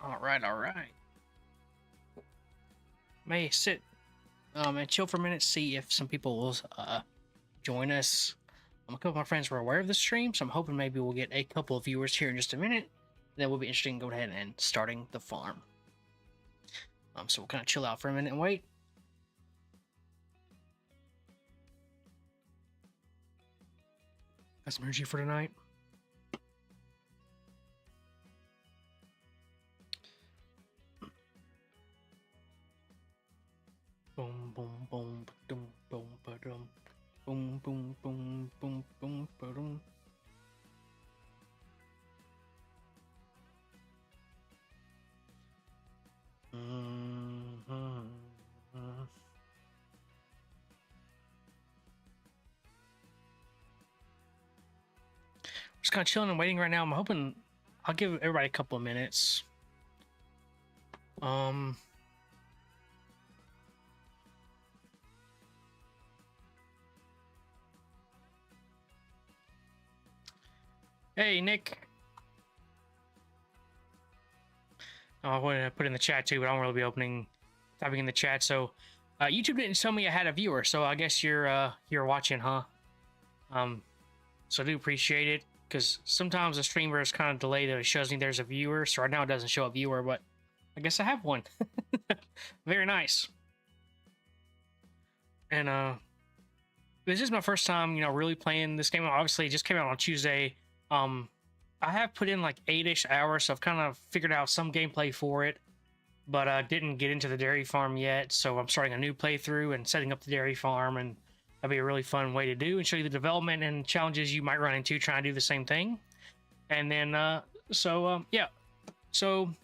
All right. May sit and chill for a minute, see if some people will join us. A couple of my friends were aware of the stream, so I'm hoping maybe we'll get a couple of viewers here in just a minute. Then we'll be interested in going ahead and starting the farm. So we'll kind of chill out for a minute and wait. Got some energy for tonight. Boom, boom, boom, boom, boom, boom, boom, boom, boom, boom, boom, boom. Just kind of chilling and waiting right now. I'm hoping I'll give everybody a couple of minutes. Hey, Nick. I wanted to put in the chat too, but I don't really be typing in the chat. So, YouTube didn't tell me I had a viewer, so I guess you're watching, huh? So I do appreciate it, because sometimes the streamer is kind of delayed that it shows me there's a viewer. So right now it doesn't show a viewer, but I guess I have one. Very nice. And this is my first time, really playing this game. Obviously, it just came out on Tuesday. I have put in like 8-ish hours, so I've kind of figured out some gameplay for it, but I didn't get into the dairy farm yet. So I'm starting a new playthrough and setting up the dairy farm, and that'd be a really fun way to do and show you the development and challenges you might run into trying to do the same thing. And then, yeah. So,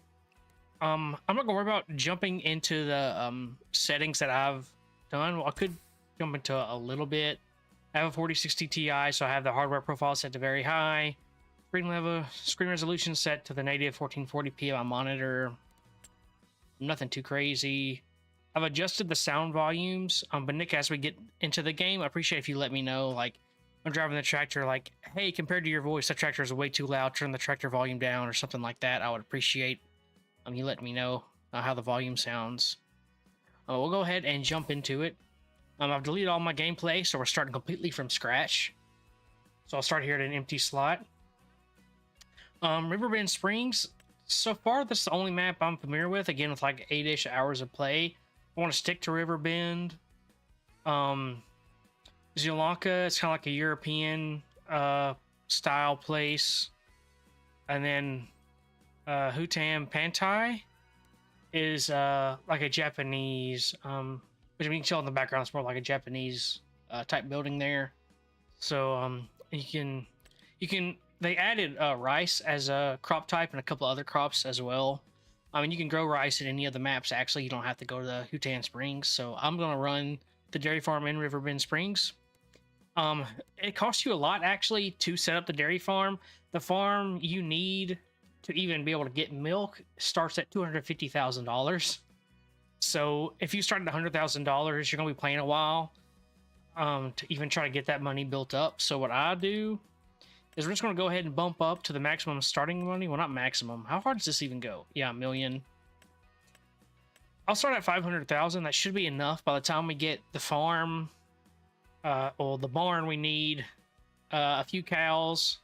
I'm not gonna worry about jumping into the settings that I've done. Well, I could jump into a little bit. I have a 4060 Ti, so I have the hardware profile set to very high. Screen resolution set to the native 1440p on my monitor. Nothing too crazy. I've adjusted the sound volumes, but Nick, as we get into the game, I appreciate if you let me know, like, I'm driving the tractor, like, hey, compared to your voice, the tractor is way too loud, turn the tractor volume down, or something like that. I would appreciate you letting me know how the volume sounds. We'll go ahead and jump into it. I've deleted all my gameplay, so we're starting completely from scratch. So I'll start here at an empty slot. Riverbend Springs, so far this is the only map I'm familiar with, again with like 8-ish hours of play. I want to stick to Riverbend. Sri Lanka, it's kind of like a European style place. And then Hutan Pantai is like a Japanese, which you can tell in the background, it's more like a Japanese type building there. So you can they added rice as a crop type and a couple other crops as well. I mean, you can grow rice in any of the maps. Actually, you don't have to go to the Hutan Springs. So I'm gonna run the dairy farm in Riverbend Springs. It costs you a lot actually to set up the dairy farm. The farm you need to even be able to get milk starts at $250,000. So if you start at $100,000, you're gonna be playing a while to even try to get that money built up. So what I do is we're just going to go ahead and bump up to the maximum starting money. Well, not maximum. How far does this even go? Yeah, $1 million. I'll start at 500,000. That should be enough by the time we get the farm, or the barn. We need a few cows,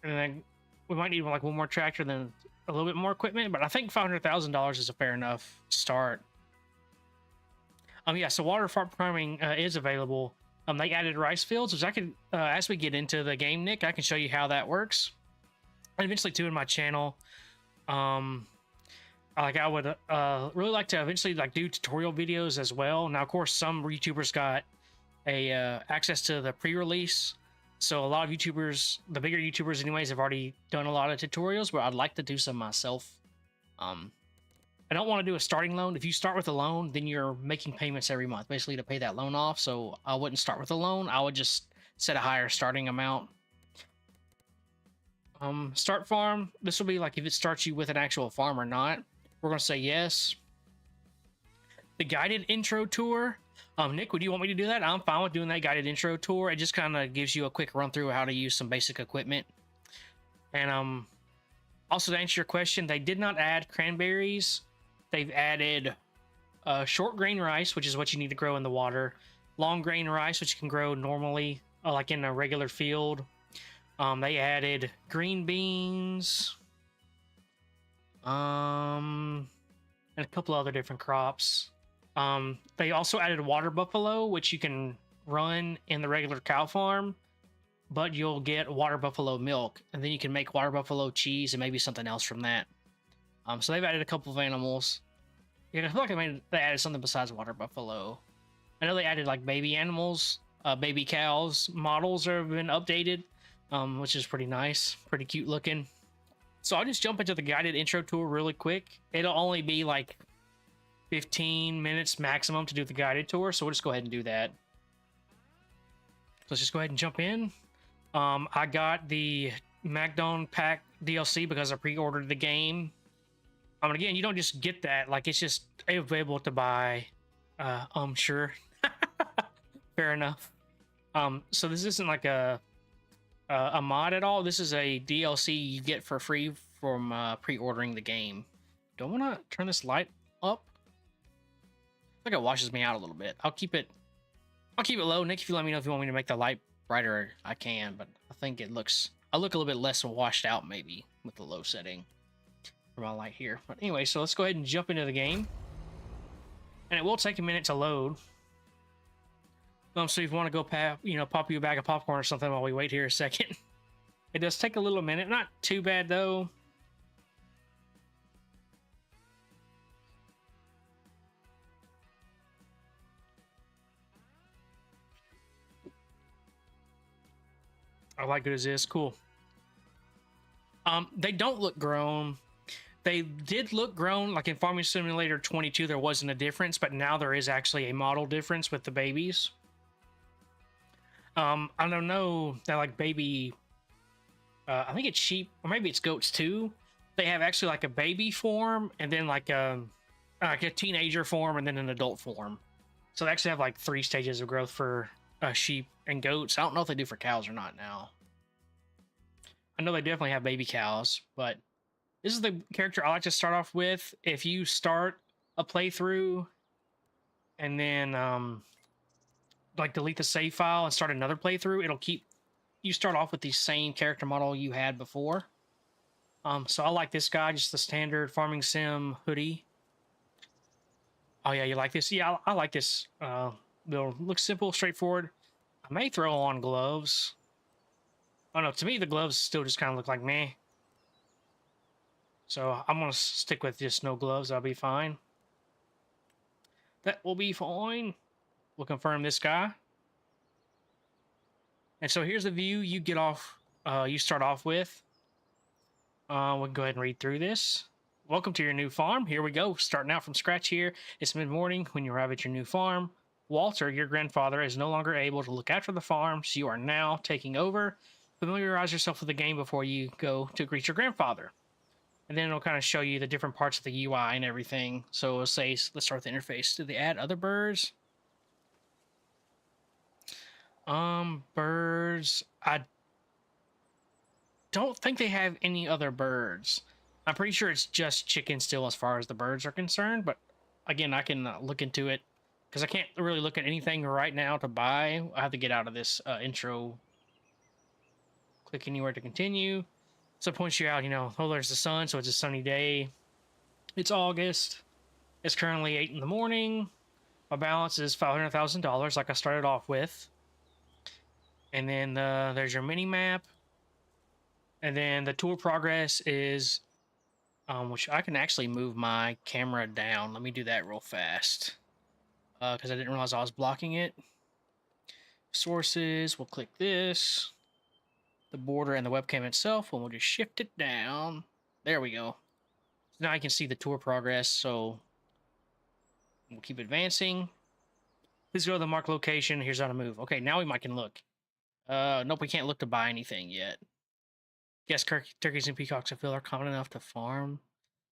and then we might need like one more tractor, then a little bit more equipment. But I think $500,000 is a fair enough start. Yeah. So water farming is available. They added rice fields, which I can, as we get into the game, Nick, I can show you how that works. And eventually, too, in my channel, I would really like to eventually do tutorial videos as well. Now, of course, some YouTubers got access to the pre-release, so a lot of YouTubers, the bigger YouTubers, anyways, have already done a lot of tutorials. But I'd like to do some myself. I don't want to do a starting loan. If you start with a loan, then you're making payments every month, basically, to pay that loan off. So I wouldn't start with a loan. I would just set a higher starting amount. Start farm. This will be like if it starts you with an actual farm or not. We're going to say yes. The guided intro tour. Nick, would you want me to do that? I'm fine with doing that guided intro tour. It just kind of gives you a quick run through of how to use some basic equipment. And Also, to answer your question, they did not add cranberries. They've added short grain rice, which is what you need to grow in the water. Long grain rice, which you can grow normally, like in a regular field. They added green beans, and a couple other different crops. They also added water buffalo, which you can run in the regular cow farm, but you'll get water buffalo milk, and then you can make water buffalo cheese and maybe something else from that. So they've added a couple of animals. Yeah, I feel like they added something besides water buffalo. I know they added like baby animals, baby cows models have been updated, which is pretty nice, pretty cute looking. So I'll just jump into the guided intro tour really quick. It'll only be like 15 minutes maximum to do the guided tour, so we'll just go ahead and do that. So let's just go ahead and jump in. I got the Magdon Pack DLC because I pre-ordered the game. And again, you don't just get that, like it's just available to buy. Sure. Fair enough. So this isn't like a mod at all. This is a DLC you get for free from pre-ordering the game. Don't want to turn this light up. I think it washes me out a little bit. I'll keep it low. Nick, if you let me know if you want me to make the light brighter, I can, but I think I look a little bit less washed out maybe with the low setting for my light here. But anyway, so let's go ahead and jump into the game. And it will take a minute to load. So if you want to go pop you a bag of popcorn or something while we wait here a second. It does take a little minute. Not too bad though. I like it as is. Cool. They don't look grown. They did look grown, like in Farming Simulator 22, there wasn't a difference, but now there is actually a model difference with the babies. I don't know that like baby, I think it's sheep or maybe it's goats too. They have actually like a baby form and then like a teenager form and then an adult form. So they actually have like 3 stages of growth for sheep and goats. I don't know if they do for cows or not now. I know they definitely have baby cows, but this is the character I like to start off with. If you start a playthrough and then like delete the save file and start another playthrough, it'll keep you start off with the same character model you had before. So I like this guy, just the standard farming sim hoodie. Oh yeah, you like this? Yeah, I like this build. Looks simple, straightforward. I may throw on gloves. Oh no, to me the gloves still just kind of look like meh. So I'm gonna stick with just no gloves. I'll be fine. That will be fine. We'll confirm this guy. And so here's the view you get off. You start off with. We'll go ahead and read through this. Welcome to your new farm. Here we go. Starting out from scratch here. It's mid-morning when you arrive at your new farm. Walter, your grandfather, is no longer able to look after the farm, so you are now taking over. Familiarize yourself with the game before you go to greet your grandfather. And then it'll kind of show you the different parts of the UI and everything. So it'll say, let's start with the interface. Did they add other birds? Birds. I don't think they have any other birds. I'm pretty sure it's just chickens still as far as the birds are concerned. But again, I can look into it because I can't really look at anything right now to buy. I have to get out of this intro. Click anywhere to continue. So it points you out, oh, there's the sun, so it's a sunny day. It's August. It's currently 8 in the morning. My balance is $500,000, like I started off with. And then there's your mini map. And then the tour progress is, which I can actually move my camera down. Let me do that real fast. Because I didn't realize I was blocking it. Sources, we'll click this. The border and the webcam itself, and we'll just shift it down. There we go. So now you can see the tour progress, so we'll keep advancing. Please go to the marked location. Here's how to move. Okay, now we can look. Nope, we can't look to buy anything yet. Yes, turkeys and peacocks I feel are common enough to farm.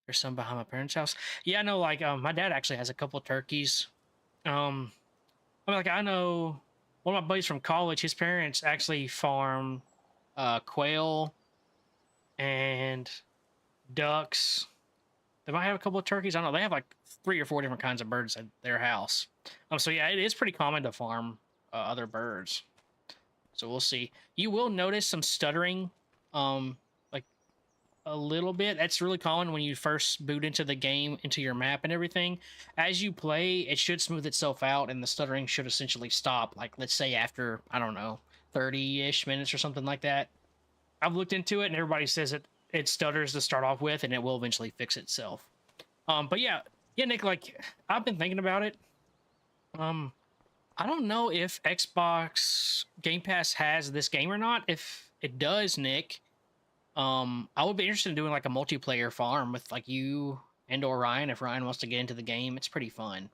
There's some behind my parents' house. Yeah, no, like my dad actually has a couple turkeys. I know one of my buddies from college, his parents actually farm quail and ducks. They might have a couple of turkeys. I don't know. They have like 3 or 4 different kinds of birds at their house. So yeah, it is pretty common to farm other birds. So we'll see. You will notice some stuttering, like a little bit. That's really common when you first boot into the game, into your map and everything. As you play, it should smooth itself out, and the stuttering should essentially stop. Like let's say after, I don't know, 30-ish minutes or something like that. I've looked into it, and everybody says it stutters to start off with, and it will eventually fix itself. But yeah, Nick. Like I've been thinking about it. Um, I don't know if Xbox Game Pass has this game or not. If it does, Nick, I would be interested in doing like a multiplayer farm with like you and or Ryan if Ryan wants to get into the game. It's pretty fun.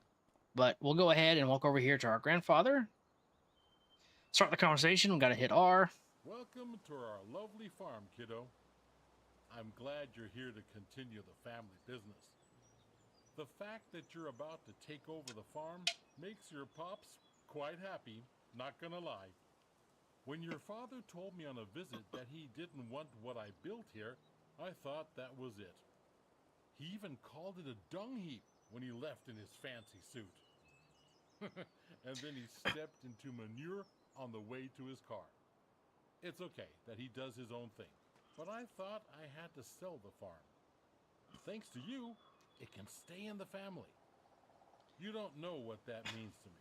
But we'll go ahead and walk over here to our grandfather. Start the conversation. We got to hit R. Welcome to our lovely farm, kiddo. I'm glad you're here to continue the family business. The fact that you're about to take over the farm makes your pops quite happy, not gonna lie. When your father told me on a visit that he didn't want what I built here, I thought that was it. He even called it a dung heap when he left in his fancy suit. And then he stepped into manure on the way to his car. It's okay that he does his own thing, but I thought I had to sell the farm. Thanks to you, it can stay in the family. You don't know what that means to me.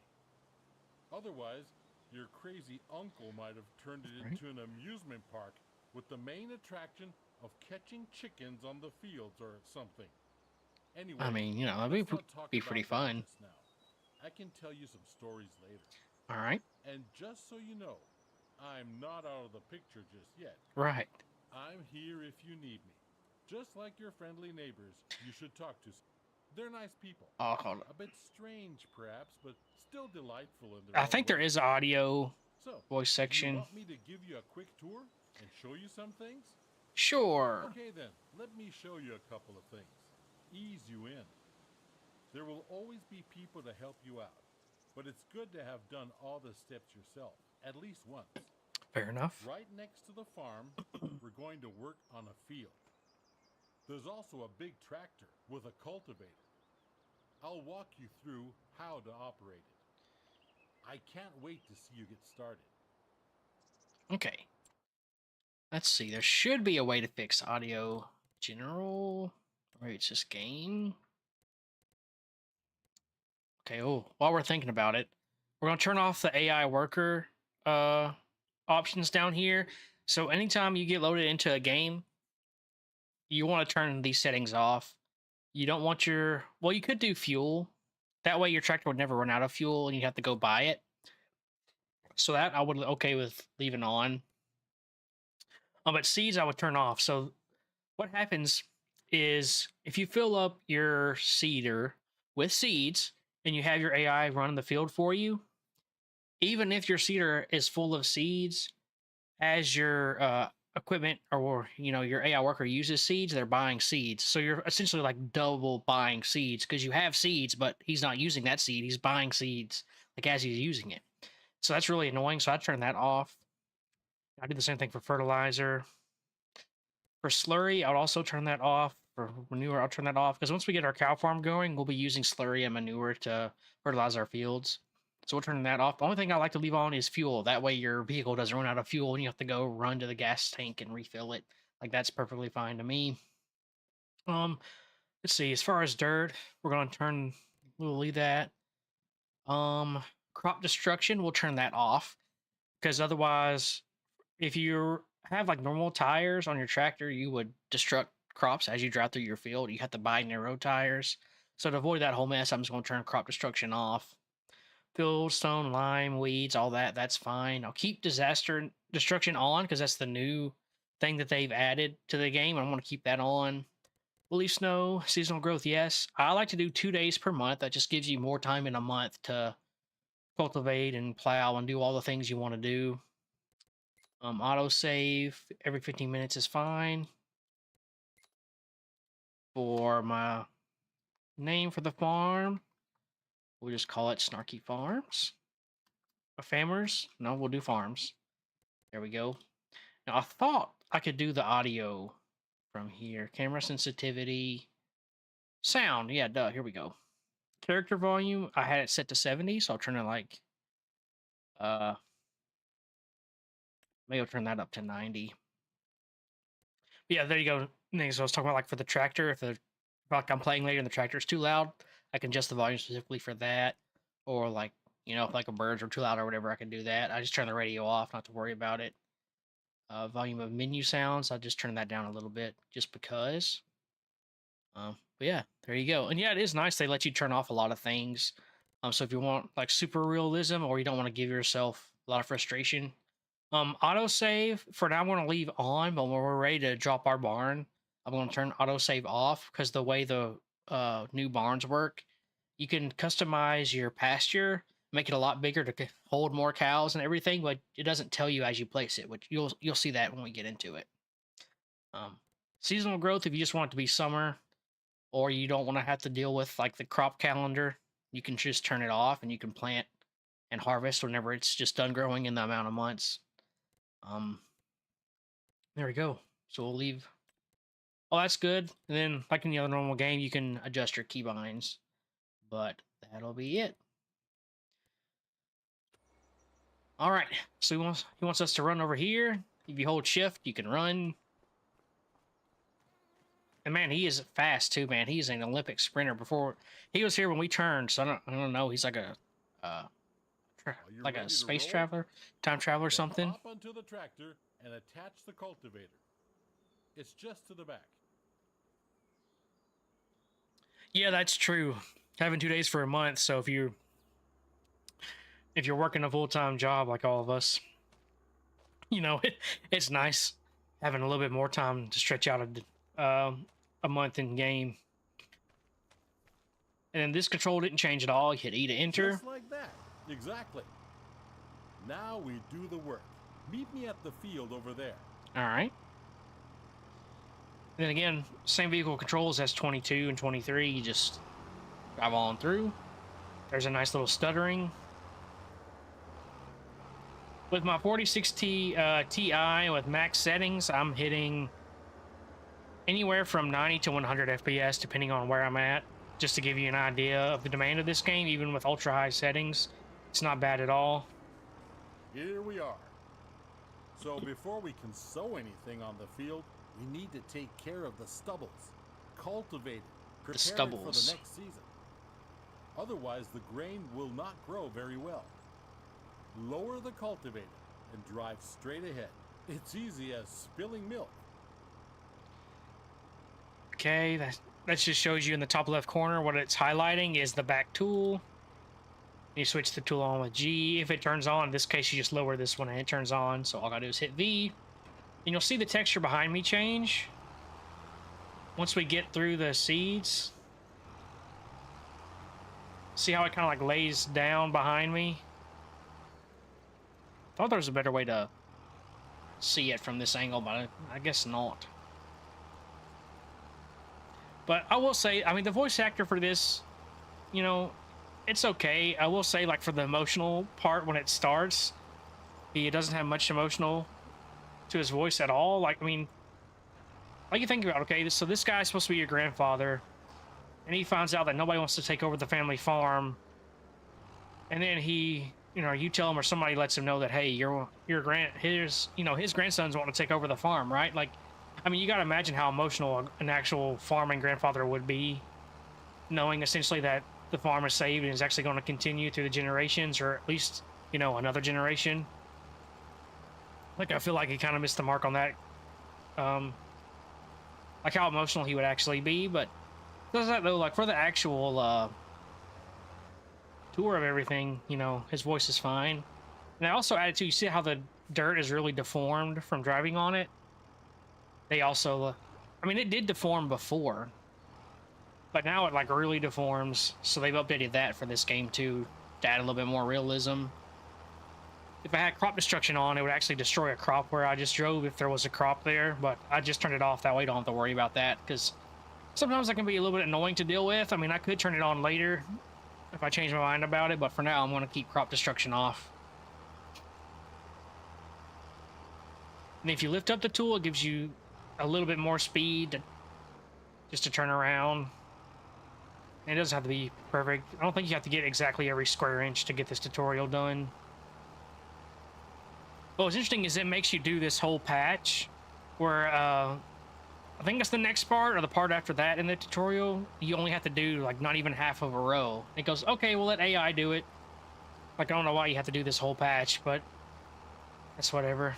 Otherwise, your crazy uncle might have turned it into an amusement park with the main attraction of catching chickens on the fields or something. Anyway, I mean, that'd let's not talk be about pretty that fun. just now. I can tell you some stories later. All right. And just so you know, I'm not out of the picture just yet. Right. I'm here if you need me. Just like your friendly neighbors you should talk to. They're nice people. Oh, hold A bit strange, perhaps, but still delightful in their I own think there way. is audio So, voice do you section. want me to give you a quick tour and show you some things? Sure. Okay then, let me show you a couple of things. Ease you in. There will always be people to help you out, but it's good to have done all the steps yourself, at least once. Fair enough. Right next to the farm, we're going to work on a field. There's also a big tractor with a cultivator. I'll walk you through how to operate it. I can't wait to see you get started. Okay. Let's see. There should be a way to fix audio. General. Or it's just game. Okay. Oh, while we're thinking about it, we're gonna turn off the AI worker options down here. So anytime you get loaded into a game, you want to turn these settings off. You don't want you could do fuel. That way your tractor would never run out of fuel and you have to go buy it. So that I would okay with leaving on. But seeds I would turn off. So what happens is if you fill up your seeder with seeds and you have your AI run the field for you, even if your seeder is full of seeds, as your equipment or your AI worker uses seeds, they're buying seeds. So you're essentially like double buying seeds because you have seeds, but he's not using that seed. He's buying seeds like as he's using it. So that's really annoying. So I turn that off. I do the same thing for fertilizer. For slurry, I would also turn that off. For manure, I'll turn that off because once we get our cow farm going, we'll be using slurry and manure to fertilize our fields. So we'll turn that off. The only thing I like to leave on is fuel. That way your vehicle doesn't run out of fuel and you have to go run to the gas tank and refill it. Like that's perfectly fine to me. Let's see. As far as dirt, we'll leave that. Crop destruction, we'll turn that off because otherwise, if you have like normal tires on your tractor, you would destruct crops as you drive through your field. You have to buy new road tires. So to avoid that whole mess, I'm just going to turn crop destruction off. Field, stone, lime, weeds, all that, that's fine. I'll keep disaster destruction on because that's the new thing that they've added to the game. I'm going to keep that on. Will leave snow, seasonal growth, yes. I like to do 2 days per month. That just gives you more time in a month to cultivate and plow and do all the things you want to do. Auto save every 15 minutes is fine. For my name for the farm, we'll just call it Snarky Farms. Farmers? No, we'll do farms. There we go. Now I thought I could do the audio from here. Camera sensitivity, sound. Yeah, duh. Here we go. Character volume. I had it set to 70, so I'll turn it like uh maybe I'll turn that up to 90. But yeah, there you go. Things I was talking about, like for the tractor, if like I'm playing later and the tractor is too loud, I can adjust the volume specifically for that. Or like, if like a birds are too loud or whatever, I can do that. I just turn the radio off, not to worry about it. Volume of menu sounds, I just turn that down a little bit just because. But yeah, there you go. And yeah, it is nice they let you turn off a lot of things. So if you want like super realism or you don't want to give yourself a lot of frustration, autosave for now I'm going to leave on, but when we're ready to drop our barn, I'm going to turn autosave off because the way the new barns work, you can customize your pasture, make it a lot bigger to hold more cows and everything, but it doesn't tell you as you place it, which you'll see that when we get into it. Seasonal growth, if you just want it to be summer, or you don't want to have to deal with like the crop calendar, you can just turn it off and you can plant and harvest whenever it's just done growing in the amount of months. There we go. So we'll leave. Oh, that's good. And then, like in the other normal game, you can adjust your keybinds. But that'll be it. All right. So he wants us to run over here. If you hold shift, you can run. And man, he is fast too, man. He's an Olympic sprinter. Before he was here when we turned, so I don't know. He's like a like a space traveler, time traveler or something. Hop onto the tractor and attach the cultivator. It's just to the back. Yeah, that's true. Having 2 days for a month, so if you're working a full-time job like all of us, it's nice having a little bit more time to stretch out a month in game. And then this control didn't change at all. You hit E to enter. Just like that. Exactly. Now we do the work. Meet me at the field over there. All right. And then again, same vehicle controls as 22 and 23. You just drive on through. There's a nice little stuttering. With my 4060 Ti with max settings, I'm hitting anywhere from 90 to 100 FPS, depending on where I'm at. Just to give you an idea of the demand of this game, even with ultra high settings, it's not bad at all. Here we are. So before we can sow anything on the field, we need to take care of the stubbles, cultivate it, prepare it for the next season. Otherwise, the grain will not grow very well. Lower the cultivator and drive straight ahead. It's easy as spilling milk. Okay, that just shows you in the top left corner what it's highlighting is the back tool. You switch the tool on with G. If it turns on, in this case, you just lower this one and it turns on. So all I gotta do is hit V. And you'll see the texture behind me change once we get through the seeds. See how it kind of like lays down behind me? Thought there was a better way to see it from this angle, but I guess not. But I will say, I mean, the voice actor for this, it's okay. I will say, like, for the emotional part when it starts, he doesn't have much emotional to his voice at all. Like, I mean, like you think about, okay, so this guy's supposed to be your grandfather, and he finds out that nobody wants to take over the family farm, and then he, you tell him or somebody lets him know that, hey, his grandsons want to take over the farm, right? Like, I mean, you got to imagine how emotional an actual farming grandfather would be, knowing essentially that the farm is saved and is actually going to continue through the generations, or at least, another generation. Like, I feel like he kind of missed the mark on that. Like how emotional he would actually be, but does that though, like for the actual tour of everything, his voice is fine. And I also added to, you see how the dirt is really deformed from driving on it? They also, I mean, it did deform before, but now it like really deforms. So they've updated that for this game too, to add a little bit more realism. If I had crop destruction on, it would actually destroy a crop where I just drove if there was a crop there, but I just turned it off. That way I don't have to worry about that, because sometimes that can be a little bit annoying to deal with. I mean, I could turn it on later if I change my mind about it, but for now I'm going to keep crop destruction off. And if you lift up the tool, it gives you a little bit more speed just to turn around. And it doesn't have to be perfect. I don't think you have to get exactly every square inch to get this tutorial done. But what's interesting is it makes you do this whole patch where I think that's the next part or the part after that in the tutorial. You only have to do like not even half of a row. It goes, okay, we'll let AI do it. Like, I don't know why you have to do this whole patch, but that's whatever.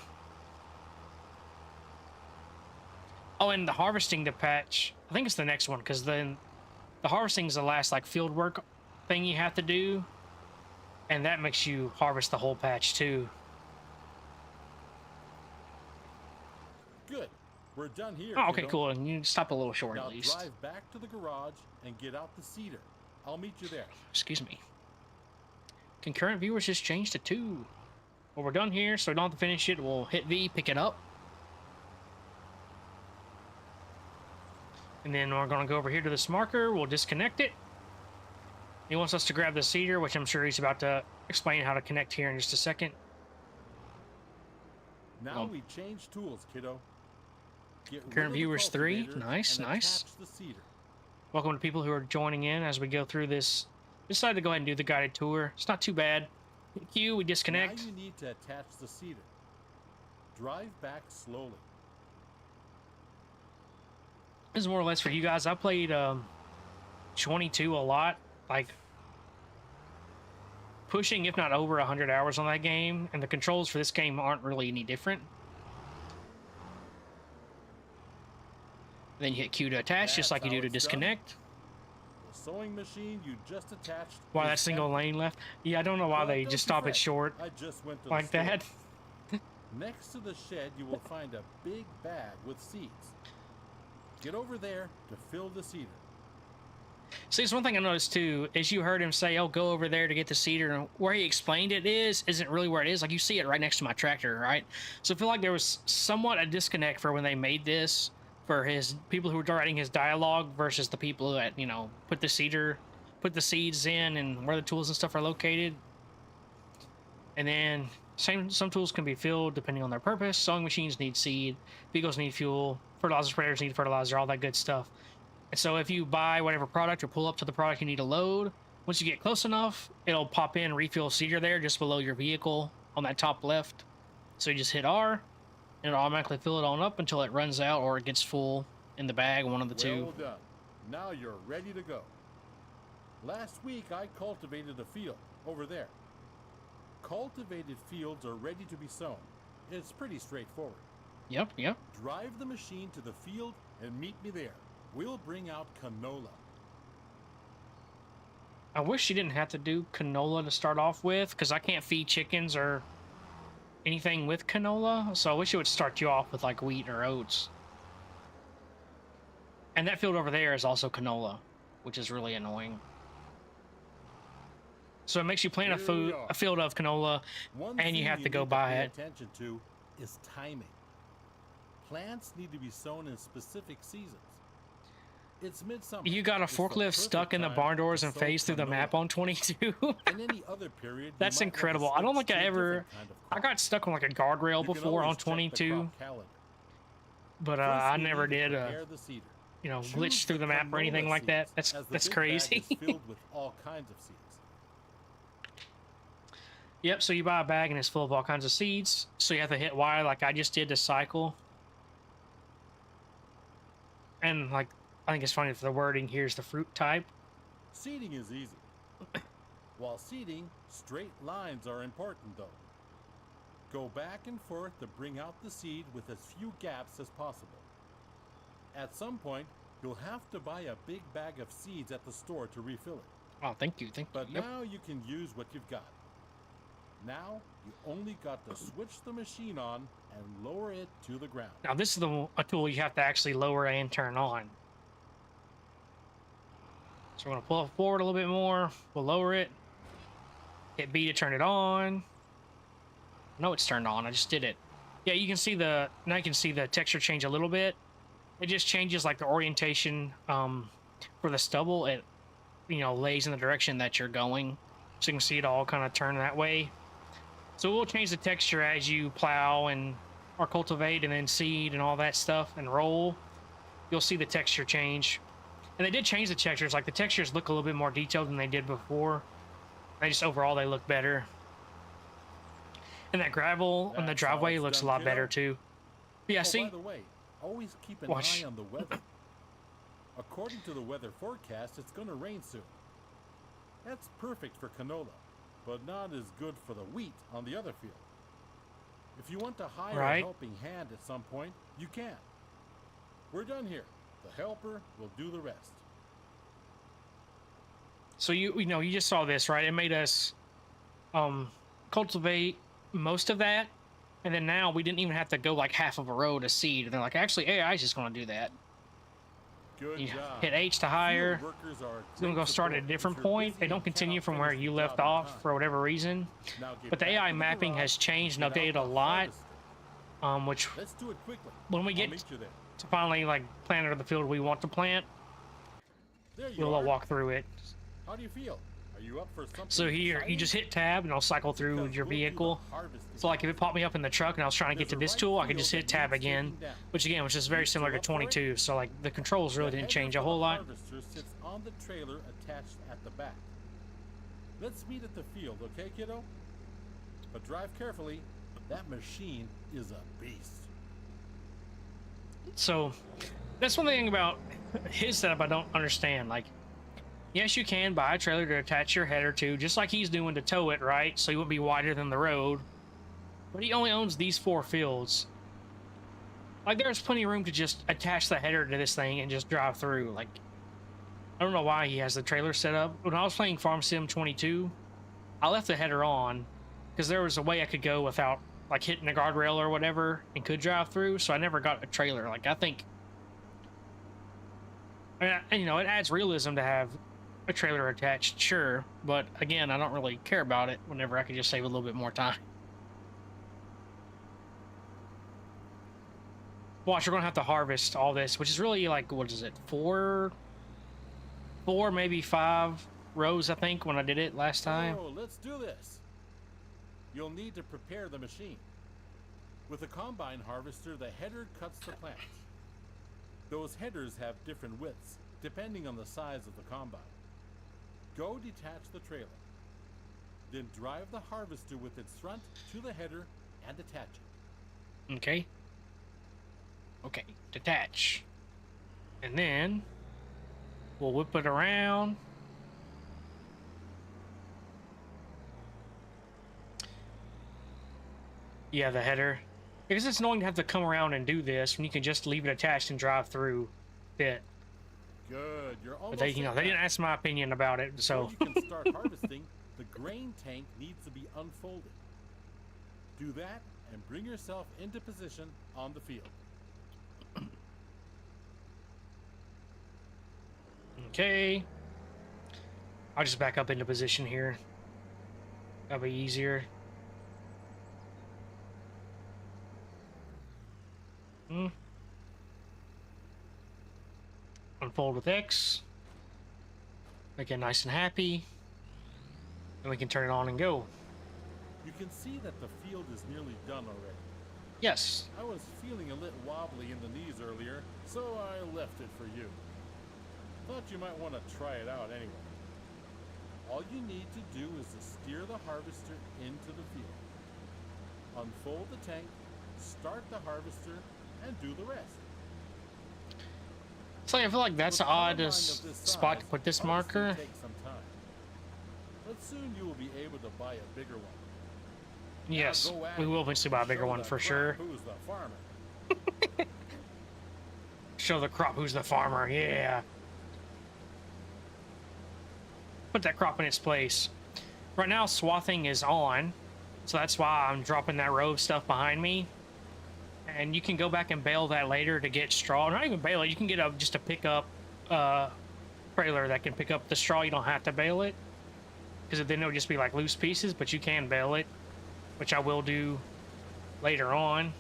Oh, and the harvesting the patch, I think it's the next one, because then the harvesting is the last like field work thing you have to do, and that makes you harvest the whole patch too. Good. We're done here. Oh, okay, kiddo. cool. And you stop a little short Now at least. drive back to the garage and get out the cedar. I'll meet you there. Excuse me. Concurrent viewers just changed to 2. Well, we're done here, so we don't have to finish it. We'll hit V, pick it up. And then we're going to go over here to this marker. We'll disconnect it. He wants us to grab the cedar, which I'm sure he's about to explain how to connect here in just a second. Now we change tools, kiddo. Get rid Current of the viewers 3. cultivator Nice, and nice. attach the cedar. Welcome to people who are joining in as we go through this. Decided to go ahead and do the guided tour. It's not too bad. Q, we disconnect. Now you need to attach the cedar. Drive back slowly. This is more or less for you guys. I played 22 a lot, like pushing if not over 100 hours on that game, and the controls for this game aren't really any different. Then you hit Q to attach, just like you do to disconnect. The sewing machine you just attached. Why is that single empty. lane left? Yeah, I don't know why But they don't just you stop it fret. short I just went to like the store. that. Next to the shed, you will find a big bag with seeds. Get over there to fill the cedar. See, it's one thing I noticed too, is you heard him say, oh, go over there to get the cedar, and where he explained it isn't really where it is. Like, you see it right next to my tractor, right? So I feel like there was somewhat a disconnect for when they made this, for his people who were writing his dialogue versus the people that, you know, put the seeds in and where the tools and stuff are located. And then some tools can be filled depending on their purpose. Sewing machines need seed, vehicles need fuel, fertilizer sprayers need fertilizer, all that good stuff. And so if you buy whatever product or pull up to the product you need to load, once you get close enough, it'll pop in refill cedar there just below your vehicle on that top left. So you just hit R, and it'll automatically fill it on up until it runs out or it gets full in the bag, one of the two. Well done. Now you're ready to go. Last week I cultivated a field over there. Cultivated fields are ready to be sown. It's pretty straightforward. Yep. Drive the machine to the field and meet me there. We'll bring out canola. I wish you didn't have to do canola to start off with, because I can't feed chickens or anything with canola. So I wish it would start you off with like wheat or oats. And that field over there is also canola, which is really annoying. So it makes you plant a field of canola, One and you thing have to go need buy pay it. attention to is timing. Plants need to be sown in specific seasons. It's midsummer. You got a It's the forklift perfect stuck in the time barn to doors and sow phased through the canola. map on 22. In any other period, you That's might want to incredible. I don't switch think I to a ever... different kind of I crop. got stuck on like a guardrail You can before always on check the 22, crop calendar. but First, I we never need to did, prepare the cedar. you know, Choose glitch through the map or anything canola like that. seeds, That's as the big bag crazy. is filled with all kinds of seeds. Yep, so you buy a bag and it's full of all kinds of seeds. So you have to hit Y like I just did to cycle. And like, I think it's funny if the wording here's the fruit type. Seeding is easy. While seeding, straight lines are important though. Go back and forth to bring out the seed with as few gaps as possible. At some point, you'll have to buy a big bag of seeds at the store to refill it. Oh, thank you. But Yep. now you can use what you've got. Now, you only got to switch the machine on and lower it to the ground. Now this is a tool you have to actually lower and turn on. So we're gonna pull it forward a little bit more. We'll lower it. Hit B to turn it on. No, it's turned on. I just did it. Yeah, you can see now you can see the texture change a little bit. It just changes like the orientation for the stubble. It, you know, lays in the direction that you're going. So you can see it all kind of turn that way. So we'll change the texture as you plow and or cultivate and then seed and all that stuff and roll, you'll see the texture change. And they did change the textures. Like the textures look a little bit more detailed than they did before. They just overall they look better. And that gravel on the That's how driveway it's looks a done, lot kiddo. better too. Yeah, Oh, see? by the way, always keep an Watch. eye on the weather. According to the weather forecast, it's going to rain soon. That's perfect for canola, but not as good for the wheat on the other field. If you want to hire a Right. helping hand at some point, you can. We're done here. The helper will do the rest. So you know, you just saw this, right? It made us cultivate most of that. And then now we didn't even have to go like half of a row to seed. And they're like, actually, AI is just going to do that. Good You job. hit H to hire. Field workers are It's going to go great start at a support different if you're point. busy They and don't continue cannot from where finish you the left job on off time. for whatever reason. Now get But the back AI to the mapping garage has changed and and get updated out a the lot. harvester. Which Let's do it quickly. when we I'll get meet you there. to finally like plant it in the field we want to plant, There you we'll are. walk through it. How do you feel? Are you up for something? So here, you exciting? just hit tab and it'll cycle through Because your we'll do the vehicle. harvesting. So like if it popped me up in the truck and I was trying to get to There's a this right tool, I could field just hit that tab needs again, taking down. which again was just very You similar to still up for it? 22. So like the controls really The didn't header change a for the whole lot. harvester sits on the trailer attached at the back. Let's meet at the field, okay, kiddo? But drive carefully. That machine is a beast. So that's one thing about his setup I don't understand. Like, yes, you can buy a trailer to attach your header to, just like he's doing to tow it, right? So you would be wider than the road. But he only owns these 4 fields. Like, there's plenty of room to just attach the header to this thing and just drive through. Like, I don't know why he has the trailer set up. When I was playing Farm Sim 22, I left the header on because there was a way I could go without like hitting the guardrail or whatever and could drive through. So I never got a trailer. Like, I think, and you know, it adds realism to have a trailer attached, sure. But again, I don't really care about it whenever I could just save a little bit more time. Watch, we're gonna have to harvest all this, which is really like, what is it, four, maybe 5 rows, I think, when I did it last time. Oh, let's do this. You'll need to prepare the machine. With a combine harvester, the header cuts the plant. Those headers have different widths, depending on the size of the combine. Go detach the trailer. Then drive the harvester with its front to the header and attach it. Okay. Okay, detach. And then we'll whip it around. Yeah, the header. Because it's annoying to have to come around and do this when you can just leave it attached and drive through it. Good, you're But almost they, you know, they there. didn't ask my opinion about it, so. Before you can start harvesting, the grain tank needs to be unfolded. Do that and bring yourself into position on the field. Okay. I'll just back up into position here. That'll be easier. Unfold with X. Make it nice and happy. And we can turn it on and go. You can see that the field is nearly done already. Yes. I was feeling a little wobbly in the knees earlier, so I left it for you. Thought you might want to try it out anyway. All you need to do is to steer the harvester into the field. Unfold the tank, start the harvester, and do the rest. So I feel like that's With an a odd combine of this spot to size, put this harvesting marker. takes some time. But soon you will be able to buy a bigger one. Yes, Now go at we it. will eventually buy a bigger Show one the for crop sure. Who's the farmer? Show the crop who's the farmer, yeah. Put that crop in its place. Right now, swathing is on, so that's why I'm dropping that row of stuff behind me. And you can go back and bale that later to get straw. Not even bale it, you can get just a pickup trailer that can pick up the straw. You don't have to bale it, because then it'll just be like loose pieces, but you can bale it, which I will do later on.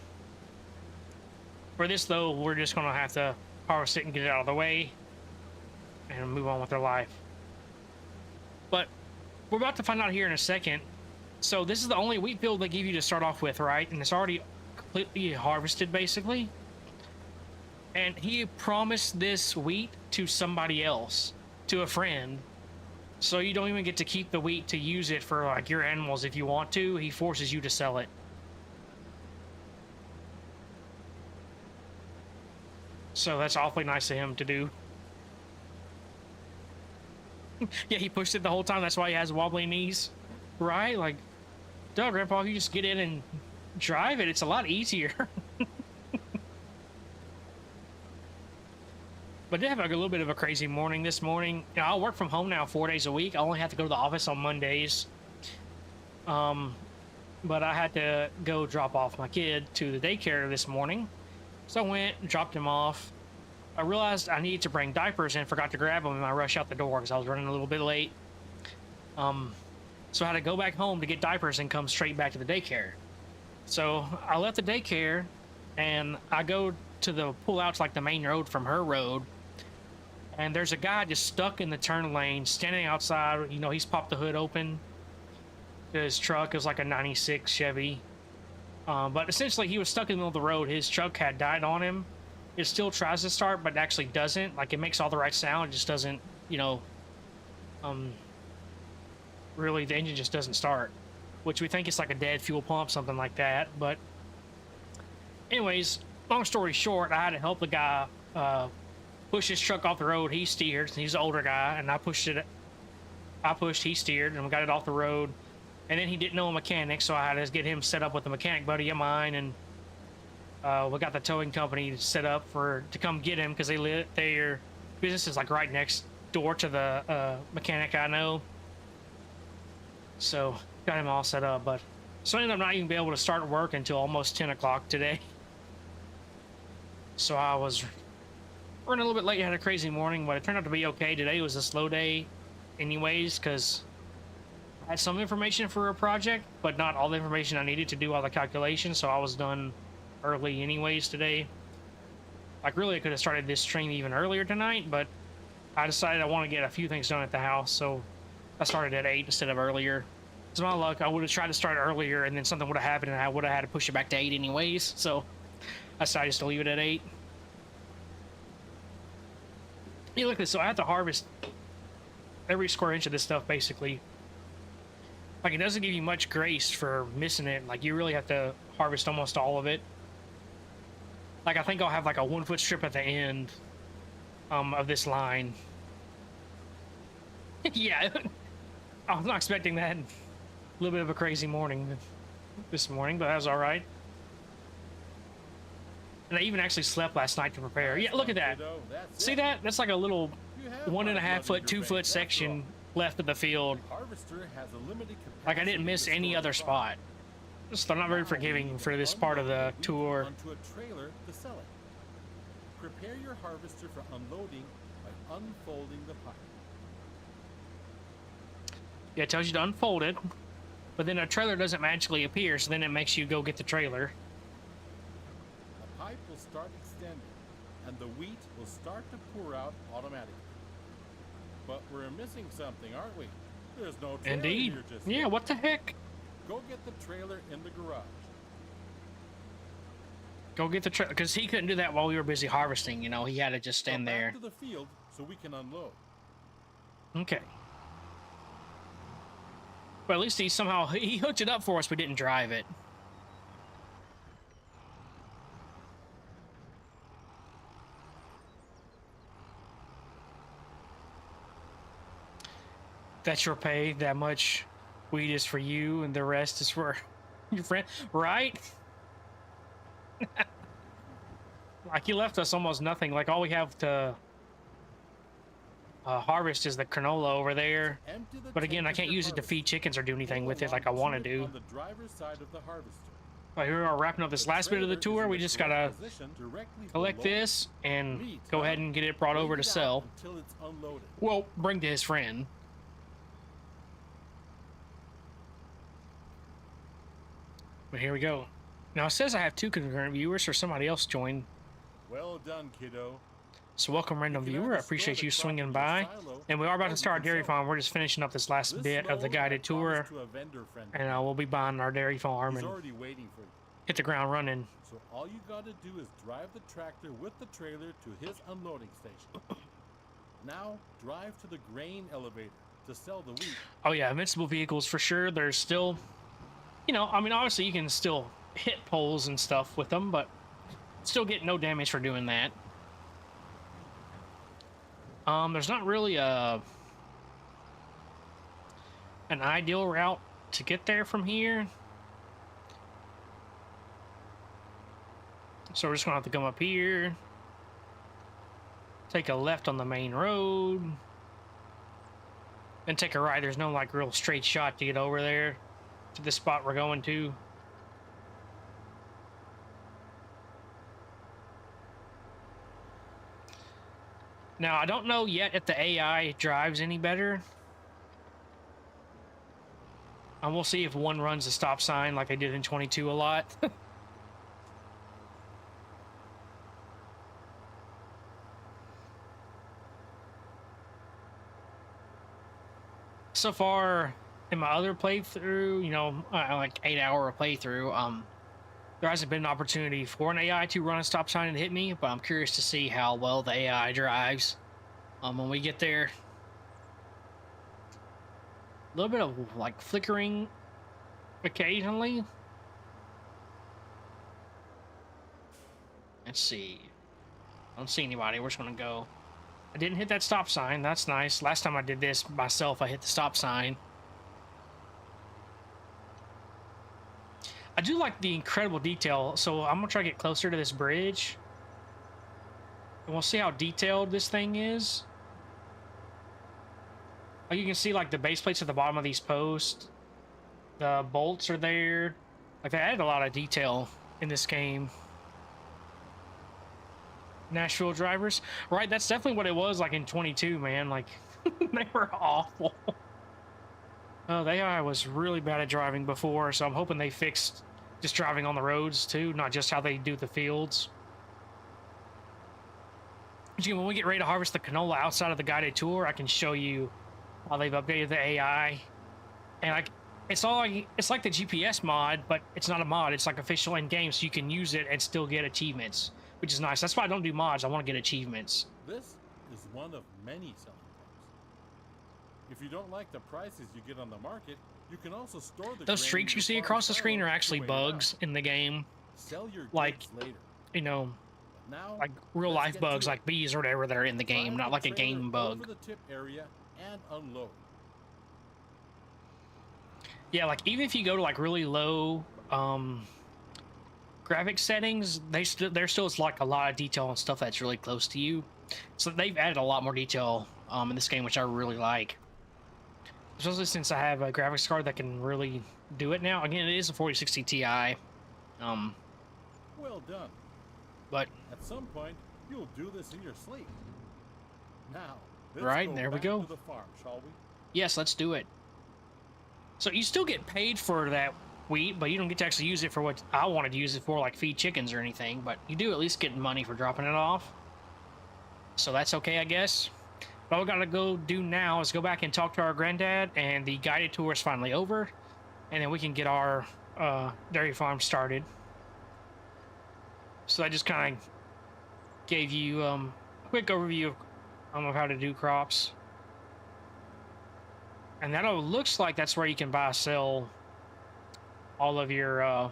For this, though, we're just going to have to harvest it and get it out of the way and move on with our life. But we're about to find out here in a second. So this is the only wheat field they give you to start off with, right? And it's already completely harvested, basically. And he promised this wheat to somebody else, to a friend. So you don't even get to keep the wheat to use it for like your animals if you want to. He forces you to sell it. So that's awfully nice of him to do. Yeah, he pushed it the whole time. That's why he has wobbly knees. Right? Like, duh, Grandpa, if you just get in and drive it, it's a lot easier. But I did have like a little bit of a crazy morning this morning. You know, I work from home now 4 days a week. I only have to go to the office on Mondays. But I had to go drop off my kid to the daycare this morning. So I went and dropped him off. I realized I needed to bring diapers and forgot to grab them in my rush out the door because I was running a little bit late. So I had to go back home to get diapers and come straight back to the daycare. So I left the daycare and I go to the pull out to like the main road from her road. And there's a guy just stuck in the turn lane, standing outside. You know, he's popped the hood open. His truck is like a 96 Chevy. But essentially, he was stuck in the middle of the road. His truck had died on him. It still tries to start, but actually doesn't. Like, it makes all the right sound. It just doesn't, you know, really, the engine just doesn't start. Which we think it's like a dead fuel pump, something like that. But anyways, long story short, I had to help the guy push his truck off the road. He steered. He's an older guy, and I pushed, he steered, and we got it off the road. And then he didn't know a mechanic, so I had to get him set up with a mechanic buddy of mine, and we got the towing company set up to come get him because their business is like right next door to the mechanic I know. So got him all set up, but so I ended up not even be able to start work until almost 10 o'clock today. So I was running a little bit late. I had a crazy morning, but it turned out to be okay. Today was a slow day anyways, because I had some information for a project, but not all the information I needed to do all the calculations, so I was done early anyways today. Like, really, I could have started this stream even earlier tonight, but I decided I want to get a few things done at the house, so I started at 8 instead of earlier. It's my luck. I would have tried to start earlier, and then something would have happened, and I would have had to push it back to 8 anyways, so I decided just to leave it at 8. Yeah, look at this. So I have to harvest every square inch of this stuff, basically. Like, it doesn't give you much grace for missing it. Like, you really have to harvest almost all of it. Like, I think I'll have like a 1 foot strip at the end of this line. Yeah, I was not expecting that. A little bit of a crazy morning this morning, but that was all right. And I even actually slept last night to prepare. Yeah, look at that. See that? That's like a little 1.5 foot, 2 foot section left of the field. Like, I didn't miss any other spot. So I'm not very forgiving for this part of the tour. Onto a trailer to sell it. Prepare your harvester for unloading by unfolding the pipe. Yeah, it tells you to unfold it, but then a trailer doesn't magically appear, so then it makes you go get the trailer. The pipe will start extending, and the wheat will start to pour out automatically. But we're missing something, aren't we? There's no trailer Indeed. here just Yeah, yet. what the heck? Go get the trailer in the garage. Go get the trailer, because he couldn't do that while we were busy harvesting, you know, he had to just stand Go back there. to the field so we can unload. Okay. But at least he hooked it up for us, we didn't drive it. That's your pay, that much weed is for you and the rest is for your friend, right? Like, he left us almost nothing. Like, all we have to harvest is the canola over there. But again, I can't use it to feed chickens or do anything with it like I want to do. On the driver's side of the harvester. But here we are wrapping up this last bit of the tour. We just gotta collect this and go ahead and get it brought over to sell. Until it's unloaded. Well, bring to his friend. But here we go. Now it says I have 2 concurrent viewers, or somebody else joined. Well done, kiddo. So welcome, random viewer. I appreciate you swinging by. And we are about to start our dairy farm. We're just finishing up this last bit of the guided tour, and we'll be buying our dairy farm. He's And already waiting for you. hit the ground running. So all you gotta do is drive the tractor with the trailer to his unloading station. Now, drive to the grain elevator to sell the wheat. Oh yeah, invincible vehicles for sure. There's still, you know, I mean, obviously you can still hit poles and stuff with them, but still get no damage for doing that. There's not really an ideal route to get there from here. So we're just gonna have to come up here, take a left on the main road, then take a right. There's no like real straight shot to get over there to the spot we're going to. Now, I don't know yet if the AI drives any better. And we'll see if one runs a stop sign like I did in 22 a lot. So far in my other playthrough, you know, like 8-hour playthrough, there hasn't been an opportunity for an AI to run a stop sign and hit me, but I'm curious to see how well the AI drives when we get there. A little bit of like flickering occasionally. Let's see. I don't see anybody. We're just gonna go. I didn't hit that stop sign. That's nice. Last time I did this myself, I hit the stop sign. I do like the incredible detail. So I'm gonna try to get closer to this bridge, and we'll see how detailed this thing is. Like you can see like the base plates at the bottom of these posts. The bolts are there. Like they added a lot of detail in this game. Nashville drivers, right? That's definitely what it was like in 22, man. Like they were awful. Oh, the AI was really bad at driving before, so I'm hoping they fixed just driving on the roads too, not just how they do the fields. When we get ready to harvest the canola outside of the guided tour, I can show you how they've updated the AI. And it's like the GPS mod, but it's not a mod. It's like official in game, so you can use it and still get achievements, which is nice. That's why I don't do mods. I want to get achievements. This is one of many selling points. If you don't like the prices you get on the market, you can also store the Those streaks you see across the screen are actually bugs in the game. Sell your like, goods later. You know, now, like real life bugs, like bees or whatever that are in the game, not like a game bug. Over the tip area and unload. Yeah, like even if you go to like really low graphic settings, there still is like a lot of detail on stuff that's really close to you. So they've added a lot more detail in this game, which I really like. Especially since I have a graphics card that can really do it now. Again, it is a 4060 Ti. Well done. But at some point, you'll do this in your sleep. Now, right, there we go. To the farm, shall we? Yes, let's do it. So you still get paid for that wheat, but you don't get to actually use it for what I wanted to use it for, like feed chickens or anything. But you do at least get money for dropping it off. So that's okay, I guess. But all we gotta go do now is go back and talk to our granddad, and the guided tour is finally over. And then we can get our dairy farm started. So I just kind of gave you a quick overview of how to do crops. And that looks like that's where you can buy, sell all of your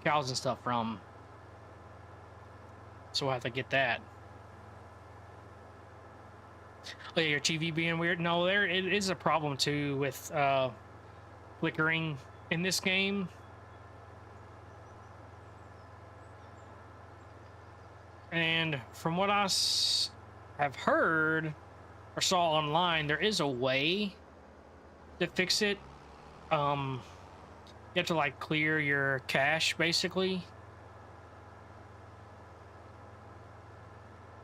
cows and stuff from. So we'll have to get that. Oh yeah, your TV being weird. No, it is a problem too with flickering in this game. And from what I have heard or saw online, there is a way to fix it. You have to like clear your cache basically.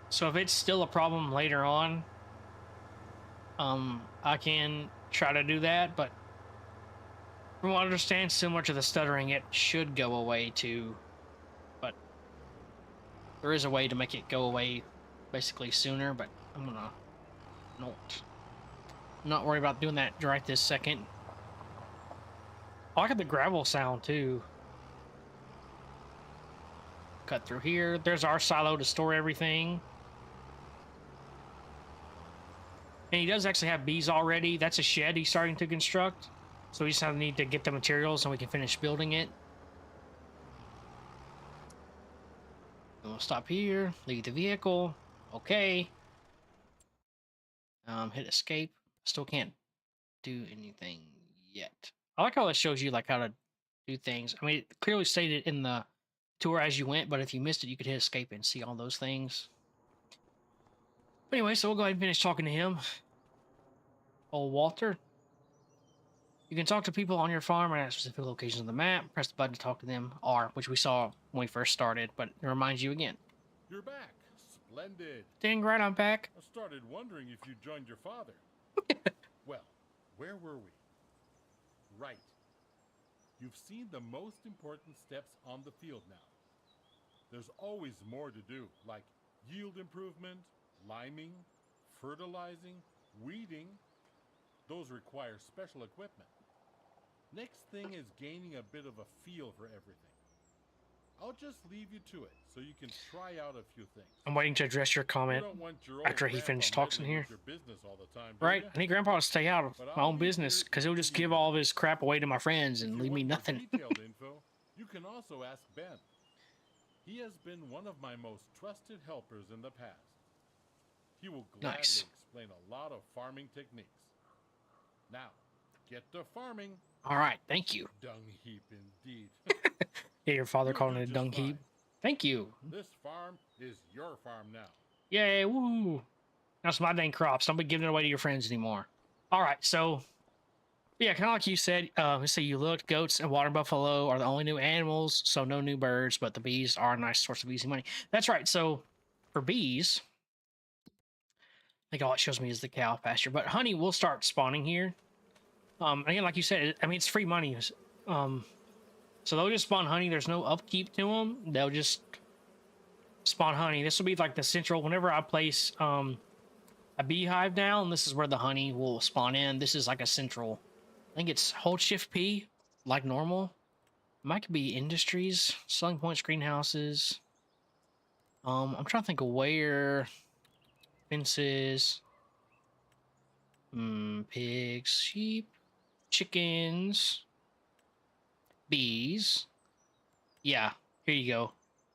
So if it's still a problem later on, I can try to do that, but from what I understand, similar to the stuttering, it should go away too. But there is a way to make it go away basically sooner, but I'm gonna not worry about doing that right this second. I like the gravel sound too. cut through here. There's our silo to store everything. And he does actually have bees already. That's a shed he's starting to construct. So we just need to get the materials and we can finish building it. And we'll stop here, leave the vehicle. Okay. Hit escape. Still can't do anything yet. I like how it shows you like how to do things. I mean, it clearly stated in the tour as you went, but if you missed it, you could hit escape and see all those things. But anyway, so we'll go ahead and finish talking to him. Old Walter. You can talk to people on your farm and at specific locations on the map. Press the button to talk to them, R, which we saw when we first started, but it reminds you again. You're back. Splendid. Dang right, I'm back. I started wondering if you joined your father. Well, where were we? Right. You've seen the most important steps on the field now. There's always more to do, like yield improvement, liming, fertilizing, weeding. Those require special equipment. Next thing is gaining a bit of a feel for everything. I'll just leave you to it so you can try out a few things. I'm waiting to address your comment after he finished talking here. Right? I need Grandpa to stay out of my own business because he'll just give all of his crap away to my friends and leave me nothing. Detailed info, you can also ask Ben. He has been one of my most trusted helpers in the past. He will gladly explain a lot of farming techniques. Now, get to farming. All right, thank you. Dung heap indeed. Yeah, your father calling it a dung heap. Thank you. This farm is your farm now. Yay, woo. That's my dang crops. Don't be giving it away to your friends anymore. All right, so, yeah, kind of like you said, let's say you looked, goats and water buffalo are the only new animals, so no new birds, but the bees are a nice source of easy money. That's right, so for bees, I think all it shows me is the cow pasture, but honey will start spawning here. Again, like you said, I mean, it's free money. So they'll just spawn honey. There's no upkeep to them. They'll just spawn honey. This will be like the central, whenever I place a beehive down, this is where the honey will spawn in. This is like a central, I think it's hold shift P, like normal. Might be industries, selling points, greenhouses. I'm trying to think of where fences, pigs, sheep, chickens, bees. Yeah, here you go.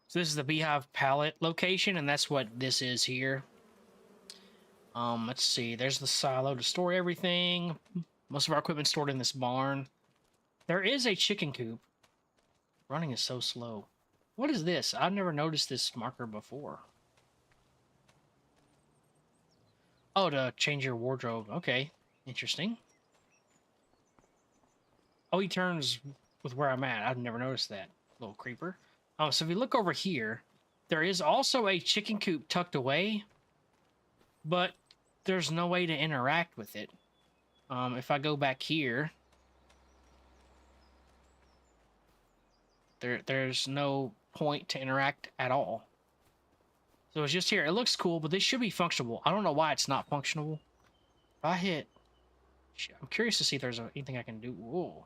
So this is the beehive pallet location, and that's what this is here. Let's see. There's the silo to store everything. Most of our equipment stored in this barn. There is a chicken coop. Running is so slow. What is this? I've never noticed this marker before. Oh, to change your wardrobe. Okay, interesting. Oh, he turns with where I'm at. I've never noticed that. Little creeper. So if you look over here, there is also a chicken coop tucked away, but there's no way to interact with it. If I go back here, there's no point to interact at all. So it's just here. It looks cool, but this should be functional. I don't know why it's not functional. If I hit... I'm curious to see if there's anything I can do. Whoa.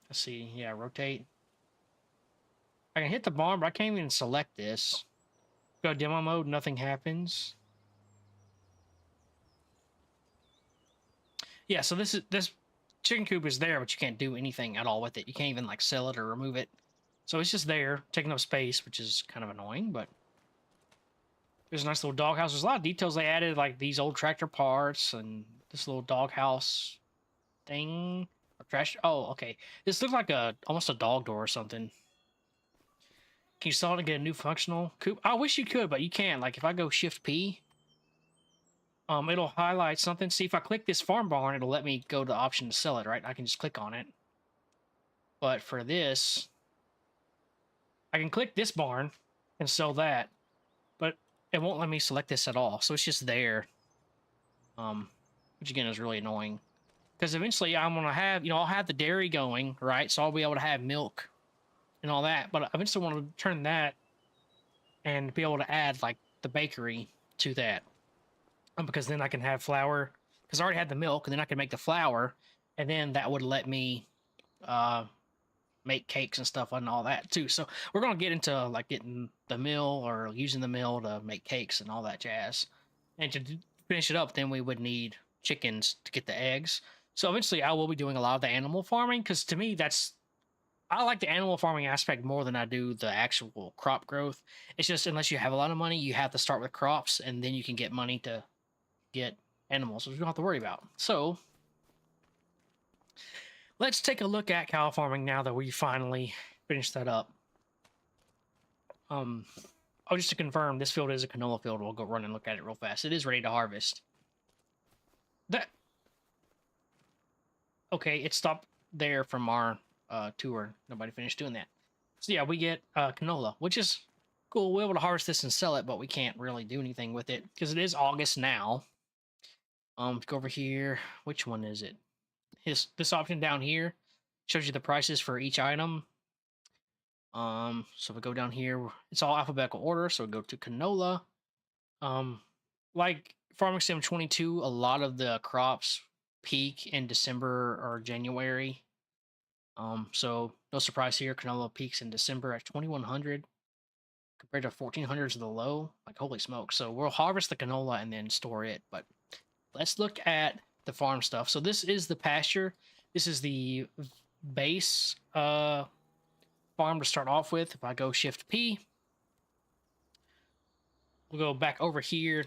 Let's see. Yeah, rotate. I can hit the barn, but I can't even select this. Go demo mode, nothing happens. Yeah, so this chicken coop is there, but you can't do anything at all with it. You can't even like sell it or remove it. So it's just there, taking up space, which is kind of annoying, but there's a nice little doghouse. There's a lot of details they added, like these old tractor parts and this little doghouse thing. Or trash. Oh, okay. This looks like almost a dog door or something. Can you sell it and get a new functional coop? I wish you could, but you can't. Like if I go Shift P, it'll highlight something. See, if I click this farm barn, it'll let me go to the option to sell it, right? I can just click on it. But for this, I can click this barn and sell that, but it won't let me select this at all. So it's just there. Which again is really annoying. Because eventually I'm going to have, I'll have the dairy going, right? So I'll be able to have milk and all that. But I eventually want to turn that and be able to add, like, the bakery to that, because then I can have flour, because I already had the milk, and then I can make the flour, and then that would let me uh make cakes and stuff and all that too. So we're gonna get into like getting the mill or using the mill to make cakes and all that jazz. And to finish it up, then we would need chickens to get the eggs. So eventually, I will be doing a lot of the animal farming, because to me, I like the animal farming aspect more than I do the actual crop growth. It's just unless you have a lot of money, you have to start with crops, and then you can get money to get animals, which you don't have to worry about. So let's take a look at cow farming now that we finally finished that up. Oh, just to confirm, this field is a canola field. We'll go run and look at it real fast. It is ready to harvest. That okay? It stopped there from our tour. Nobody finished doing that. So yeah, we get canola, which is cool. We're able to harvest this and sell it, but we can't really do anything with it because it is August now. Go over here. Which one is it? This option down here shows you the prices for each item. So if we go down here, it's all alphabetical order. So we go to canola. Like Farming Sim 22, a lot of the crops peak in December or January. So no surprise here, canola peaks in December at 2100 compared to 1400 is the low. Like holy smoke! So we'll harvest the canola and then store it. But let's look at the farm stuff. So this is the pasture. This is the base farm to start off with. If I go Shift P, we'll go back over here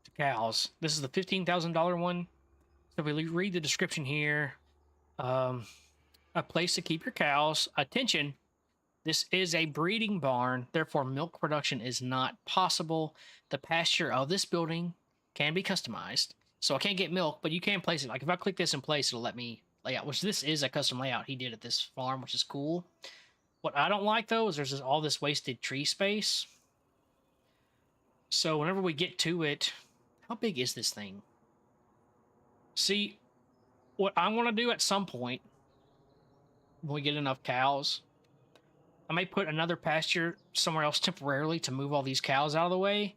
to cows. This is the $15,000 one. So if we read the description here, a place to keep your cows. Attention, this is a breeding barn, therefore milk production is not possible. The pasture of this building can be customized. So I can't get milk, but you can place it. Like if I click this in place, it'll let me lay out, which this is a custom layout he did at this farm, which is cool. What I don't like though is there's all this wasted tree space. So whenever we get to it, how big is this thing? See, what I want to do at some point when we get enough cows, I may put another pasture somewhere else temporarily to move all these cows out of the way.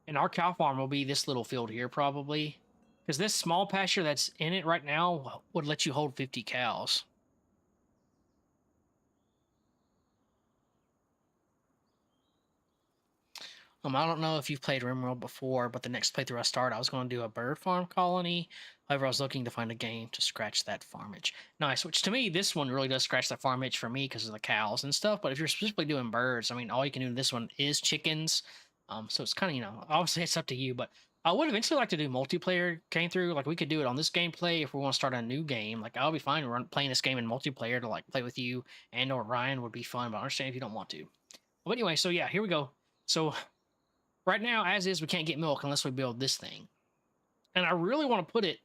And our cow farm will be this little field here probably. Because this small pasture that's in it right now would let you hold 50 cows. I don't know if you've played RimWorld before, but the next playthrough I start, I was going to do a bird farm colony. However, I was looking to find a game to scratch that farm itch. Nice, which to me, this one really does scratch that farm itch for me because of the cows and stuff. But if you're specifically doing birds, I mean, all you can do in this one is chickens. So it's kind of, obviously it's up to you. But I would eventually like to do multiplayer came through. Like we could do it on this gameplay if we want to start a new game. Like I'll be fine playing this game in multiplayer to like play with you and or Ryan would be fun. But I understand if you don't want to. But anyway, so yeah, here we go. So right now, as is, we can't get milk unless we build this thing. And I really want to put it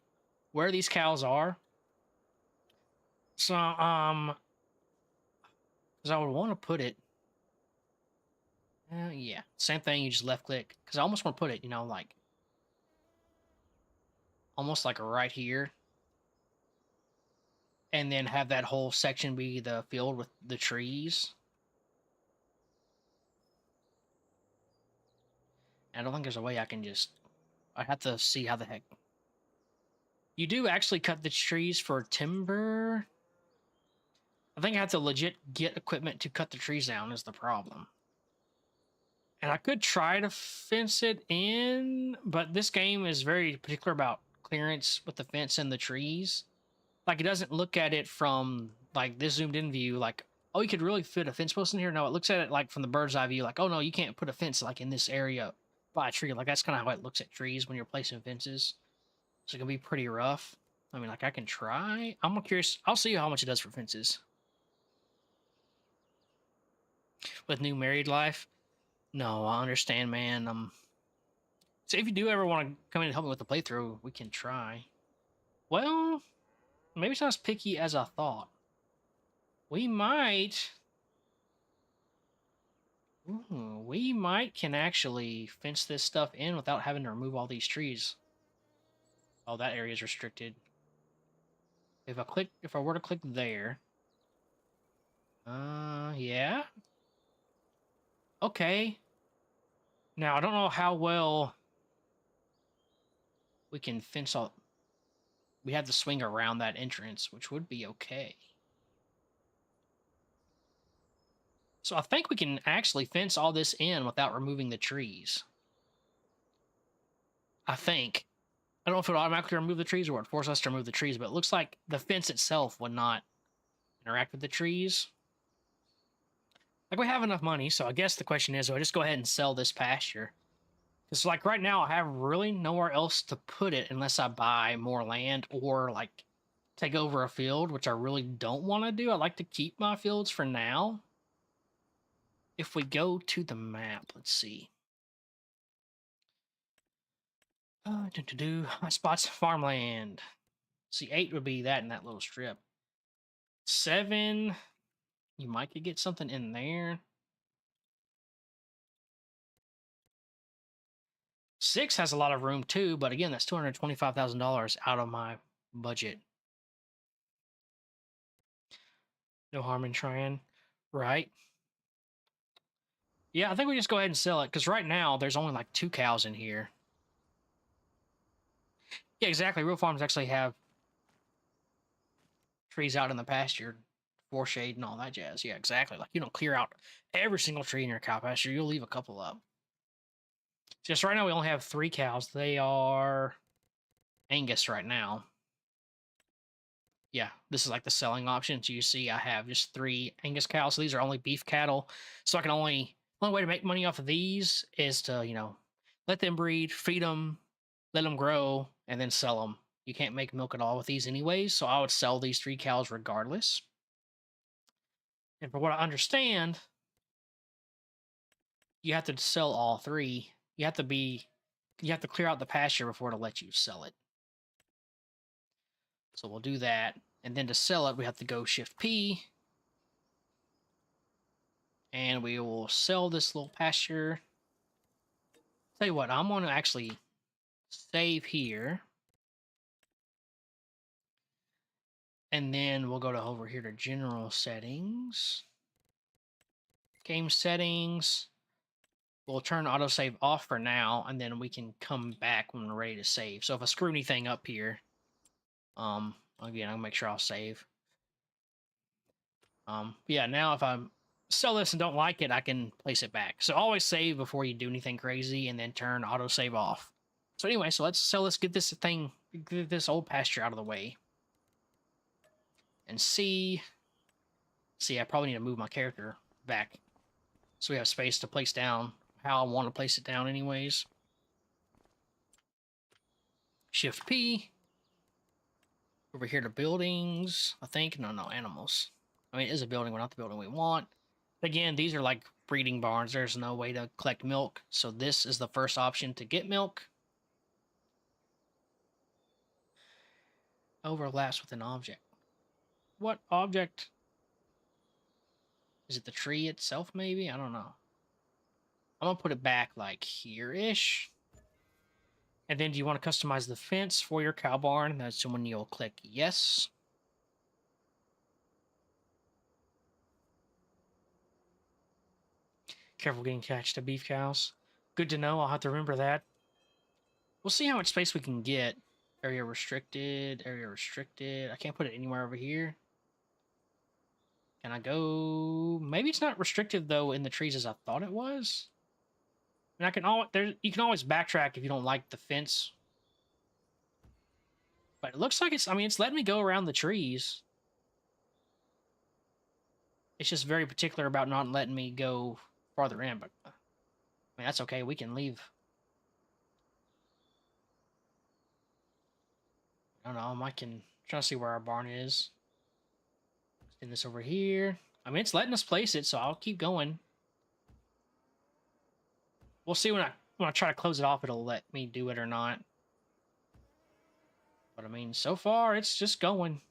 where these cows are. So, because I would want to put it, yeah, same thing, you just left click. Because I almost want to put it, like, almost like right here. And then have that whole section be the field with the trees. I don't think there's a way I can I have to see how the heck. You do actually cut the trees for timber. I think I have to legit get equipment to cut the trees down is the problem. And I could try to fence it in, but this game is very particular about clearance with the fence and the trees. Like it doesn't look at it from like this zoomed in view, like, oh, you could really fit a fence post in here. No, it looks at it like from the bird's eye view, like, oh no, you can't put a fence like in this area by a tree. Like that's kind of how it looks at trees when you're placing fences. So it can be pretty rough. I mean, like I can try. I'm curious. I'll see how much it does for fences. With new married life. No, I understand, man. So if you do ever want to come in and help me with the playthrough, we can try. Well, maybe it's not as picky as I thought. We might. We might can actually fence this stuff in without having to remove all these trees. Oh, that area is restricted. If I were to click there. Yeah. Okay. Now, I don't know how well we can fence all. We have to swing around that entrance, which would be okay. So I think we can actually fence all this in without removing the trees. I think. I don't know if it would automatically remove the trees or it force us to remove the trees, but it looks like the fence itself would not interact with the trees. Like, we have enough money, so I guess the question is, do I just go ahead and sell this pasture? Because, like, right now, I have really nowhere else to put it unless I buy more land or, like, take over a field, which I really don't want to do. I like to keep my fields for now. If we go to the map, let's see. My spots farmland. See, 8 would be that in that little strip. 7, you might could get something in there. 6 has a lot of room too, but again, that's $225,000 out of my budget. No harm in trying, right? Yeah, I think we just go ahead and sell it because right now there's only like 2 cows in here. Yeah, exactly. Real farms actually have trees out in the pasture for shade and all that jazz. Yeah, exactly. Like, you don't clear out every single tree in your cow pasture. You'll leave a couple up. Just right now, we only have 3 cows. They are Angus right now. Yeah, this is like the selling option. So you see, I have just 3 Angus cows. So these are only beef cattle. So I can only way to make money off of these is to, let them breed, feed them, let them grow, and then sell them. You can't make milk at all with these anyways. So I would sell these 3 cows regardless. And for what I understand, you have to sell all 3. You have to clear out the pasture before to let you sell it. So we'll do that. And then to sell it, we have to go Shift P. And we will sell this little pasture. Tell you what, I'm going to actually save here. And then we'll go to over here to general settings. Game settings. We'll turn autosave off for now, and then we can come back when we're ready to save. So if I screw anything up here, again, I'll make sure I'll save. Yeah, now if I sell this and don't like it, I can place it back. So always save before you do anything crazy and then turn autosave off. So anyway, so let's get this old pasture out of the way. And see, I probably need to move my character back so we have space to place down how I want to place it down anyways. Shift P. Over here to buildings, I think. No, animals. I mean, it is a building, but not the building we want. Again, these are like breeding barns. There's no way to collect milk. So this is the first option to get milk. Overlaps with an object. What object? Is it the tree itself, maybe? I don't know. I'm going to put it back like here-ish. And then do you want to customize the fence for your cow barn? That's when you'll click yes. Careful getting attached to beef cows. Good to know. I'll have to remember that. We'll see how much space we can get. Area restricted. Area restricted. I can't put it anywhere over here. Can I go? Maybe it's not restricted though in the trees as I thought it was. And I can you can always backtrack if you don't like the fence. But it looks like it's letting me go around the trees. It's just very particular about not letting me go farther in, but I mean that's okay. We can leave. I don't know. I can try to see where our barn is. Extend this over here. I mean, it's letting us place it, so I'll keep going. We'll see when I try to close it off, it'll let me do it or not. But I mean, so far it's just going.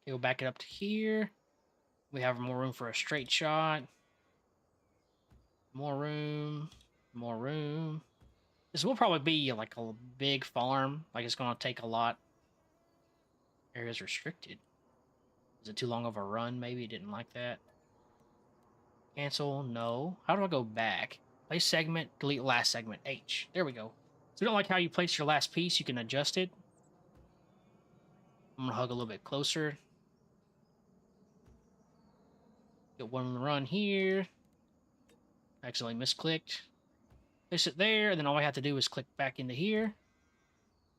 Okay, we'll back it up to here. We have more room for a straight shot. More room. More room. This will probably be like a big farm. Like it's gonna take a lot. Areas restricted. Is it too long of a run? Maybe didn't like that. Cancel. No. How do I go back? Place segment. Delete last segment. H. There we go. So you don't like how you place your last piece? You can adjust it. I'm gonna hug a little bit closer. Get one run here. Accidentally misclicked. Place it there, and then all I have to do is click back into here.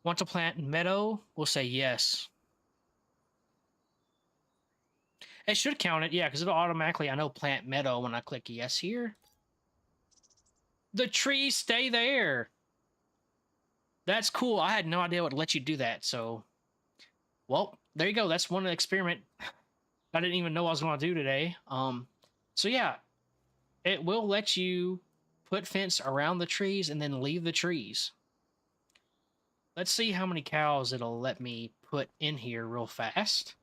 Want to plant meadow? We'll say yes. It should count it, yeah, because it'll automatically, I know, plant meadow when I click yes here. The trees stay there. That's cool. I had no idea what would let you do that, so... Well, there you go. That's one experiment I didn't even know I was going to do today. So yeah, it will let you put fence around the trees and then leave the trees. Let's see how many cows it'll let me put in here real fast.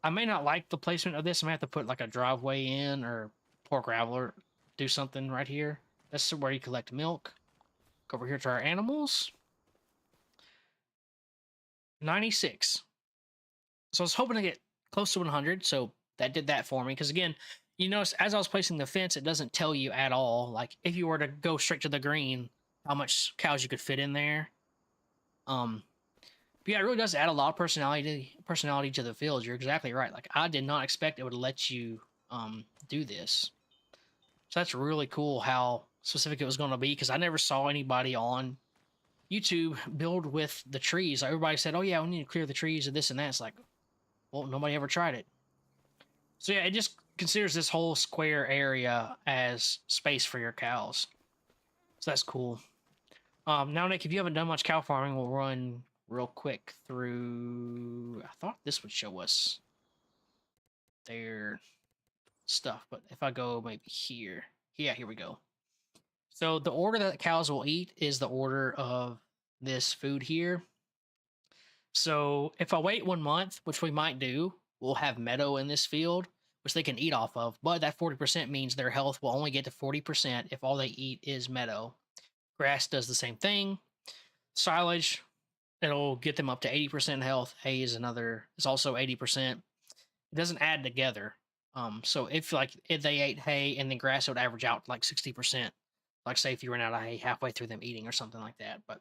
I may not like the placement of this. I may have to put like a driveway in or pour gravel or do something right here. That's where you collect milk. Go over here to our animals. 96. So I was hoping to get close to 100. So that did that for me. Because again, you notice as I was placing the fence, it doesn't tell you at all. Like if you were to go straight to the green, how much cows you could fit in there. But yeah, it really does add a lot of personality to the field. You're exactly right. Like I did not expect it would let you do this. So that's really cool how specific it was going to be, because I never saw anybody on YouTube build with the trees. Everybody said, "Oh yeah, we need to clear the trees and this and that." It's like, well, nobody ever tried it. So yeah, it just considers this whole square area as space for your cows. So that's cool. Now, Nick, if you haven't done much cow farming, we'll run real quick through... I thought this would show us their stuff, but if I go maybe here... Yeah, here we go. So the order that cows will eat is the order of this food here. So if I wait 1 month, which we might do, we'll have meadow in this field, which they can eat off of. But that 40% means their health will only get to 40% if all they eat is meadow. Grass does the same thing. Silage, it'll get them up to 80% health. Hay is also 80%. It doesn't add together. So if they ate hay and then grass, it would average out like 60%. Like say if you ran out of hay halfway through them eating or something like that. But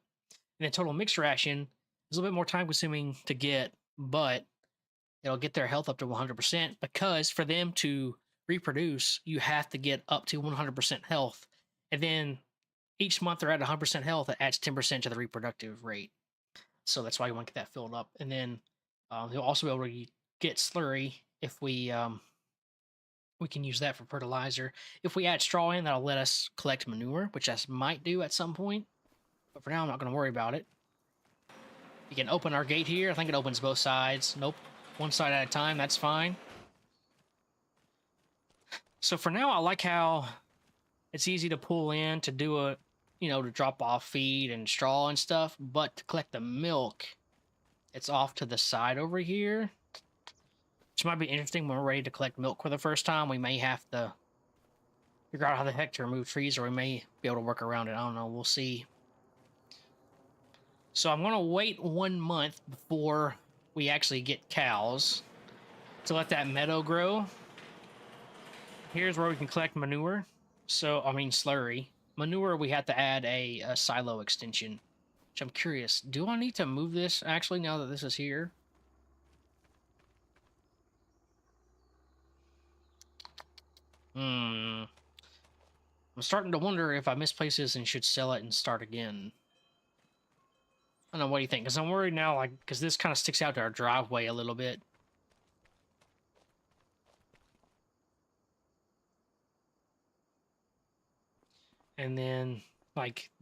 in a total mixed ration, it's a little bit more time consuming to get, but it'll get their health up to 100%, because for them to reproduce, you have to get up to 100% health. And then each month they're at 100% health, it adds 10% to the reproductive rate. So that's why you want to get that filled up. And then you'll also be able to get slurry if we can use that for fertilizer. If we add straw in, that'll let us collect manure, which I might do at some point. But for now, I'm not going to worry about it. You can open our gate here. I think it opens both sides. Nope. One side at a time. That's fine. So for now, I like how it's easy to pull in to do to drop off feed and straw and stuff. But to collect the milk, it's off to the side over here. Which might be interesting when we're ready to collect milk for the first time. We may have to figure out how the heck to remove trees, or we may be able to work around it. I don't know. We'll see. So I'm going to wait 1 month before we actually get cows to let that meadow grow. Here's where we can collect manure. Slurry. Manure, we have to add a silo extension, which I'm curious. Do I need to move this actually now that this is here? I'm starting to wonder if I misplaced this and should sell it and start again. I don't know, what do you think? Because I'm worried now, because this kind of sticks out to our driveway a little bit. And then,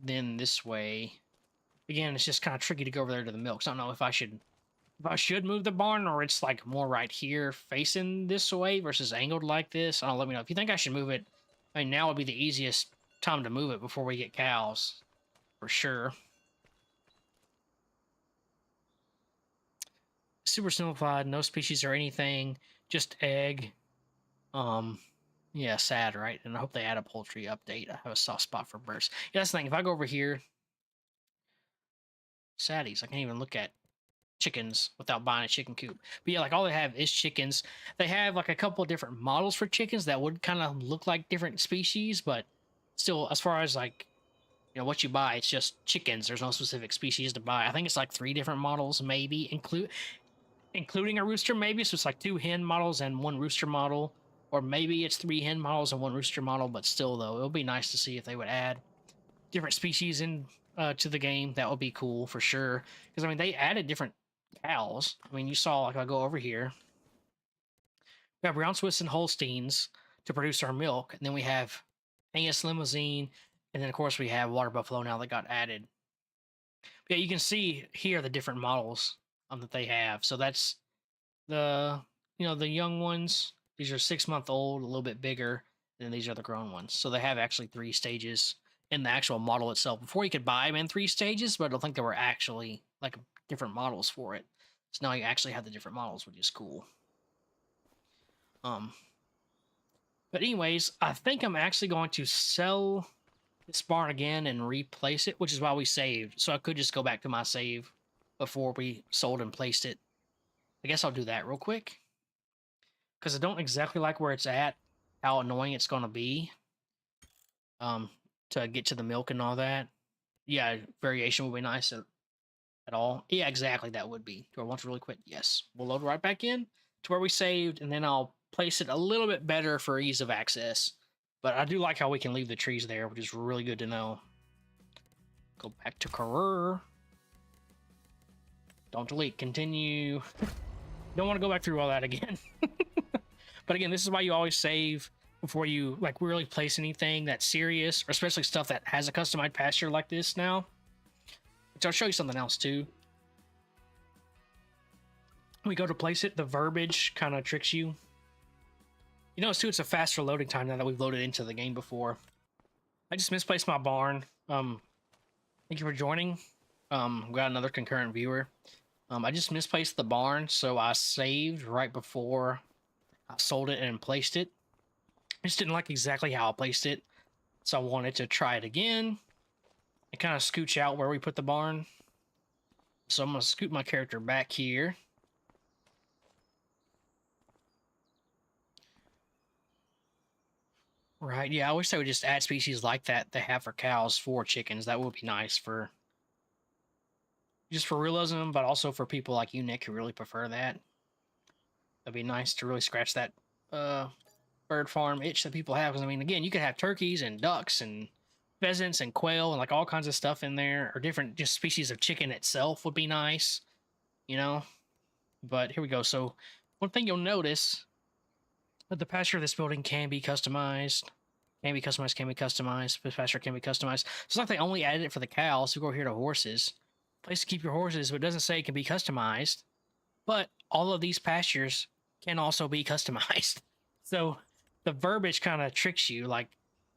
then this way. Again, it's just kind of tricky to go over there to the milk. So I don't know if I should move the barn, or it's more right here facing this way versus angled like this. I don't know, let me know. If you think I should move it, now would be the easiest time to move it before we get cows. For sure. Super simplified, no species or anything, just egg. Yeah, sad, right? And I hope they add a poultry update. I have a soft spot for birds. Yeah, that's the thing. If I go over here, saddies, I can't even look at chickens without buying a chicken coop. But yeah, like all they have is chickens. They have like a couple of different models for chickens that would kind of look like different species, but still, as far as like what you buy, it's just chickens. There's no specific species to buy. I think it's like 3 different models, maybe including a rooster, maybe. So it's like 2 hen models and 1 rooster model, or maybe it's 3 hen models and 1 rooster model. But still, though, it'll be nice to see if they would add different species in to the game. That would be cool for sure. Because I mean, they added different cows. I mean, you saw like if I go over here, we have brown Swiss and Holsteins to produce our milk, and then we have Angus Limousine, and then of course we have Water Buffalo now that got added. But yeah, you can see here the different models that they have. So that's the the young ones. These are 6 month old, a little bit bigger, and these are the grown ones. So they have actually 3 stages in the actual model itself. Before you could buy them in 3 stages, but I don't think there were actually like different models for it. So now you actually have the different models, which is cool. Um, but anyways, I think I'm actually going to sell this barn again and replace it, which is why we saved. So I could just go back to my save before we sold and placed it. I guess I'll do that real quick because I don't exactly like where it's at, how annoying it's going to be to get to the milk and all that. Yeah, variation would be nice at all. Yeah, exactly, that would be. Do I want to really quit? Yes. We'll load right back in to where we saved, and then I'll place it a little bit better for ease of access. But I do like how we can leave the trees there, which is really good to know. Go back to career. Don't delete. Continue. Don't want to go back through all that again. But again, this is why you always save before you like really place anything that's serious, or especially stuff that has a customized pasture like this now. Which I'll show you something else too. When we go to place it, the verbiage kind of tricks you. You notice too, it's a faster loading time now that we've loaded into the game before. I just misplaced my barn. Thank you for joining. We got another concurrent viewer. I just misplaced the barn, so I saved right before I sold it and placed it. I just didn't like exactly how I placed it, so I wanted to try it again and kind of scooch out where we put the barn. So I'm going to scoot my character back here. Right, yeah, I wish they would just add species like that they have for cows for chickens. That would be nice for just for realism, but also for people like you, Nick, who really prefer that. That'd be nice to really scratch that bird farm itch that people have. Because I mean, again, you could have turkeys and ducks and pheasants and quail and like all kinds of stuff in there, or different just species of chicken itself would be nice, you know. But here we go. So one thing you'll notice that the pasture of this building can be customized. Can be customized, can be customized. This pasture can be customized. It's like they only added it for the cows. So go here to horses. Place to keep your horses, but it doesn't say it can be customized. But all of these pastures can also be customized. So the verbiage kind of tricks you. Like,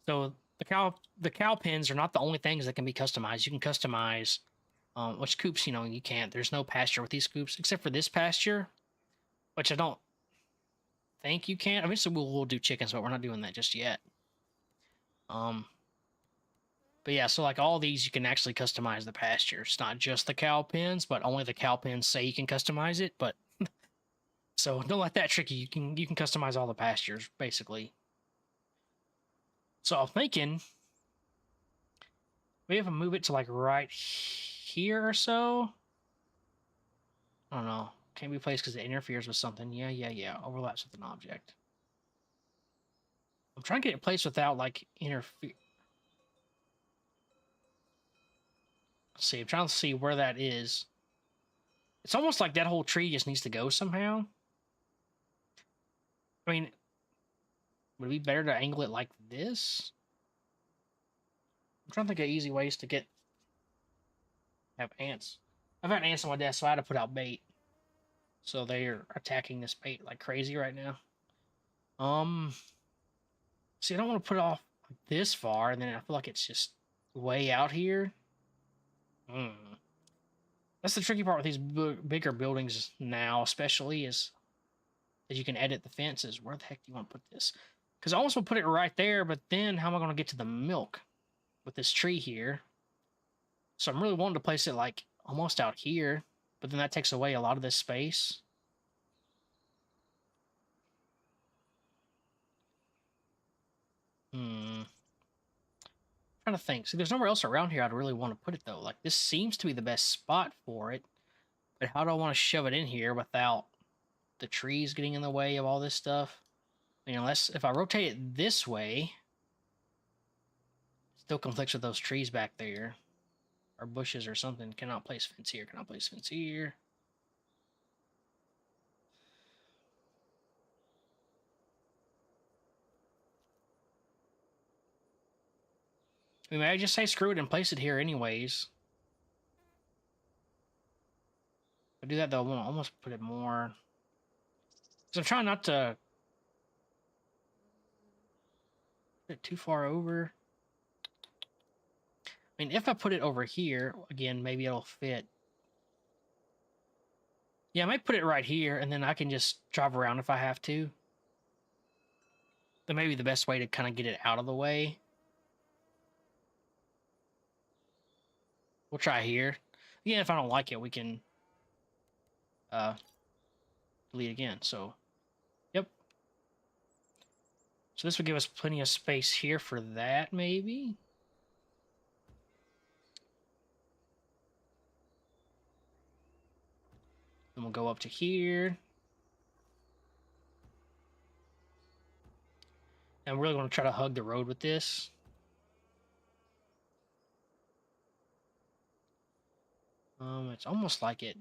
so the cow pens are not the only things that can be customized. You can customize which coops, you can't. There's no pasture with these coops except for this pasture, which I don't think you can. Eventually we'll do chickens, but we're not doing that just yet. But yeah, so like all these, you can actually customize the pasture. It's not just the cow pens, but only the cow pens say you can customize it. But so don't let that trick you. You can customize all the pastures basically. So I'm thinking maybe if I move it to like right here or so. I don't know. Can't be placed because it interferes with something. Yeah. Overlaps with an object. I'm trying to get it placed without like interfere. Let's see. I'm trying to see where that is. It's almost like that whole tree just needs to go somehow. I mean, would it be better to angle it like this? I'm trying to think of easy ways to have ants. I've had ants on my desk, so I had to put out bait. So they are attacking this bait like crazy right now. See, I don't want to put it off this far, and then I feel like it's just way out here. That's the tricky part with these bigger buildings now, especially is that you can edit the fences. Where the heck do you want to put this? Because I almost will put it right there, but then how am I going to get to the milk with this tree here? So I'm really wanting to place it like almost out here, but then that takes away a lot of this space. Trying to think. See, there's nowhere else around here I'd really want to put it though. Like this seems to be the best spot for it, but how do I want to shove it in here without the trees getting in the way of all this stuff? I mean, unless if I rotate it this way, it still conflicts with those trees back there, or bushes or something. Cannot place fence here. Cannot place fence here. I mean, I just say screw it and place it here anyways. If I do that though, I want to almost put it more. So I'm trying not to put it too far over. I mean, if I put it over here, again, maybe it'll fit. Yeah, I might put it right here, and then I can just drive around if I have to. That may be the best way to kind of get it out of the way. We'll try here. Again, if I don't like it, we can delete again. So, yep. So this would give us plenty of space here for that, maybe. Then we'll go up to here. And we're really going to try to hug the road with this. It's almost like it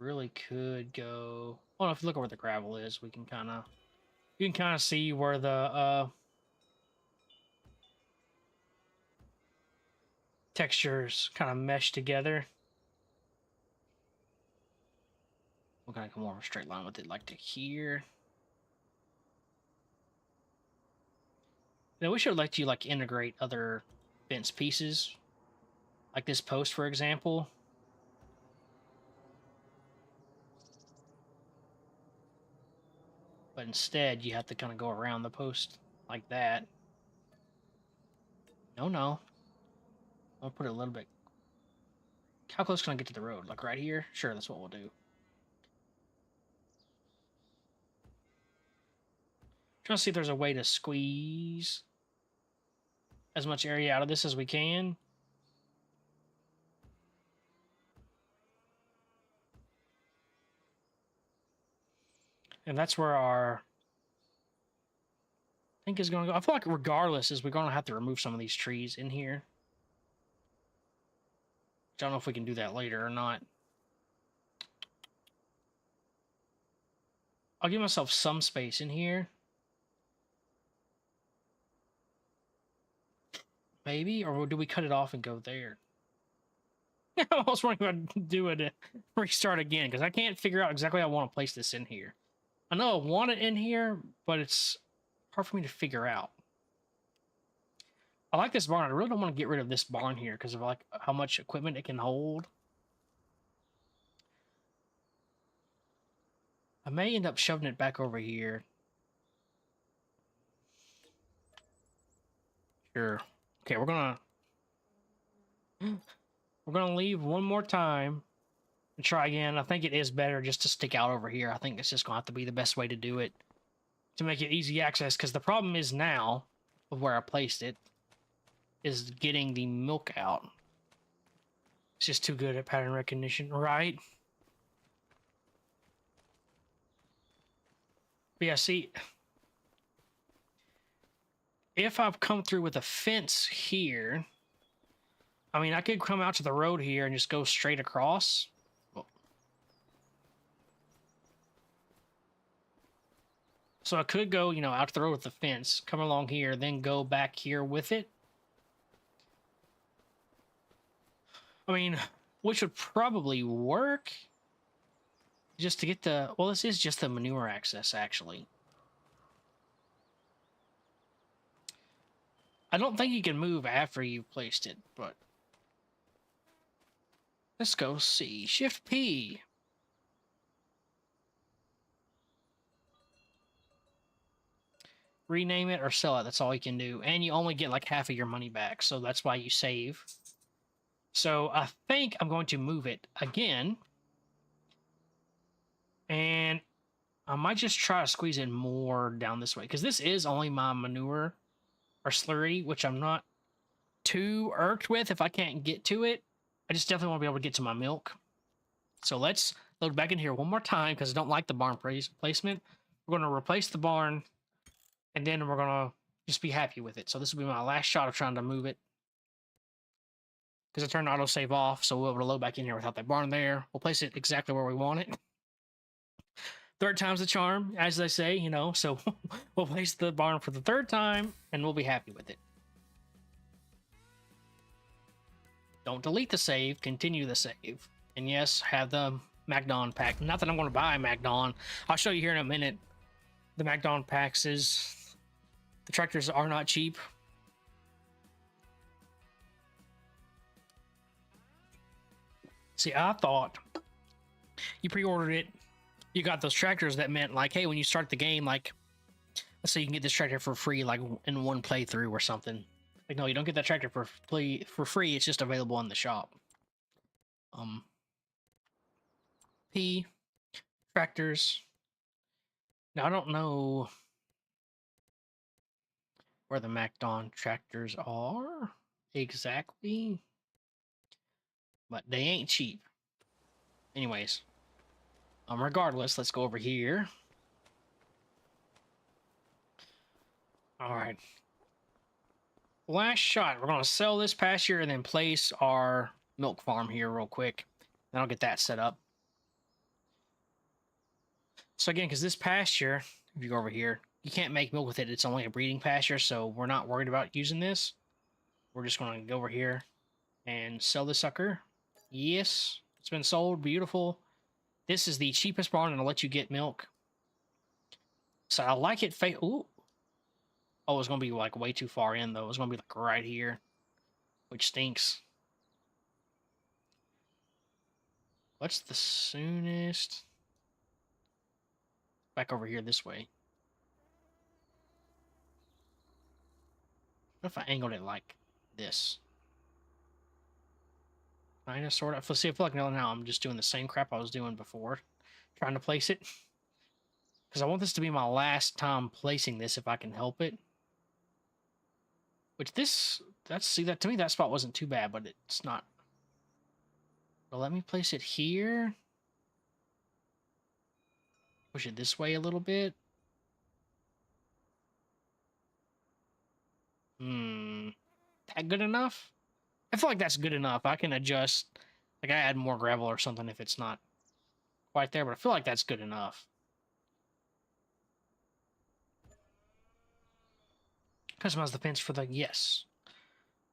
really could go. Well, if you look at where the gravel is, we can kind of, you can kind of see where the textures kind of mesh together. We're gonna go more of a straight line with it, like to here. Now we should let you like integrate other fence pieces, like this post, for example. But instead, you have to kind of go around the post like that. No. I'll put it a little bit. How close can I get to the road? Like right here? Sure, that's what we'll do. Trying to see if there's a way to squeeze as much area out of this as we can. And that's where our think is going to go. I feel like regardless is we're going to have to remove some of these trees in here. I don't know if we can do that later or not. I'll give myself some space in here. Maybe, or do we cut it off and go there? I was wondering if I'd do it restart again, because I can't figure out exactly how I want to place this in here. I know I want it in here, but it's hard for me to figure out. I like this barn. I really don't want to get rid of this barn here because of like how much equipment it can hold. I may end up shoving it back over here. Sure. Okay, we're gonna leave one more time and try again. I think it is better just to stick out over here. I think it's just gonna have to be the best way to do it to make it easy access, because the problem is now with where I placed it is getting the milk out. It's just too good at pattern recognition, right? But yeah, see, if I've come through with a fence here, I mean, I could come out to the road here and just go straight across. So I could go, out to the road with the fence, come along here, then go back here with it. I mean, which would probably work just to get the, well, this is just the manure access, actually. I don't think you can move after you've placed it, but let's go see. Shift P. rename it or sell it. That's all you can do. And you only get like half of your money back. So that's why you save. So I think I'm going to move it again. And I might just try to squeeze in more down this way. Because this is only my manure or slurry, which I'm not too irked with if I can't get to it. I just definitely want to be able to get to my milk. So let's load back in here one more time because I don't like the barn placement. We're going to replace the barn and then we're going to just be happy with it. So this will be my last shot of trying to move it because I turned autosave off. So we'll be able to load back in here without that barn there. We'll place it exactly where we want it. Third time's the charm, as they say, you know. So we'll place the barn for the third time and we'll be happy with it. Don't delete the save, continue the save. And yes, have the MacDon pack. Not that I'm going to buy MacDon. I'll show you here in a minute. The MacDon packs is... The tractors are not cheap. See, I thought you pre-ordered it, you got those tractors that meant like, hey, when you start the game, like, let's say you can get this tractor for free, like in one playthrough or something. Like, no, you don't get that tractor for free. It's just available in the shop. P tractors. Now I don't know where the MacDon tractors are exactly, but they ain't cheap. Anyways, regardless, let's go over here. All right. Last shot. We're going to sell this pasture and then place our milk farm here real quick. Then I'll get that set up. So again, because this pasture, if you go over here, you can't make milk with it. It's only a breeding pasture, so we're not worried about using this. We're just going to go over here and sell this sucker. Yes, it's been sold. Beautiful. This is the cheapest barn, and I'll let you get milk. So I like it. Ooh. Oh, it's going to be like way too far in, though. It's going to be like right here, which stinks. What's the soonest? Back over here this way. What if I angled it like this? Kind of, sort of. See, I feel like now I'm just doing the same crap I was doing before. Trying to place it. Because I want this to be my last time placing this if I can help it. Which see, that to me, that spot wasn't too bad, but it's not. Well, let me place it here. Push it this way a little bit. That good enough? I feel like that's good enough. I can adjust. Like, I add more gravel or something if it's not quite there, but I feel like that's good enough. Customize the pins for the... Yes.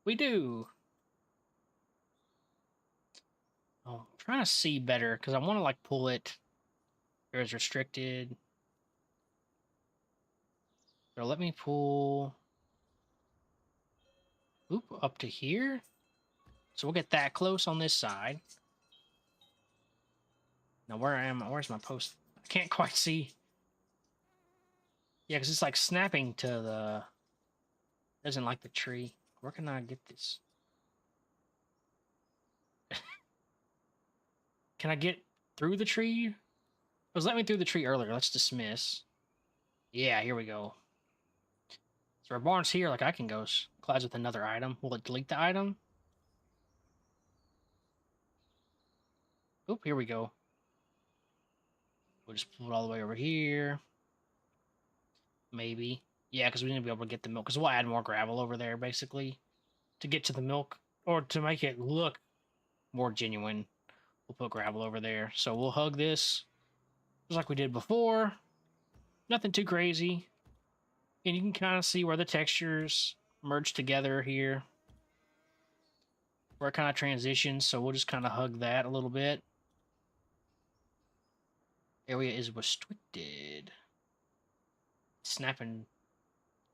We do. Oh, I'm trying to see better, because I want to, like, pull it. There's restricted. So let me pull... Oop, up to here. So we'll get that close on this side. Now, where am I? Where's my post? I can't quite see. Yeah, because it's like snapping to the... Doesn't like the tree. Where can I get this? Can I get through the tree? It was letting me through the tree earlier. Let's dismiss. Yeah, here we go. So our barn's here. Like, I can go collides with another item. Will it delete the item? Oop, here we go. We'll just pull it all the way over here. Maybe. Yeah, because we need to be able to get the milk. Because we'll add more gravel over there, basically, to get to the milk. Or to make it look more genuine. We'll put gravel over there. So we'll hug this. Just like we did before. Nothing too crazy. And you can kind of see where the textures merge together here. Where it kind of transitions. So we'll just kind of hug that a little bit. Area is restricted. Snapping.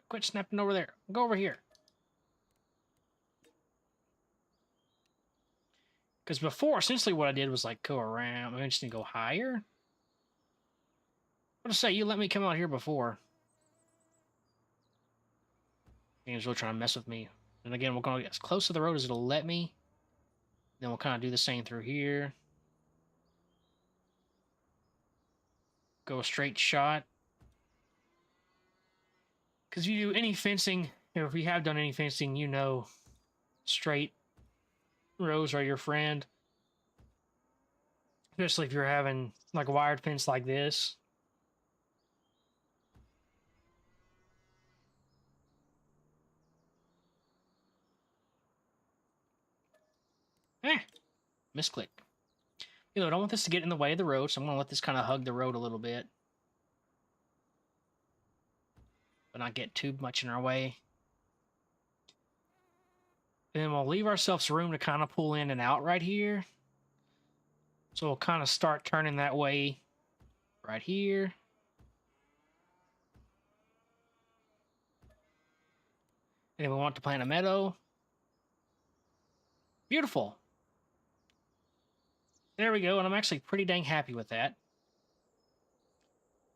Quit snapping over there. Go over here. Because before, essentially what I did was like go around. I just need to go higher. What to say? You let me come out here before. Game's really trying to mess with me. And again, we're going to get as close to the road as it'll let me. Then we'll kind of do the same through here. Go a straight shot. Because if you do any fencing, or if you have done any fencing, you know straight rows are your friend. Especially if you're having like a wired fence like this. Misclick. You know, I don't want this to get in the way of the road, so I'm going to let this kind of hug the road a little bit. But not get too much in our way. Then we'll leave ourselves room to kind of pull in and out right here. So we'll kind of start turning that way right here. And then we want to plant a meadow. Beautiful. There we go, and I'm actually pretty dang happy with that.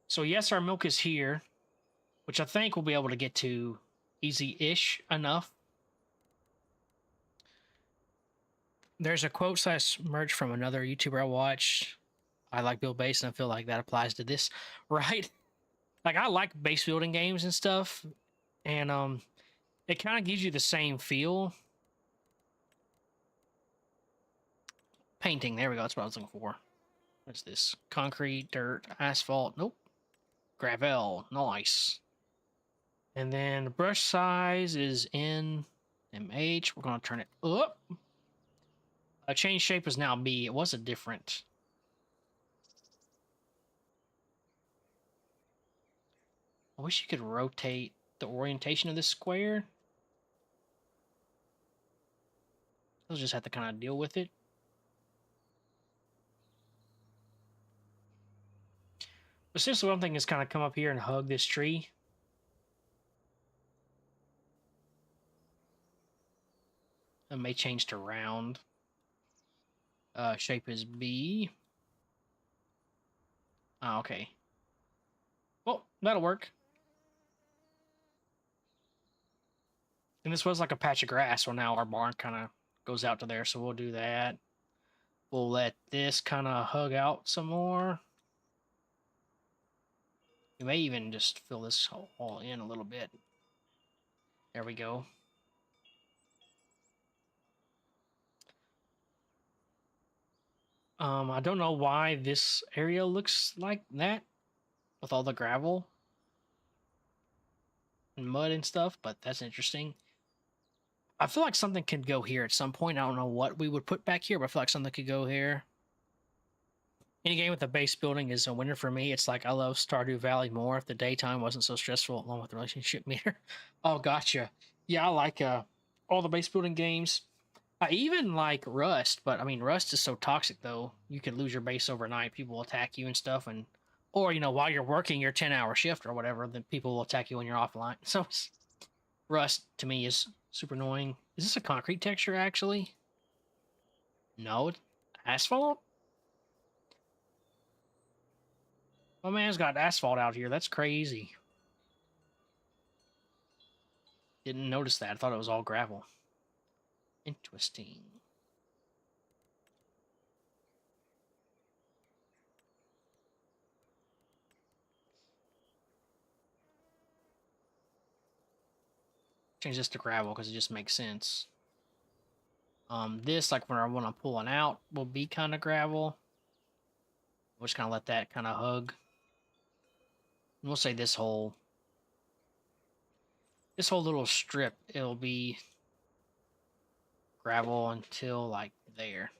So yes, our milk is here, which I think we'll be able to get to easy-ish enough. There's a quote / merge from another YouTuber I watch. I like build base, and I feel like that applies to this, right? Like, I like base building games and stuff, and it kind of gives you the same feel. Painting, there we go, that's what I was looking for. What's this? Concrete, dirt, asphalt, nope. Gravel, nice. And then the brush size is in MH. We're going to turn it up. Change shape is now B. It was a different. I wish you could rotate the orientation of this square. I'll just have to kind of deal with it. But seriously, one thing is kind of come up here and hug this tree. It may change to round. Shape is B. Ah, okay. Well, that'll work. And this was like a patch of grass, so now our barn kind of goes out to there, so we'll do that. We'll let this kind of hug out some more. We may even just fill this all in a little bit. There we go. I don't know why this area looks like that with all the gravel and mud and stuff, but that's interesting. I feel like something could go here at some point. I don't know what we would put back here, but I feel like something could go here. Any game with a base building is a winner for me. It's like I love Stardew Valley more if the daytime wasn't so stressful along with the relationship meter. Oh, gotcha. Yeah, I like all the base building games. I even like Rust, but I mean, Rust is so toxic though. You could lose your base overnight. People will attack you and stuff, and or you know, while you're working your 10-hour shift or whatever, then people will attack you when you're offline. So Rust to me is super annoying. Is this a concrete texture actually? No, it's asphalt. My man's got asphalt out here. That's crazy. Didn't notice that. I thought it was all gravel. Interesting. Change this to gravel because it just makes sense. This, like when I'm pulling out, will be kind of gravel. We'll just kind of let that kind of hug. And we'll say this whole little strip, it'll be gravel until like there.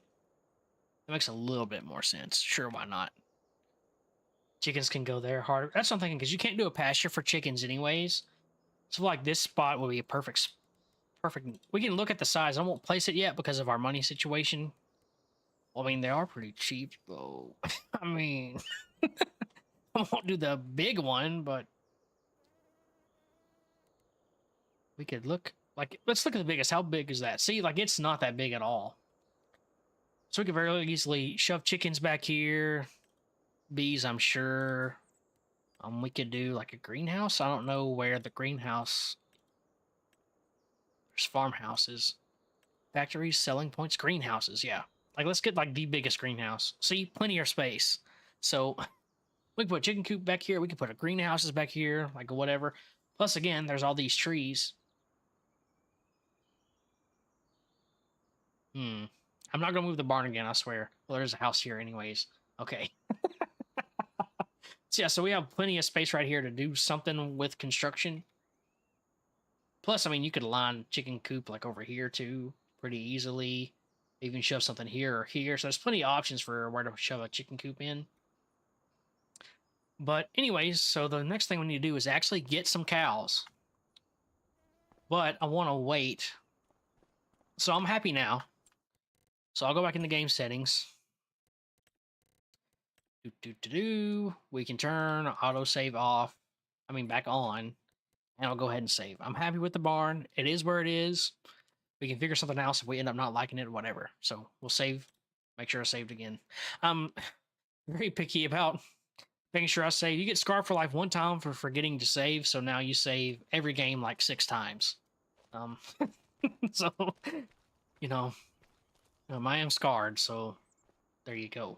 It makes a little bit more sense. Sure, why not? Chickens can go there harder. That's what I'm thinking, because you can't do a pasture for chickens anyways. So like this spot will be a perfect. We can look at the size. I won't place it yet because of our money situation. Well, I mean, they are pretty cheap, though. I mean, I won't do the big one, but we could look. Like, let's look at the biggest. How big is that? See, like, it's not that big at all. So we could very easily shove chickens back here. Bees, I'm sure. We could do, like, a greenhouse. I don't know where the greenhouse There's farmhouses, factories, selling points, greenhouses. Yeah, like let's get like the biggest greenhouse. See, plenty of space. So we can put a chicken coop back here. We can put a greenhouses back here, like whatever. Plus, again, there's all these trees. Hmm. I'm not gonna move the barn again. I swear. Well, there's a house here, anyways. Okay. So yeah, so we have plenty of space right here to do something with construction. Plus, I mean, you could line chicken coop like over here too, pretty easily. Even shove something here or here. So there's plenty of options for where to shove a chicken coop in. But anyways, so the next thing we need to do is actually get some cows. But I want to wait. So I'm happy now. So I'll go back in the game settings. We can turn autosave off. I mean, back on. And I'll go ahead and save. I'm happy with the barn. It is where it is. We can figure something else if we end up not liking it or whatever. So we'll save. Make sure I saved again. I'm very picky about making sure I save. You get scarred for life one time for forgetting to save. So now you save every game like 6 times. So, you know, I am scarred. So there you go.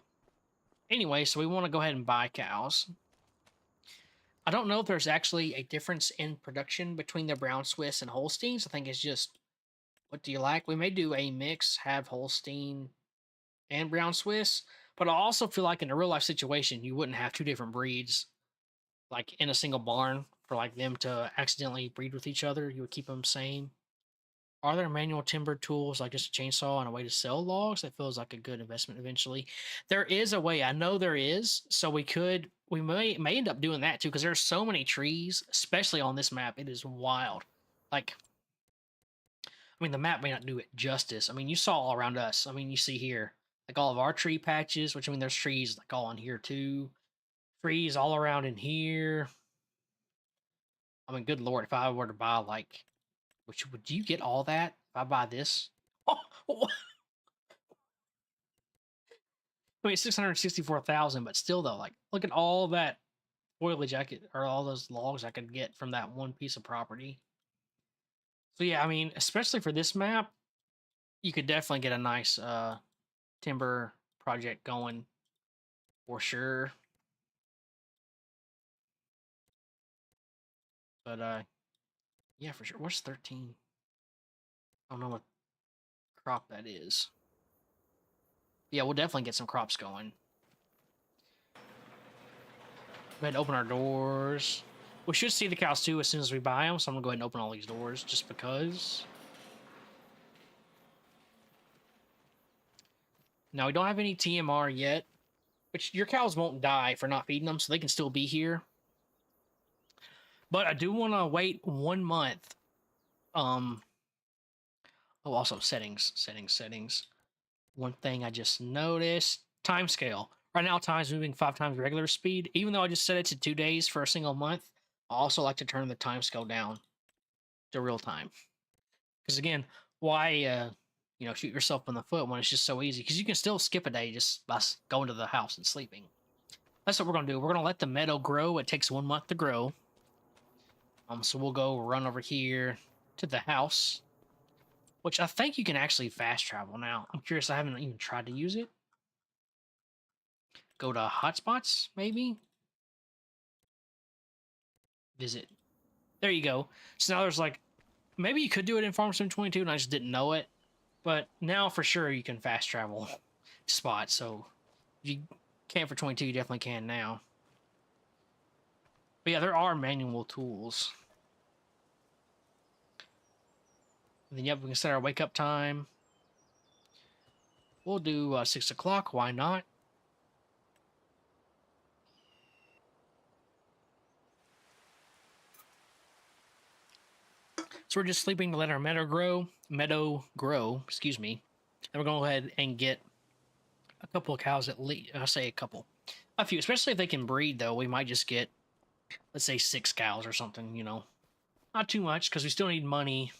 Anyway, so we want to go ahead and buy cows. I don't know if there's actually a difference in production between the brown Swiss and Holsteins. I think it's just what do you like? We may do a mix, have Holstein and brown Swiss, but I also feel like in a real life situation, you wouldn't have two different breeds like in a single barn for like them to accidentally breed with each other. You would keep them same. Are there manual timber tools like just a chainsaw and a way to sell logs? That feels like a good investment eventually. There is a way. I know there is. So we may end up doing that too because there's so many trees, especially on this map. It is wild. Like, I mean, the map may not do it justice. I mean, you saw all around us. I mean, you see here like all of our tree patches, which I mean, there's trees like all in here too. Trees all around in here. I mean, good lord, if I were to buy like, which would you get all that if I buy this? Oh, I mean, 664,000, but still though, like, look at all that foliage I could, or all those logs I could get from that one piece of property. So yeah, I mean, especially for this map, you could definitely get a nice timber project going for sure. But yeah, for sure. What's 13? I don't know what crop that is. Yeah, we'll definitely get some crops going. Go ahead and open our doors. We should see the cows too as soon as we buy them, so I'm gonna go ahead and open all these doors just because. Now we don't have any TMR yet, which your cows won't die for not feeding them, so they can still be here. But I do want to wait 1 month. Oh, also settings. One thing I just noticed: time scale. Right now, time's moving 5 times regular speed. Even though I just set it to 2 days for a single month, I also like to turn the time scale down to real time. Because again, why shoot yourself in the foot when it's just so easy? Because you can still skip a day just by going to the house and sleeping. That's what we're gonna do. We're gonna let the meadow grow. It takes 1 month to grow. So we'll go run over here to the house, which I think you can actually fast travel now. I'm curious. I haven't even tried to use it. Go to hotspots, maybe. Visit. There you go. So now there's like, maybe you could do it in Farm Sim 22 and I just didn't know it. But now for sure you can fast travel spots. So if you can't for 22, you definitely can now. But yeah, there are manual tools. And then, yep, we can set our wake up time. We'll do 6 o'clock. Why not? So we're just sleeping to let our meadow grow, excuse me. And we're going to go ahead and get a couple of cows at least. I say a couple. A few, especially if they can breed, though. We might just get, let's say, 6 cows or something, you know. Not too much, because we still need money.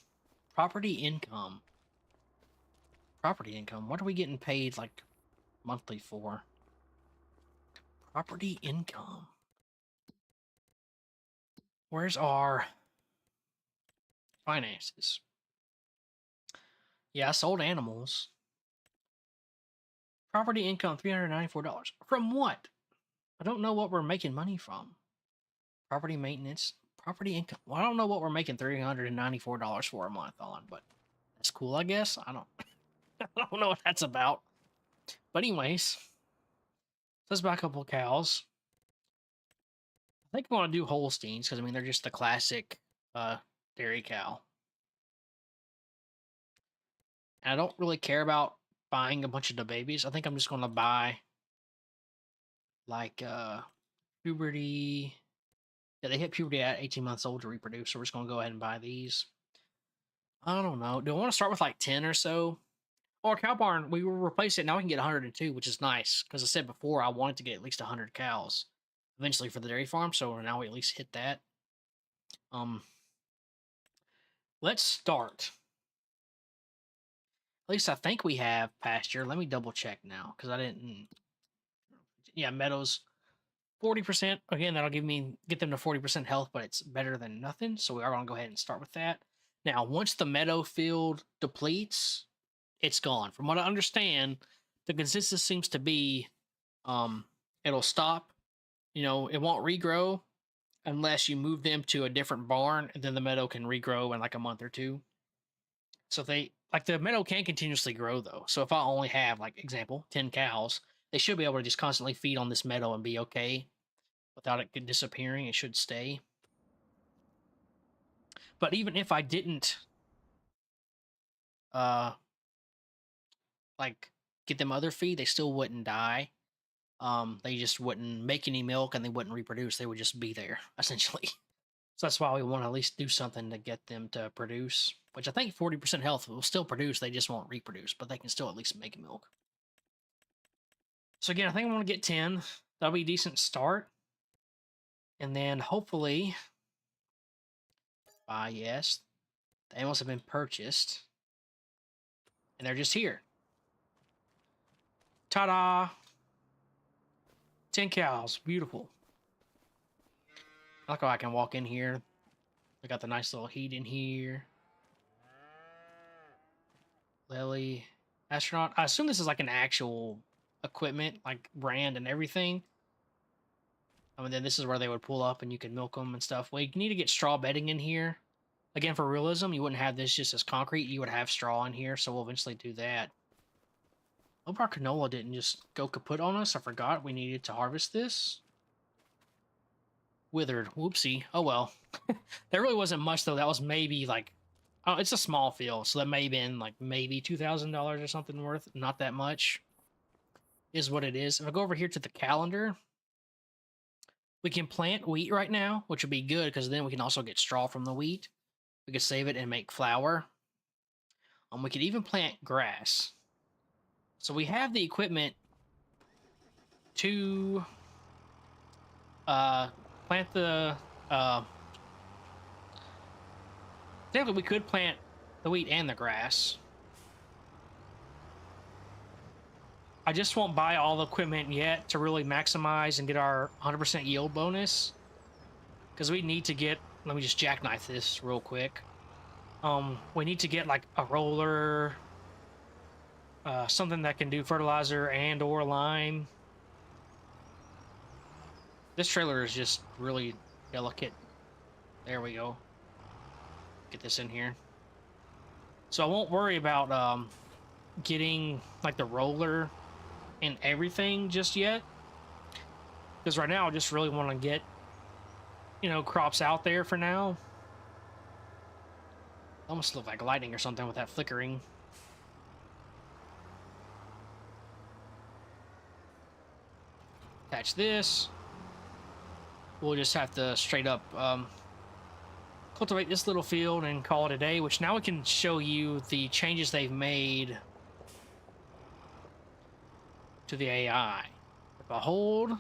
Property income. Property income. What are we getting paid, like, monthly for? Property income. Where's our finances? Yeah, I sold animals. Property income $394. From what? I don't know what we're making money from. Property maintenance, property income. Well, I don't know what we're making $394 for a month on, but that's cool, I guess. I don't I don't know what that's about. But anyways, let's buy a couple of cows. I think I want to do Holsteins because I mean they're just the classic dairy cow. And I don't really care about buying a bunch of the babies. I think I'm just gonna buy like puberty. Yeah, they hit puberty at 18 months old to reproduce, so we're just gonna go ahead and buy these. I don't know. Do I want to start with like 10 or so? Or cow barn, we will replace it. Now we can get 102, which is nice. Because I said before I wanted to get at least 100 cows eventually for the dairy farm. So now we at least hit that. Um, let's start. At least I think we have pasture. Let me double check now because I didn't. Yeah, meadows 40%. Again, that'll get them to 40% health, but it's better than nothing. So we are going to go ahead and start with that. Now, once the meadow field depletes, it's gone. From what I understand, the consensus seems to be it'll stop. You know, it won't regrow unless you move them to a different barn, and then the meadow can regrow in like a month or two. So if they like the meadow can continuously grow though. So if I only have like example 10 cows, they should be able to just constantly feed on this meadow and be okay without it disappearing. It should stay. But even if I didn't uh like get them other feed, they still wouldn't die. They just wouldn't make any milk and they wouldn't reproduce. They would just be there essentially. So that's why we want to at least do something to get them to produce, which I think 40% health will still produce. They just won't reproduce, but they can still at least make milk. So again, I think I want to get 10. That'll be a decent start. And then hopefully, yes, the animals have been purchased. And they're just here. Ta-da! 10 cows. Beautiful. I like how I can walk in here. I got the nice little heat in here. Lily. Astronaut. I assume this is like an actual equipment, like brand and everything. I mean, then this is where they would pull up and you can milk them and stuff. Well, you need to get straw bedding in here. Again, for realism, you wouldn't have this just as concrete. You would have straw in here, so we'll eventually do that. Hope our canola didn't just go kaput on us. I forgot we needed to harvest this. Withered. Whoopsie. Oh, well. There really wasn't much, though. That was maybe, like... Oh, it's a small field, so that may have been, like, maybe $2,000 or something worth. Not that much. Is what it is. If I go over here to the calendar... We can plant wheat right now, which would be good because then we can also get straw from the wheat. We could save it and make flour. We could even plant grass. So we have the equipment to plant the... Technically, we could plant the wheat and the grass. I just won't buy all the equipment yet to really maximize and get our 100% yield bonus. Because we need to get... Let me just jackknife this real quick. We need to get like a roller, something that can do fertilizer and or lime. This trailer is just really delicate. There we go. Get this in here. So I won't worry about getting like the roller and everything just yet. Because right now I just really want to get, you know, crops out there for now. Almost look like lightning or something with that flickering. Attach this. We'll just have to straight up cultivate this little field and call it a day, which now we can show you the changes they've made to the AI. If I hold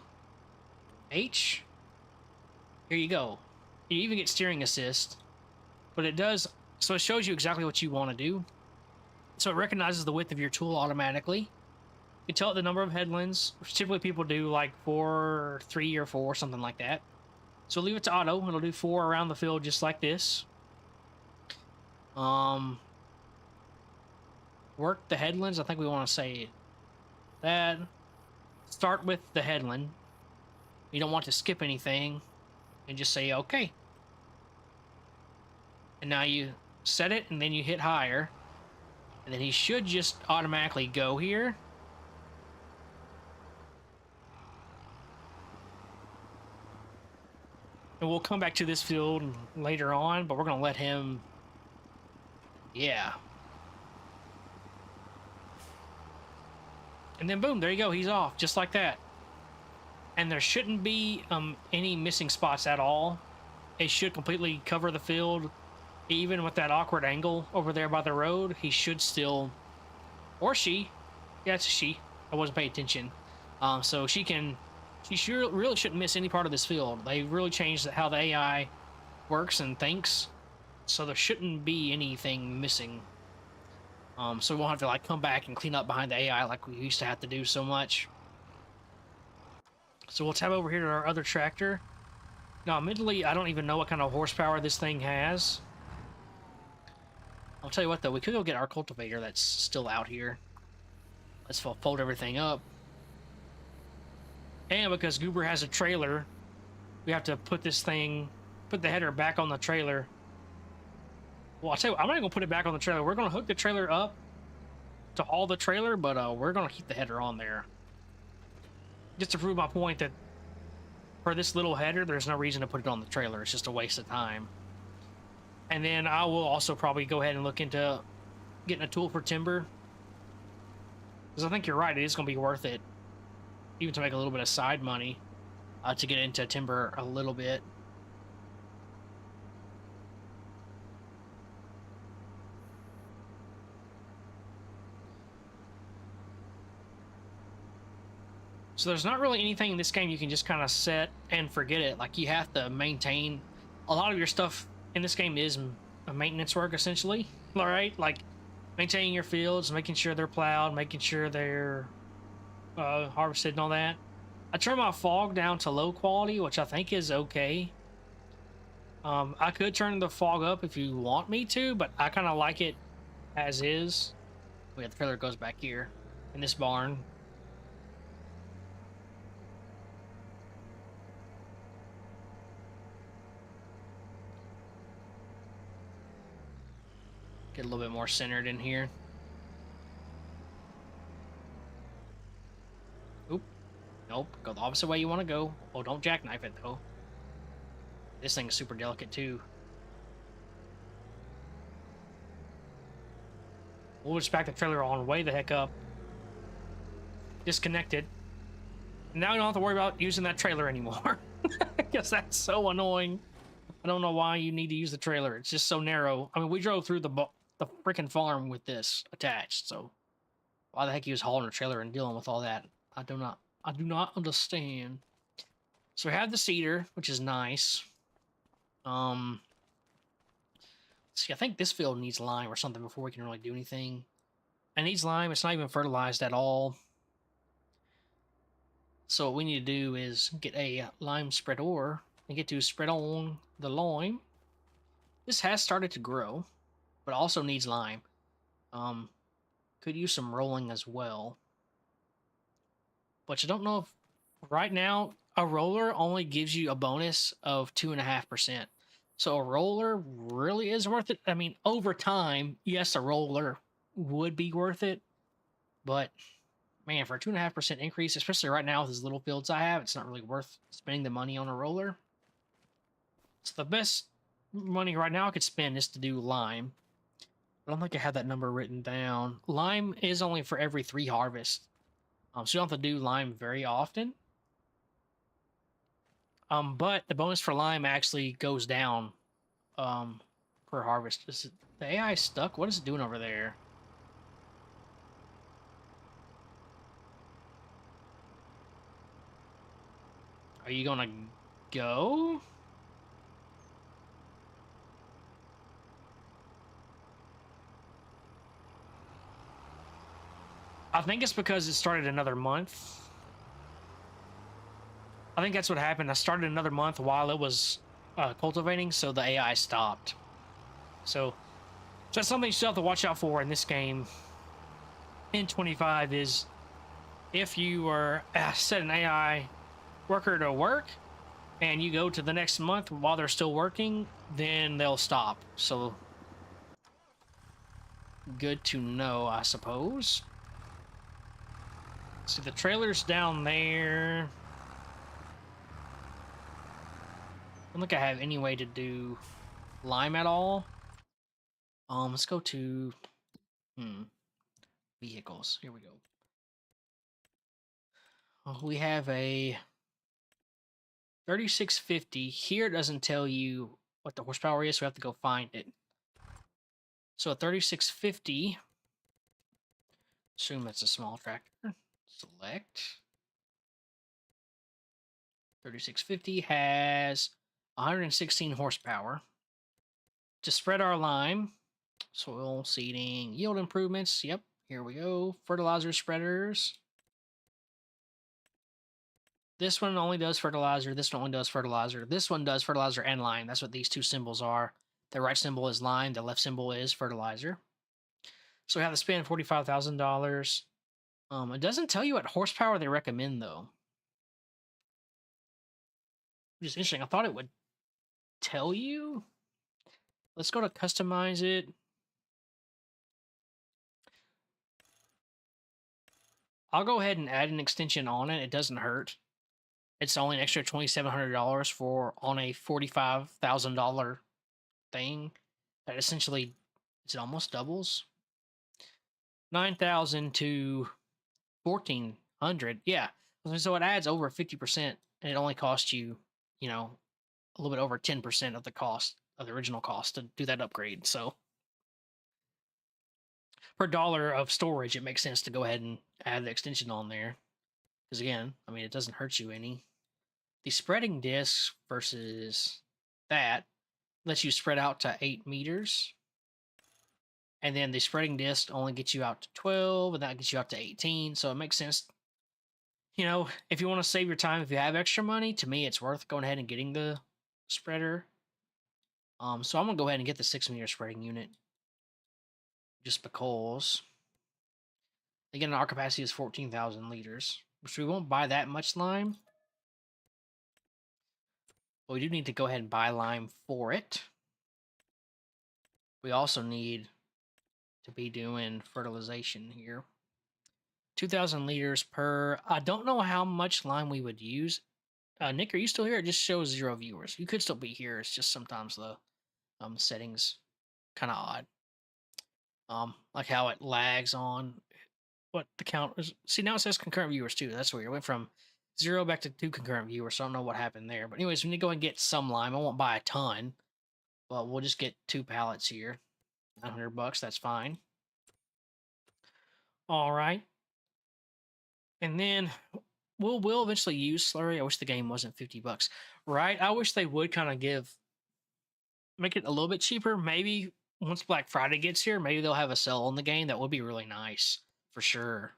H, here you go. You even get steering assist, but it does, so it shows you exactly what you want to do. So it recognizes the width of your tool automatically. You can tell it the number of headlands, which typically people do like 4, 3, or 4, something like that. So leave it to auto. It'll do 4 around the field just like this. work the headlands. I think we want to say that. Start with the headland. You don't want to skip anything and just say okay. And now you set it and then you hit higher. And then he should just automatically go here. And we'll come back to this field later on, but we're going to let him... Yeah. And then boom, there you go. He's off, just like that. And there shouldn't be any missing spots at all. It should completely cover the field. Even with that awkward angle over there by the road, he should still... Or she. Yeah, it's a she. I wasn't paying attention. So she can... She really shouldn't miss any part of this field. They really changed how the AI works and thinks. So there shouldn't be anything missing. So we won't have to like come back and clean up behind the AI like we used to have to do so much. So we'll tab over here to our other tractor. Now, admittedly, I don't even know what kind of horsepower this thing has. I'll tell you what, though. We could go get our cultivator that's still out here. Let's fold everything up. And because Goober has a trailer, we have to put this thing, put the header back on the trailer. Well, I'll tell you what, I'm not going to put it back on the trailer. We're going to hook the trailer up to haul the trailer, but we're going to keep the header on there. Just to prove my point that for this little header, there's no reason to put it on the trailer. It's just a waste of time. And then I will also probably go ahead and look into getting a tool for timber. Because I think you're right, it is going to be worth it. Even to make a little bit of side money to get into timber a little bit. So there's not really anything in this game you can just kind of set and forget it. Like, you have to maintain a lot of your stuff in this game is a maintenance work, essentially. All right, like maintaining your fields, making sure they're plowed, making sure they're harvested and all that. I turned my fog down to low quality, which I think is okay. I could turn the fog up if you want me to, but I kind of like it as is. Wait, the trailer goes back here in this barn. Get a little bit more centered in here. Oop. Nope. Go the opposite way you want to go. Oh, don't jackknife it, though. This thing is super delicate, too. We'll just back the trailer on way the heck up. Disconnected. And now we don't have to worry about using that trailer anymore. I guess that's so annoying. I don't know why you need to use the trailer. It's just so narrow. I mean, we drove through the freaking farm with this attached, so why the heck he was hauling a trailer and dealing with all that? I do not understand. So we have the cedar, which is nice. See, I think this field needs lime or something before we can really do anything. It needs lime. It's not even fertilized at all. So what we need to do is get a lime spreader and get to spread on the lime. This has started to grow, but also needs lime. Could use some rolling as well. But you don't know if right now a roller only gives you a bonus of 2.5%. So a roller really is worth it. I mean, over time, yes, a roller would be worth it. But man, for a 2.5% increase, especially right now with as little fields I have, it's not really worth spending the money on a roller. So the best money right now I could spend is to do lime. I don't think I have that number written down. Lime is only for every 3 harvests. So you don't have to do lime very often. But the bonus for lime actually goes down per harvest. Is it, the AI stuck? What is it doing over there? Are you gonna go? I think it's because it started another month. I think that's what happened. I started another month while it was cultivating, so the AI stopped. So that's something you still have to watch out for in this game. in 25 is if you are set an AI worker to work and you go to the next month while they're still working, then they'll stop. So good to know, I suppose. See, the trailer's down there. I don't think I have any way to do lime at all. Let's go to vehicles. Here we go. We have a 3650. Here it doesn't tell you what the horsepower is, so we have to go find it. So a 3650, assume it's a small tractor. Select. 3650 has 116 horsepower. To spread our lime, soil seeding, yield improvements. Yep, here we go. Fertilizer spreaders. This one only does fertilizer. This one only does fertilizer. This one does fertilizer and lime. That's what these two symbols are. The right symbol is lime. The left symbol is fertilizer. So we have to spend $45,000. It doesn't tell you what horsepower they recommend, though. Which is interesting. I thought it would tell you. Let's go to customize it. I'll go ahead and add an extension on it. It doesn't hurt. It's only an extra $2,700 for on a $45,000 thing. That essentially, it almost doubles. 9,000 to 1,400. Yeah. So it adds over 50%, and it only costs you, you know, a little bit over 10% of the cost of the original cost to do that upgrade. So per dollar of storage, it makes sense to go ahead and add the extension on there. Because again, I mean, it doesn't hurt you any. The spreading disc versus that lets you spread out to 8 meters. And then the spreading disc only gets you out to 12, and that gets you out to 18. So it makes sense. You know, if you want to save your time, if you have extra money, to me, it's worth going ahead and getting the spreader. So I'm going to go ahead and get the 6-meter spreading unit. Just because. Again, our capacity is 14,000 liters, which we won't buy that much lime. But we do need to go ahead and buy lime for it. We also need to be doing fertilization here. 2,000 liters per. I don't know how much lime we would use. Nick, are you still here? It just shows 0 viewers. You could still be here. It's just sometimes the settings kind of odd. Like how it lags on what the count is. See, now it says concurrent viewers too. That's weird. It went from 0 back to 2 concurrent viewers. So I don't know what happened there. But anyways, we need to go and get some lime. I won't buy a ton, but we'll just get 2 pallets here. $900. That's fine. All right. And then we'll eventually use slurry. I wish the game wasn't $50, right? I wish they would kind of make it a little bit cheaper. Maybe once Black Friday gets here, maybe they'll have a sale on the game. That would be really nice for sure.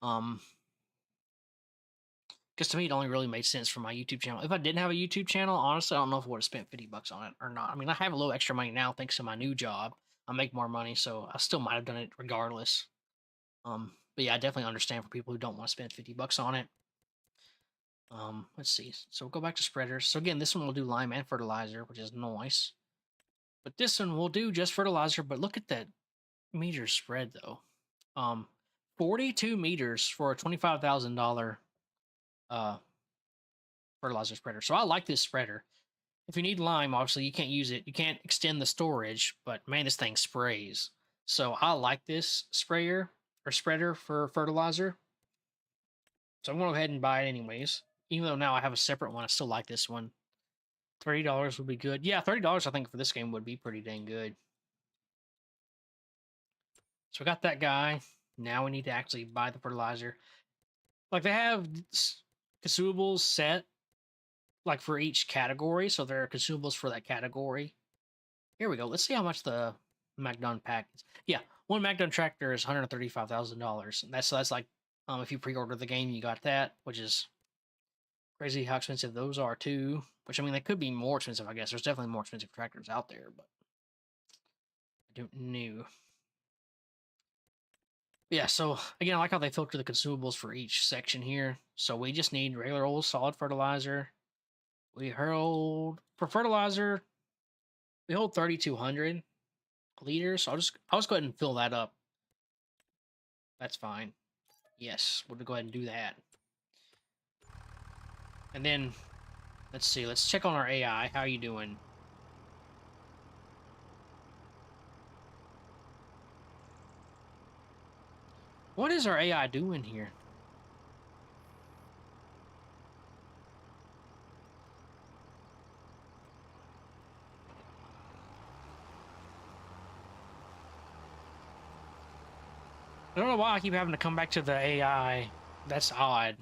Because to me, it only really made sense for my YouTube channel. If I didn't have a YouTube channel, honestly, I don't know if I would have spent $50 on it or not. I mean, I have a little extra money now thanks to my new job. I make more money, so I still might have done it regardless. But yeah, I definitely understand for people who don't want to spend $50 on it. Let's see. So we'll go back to spreaders. So again, this one will do lime and fertilizer, which is nice. But this one will do just fertilizer. But look at that meter spread though. 42 meters for a $25,000 fertilizer spreader. So I like this spreader. If you need lime, obviously you can't use it. You can't extend the storage, but man, this thing sprays. So I like this sprayer or spreader for fertilizer. So I'm going to go ahead and buy it anyways. Even though now I have a separate one, I still like this one. $30 would be good. Yeah, $30 I think for this game would be pretty dang good. So we got that guy. Now we need to actually buy the fertilizer. Like they have consumables set like for each category. So there are consumables for that category. Here we go. Let's see how much the Magdon pack is. Yeah, one Magdon tractor is $135,000. That's like if you pre-order the game, you got that, which is crazy how expensive those are too. Which I mean, they could be more expensive. I guess there's definitely more expensive tractors out there, but I don't know. Yeah, so again, I like how they filter the consumables for each section here. So we just need regular old solid fertilizer. We hold for fertilizer, we hold 3,200 liters. So I'll just go ahead and fill that up. That's fine. Yes, we'll go ahead and do that. And then let's see, let's check on our AI. How you doing? What is our AI doing here? I don't know why I keep having to come back to the AI. That's odd.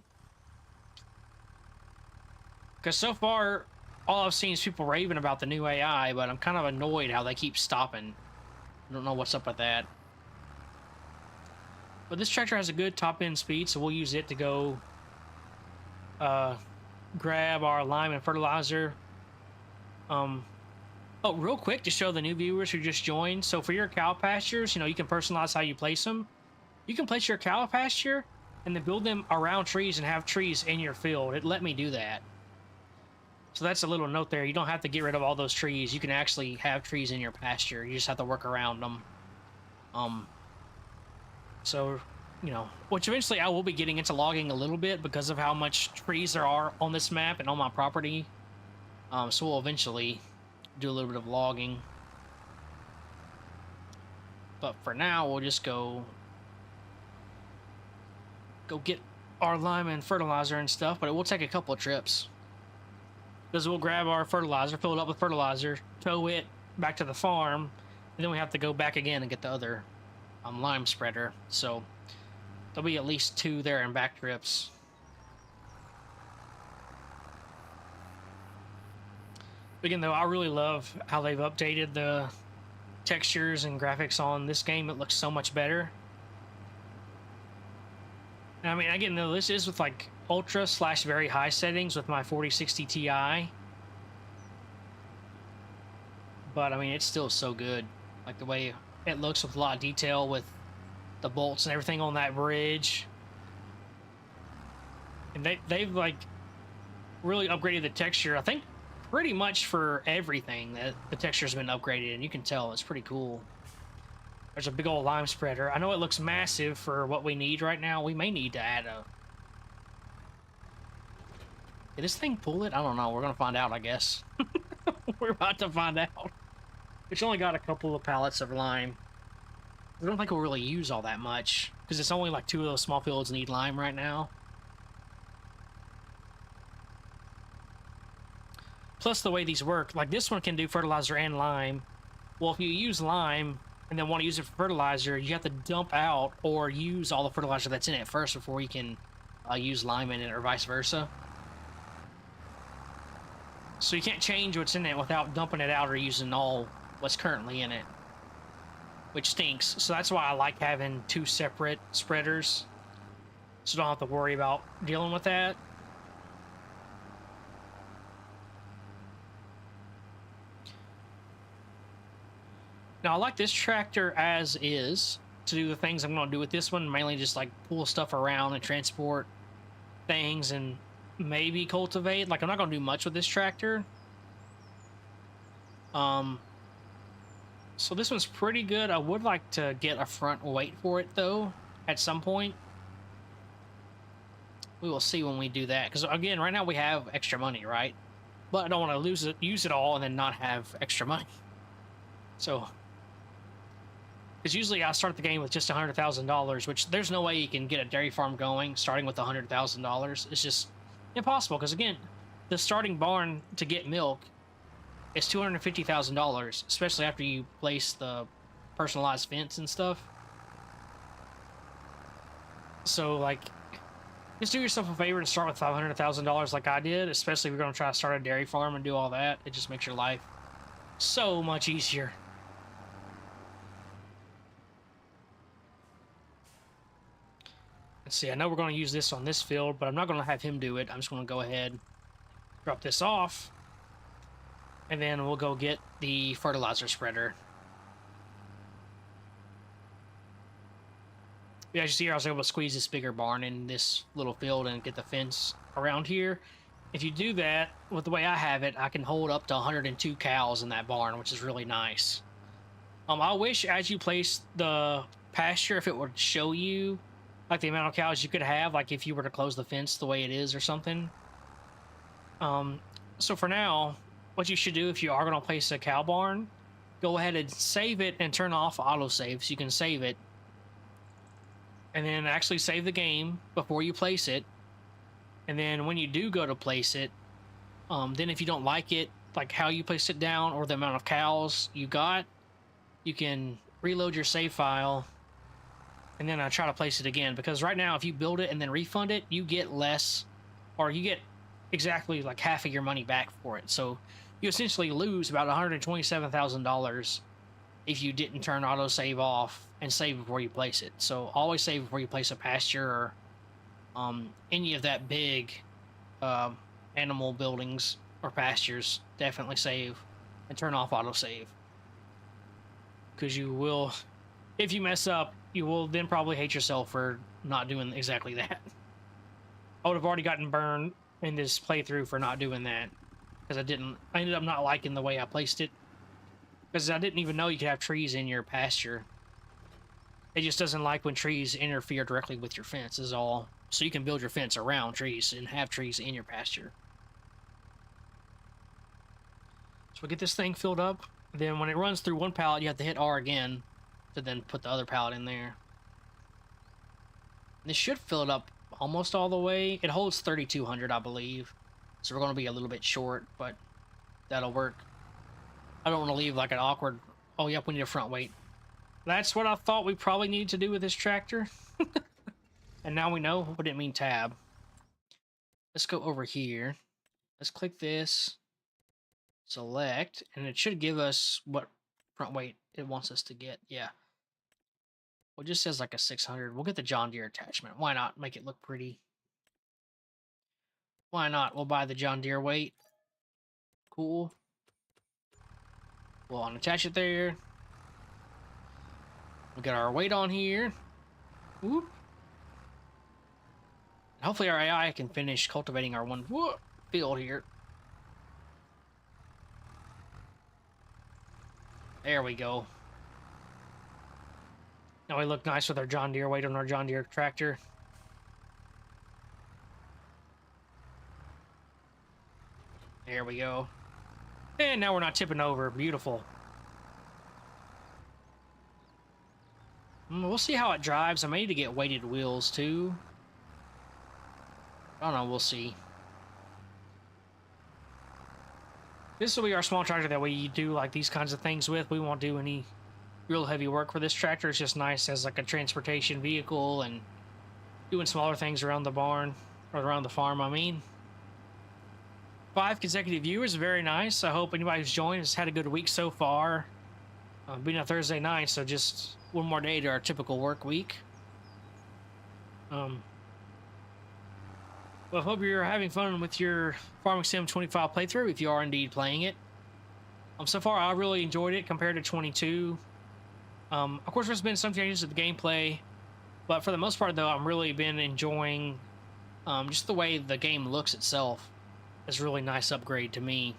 Because so far, all I've seen is people raving about the new AI, but I'm kind of annoyed how they keep stopping. I don't know what's up with that. But this tractor has a good top end speed, so we'll use it to go grab our lime and fertilizer. Oh, real quick to show the new viewers who just joined. So for your cow pastures, you know, you can personalize how you place them. You can place your cow pasture and then build them around trees and have trees in your field. It let me do that. So that's a little note there. You don't have to get rid of all those trees. You can actually have trees in your pasture. You just have to work around them. So, you know, which eventually I will be getting into logging a little bit because of how much trees there are on this map and on my property. So we'll eventually do a little bit of logging. But for now, we'll just go get our lime and fertilizer and stuff, but it will take a couple of trips. Because we'll grab our fertilizer, fill it up with fertilizer, tow it back to the farm, and then we have to go back again and get the other lime spreader. So there'll be at least 2 there and back trips. Again, though, I really love how they've updated the textures and graphics on this game. It looks so much better. And I mean, again, though, this is with like ultra / very high settings with my 4060 Ti. But I mean, it's still so good. Like the way it looks with a lot of detail with the bolts and everything on that bridge. And they've like really upgraded the texture. I think pretty much for everything that the texture's been upgraded, and you can tell it's pretty cool. There's a big old lime spreader. I know it looks massive for what we need right now. We may need to add a... Did this thing pull it? I don't know. We're gonna find out, I guess. We're about to find out. It's only got a couple of pallets of lime. I don't think we'll really use all that much because it's only like 2 of those small fields need lime right now. Plus the way these work, like this one can do fertilizer and lime. Well, if you use lime and then want to use it for fertilizer, you have to dump out or use all the fertilizer that's in it first before you can use lime in it, or vice versa. So you can't change what's in it without dumping it out or using all what's currently in it, which stinks. So that's why I like having 2 separate spreaders, so don't have to worry about dealing with that. Now, I like this tractor as is to do the things I'm going to do with this one, mainly just like pull stuff around and transport things and maybe cultivate. Like, I'm not going to do much with this tractor. So this one's pretty good. I would like to get a front weight for it, though, at some point. We will see when we do that. Because, again, right now we have extra money, right? But I don't want to use it all and then not have extra money. So... because usually I start the game with just $100,000, which there's no way you can get a dairy farm going starting with $100,000. It's just impossible. Because again, the starting barn to get milk is $250,000, especially after you place the personalized fence and stuff. So like, just do yourself a favor and start with $500,000 like I did, especially if you're going to try to start a dairy farm and do all that. It just makes your life so much easier. Let's see, I know we're going to use this on this field, but I'm not going to have him do it. I'm just going to go ahead, drop this off, and then we'll go get the fertilizer spreader. Yeah, as you see here, I was able to squeeze this bigger barn in this little field and get the fence around here. If you do that, with the way I have it, I can hold up to 102 cows in that barn, which is really nice. I wish as you place the pasture, if it would show you like the amount of cows you could have, like if you were to close the fence the way it is or something. Um, so for now, what you should do if you are going to place a cow barn, go ahead and save it and turn off autosave so you can save it. And then actually save the game before you place it. And then when you do go to place it, then if you don't like it, like how you place it down or the amount of cows you got, you can reload your save file and then try to place it again. Because right now, if you build it and then refund it, you get less, or you get exactly like half of your money back for it. So you essentially lose about $127,000 if you didn't turn autosave off and save before you place it. So always save before you place a pasture or any of that big animal buildings or pastures. Definitely save and turn off autosave, because you will, if you mess up, you will then probably hate yourself for not doing exactly that. I would have already gotten burned in this playthrough for not doing that, because I ended up not liking the way I placed it, because I didn't even know you could have trees in your pasture. It just doesn't like when trees interfere directly with your fence is all. So you can build your fence around trees and have trees in your pasture. So we get this thing filled up. Then when it runs through one pallet, you have to hit R again to then put the other pallet in there. This should fill it up almost all the way. It holds 3,200, I believe. So we're going to be a little bit short, but that'll work. I don't want to leave like an awkward, oh, yep, we need a front weight. That's what I thought we probably needed to do with this tractor. And now we know. Hope I didn't mean tab. Let's go over here. Let's click this. Select. And it should give us what front weight it wants us to get. Yeah. Well, it just says like a 600. We'll get the John Deere attachment. Why not? Make it look pretty. Why not? We'll buy the John Deere weight. Cool. We'll unattach it there. We'll get our weight on here. Whoop. Hopefully our AI can finish cultivating our one field here. There we go. Now we look nice with our John Deere weight on our John Deere tractor. There we go. And now we're not tipping over. Beautiful. We'll see how it drives. I may need to get weighted wheels too. I don't know. We'll see. This will be our small tractor that we do like these kinds of things with. We won't do any real heavy work for this tractor. It's just nice as like a transportation vehicle and doing smaller things around the barn, or around the farm, I mean. 5 consecutive viewers, very nice. I hope anybody who's joined has had a good week so far. Being a Thursday night, so just one more day to our typical work week. Well, I hope you're having fun with your Farming Sim 25 playthrough, if you are indeed playing it. So far, I really enjoyed it compared to 22. Of course, there's been some changes to the gameplay, but for the most part, though, I've really been enjoying just the way the game looks itself. It's a really nice upgrade to me.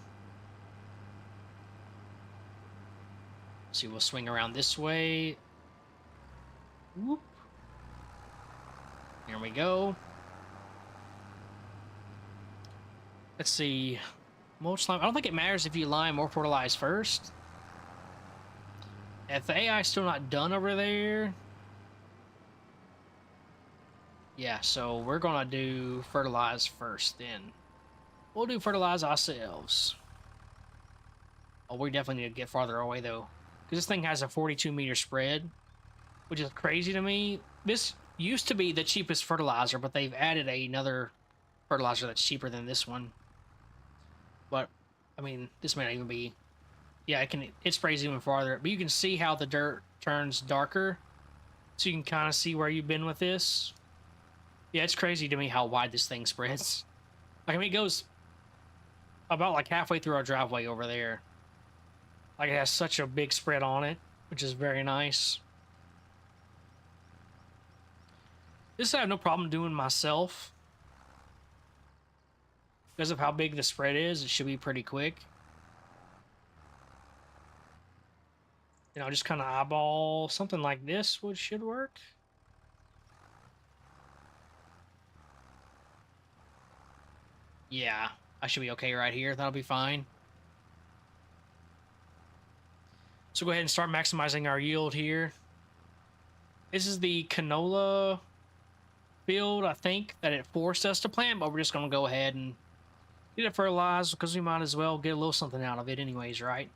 Let's see, we'll swing around this way. Whoop. Here we go. Let's see. Mulch lime. I don't think it matters if you lime or fertilize first. If the AI is still not done over there. Yeah, so we're going to do fertilize first then. We'll do fertilize ourselves. Oh, we definitely need to get farther away though, because this thing has a 42-meter spread, which is crazy to me. This used to be the cheapest fertilizer, but they've added another fertilizer that's cheaper than this one. But I mean, this may not even be. Yeah, it sprays even farther, but you can see how the dirt turns darker, so you can kind of see where you've been with this. Yeah, it's crazy to me how wide this thing spreads. Like, I mean, it goes about like halfway through our driveway over there. Like, it has such a big spread on it, which is very nice. This I have no problem doing myself. Because of how big the spread is, it should be pretty quick. You know, just kind of eyeball something like this, which should work. Yeah, I should be okay right here. That'll be fine. So go ahead and start maximizing our yield here. This is the canola field, I think, that it forced us to plant, but we're just going to go ahead and get it fertilized because we might as well get a little something out of it anyways, right?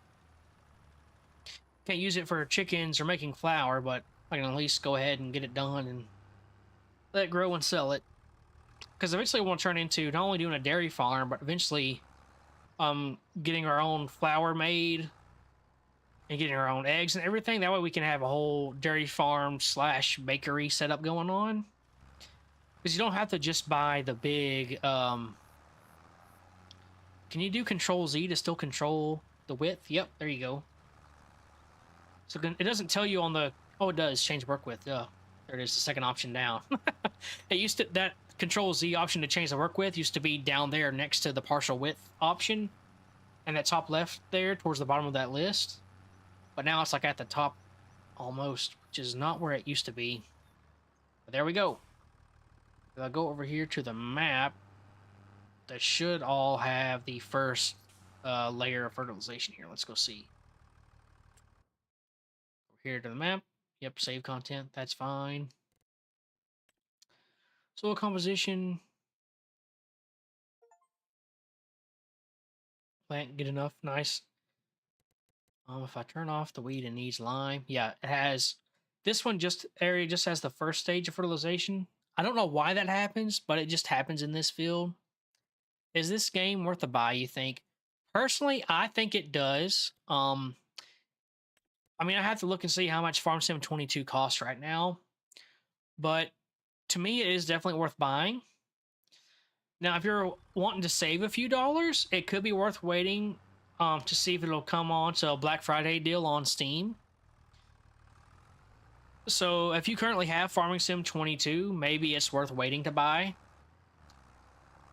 Can't use it for chickens or making flour, but I can at least go ahead and get it done and let it grow and sell it. Because eventually we want to turn into not only doing a dairy farm, but eventually getting our own flour made and getting our own eggs and everything. That way we can have a whole dairy farm / bakery setup going on. Because you don't have to just buy the big... can you do Control Z to still control the width? Yep, there you go. So it doesn't tell you on the... Oh, it does. Change work width. There it is, the second option down. It used to... That Control Z option to change the work width used to be down there next to the partial width option. And that top left there towards the bottom of that list. But now it's like at the top almost, which is not where it used to be. But there we go. If I go over here to the map, that should all have the first layer of fertilization here. Let's go see. Over here to the map. Yep, save content. That's fine. Soil composition. Plant good enough. Nice. If I turn off the weed and needs lime, yeah, it has. This one area just has the first stage of fertilization. I don't know why that happens, but it just happens in this field. Is this game worth a buy, you think? Personally, I think it does. I mean, I have to look and see how much Farm Sim 22 costs right now, but to me, it is definitely worth buying. Now, if you're wanting to save a few dollars, it could be worth waiting to see if it'll come on to a Black Friday deal on Steam. So if you currently have Farming Sim 22, maybe it's worth waiting to buy.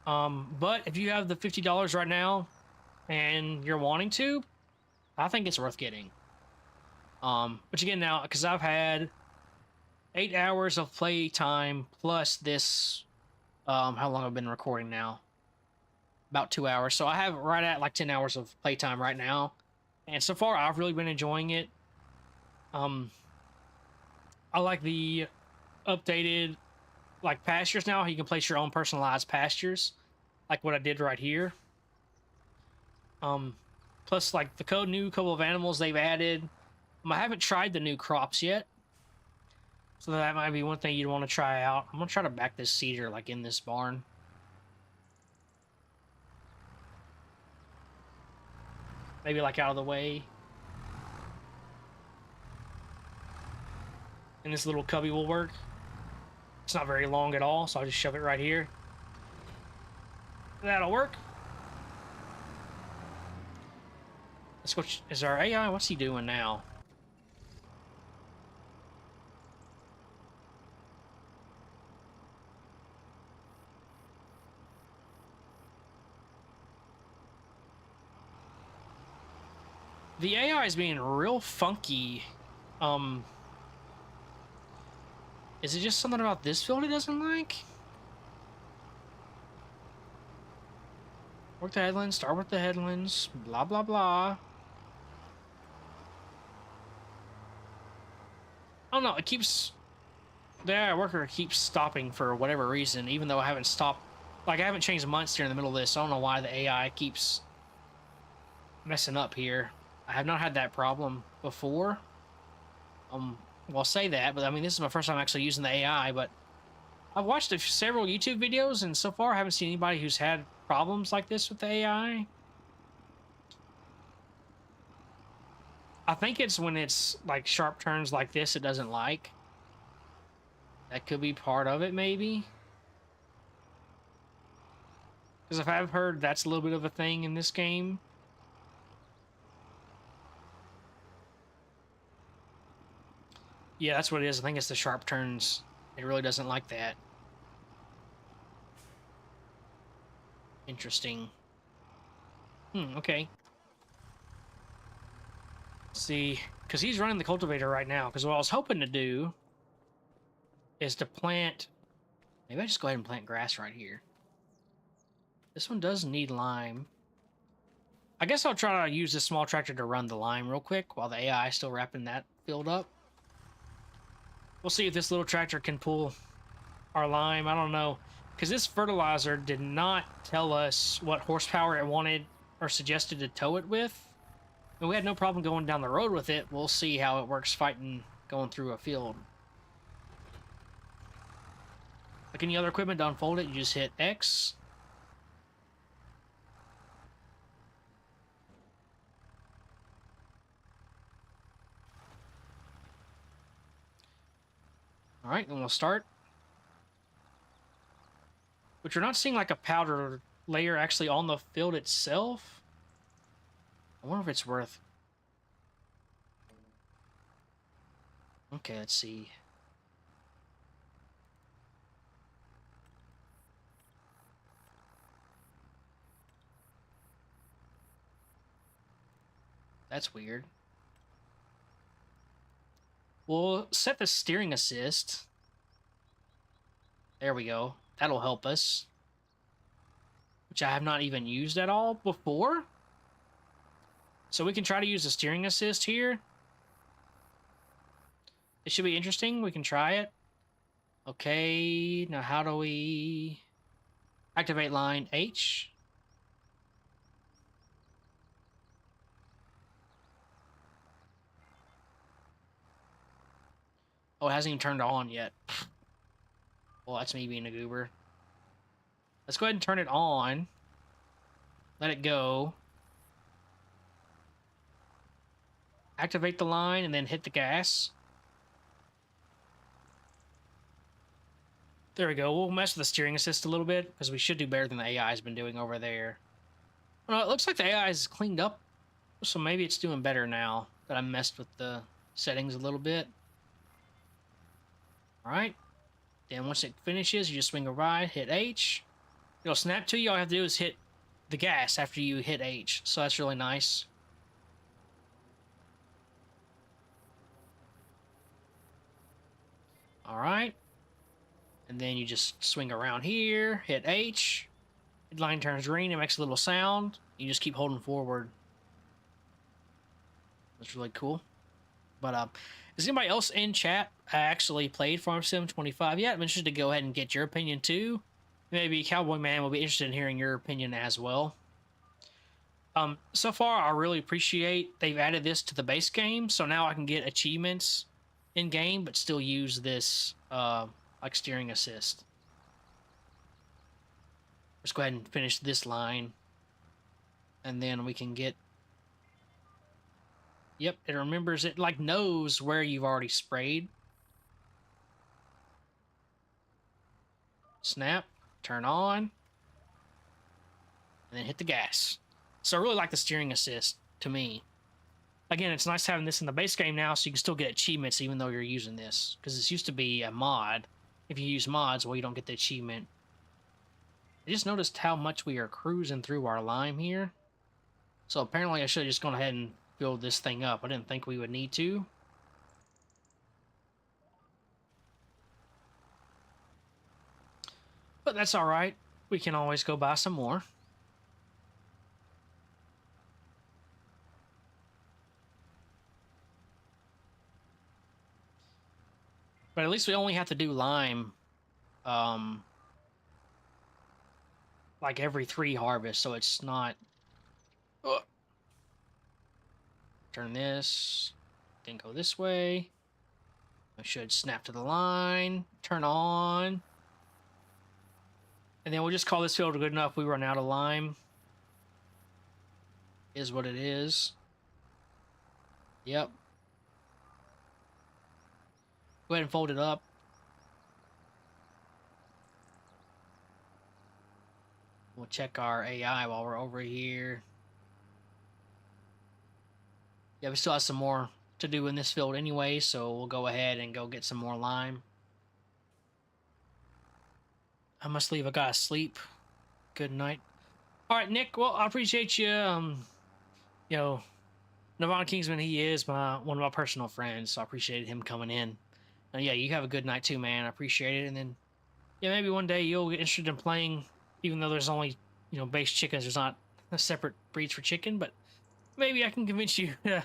But if you have the $50 right now and you're wanting to, I think it's worth getting. Which again now, because I've had 8 hours of play time plus this, how long I've been recording now? About 2 hours. So I have right at like 10 hours of playtime right now. And so far, I've really been enjoying it. I like the updated like pastures now. You can place your own personalized pastures, like what I did right here. Plus like the new couple of animals they've added. I haven't tried the new crops yet, so that might be one thing you'd want to try out. I'm gonna try to back this cedar like in this barn. Maybe like out of the way. And this little cubby will work. It's not very long at all, so I'll just shove it right here. That'll work. Let's go. Is our AI? What's he doing now? The AI is being real funky. Is it just something about this field it doesn't like? Work the headlands, start with the headlands, blah, blah, blah. I don't know, it keeps... The AI worker keeps stopping for whatever reason, even though I haven't stopped... Like, I haven't changed months here in the middle of this, so I don't know why the AI keeps messing up here. I have not had that problem before. Well, I'll say that, but I mean, this is my first time actually using the AI, but I've watched several YouTube videos, and so far I haven't seen anybody who's had problems like this with the AI. I think it's when it's like sharp turns like this it doesn't like. That could be part of it, maybe. Because if I've heard that's a little bit of a thing in this game. Yeah, that's what it is. I think it's the sharp turns. It really doesn't like that. Interesting. Okay. See, because he's running the cultivator right now. Because what I was hoping to do is to plant. Maybe I just go ahead and plant grass right here. This one does need lime. I guess I'll try to use this small tractor to run the lime real quick while the AI is still wrapping that field up. We'll see if this little tractor can pull our lime. I don't know. Because this fertilizer did not tell us what horsepower it wanted or suggested to tow it with. And we had no problem going down the road with it. We'll see how it works fighting going through a field. Like any other equipment, to unfold it, you just hit X. All right, then we'll start. But you're not seeing like a powder layer actually on the field itself. I wonder if it's worth... Okay, let's see. That's weird. We'll set the steering assist. There we go. That'll help us. Which I have not even used at all before. So we can try to use the steering assist here. It should be interesting. We can try it. Okay, now how do we activate line H? Oh, it hasn't even turned on yet. Well, that's me being a goober. Let's go ahead and turn it on. Let it go. Activate the line and then hit the gas. There we go. We'll mess with the steering assist a little bit because we should do better than the AI has been doing over there. Well, it looks like the AI is cleaned up, so maybe it's doing better now that I messed with the settings a little bit. All right. Then once it finishes, you just swing around, hit H. It'll snap to you. All you have to do is hit the gas after you hit H. So that's really nice. All right. And then you just swing around here, hit H. The line turns green. It makes a little sound. You just keep holding forward. That's really cool. But is anybody else in chat actually played Farm Sim 25 yet? I'm interested to go ahead and get your opinion too. Maybe Cowboy Man will be interested in hearing your opinion as well. So far, I really appreciate they've added this to the base game, so now I can get achievements in game, but still use this like steering assist. Let's go ahead and finish this line, and then we can get. Yep, it remembers it, like knows where you've already sprayed. Snap, turn on, and then hit the gas. So I really like the steering assist to me. Again, it's nice having this in the base game now so you can still get achievements even though you're using this. Because this used to be a mod. If you use mods, well, you don't get the achievement. I just noticed how much we are cruising through our lime here. So apparently I should have just gone ahead and filled this thing up. I didn't think we would need to. But that's alright. We can always go buy some more. But at least we only have to do lime like every 3 harvests, so it's not... Turn this, then go this way. I should snap to the line, turn on. And then we'll just call this field good enough. We run out of lime. Is what it is. Yep. Go ahead and fold it up. We'll check our AI while we're over here. Yeah, we still have some more to do in this field anyway, so we'll go ahead and go get some more lime. I must leave. I gotta sleep. Good night. All right, Nick. Well, I appreciate you. You know, Nirvana Kingsman. He is one of my personal friends, so I appreciated him coming in. Yeah, you have a good night too, man. I appreciate it. And then, yeah, maybe one day you'll get interested in playing, even though there's only base chickens. There's not a separate breeds for chicken, but maybe I can convince you to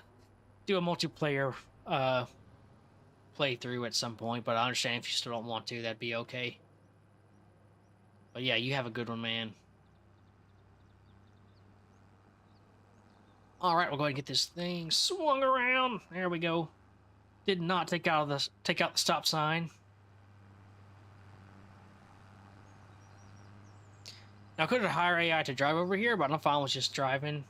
do a multiplayer playthrough at some point. But I understand if you still don't want to, that'd be okay. But yeah, you have a good one, man. All right, we'll go ahead and get this thing swung around. There we go. Did not take out the stop sign. Now I could have hired AI to drive over here, but I'm fine with just driving.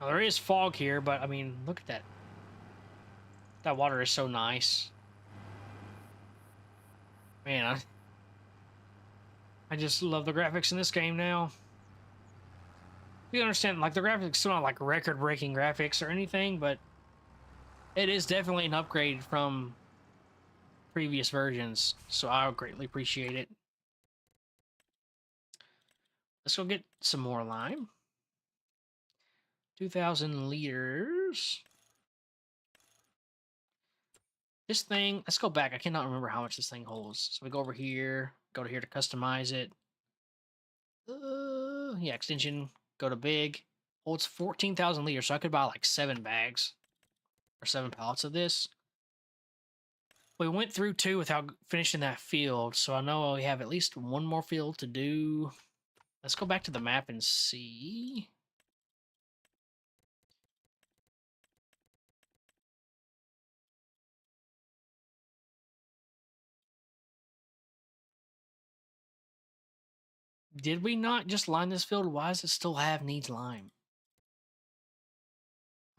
Now there is fog here, but I mean, look at that. That water is so nice. Man, I just love the graphics in this game now. You understand, like, the graphics still not like record-breaking graphics or anything, but it is definitely an upgrade from previous versions, so I greatly appreciate it. Let's go get some more lime. 2,000 liters. This thing, let's go back. I cannot remember how much this thing holds. So we go over here, go to here to customize it. Yeah, extension, go to big. Holds 14,000 liters, so I could buy like 7 bags or 7 pallets of this. We went through 2 without finishing that field, so I know we have at least 1 more field to do. Let's go back to the map and see. Did we not just line this field? Why does it still have needs lime?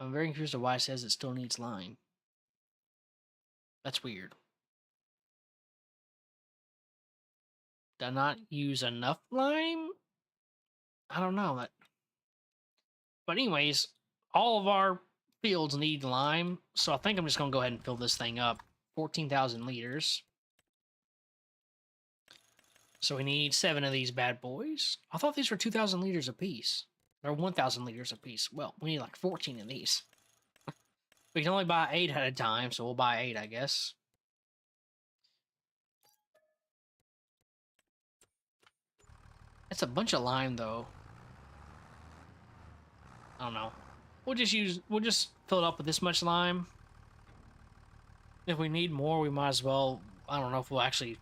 I'm very confused of why it says it still needs lime. That's weird. Did I not use enough lime? I don't know. But anyways, all of our fields need lime, so I think I'm just going to go ahead and fill this thing up. 14,000 liters. So we need 7 of these bad boys. I thought these were 2,000 liters apiece. They're 1,000 liters apiece. Well, we need like 14 of these. We can only buy 8 at a time, so we'll buy 8, I guess. That's a bunch of lime, though. I don't know. We'll just fill it up with this much lime. If we need more, we might as well, I don't know if we'll actually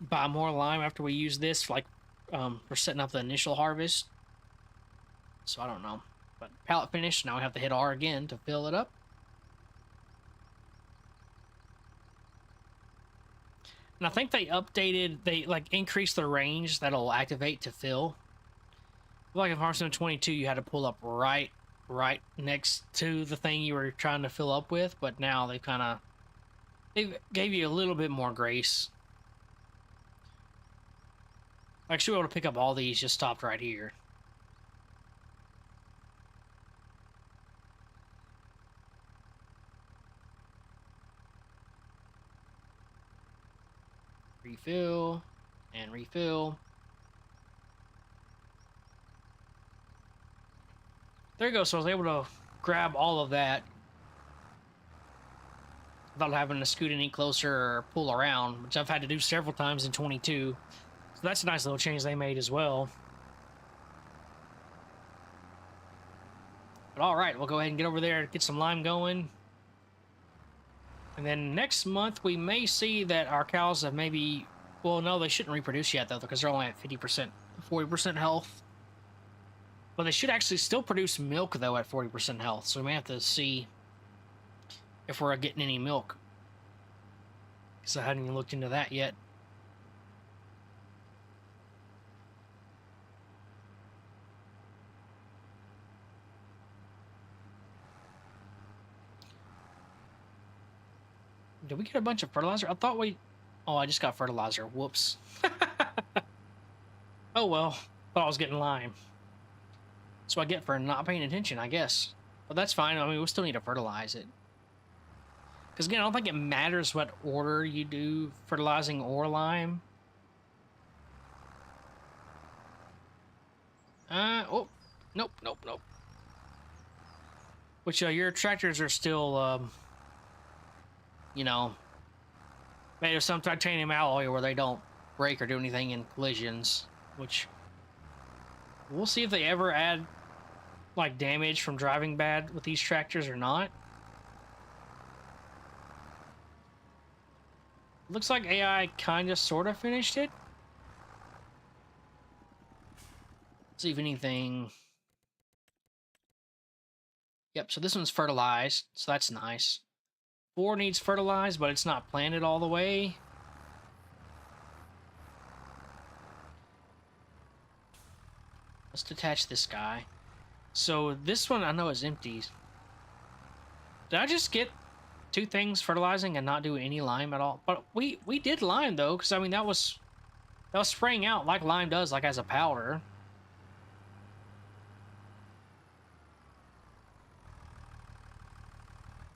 buy more lime after we use this, like for setting up the initial harvest. So I don't know. But pallet finished. Now we have to hit R again to fill it up. And I think they like increased the range that'll activate to fill. Like in Farm Sim 22, you had to pull up right next to the thing you were trying to fill up with, but now they gave you a little bit more grace. Like, should be able to pick up all these, just stopped right here. Refill and refill. There you go. So I was able to grab all of that without having to scoot any closer or pull around, which I've had to do several times in 22. So that's a nice little change they made as well. But all right, we'll go ahead and get over there, get some lime going. And then next month, we may see that our cows have maybe... Well, no, they shouldn't reproduce yet, though, because they're only at 50%, 40% health. But they should actually still produce milk, though, at 40% health. So we may have to see if we're getting any milk. Because I hadn't even looked into that yet. Did we get a bunch of fertilizer? I thought we... Oh, I just got fertilizer. Whoops. Oh, well. Thought I was getting lime. That's what I get for not paying attention, I guess. But that's fine. I mean, we still need to fertilize it. Because again, I don't think it matters what order you do fertilizing or lime. Oh, nope, nope, nope. Which, your tractors are still, you know, made of some titanium alloy where they don't break or do anything in collisions, which we'll see if they ever add, like, damage from driving bad with these tractors or not. Looks like AI kind of sort of finished it. See if anything. Yep, so this one's fertilized, so that's nice. 4 needs fertilized, but it's not planted all the way. Let's detach this guy. So this one I know is empty. Did I just get 2 things fertilizing and not do any lime at all? But we did lime though, because I mean that was spraying out like lime does, like as a powder.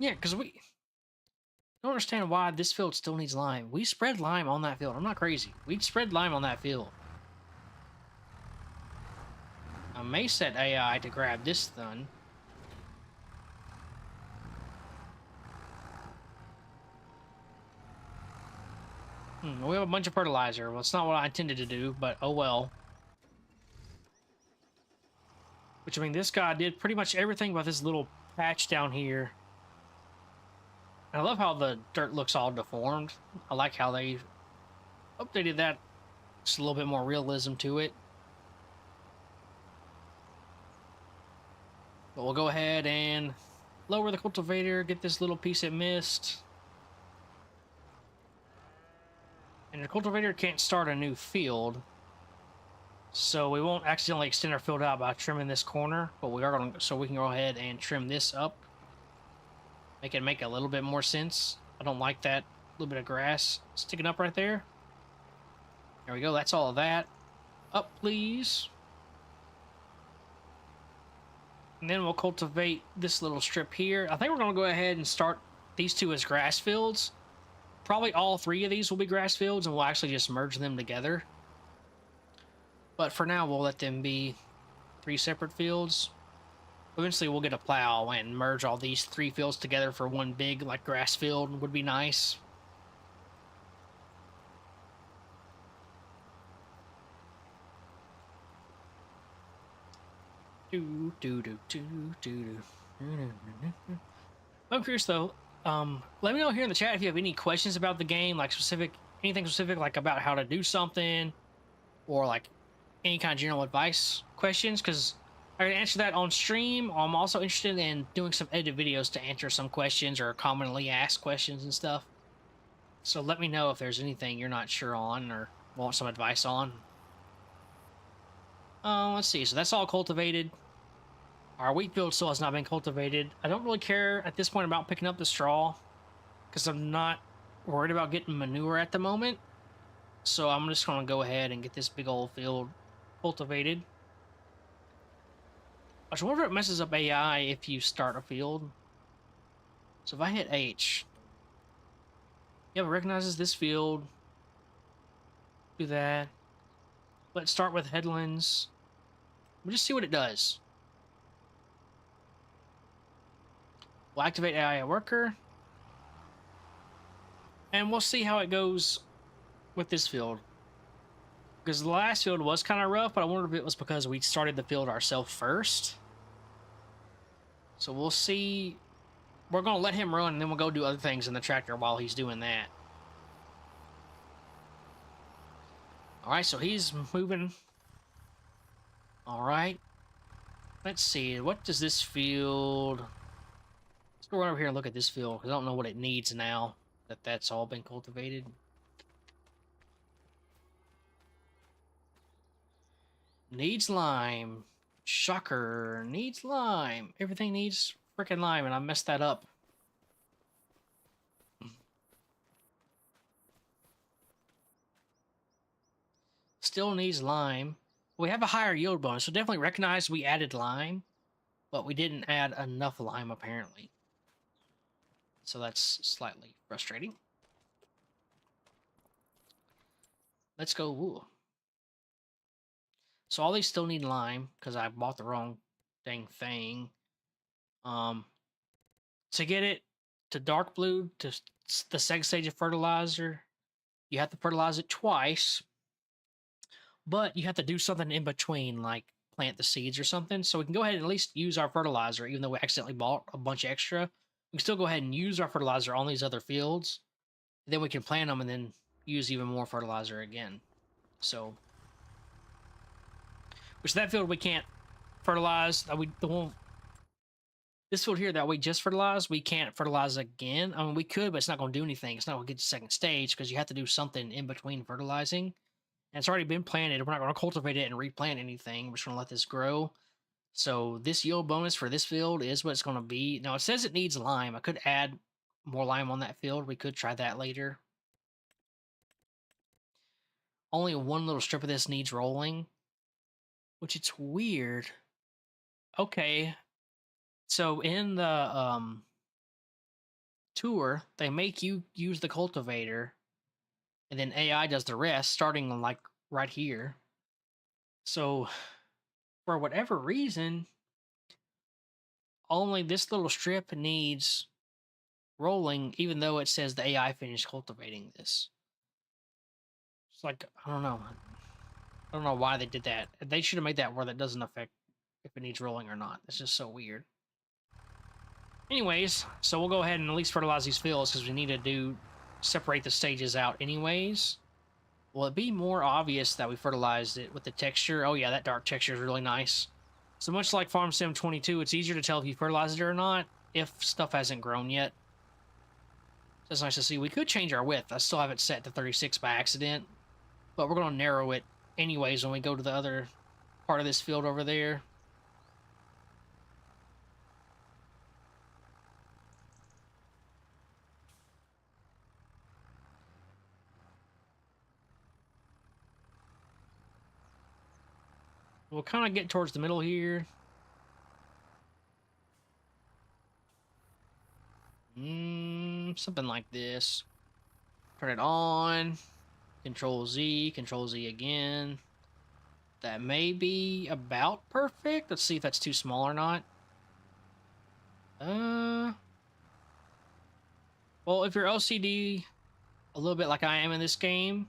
Yeah, because we don't understand why this field still needs lime. We spread lime on that field. I'm not crazy. We spread lime on that field. I may set AI to grab this thun. We have a bunch of fertilizer. Well, it's not what I intended to do, but oh well. Which, I mean, this guy did pretty much everything but this little patch down here. And I love how the dirt looks all deformed. I like how they updated that. Just a little bit more realism to it. But we'll go ahead and lower the cultivator, get this little piece it missed. And the cultivator can't start a new field. So we won't accidentally extend our field out by trimming this corner, but we are going to, so we can go ahead and trim this up. Make it make a little bit more sense. I don't like that little bit of grass sticking up right there. There we go, that's all of that. Up, please. And then we'll cultivate this little strip here. I think we're going to go ahead and start these 2 as grass fields. Probably all 3 of these will be grass fields, and we'll actually just merge them together. But for now, we'll let them be 3 separate fields. Eventually, we'll get a plow and merge all these 3 fields together for one big, like, grass field would be nice. I'm curious though. Let me know here in the chat if you have any questions about the game, like anything specific, like about how to do something, or like any kind of general advice questions, because I can answer that on stream. I'm also interested in doing some edited videos to answer some questions or commonly asked questions and stuff. So let me know if there's anything you're not sure on or want some advice on. Let's see. So that's all cultivated. Our wheat field still has not been cultivated. I don't really care at this point about picking up the straw because I'm not worried about getting manure at the moment. So I'm just going to go ahead and get this big old field cultivated. I just wonder if it messes up AI if you start a field. So if I hit H, yeah, it recognizes this field. Do that. Let's start with headlands. We'll just see what it does. We'll activate AI worker. And we'll see how it goes with this field. Because the last field was kind of rough, but I wonder if it was because we started the field ourselves first. So we'll see. We're going to let him run, and then we'll go do other things in the tractor while he's doing that. All right, so he's moving. All right. Let's see. What does this field... Let's go right over here and look at this field, because I don't know what it needs now that that's all been cultivated. Needs lime. Shocker. Needs lime. Everything needs freaking lime, and I messed that up. Still needs lime. We have a higher yield bonus, so definitely recognize we added lime, but we didn't add enough lime, apparently. So that's slightly frustrating. Let's go. Ooh. So all these still need lime because I bought the wrong dang thing. To get it to dark blue to the second stage of fertilizer, you have to fertilize it twice, but you have to do something in between, like plant the seeds or something. So we can go ahead and at least use our fertilizer, even though we accidentally bought a bunch extra. We can still go ahead and use our fertilizer on these other fields. Then we can plant them and then use even more fertilizer again. So, which that field we can't fertilize. This field here that we just fertilized, we can't fertilize again. I mean, we could, but it's not going to do anything. It's not going to get to second stage because you have to do something in between fertilizing. And it's already been planted. We're not going to cultivate it and replant anything. We're just going to let this grow. So this yield bonus for this field is what it's going to be. Now, it says it needs lime. I could add more lime on that field. We could try that later. Only one little strip of this needs rolling, which it's weird. Okay. So in the tour, they make you use the cultivator, and then AI does the rest, starting like right here. So for whatever reason, only this little strip needs rolling, even though it says the AI finished cultivating this. It's like, I don't know. I don't know why they did that. They should have made that where that doesn't affect if it needs rolling or not. It's just so weird. Anyways, so we'll go ahead and at least fertilize these fields because we need to separate the stages out anyways. Will it be more obvious that we fertilized it with the texture? Oh yeah, that dark texture is really nice. So much like Farm Sim 22, it's easier to tell if you fertilized it or not if stuff hasn't grown yet. That's nice to see. We could change our width. I still have it set to 36 by accident, but we're going to narrow it anyways when we go to the other part of this field over there. We'll kind of get towards the middle here. Something like this. Turn it on. Control Z again. That may be about perfect. Let's see if that's too small or not. Well, if you're OCD a little bit like I am in this game,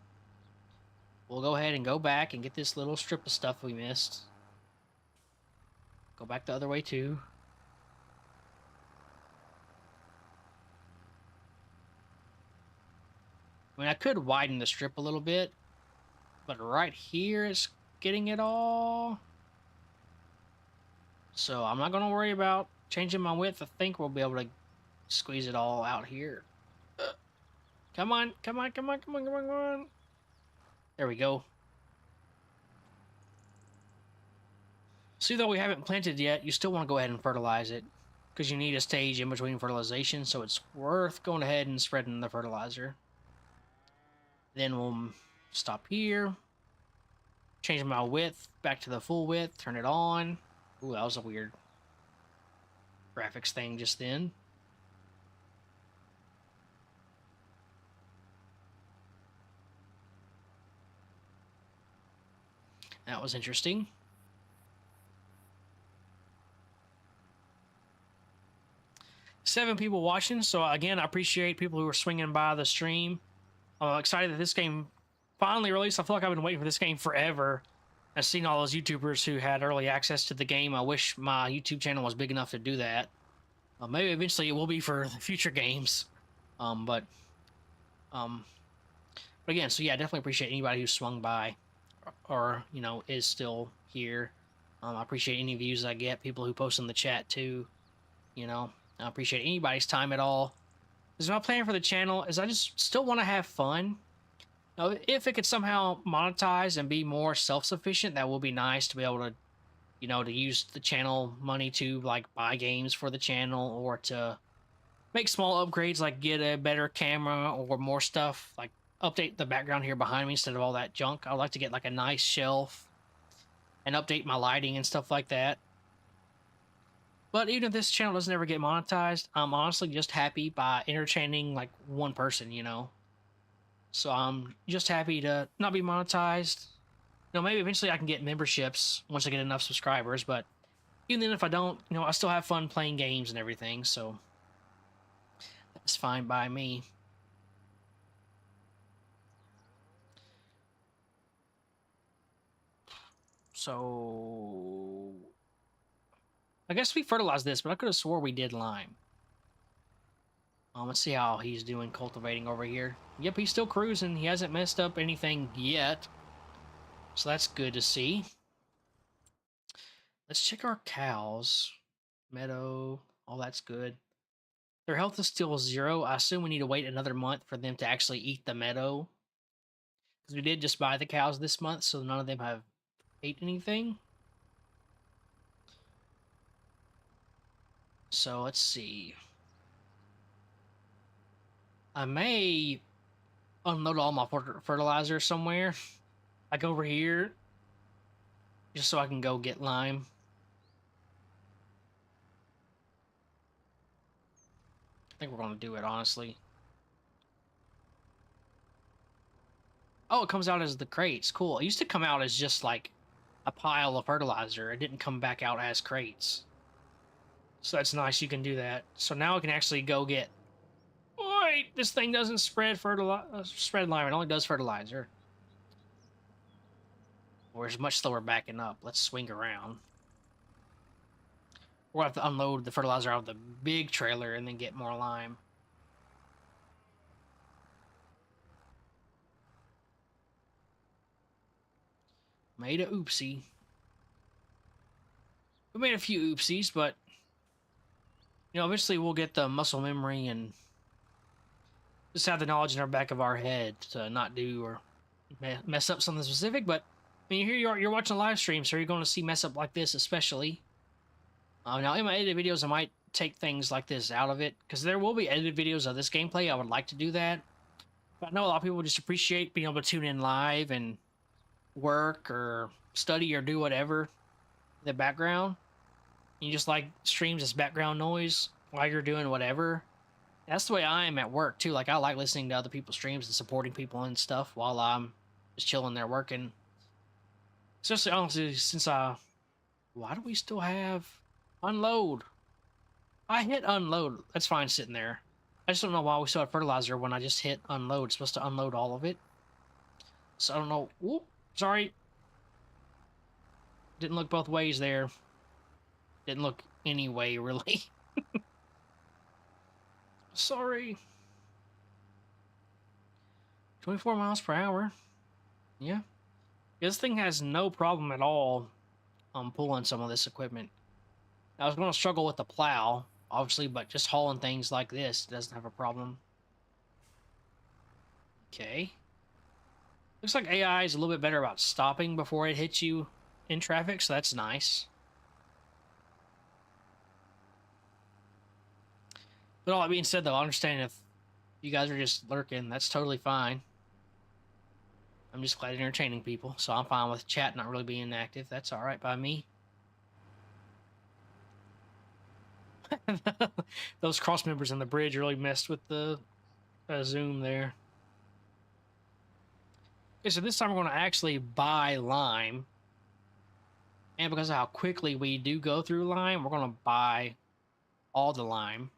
we'll go ahead and go back and get this little strip of stuff we missed. Go back the other way too. I mean, I could widen the strip a little bit, but right here is getting it all. So I'm not going to worry about changing my width. I think we'll be able to squeeze it all out here. Come on. There we go. See, though we haven't planted yet, you still want to go ahead and fertilize it because you need a stage in between fertilization, so it's worth going ahead and spreading the fertilizer. Then we'll stop here, change my width back to the full width, turn it on. Ooh, that was a weird graphics thing just then. That was interesting. Seven people watching, so again, I appreciate people who are swinging by the stream. I'm excited that this game finally released. I feel like I've been waiting for this game forever. I've seen all those YouTubers who had early access to the game. I wish my YouTube channel was big enough to do that. Maybe eventually it will be for the future games. But again, so yeah, I definitely appreciate anybody who swung by or, you know, is still here. I appreciate any views I get, people who post in the chat too. You know, I appreciate anybody's time at all. Because my plan for the channel is I just still want to have fun. Now, if it could somehow monetize and be more self-sufficient, that will be nice to be able to, you know, to use the channel money to like buy games for the channel or to make small upgrades like get a better camera or more stuff, like update the background here behind me instead of all that junk. I would like to get like a nice shelf and update my lighting and stuff like that. But even if this channel doesn't ever get monetized, I'm honestly just happy by entertaining like one person, you know. So I'm just happy to not be monetized. Maybe eventually I can get memberships once I get enough subscribers, but even then if I don't, I still have fun playing games and everything, so that's fine by me. So I guess we fertilized this, but I could have swore we did lime. Let's see how he's doing cultivating over here. Yep, he's still cruising. He hasn't messed up anything yet. So that's good to see. Let's check our cows. Meadow, all that's good. Their health is still 0. I assume we need to wait another month for them to actually eat the meadow. Because we did just buy the cows this month, so none of them have ate anything. So let's see. I may unload all my fertilizer somewhere. Like over here. Just so I can go get lime. I think we're going to do it, honestly. Oh, it comes out as the crates. Cool. It used to come out as just like a pile of fertilizer. It didn't come back out as crates. So that's nice. You can do that. So now I can actually go get... Wait, this thing doesn't spread spread lime. It only does fertilizer. Or it's much slower backing up. Let's swing around. We'll have to unload the fertilizer out of the big trailer and then get more lime. Made a oopsie. We made a few oopsies, but eventually we'll get the muscle memory and just have the knowledge in our back of our head to not do or mess up something specific. But I mean, here you are, you're watching a live stream, so you're going to see mess up like this, especially. Now, in my edited videos, I might take things like this out of it because there will be edited videos of this gameplay. I would like to do that, but I know a lot of people just appreciate being able to tune in live and work or study or do whatever in the background. You just like streams as background noise while you're doing whatever. That's the way I am at work too. Like I like listening to other people's streams and supporting people and stuff while I'm just chilling there working. Especially honestly, since why do we still have unload? I hit unload. That's fine sitting there. I just don't know why we still have fertilizer when I just hit unload. It's supposed to unload all of it. So I don't know. Whoop, sorry. Didn't look both ways there. Didn't look any way, really. Sorry. 24 miles per hour. Yeah. This thing has no problem at all pulling some of this equipment. I was going to struggle with the plow, obviously, but just hauling things like this doesn't have a problem. Okay. Looks like AI is a little bit better about stopping before it hits you in traffic, so that's nice. But all that being said, though, I understand if you guys are just lurking, that's totally fine. I'm just glad entertaining people, so I'm fine with chat not really being active. That's all right by me. Those cross members on the bridge really messed with the zoom there. Okay, so this time we're going to actually buy lime. And because of how quickly we do go through lime, we're going to buy all the lime.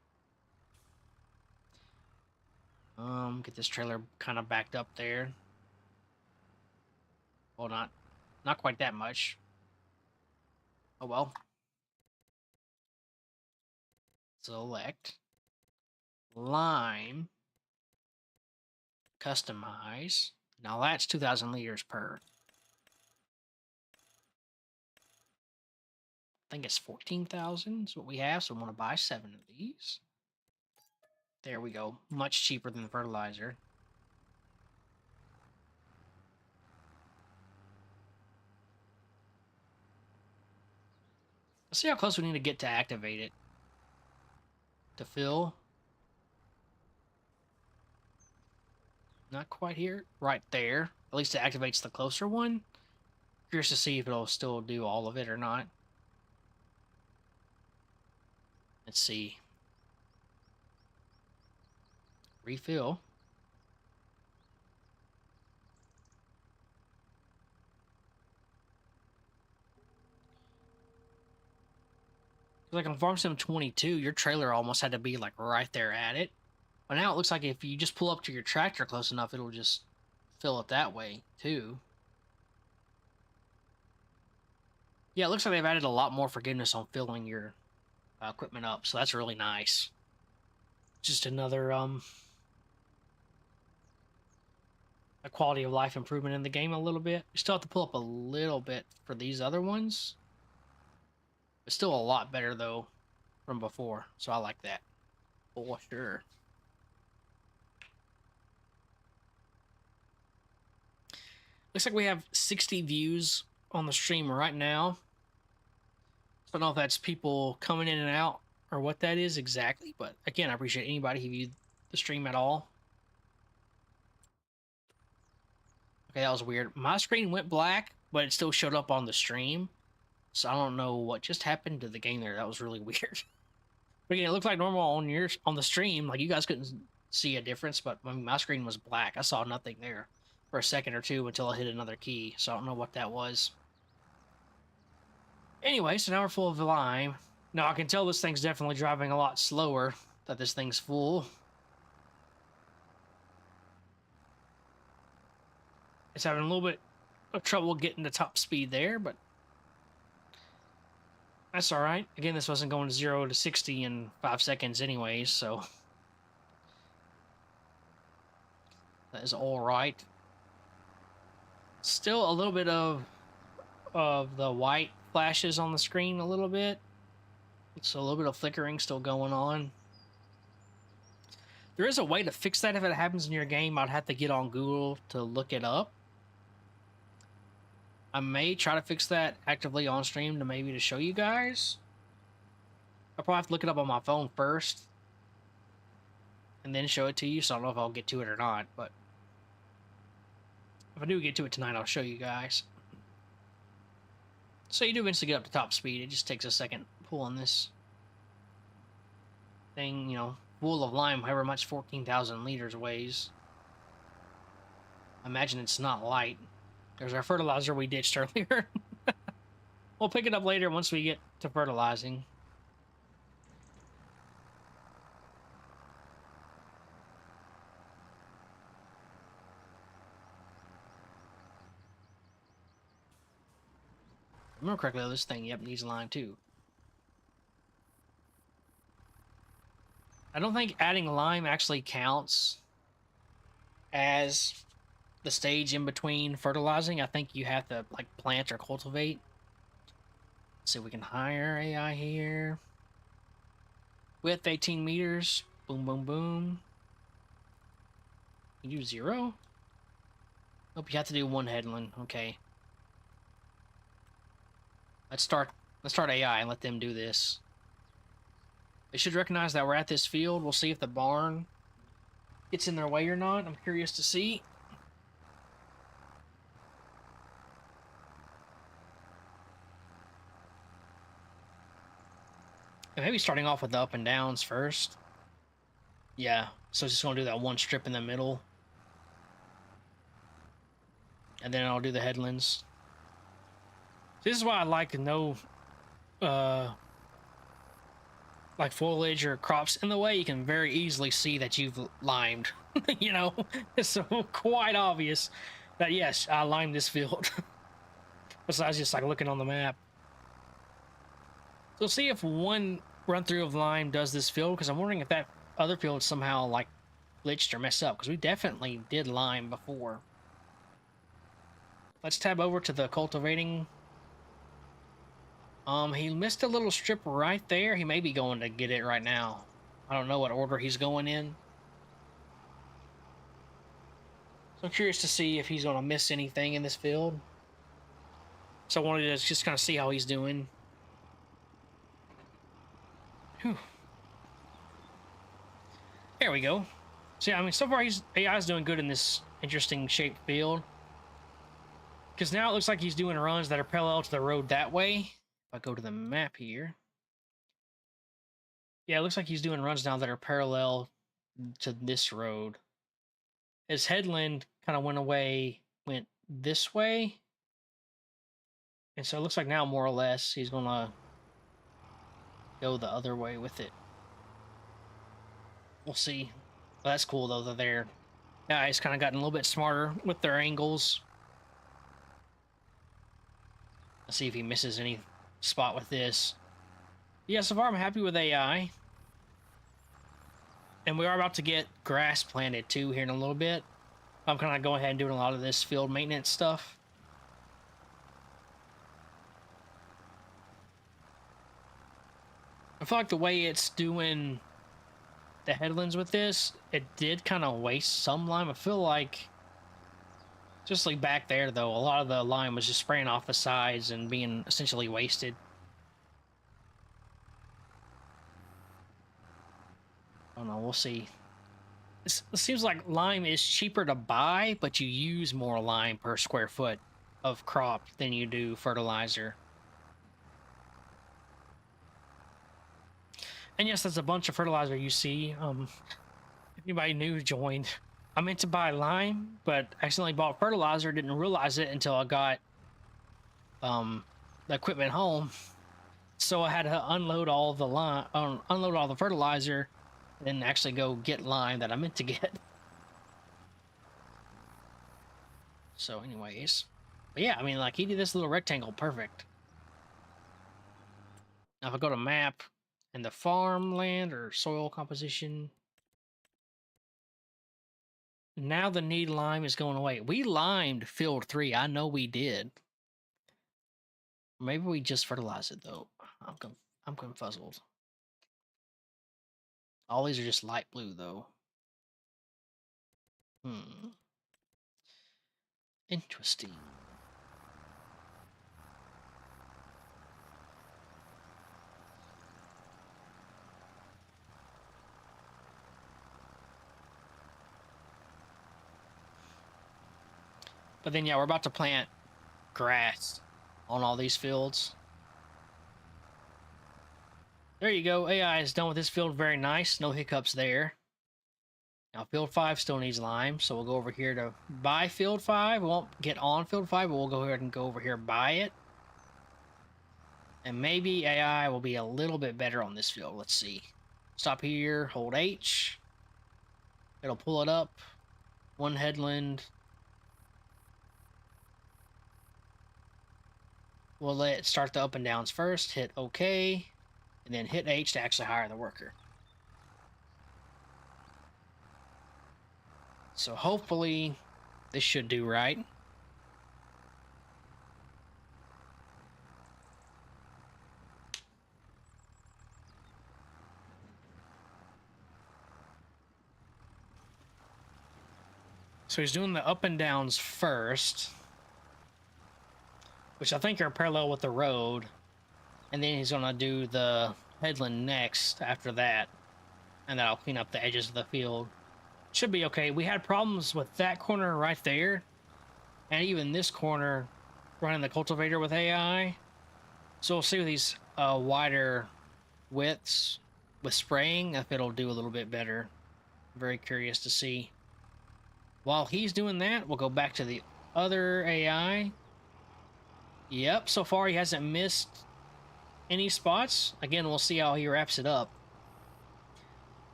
Get this trailer kind of backed up there. Well, not quite that much. Oh well. Select lime, customize. Now that's 2,000 liters per. I think it's 14,000 is what we have, so I'm going to buy 7 of these. There we go. Much cheaper than the fertilizer. Let's see how close we need to get to activate it. To fill. Not quite here. Right there. At least it activates the closer one. Curious to see if it'll still do all of it or not. Let's see. Refill. Like on Farm Sim 22, your trailer almost had to be like right there at it. But now it looks like if you just pull up to your tractor close enough, it'll just fill it that way too. Yeah, it looks like they've added a lot more forgiveness on filling your equipment up, so that's really nice. Just another a quality of life improvement in the game a little bit. You still have to pull up a little bit for these other ones. It's still a lot better though from before, so I like that for sure. Looks like we have 60 views on the stream right now. I don't know if that's people coming in and out or what that is exactly, but again, I appreciate anybody who viewed the stream at all. Okay, that was weird. My screen went black, but it still showed up on the stream. So I don't know what just happened to the game there. That was really weird. But again, it looked like normal on the stream. Like you guys couldn't see a difference, but my screen was black. I saw nothing there for a second or two until I hit another key. So I don't know what that was. Anyway, so now we're full of lime. Now I can tell this thing's definitely driving a lot slower that this thing's full. It's having a little bit of trouble getting to top speed there, but that's all right. Again, this wasn't going to 0 to 60 in 5 seconds anyways, so that is all right. Still a little bit of the white flashes on the screen a little bit. So a little bit of flickering still going on. There is a way to fix that if it happens in your game. I'd have to get on Google to look it up. I may try to fix that actively on stream to maybe to show you guys. I'll probably have to look it up on my phone first and then show it to you. So I don't know if I'll get to it or not, but if I do get to it tonight, I'll show you guys. So you do eventually get up to top speed. It just takes a second pulling this thing, you know, full of lime, however much 14,000 liters weighs. I imagine it's not light. There's our fertilizer we ditched earlier. We'll pick it up later once we get to fertilizing. If I remember correctly, this thing, yep, needs lime too. I don't think adding lime actually counts as the stage in between fertilizing. I think you have to like plant or cultivate. Let's see if we can hire AI here. Width 18 meters. Boom, boom, boom. You do 0? Nope, you have to do 1 headland. Okay. Let's start AI and let them do this. They should recognize that we're at this field. We'll see if the barn gets in their way or not. I'm curious to see. And maybe starting off with the up and downs first. Yeah, so it's just going to do that one strip in the middle. And then I'll do the headlands. This is why I like no like foliage or crops in the way. You can very easily see that you've limed. You know, it's so quite obvious that yes, I limed this field. Besides just like looking on the map. So see if one run through of lime does this field, because I'm wondering if that other field somehow like glitched or messed up, because we definitely did lime before. Let's tab over to the cultivating. He missed a little strip right there. He may be going to get it right now. I don't know what order he's going in. So I'm curious to see if he's going to miss anything in this field. So I wanted to just kind of see how he's doing. Whew. There we go. So yeah, I mean, so far AI's doing good in this interesting shaped field. Because now it looks like he's doing runs that are parallel to the road that way. If I go to the map here. Yeah, it looks like he's doing runs now that are parallel to this road. His headland kind of went away, went this way. And so it looks like now, more or less, he's going to go the other way with it. We'll see. Well, that's cool, though, that they're guys kind of gotten a little bit smarter with their angles. Let's see if he misses any spot with this. Yeah, so far I'm happy with AI. And we are about to get grass planted, too, here in a little bit. I'm kind of going ahead and doing a lot of this field maintenance stuff. I feel like the way it's doing the headlands with this, it did kind of waste some lime. I feel like, just like back there, though, a lot of the lime was just spraying off the sides and being essentially wasted. I don't know, we'll see. It seems like lime is cheaper to buy, but you use more lime per square foot of crop than you do fertilizer. And yes, there's a bunch of fertilizer you see. If anybody new joined, I meant to buy lime, but accidentally bought fertilizer. Didn't realize it until I got the equipment home. So I had to unload all the lime, unload all the fertilizer, and actually go get lime that I meant to get. So, anyways, but yeah, I mean, like he did this little rectangle perfect. Now, if I go to map and the farmland or soil composition, now the need lime is going away. We limed field 3. I know we did. Maybe we just fertilized it though. I'm confuzzled. All these are just light blue though. Interesting. But then yeah, we're about to plant grass on all these fields. There you go. AI is done with this field. Very nice. No hiccups there. Now field 5 still needs lime, so we'll go over here to buy field 5. We won't get on field 5, but we'll go ahead and go over here buy it. And maybe AI will be a little bit better on this field. Let's see. Stop here, hold H. It'll pull it up. One headland. We'll let it start the up and downs first. Hit OK. And then hit H to actually hire the worker. So hopefully this should do right. So he's doing the up and downs first, which I think are parallel with the road. And then he's going to do the headland next after that. And that'll clean up the edges of the field. Should be okay. We had problems with that corner right there. And even this corner running the cultivator with AI. So we'll see with these wider widths with spraying if it'll do a little bit better. Very curious to see. While he's doing that, we'll go back to the other AI. Yep, so far he hasn't missed any spots. Again, we'll see how he wraps it up.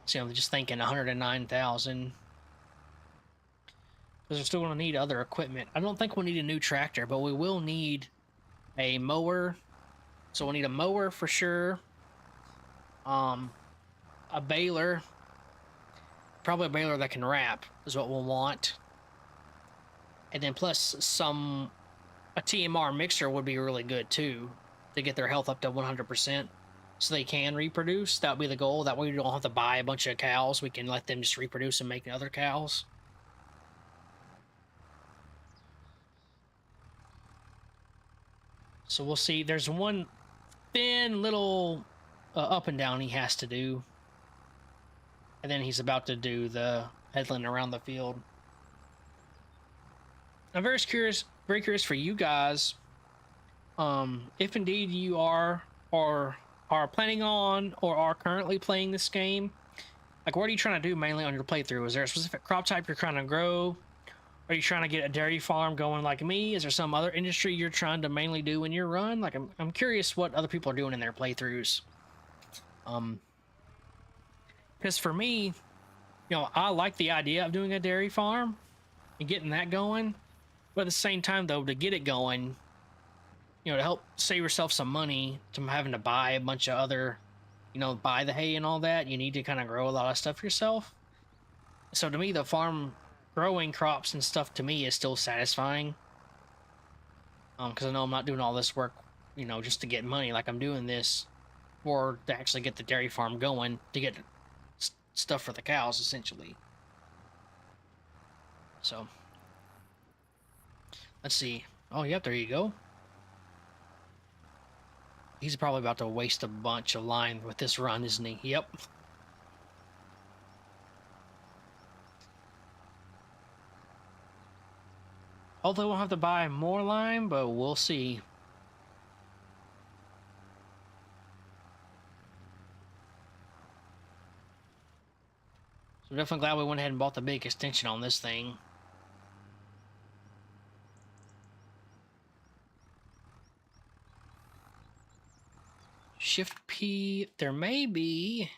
So I'm just thinking 109,000. Because we're still going to need other equipment. I don't think we'll need a new tractor, but we will need a mower. So we'll need a mower for sure. A baler. Probably a baler that can wrap is what we'll want. And then plus a TMR mixer would be really good too, to get their health up to 100%. So they can reproduce. That would be the goal. That way we don't have to buy a bunch of cows. We can let them just reproduce and make other cows. So we'll see. There's one thin little up and down he has to do. And then he's about to do the headland around the field. I'm very curious for you guys. If indeed you are, or are planning on or are currently playing this game, like what are you trying to do mainly on your playthrough? Is there a specific crop type you're trying to grow? Are you trying to get a dairy farm going like me? Is there some other industry you're trying to mainly do in your run? Like I'm curious what other people are doing in their playthroughs. Because for me, I like the idea of doing a dairy farm and getting that going. But at the same time, though, to get it going, to help save yourself some money to having to buy a bunch of other, buy the hay and all that, you need to kind of grow a lot of stuff yourself. So to me, the farm growing crops and stuff to me is still satisfying. Because I know I'm not doing all this work, just to get money. Like I'm doing this or to actually get the dairy farm going to get stuff for the cows, essentially. So let's see. Oh, yep, there you go. He's probably about to waste a bunch of lime with this run, isn't he? Yep. Although we'll have to buy more lime, but we'll see. So definitely glad we went ahead and bought the big extension on this thing. Shift P. There may be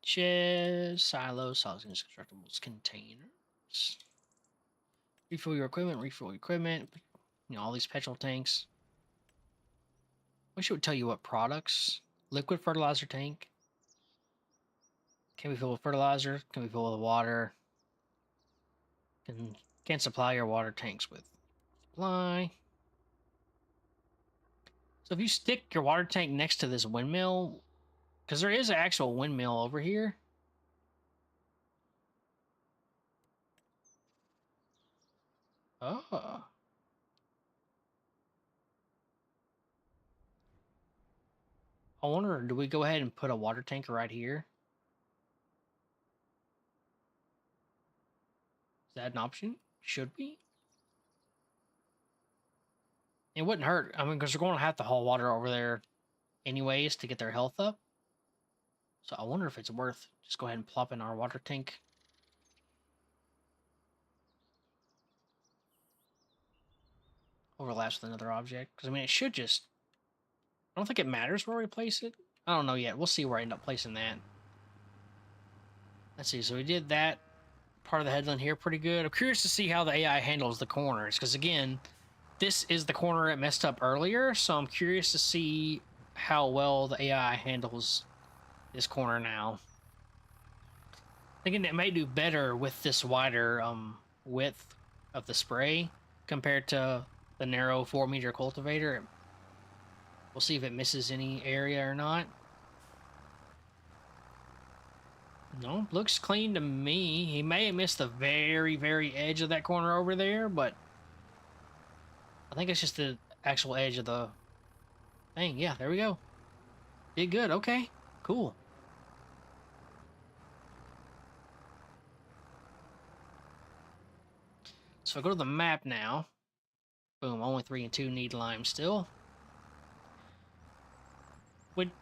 shed, silos, solids, constructibles, containers. Refuel your equipment, all these petrol tanks. Wish it would tell you what products. Liquid fertilizer tank. Can be filled with fertilizer, can be filled with water. Can supply your water tanks with supply. So if you stick your water tank next to this windmill, because there is an actual windmill over here. Oh. I wonder, do we go ahead and put a water tank right here? Is that an option? Should we? It wouldn't hurt. I mean, because they're going to have to haul water over there anyways to get their health up. So I wonder if it's worth just go ahead and plop in our water tank. Overlaps with another object. Because, I mean, it should just... I don't think it matters where we place it. I don't know yet. We'll see where I end up placing that. Let's see. So we did that part of the headland here pretty good. I'm curious to see how the AI handles the corners. Because, again, this is the corner it messed up earlier. So I'm curious to see how well the AI handles this corner now. Thinking it may do better with this wider width of the spray compared to the narrow 4-meter cultivator. We'll see if it misses any area or not. No, looks clean to me. He may have missed the very, very edge of that corner over there, but I think it's just the actual edge of the thing. Yeah, there we go. Did good. Okay, cool. So I go to the map now. Boom, only 3 and 2 need lime still.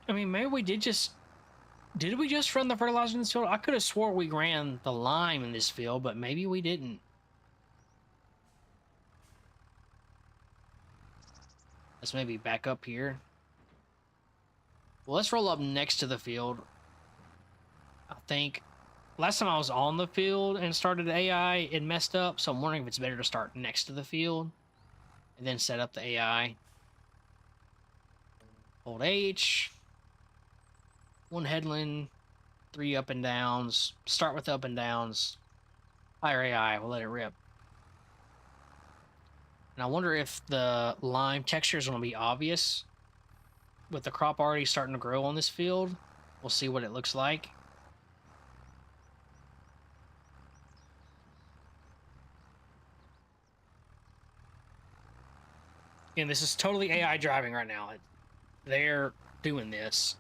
I mean, maybe we did we just run the fertilizer in this field? I could have swore we ran the lime in this field, but maybe we didn't. Let's maybe back up here. Well, let's roll up next to the field. I think last time I was on the field and started AI, it messed up, so I'm wondering if it's better to start next to the field and then set up the AI. Hold H. 1 headland, 3 up and downs. Start with up and downs. Higher AI, we'll let it rip. And I wonder if the lime texture is going to be obvious. With the crop already starting to grow on this field, we'll see what it looks like. And this is totally AI driving right now. They're doing this.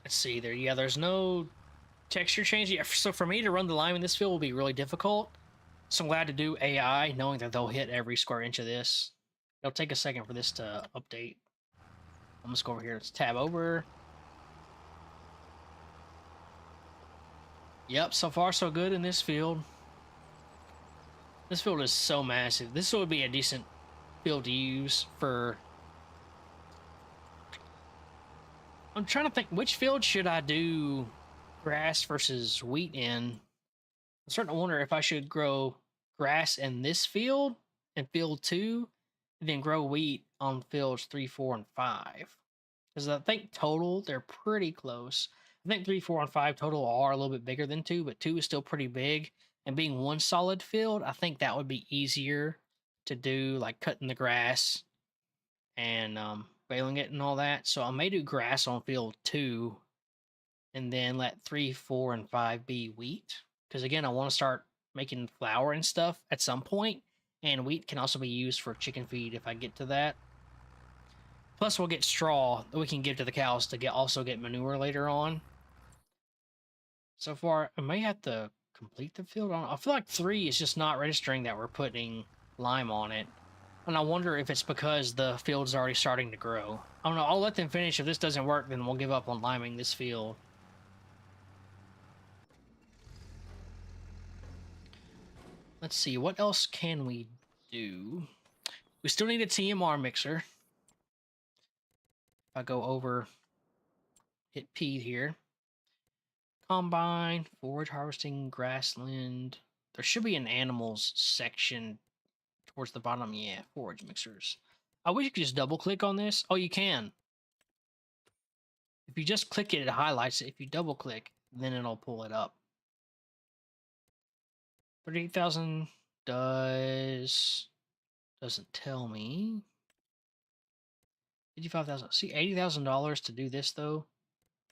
Let's see there. Yeah, there's no texture change. Yeah, so for me to run the lime in this field will be really difficult. So I'm glad to do AI, knowing that they'll hit every square inch of this. It'll take a second for this to update. I'm just go over here. Let's tab over. Yep, so far so good in this field. This field is so massive. This would be a decent field to use for... I'm trying to think, which field should I do grass versus wheat in? I'm starting to wonder if I should grow grass in this field, in field 2, and then grow wheat on fields 3, 4, and 5. Because I think total, they're pretty close. I think 3, 4, and 5 total are a little bit bigger than 2, but 2 is still pretty big. And being one solid field, I think that would be easier to do, like cutting the grass and baling it and all that. So I may do grass on field 2 and then let 3, 4, and 5 be wheat. Because again, I want to start making flour and stuff at some point, and wheat can also be used for chicken feed if I get to that. Plus, we'll get straw that we can give to the cows to also get manure later on. So far, I may have to complete the field. I feel like 3 is just not registering that we're putting lime on it. And I wonder if it's because the field's already starting to grow. I don't know. I'll let them finish. If this doesn't work, then we'll give up on liming this field. Let's see. What else can we do? We still need a TMR mixer. If I go over, hit P here. Combine, forage harvesting, grassland. There should be an animals section towards the bottom. Yeah, forage mixers. I wish you could just double click on this. Oh, you can. If you just click it, it highlights it. If you double click, then it'll pull it up. 38,000 doesn't tell me. 55,000. See, $80,000 to do this though.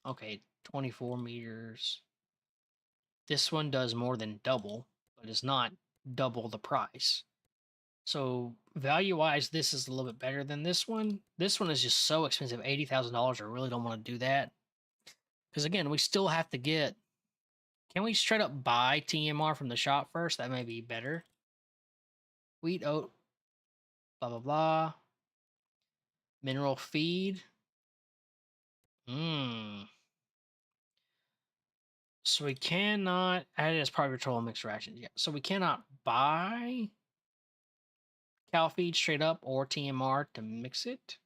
Okay, 24 meters. This one does more than double, but it's not double the price. So value-wise, this is a little bit better than this one. This one is just so expensive, $80,000. I really don't want to do that. Because again, we still have to get... Can we straight up buy TMR from the shop first? That may be better. Wheat, oat, blah, blah, blah. Mineral feed. So we cannot... Add it as part of your total mixed rations. Yeah, so we cannot buy cow feed straight up or TMR to mix it.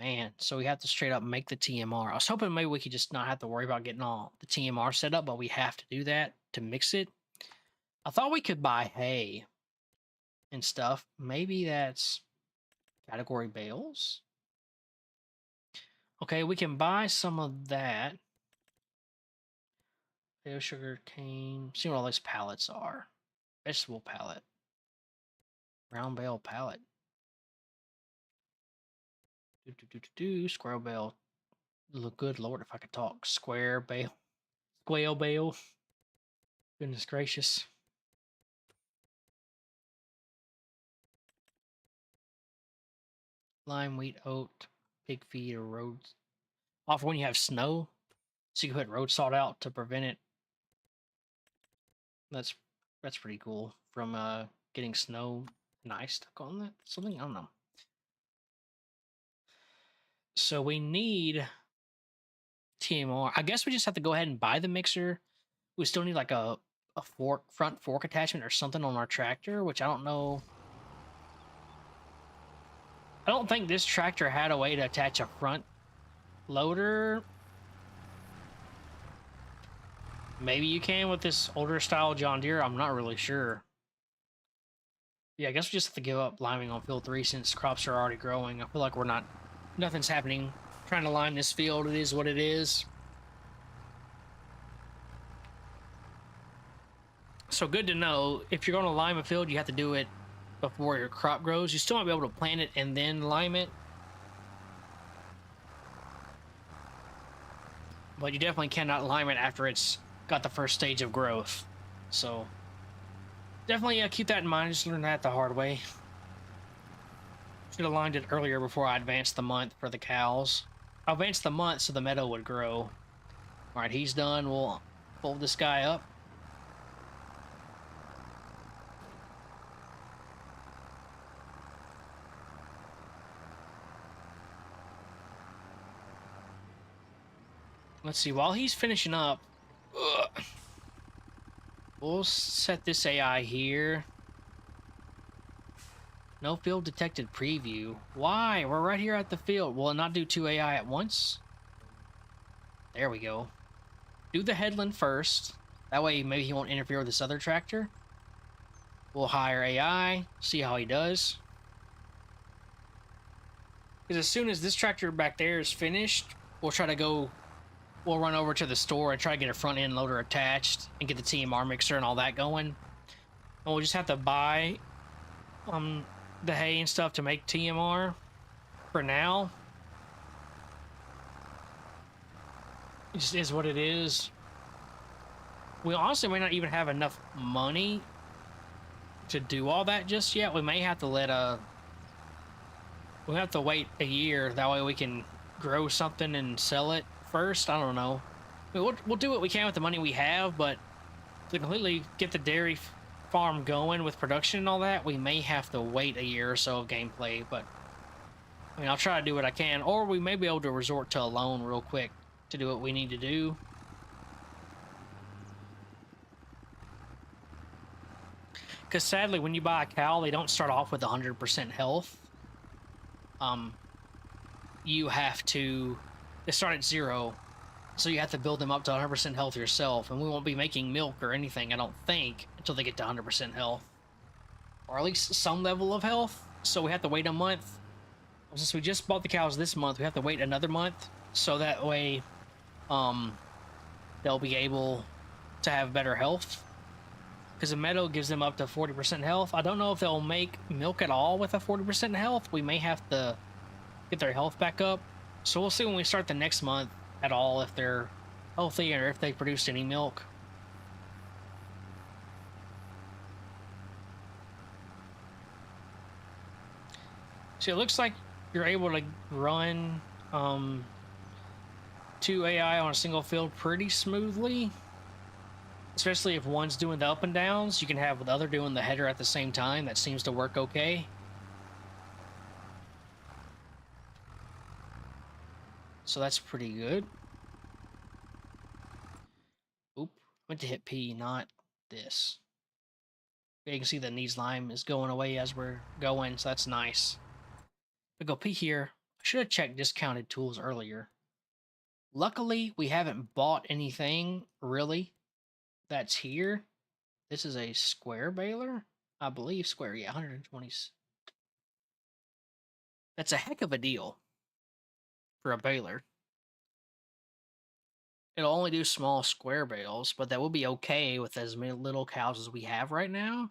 Man, so we have to straight up make the TMR. I was hoping maybe we could just not have to worry about getting all the TMR set up, but we have to do that to mix it. I thought we could buy hay and stuff. Maybe that's category bales. Okay, we can buy some of that. Potato, sugar, cane. See what all these pallets are. Vegetable pallet. Brown bale pallet. Squirrel bale. Look good, Lord, if I could talk. Square bale. Squale bale. Goodness gracious. Lime, wheat, oat, pig feed, or roads. Often when you have snow, so you can put road salt out to prevent it. That's pretty cool. From getting snow and ice stuck on that. Something, I don't know. So we need TMR. I guess we just have to go ahead and buy the mixer. We still need like a front fork attachment or something on our tractor, which I don't know. I don't think this tractor had a way to attach a front loader. Maybe you can with this older style John Deere. I'm not really sure. Yeah, I guess we just have to give up liming on field 3 since crops are already growing. I feel like nothing's happening. Trying to lime this field, it is what it is. So good to know, if you're going to lime a field, you have to do it before your crop grows. You still might be able to plant it and then lime it. But you definitely cannot lime it after it's got the first stage of growth. So definitely keep that in mind. Just learn that the hard way. Should have lined it earlier before I advanced the month for the cows. I advanced the month so the meadow would grow. All right, he's done. We'll fold this guy up. Let's see, while he's finishing up, we'll set this AI here. No field detected preview. Why? We're right here at the field. Will it not do 2 AI at once? There we go. Do the headland first. That way maybe he won't interfere with this other tractor. We'll hire AI, see how he does. Because as soon as this tractor back there is finished, we'll try to go, we'll run over to the store and try to get a front end loader attached and get the TMR mixer and all that going. And we'll just have to buy the hay and stuff to make TMR for now. It just is what it is. We honestly may not even have enough money to do all that just yet. We may have to we'll have to wait a year. That way we can grow something and sell it first. I don't know. I mean, we'll do what we can with the money we have, but to completely get the dairy farm going with production and all that, we may have to wait a year or so of gameplay. But I mean, I'll try to do what I can, or we may be able to resort to a loan real quick to do what we need to do. Because sadly, when you buy a cow, they don't start off with 100% health. You have to, they start at 0, so you have to build them up to 100% health yourself, and we won't be making milk or anything, I don't think, until they get to 100% health. Or at least some level of health, so we have to wait a month. Since we just bought the cows this month, we have to wait another month, so that way, they'll be able to have better health. Because the meadow gives them up to 40% health. I don't know if they'll make milk at all with a 40% health. We may have to get their health back up. So we'll see when we start the next month at all if they're healthy or if they produced any milk. So it looks like you're able to run 2 AI on a single field pretty smoothly. Especially if one's doing the up and downs, you can have the other doing the header at the same time. That seems to work okay. So that's pretty good. Oop, meant to hit P, not this. You can see the needs lime is going away as we're going, so that's nice. We go P here. I should have checked discounted tools earlier. Luckily, we haven't bought anything really that's here. This is a square baler, I believe. Square, yeah, 120. That's a heck of a deal for a baler. It'll only do small square bales, but that will be okay with as many little cows as we have right now.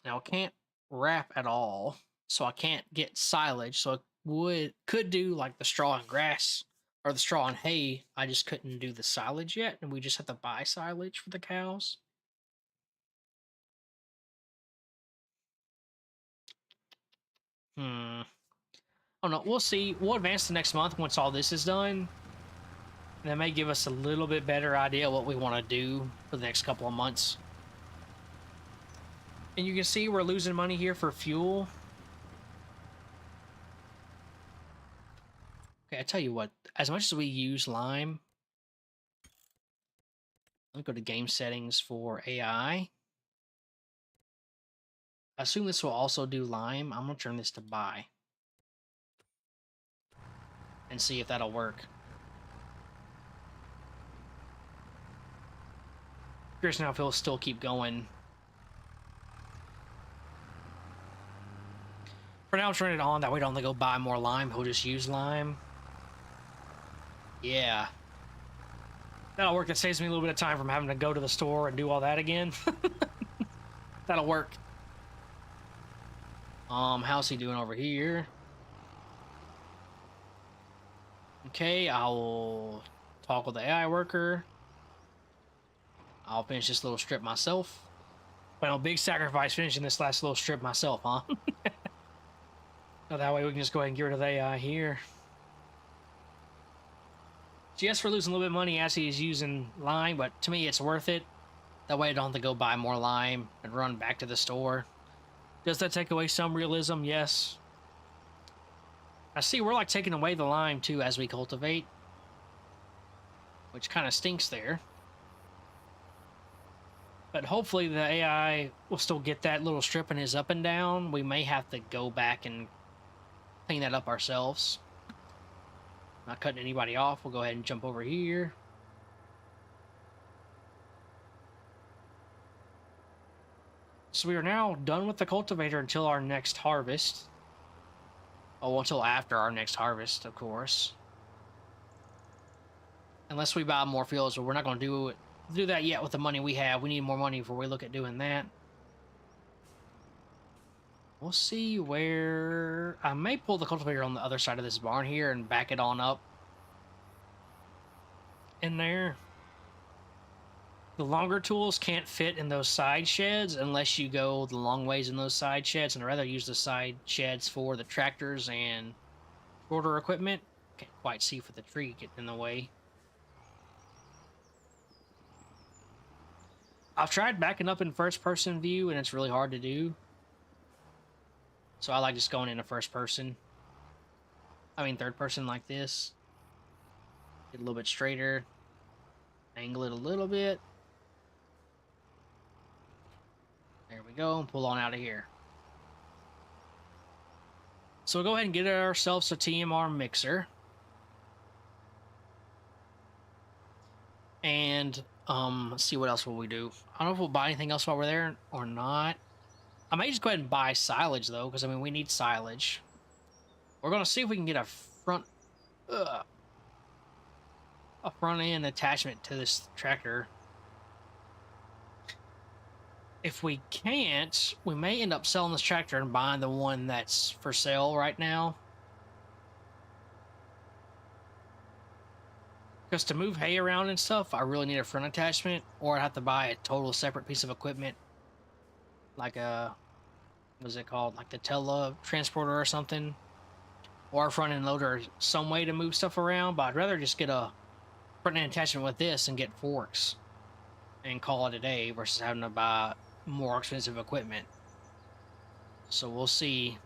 Now, I can't wrap at all, so I can't get silage. So I could do like the straw and grass or the straw and hay. I just couldn't do the silage yet, and we just have to buy silage for the cows. Oh no, we'll see. We'll advance the next month once all this is done. And that may give us a little bit better idea what we want to do for the next couple of months. And you can see we're losing money here for fuel. Okay, I tell you what, as much as we use lime, let me go to game settings for AI. I assume this will also do lime. I'm going to turn this to buy and see if that'll work. Curious now if he'll still keep going. For now, I'm turning it on. That way, don't go buy more lime. He'll just use lime. Yeah. That'll work. That saves me a little bit of time from having to go to the store and do all that again. That'll work. How's he doing over here? Okay, I'll talk with the AI worker. I'll finish this little strip myself. Well, big sacrifice finishing this last little strip myself, huh? Now that way we can just go ahead and get rid of the AI here. So yes, we're losing a little bit of money as he's using lime, but to me it's worth it. That way I don't have to go buy more lime and run back to the store. Does that take away some realism? Yes. I see we're like taking away the lime too as we cultivate, which kind of stinks there. But hopefully the AI will still get that little strip in his up and down. We may have to go back and clean that up ourselves. Not cutting anybody off. We'll go ahead and jump over here. So we are now done with the cultivator until our next harvest. Oh, until after our next harvest, of course. Unless we buy more fields, but we're not going to do that yet with the money we have. We need more money before we look at doing that. We'll see where... I may pull the cultivator on the other side of this barn here and back it on up in there. The longer tools can't fit in those side sheds unless you go the long ways in those side sheds, and I'd rather use the side sheds for the tractors and shorter equipment. Can't quite see for the tree getting in the way. I've tried backing up in first person view and it's really hard to do. So I like just going into first person. I mean third person like this. Get a little bit straighter. Angle it a little bit. There we go, and pull on out of here. So we'll go ahead and get ourselves a TMR mixer. And let's see, what else will we do? I don't know if we'll buy anything else while we're there or not. I may just go ahead and buy silage though, because I mean we need silage. We're gonna see if we can get a front end attachment to this tractor. If we can't, we may end up selling this tractor and buying the one that's for sale right now. Because to move hay around and stuff, I really need a front attachment, or I'd have to buy a total separate piece of equipment. Like a, what is it called? Like the Tele transporter or something. Or a front end loader, some way to move stuff around, but I'd rather just get a front end attachment with this and get forks and call it a day versus having to buy more expensive equipment. So we'll see.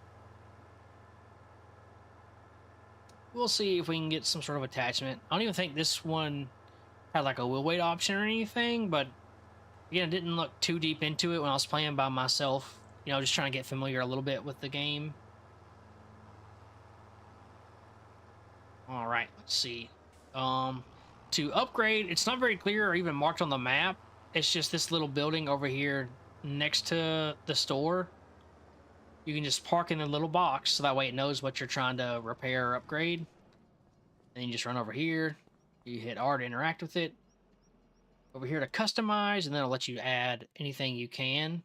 We'll see if we can get some sort of attachment. I don't even think this one had like a wheel weight option or anything, but again, I didn't look too deep into it when I was playing by myself. You know, just trying to get familiar a little bit with the game. All right, let's see. To upgrade, it's not very clear or even marked on the map. It's just this little building over here next to the store. You can just park in the little box, so that way it knows what you're trying to repair or upgrade. Then you just run over here. You hit R to interact with it. Over here to customize, and then it'll let you add anything you can.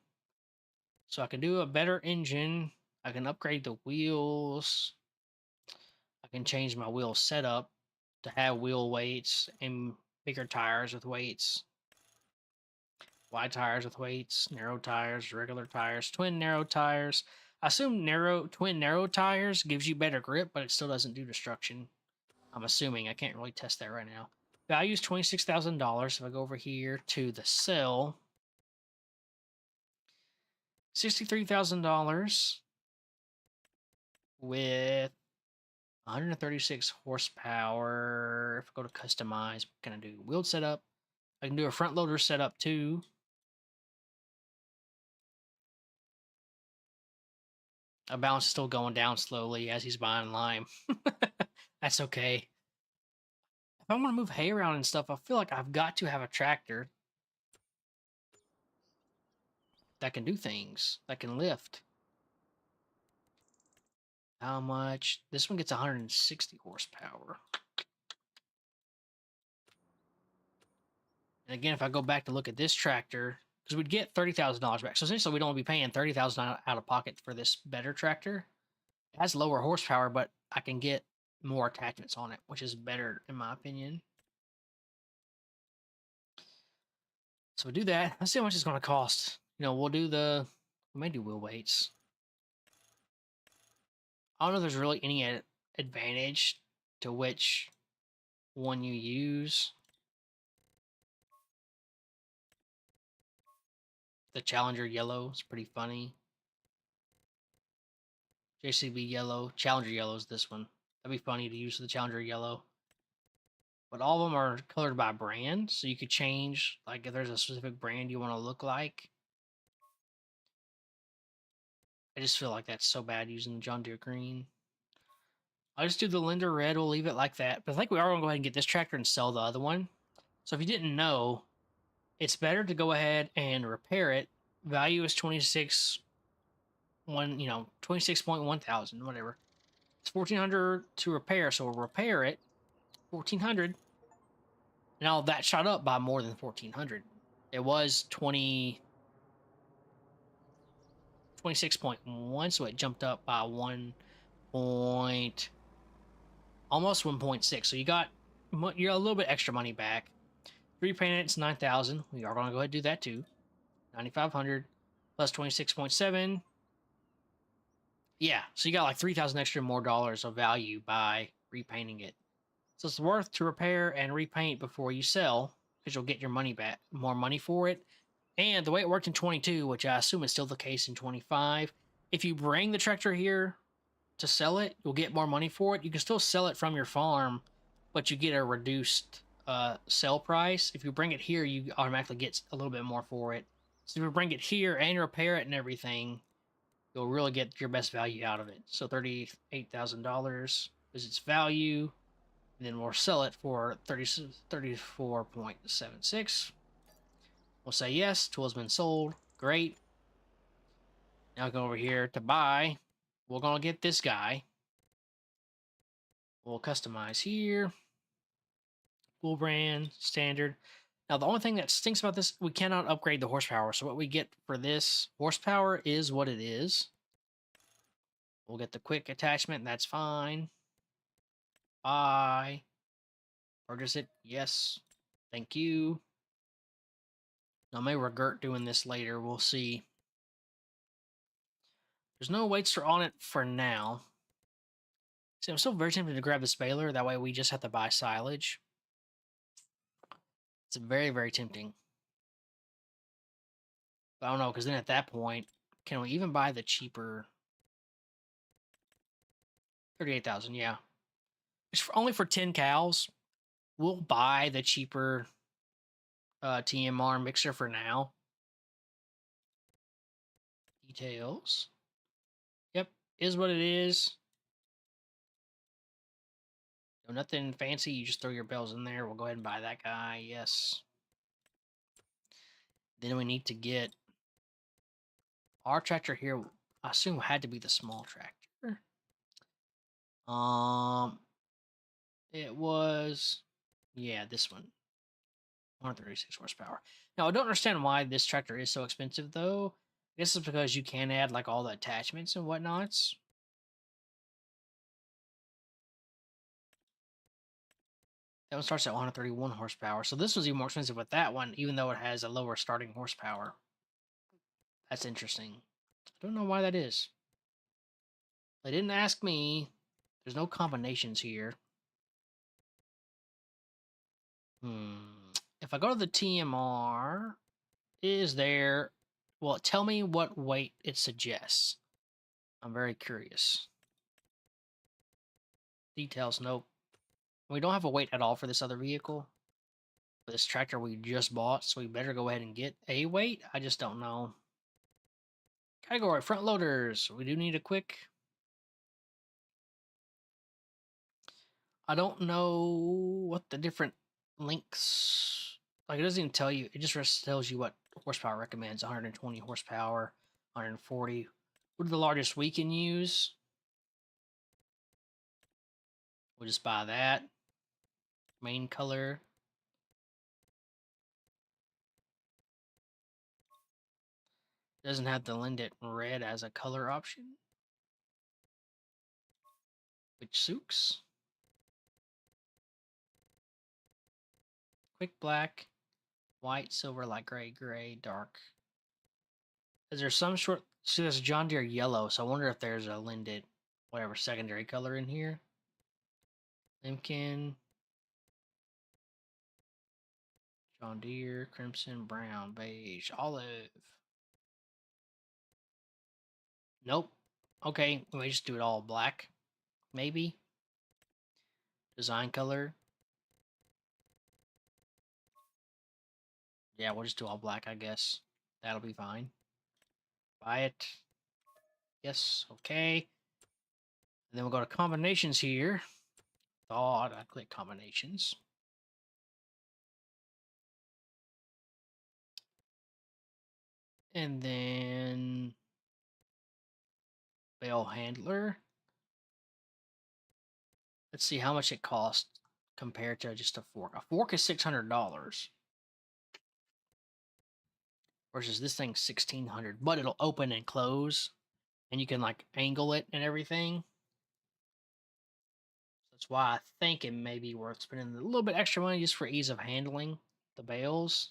So I can do a better engine. I can upgrade the wheels. I can change my wheel setup to have wheel weights and bigger tires with weights. Wide tires with weights, narrow tires, regular tires, twin narrow tires. I assume twin narrow tires gives you better grip, but it still doesn't do destruction. I'm assuming. I can't really test that right now. Value is $26,000. If I go over here to the sell, $63,000 with 136 horsepower. If I go to customize, what can I do? Wheel setup. I can do a front loader setup too. Our balance is still going down slowly as he's buying lime. That's okay. If I want to move hay around and stuff, I feel like I've got to have a tractor that can do things, that can lift. How much? This one gets 160 horsepower. And again, if I go back to look at this tractor, because we'd get $30,000 back. So essentially, we'd only be paying $30,000 out of pocket for this better tractor. It has lower horsepower, but I can get more attachments on it, which is better in my opinion. So we do that. Let's see how much it's going to cost. You know, we may do wheel weights. I don't know if there's really any advantage to which one you use. The Challenger yellow is pretty funny. JCB yellow. Challenger yellow is this one. That'd be funny to use the Challenger yellow. But all of them are colored by brand, so you could change, like if there's a specific brand you want to look like. I just feel like that's so bad using the John Deere green. I'll just do the Linder red. We'll leave it like that. But I think we are going to go ahead and get this tractor and sell the other one. So if you didn't know, it's better to go ahead and repair it. Value is 26.1 thousand, whatever. It's 1,400 to repair, so we'll repair it. 1,400. Now that shot up by more than 1,400. It was 26.1, so it jumped up by almost 1.6. So you're a little bit extra money back. Repaint it's 9,000. We are going to go ahead and do that too. 9,500 plus 26.7. Yeah, so you got like 3,000 extra more dollars of value by repainting it. So it's worth to repair and repaint before you sell, because you'll get your money back, more money for it. And the way it worked in 22, which I assume is still the case in 25, if you bring the tractor here to sell it, you'll get more money for it. You can still sell it from your farm, but you get a reduced sell price. If you bring it here, you automatically get a little bit more for it. So if you bring it here and repair it and everything, you'll really get your best value out of it. So $38,000 is its value. And then we'll sell it for 34.76. We'll say yes, tool's been sold. Great. Now go over here to buy. We're going to get this guy. We'll customize here. Full brand, standard. Now, the only thing that stinks about this, we cannot upgrade the horsepower. So what we get for this horsepower is what it is. We'll get the quick attachment, and that's fine. Buy. Purchase it. Yes. Thank you. I may regret doing this later. We'll see. There's no weights on it for now. See, I'm still very tempted to grab this baler. That way we just have to buy silage. It's very, very tempting. But I don't know, because then at that point, can we even buy the cheaper 38,000? Yeah. It's only for 10 cows. We'll buy the cheaper TMR mixer for now. Details. Yep, is what it is. No, nothing fancy. You just throw your bells in there. We'll go ahead and buy that guy. Yes. Then we need to get our tractor here. I assume had to be the small tractor. It was, yeah, this one. 136 horsepower. Now, I don't understand why this tractor is so expensive, though. I guess it's because you can add, like, all the attachments and whatnots. That one starts at 131 horsepower. So this was even more expensive with that one, even though it has a lower starting horsepower. That's interesting. I don't know why that is. They didn't ask me. There's no combinations here. If I go to the TMR, is there... Well, tell me what weight it suggests. I'm very curious. Details, nope. We don't have a weight at all for this other vehicle. For this tractor we just bought, so we better go ahead and get a weight. I just don't know. Category, front loaders. We do need a quick. I don't know what the different links... Like, it doesn't even tell you. It just tells you what horsepower recommends. 120 horsepower, 140. What are the largest we can use? We'll just buy that. Main color. Doesn't have the Lend It red as a color option. Which suits. Quick black. White, silver, light gray, gray, dark. Is there some short... See, there's a John Deere yellow, so I wonder if there's a Lend It, whatever, secondary color in here. Limkin. John Deere, crimson, brown, beige, olive. Nope. Okay, we may just do it all black. Maybe. Design color. Yeah, we'll just do all black, I guess. That'll be fine. Buy it. Yes, okay. And then we'll go to combinations here. Thought I click combinations. And then bell handler. Let's see how much it costs compared to just a fork. A fork is $600 versus this thing's $1,600, but it'll open and close, and you can like angle it and everything. That's why I think it may be worth spending a little bit extra money just for ease of handling the bales.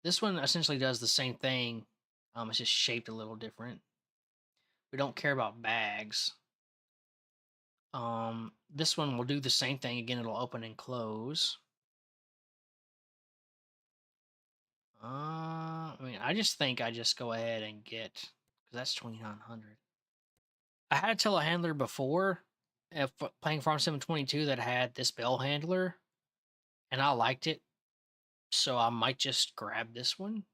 This one essentially does the same thing. It's just shaped a little different. We don't care about bags. This one will do the same thing. Again, it'll open and close. I mean, I just think I just go ahead and get, because that's 2,900. I had a telehandler before, playing Farm Sim 22 that had this bell handler, and I liked it, so I might just grab this one.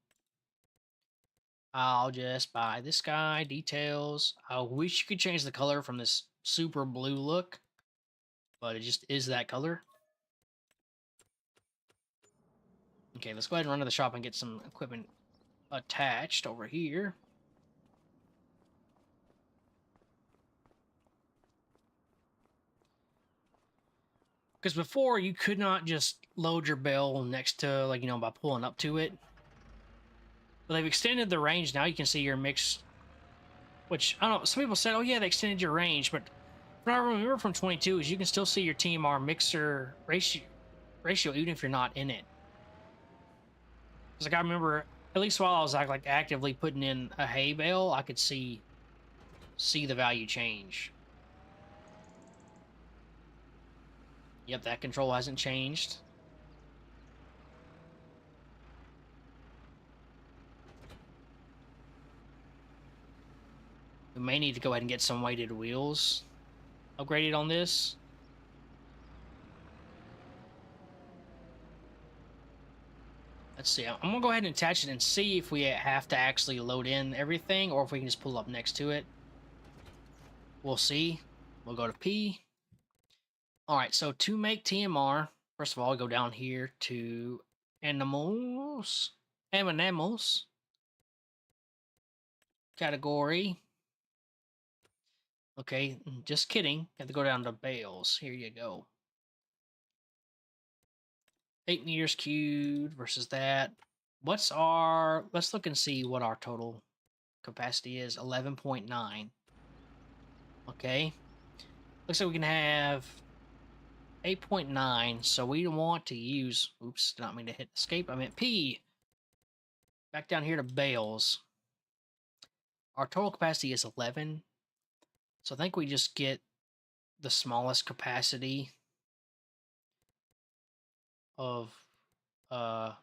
I'll just buy this guy. Details. I wish you could change the color from this super blue look, but it just is that color. Okay, let's go ahead and run to the shop and get some equipment attached over here. Because before, you could not just load your bell next to, like, by pulling up to it. But they've extended the range. Now you can see your mix, which, I don't know, some people said, oh yeah, they extended your range. But what I remember from 22 is you can still see your TMR mixer ratio even if you're not in it. Because, like, I remember, at least while I was like actively putting in a hay bale, I could see the value change. Yep, that control hasn't changed. We may need to go ahead and get some weighted wheels upgraded on this. Let's see. I'm gonna go ahead and attach it and see if we have to actually load in everything or if we can just pull up next to it. We'll see. We'll go to P. All right, so to make TMR, first of all, go down here to animals, category. Okay, just kidding. You have to go down to bales. Here you go. 8 meters cubed versus that. Let's look and see what our total capacity is. 11.9. Okay. Looks like we can have 8.9. So we want to use, oops, did not mean to hit escape. I meant P. Back down here to bales. Our total capacity is 11. So I think we just get the smallest capacity of the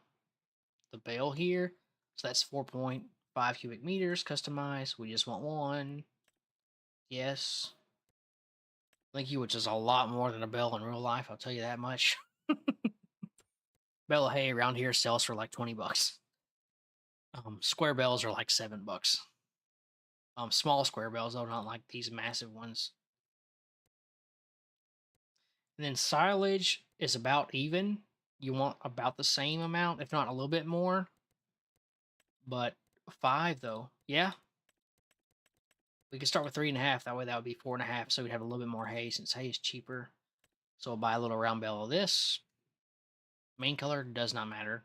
bale here. So that's 4.5 cubic meters. Customize. We just want one. Yes. Thank you, which is a lot more than a bale in real life, I'll tell you that much. Bale of hay around here sells for like 20 bucks. Square bells are like $7. Small square bells, though, not like these massive ones. And then silage is about even. You want about the same amount, if not a little bit more. But 5, though. Yeah. We could start with 3.5. That way that would be 4.5. So we'd have a little bit more hay since hay is cheaper. So we'll buy a little round bale of this. Main color does not matter.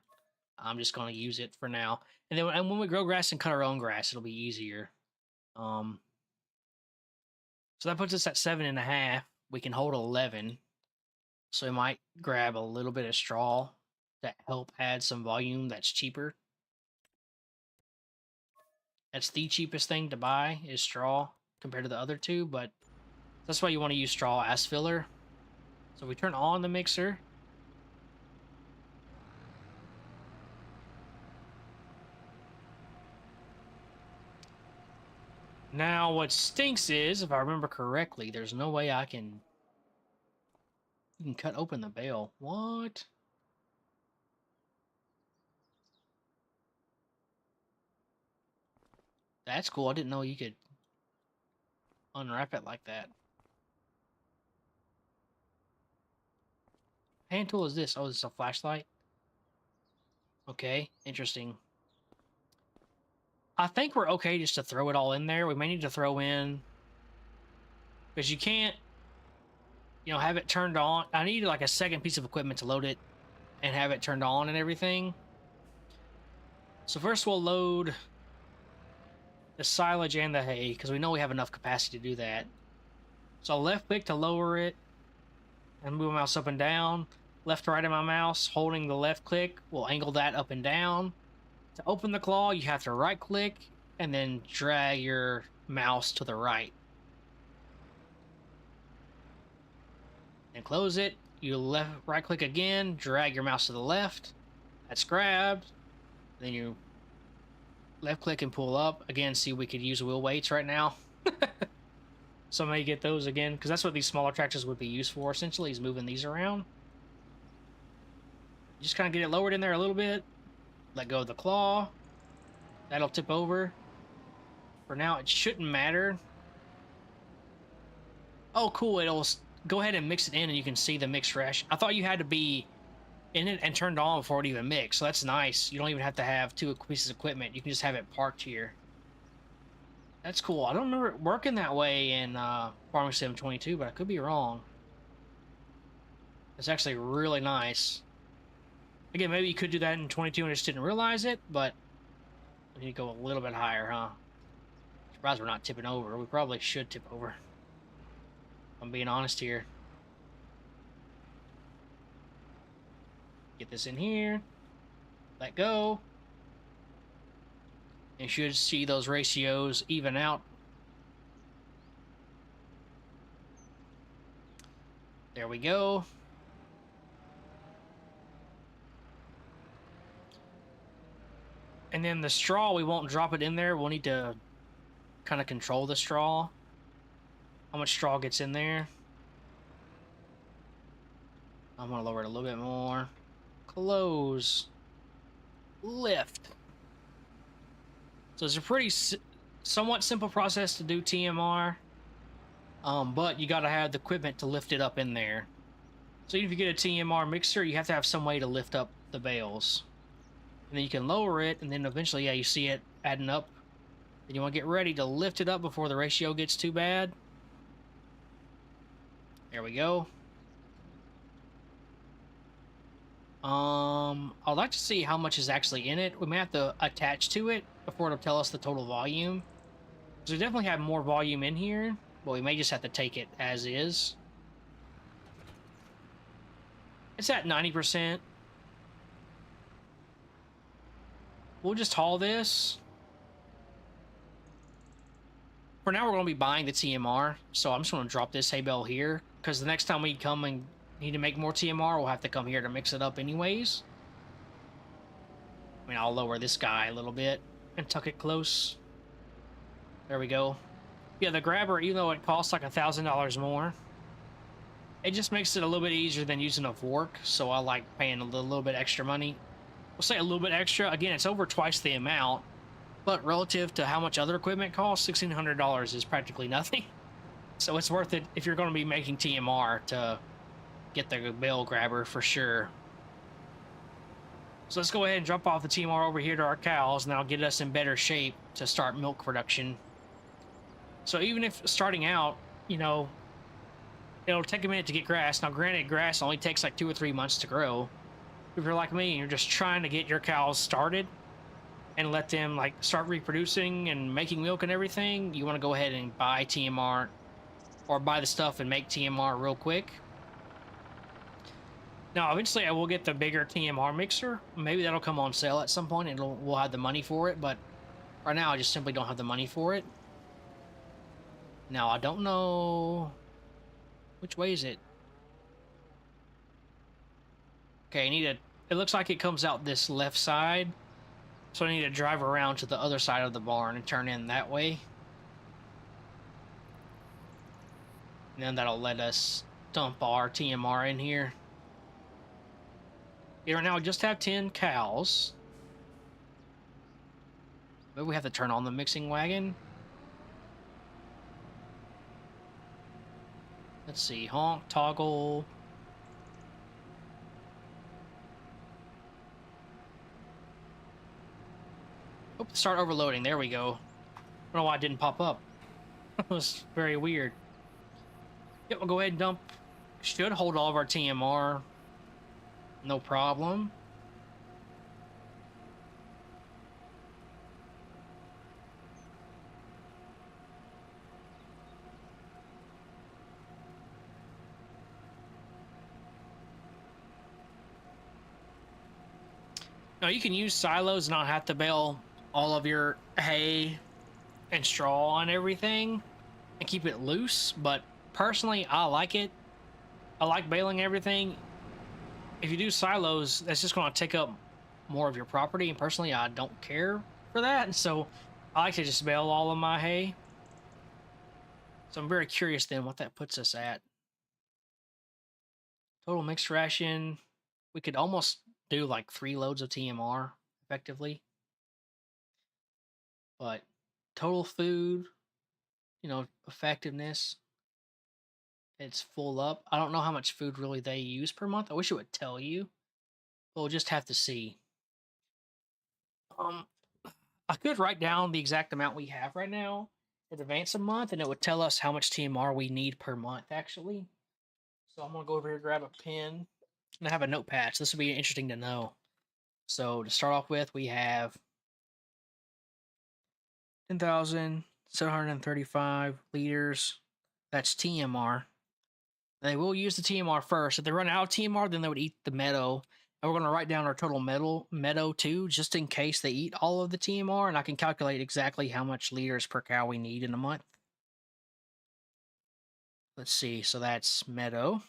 I'm just going to use it for now. And then when we grow grass and cut our own grass, it'll be easier. So that puts us at 7.5. We can hold 11. So we might grab a little bit of straw to help add some volume that's cheaper. That's the cheapest thing to buy is straw compared to the other two, but that's why you want to use straw as filler. So we turn on the mixer. Now what stinks is, if I remember correctly, there's no way I can You can cut open the bale. What? That's cool. I didn't know you could unwrap it like that. Hand tool is this? Oh, this is a flashlight? Okay, interesting. I think we're okay just to throw it all in there. We may need to throw in... because you can't, you know, have it turned on. I need like a second piece of equipment to load it and have it turned on and everything. So first we'll load the silage and the hay because we know we have enough capacity to do that. So I'll left click to lower it and move my mouse up and down. Left to right of my mouse, holding the left click will angle that up and down. To open the claw, you have to right click and then drag your mouse to the right. And close it. You left right click again, drag your mouse to the left. That's grabbed. Then you left click and pull up. Again, see, we could use wheel weights right now. So I may get those again, because that's what these smaller tractors would be used for, essentially, is moving these around. You just kind of get it lowered in there a little bit. Let go of the claw. That'll tip over. For now, it shouldn't matter. Oh, cool. It'll go ahead and mix it in, and you can see the mix fresh. I thought you had to be in it and turned on before it even mixed, so that's nice. You don't even have to have two pieces of equipment. You can just have it parked here. That's cool. I don't remember it working that way in Farming Sim 22, but I could be wrong. It's actually really nice. Again, maybe you could do that in 22 and just didn't realize it, but we need to go a little bit higher, huh? Surprised we're not tipping over. We probably should tip over. I'm being honest here. Get this in here. Let go. You should see those ratios even out. There we go. And then the straw, we won't drop it in there. We'll need to kind of control the straw. How much straw gets in there. I'm going to lower it a little bit more. Close. Lift. So it's a pretty somewhat simple process to do TMR. But you got to have the equipment to lift it up in there. So even if you get a TMR mixer, you have to have some way to lift up the bales. And then you can lower it, and then eventually, yeah, you see it adding up. Then you want to get ready to lift it up before the ratio gets too bad. There we go. I'd like to see how much is actually in it. We may have to attach to it before it'll tell us the total volume. So we definitely have more volume in here, but we may just have to take it as is. It's at 90%. We'll just haul this. For now, we're going to be buying the TMR, so I'm just going to drop this hay bale here, because the next time we come and need to make more TMR, we'll have to come here to mix it up anyways. I mean, I'll lower this guy a little bit and tuck it close. There we go. Yeah, the grabber, even though it costs like $1,000 more, it just makes it a little bit easier than using a fork, so I like paying a little bit extra money. We'll say a little bit extra. Again, it's over twice the amount, but relative to how much other equipment costs, $1,600 is practically nothing. So it's worth it if you're going to be making TMR to get the bale grabber for sure. So let's go ahead and drop off the TMR over here to our cows, and that'll get us in better shape to start milk production. So even if starting out, you know, it'll take a minute to get grass. Now, granted, grass only takes like 2 or 3 months to grow. If you're like me and you're just trying to get your cows started and let them like start reproducing and making milk and everything, you want to go ahead and buy TMR or buy the stuff and make TMR real quick. Now, eventually I will get the bigger TMR mixer. Maybe that'll come on sale at some point and we'll have the money for it, but right now I just simply don't have the money for it. Now, I don't know... which way is it? Okay, I need to... it looks like it comes out this left side. So I need to drive around to the other side of the barn and turn in that way. And then that'll let us dump our TMR in here. Yeah, right now I just have 10 cows. Maybe we have to turn on the mixing wagon. Let's see, honk, toggle. Oh, start overloading. There we go. I don't know why it didn't pop up. It was very weird. Yep, we'll go ahead and dump. Should hold all of our TMR. No problem. Now you can use silos and not have to bale all of your hay and straw and everything and keep it loose, but personally I like it. I like baling everything. If you do silos, that's just going to take up more of your property, and personally I don't care for that, so I like to just bale all of my hay. So I'm very curious then what that puts us at. Total mixed ration, we could almost do like 3 loads of TMR effectively. But total food, effectiveness, it's full up. I don't know how much food really they use per month. I wish it would tell you. But we'll just have to see. I could write down the exact amount we have right now at advance a month, and it would tell us how much TMR we need per month, actually. So I'm gonna go over here, grab a pen, and I have a notepad. So this would be interesting to know. So to start off with, we have 10,735 liters. That's TMR. They will use the TMR first. If they run out of TMR, then they would eat the meadow. And we're going to write down our total meadow too, just in case they eat all of the TMR, and I can calculate exactly how much liters per cow we need in a month. Let's see. So that's meadow.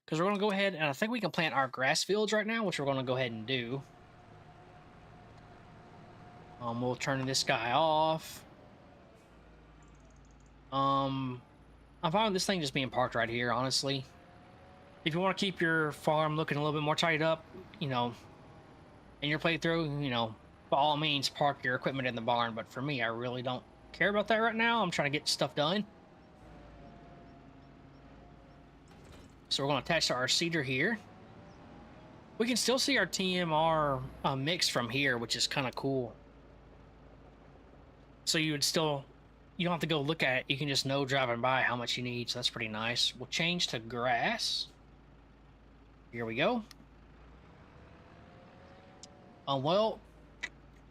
Because we're going to go ahead, and I think we can plant our grass fields right now, which we're going to go ahead and do. We'll turn this guy off. I'm fine with this thing just being parked right here, honestly. If you want to keep your farm looking a little bit more tied up, in your playthrough, by all means, park your equipment in the barn. But for me, I really don't care about that right now. I'm trying to get stuff done. So we're going to attach to our seeder here. We can still see our TMR mix from here, which is kind of cool. So you don't have to go look at it. You can just know driving by how much you need. So that's pretty nice. We'll change to grass. Here we go. Well,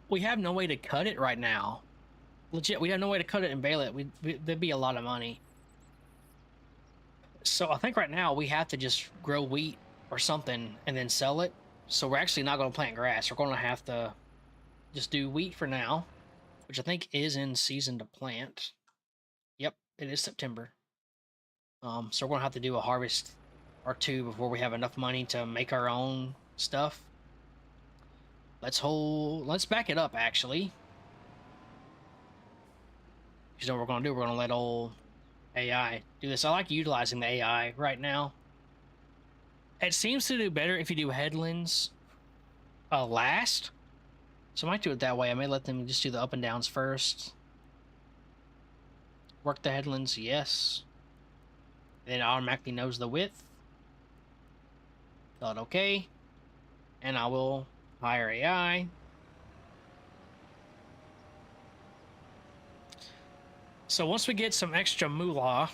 we have no way to cut it right now. Legit, we have no way to cut it and bale it. There'd be a lot of money. So I think right now we have to just grow wheat or something and then sell it. So we're actually not going to plant grass. We're going to have to just do wheat for now, which I think is in season to plant. Yep, it is September. So we're going to have to do a harvest or 2 before we have enough money to make our own stuff. Let's back it up, actually. You know what we're going to do? We're going to let old AI do this. I like utilizing the AI right now. It seems to do better if you do headlands last. So I might do it that way. I may let them just do the up and downs first. Work the headlands, yes. Then it automatically knows the width. Tell it okay. And I will hire AI. So once we get some extra moolah,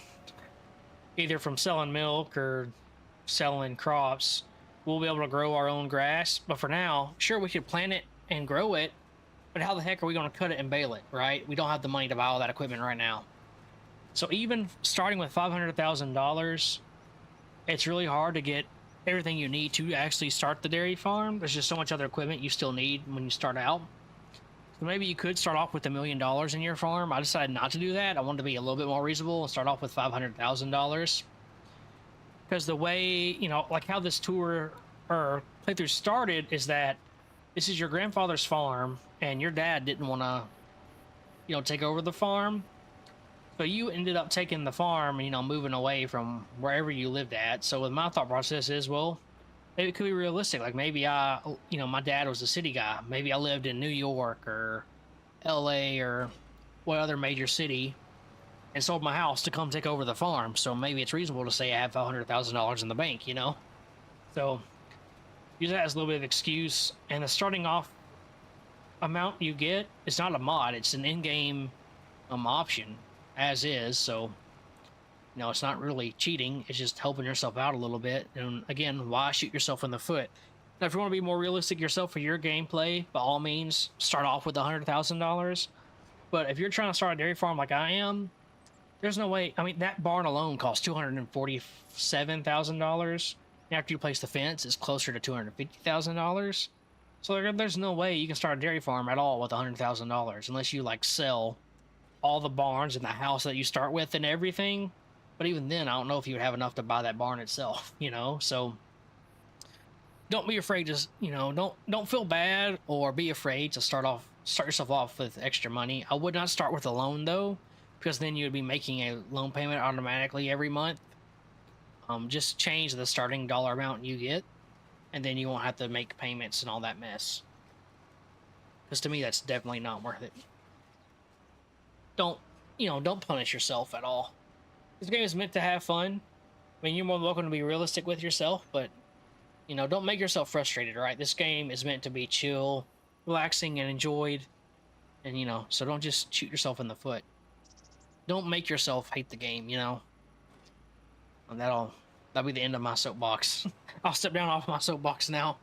either from selling milk or selling crops, we'll be able to grow our own grass. But for now, sure, we could plant it and grow it, but how the heck are we going to cut it and bale it, right? We don't have the money to buy all that equipment right now. So even starting with $500,000, it's really hard to get everything you need to actually start the dairy farm. There's just so much other equipment you still need when you start out. So maybe you could start off with $1 million in your farm. I decided not to do that. I wanted to be a little bit more reasonable and start off with $500,000. Because the way, like how this tour or playthrough started is that this is your grandfather's farm and your dad didn't want to, take over the farm. So you ended up taking the farm, you know, moving away from wherever you lived at. So with my thought process is, well, maybe it could be realistic. Like maybe you know, my dad was a city guy. Maybe I lived in New York or LA or what other major city and sold my house to come take over the farm. So maybe it's reasonable to say I have $100,000 in the bank, you know? So use that as a little bit of excuse. And the starting off amount you get is not a mod, it's an in-game option as is. So, you know, it's not really cheating, it's just helping yourself out a little bit. And again, why shoot yourself in the foot? Now, if you want to be more realistic yourself for your gameplay, by all means, start off with $100,000. But if you're trying to start a dairy farm like I am, there's no way. I mean, that barn alone costs $247,000. After you place the fence, it's closer to $250,000. So there's no way you can start a dairy farm at all with $100,000 unless you like sell all the barns and the house that you start with and everything. But even then, I don't know if you would have enough to buy that barn itself, you know? So don't be afraid to, you know, don't feel bad or be afraid to start yourself off with extra money. I would not start with a loan though, because then you would be making a loan payment automatically every month. Just change the starting dollar amount you get, and then you won't have to make payments and all that mess. Because to me, that's definitely not worth it. Don't, you know, don't punish yourself at all. This game is meant to have fun. I mean, you're more than welcome to be realistic with yourself, but, you know, don't make yourself frustrated, all right? This game is meant to be chill, relaxing, and enjoyed. And, you know, so don't just shoot yourself in the foot. Don't make yourself hate the game, you know? And that'll be the end of my soapbox. I'll step down off my soapbox now.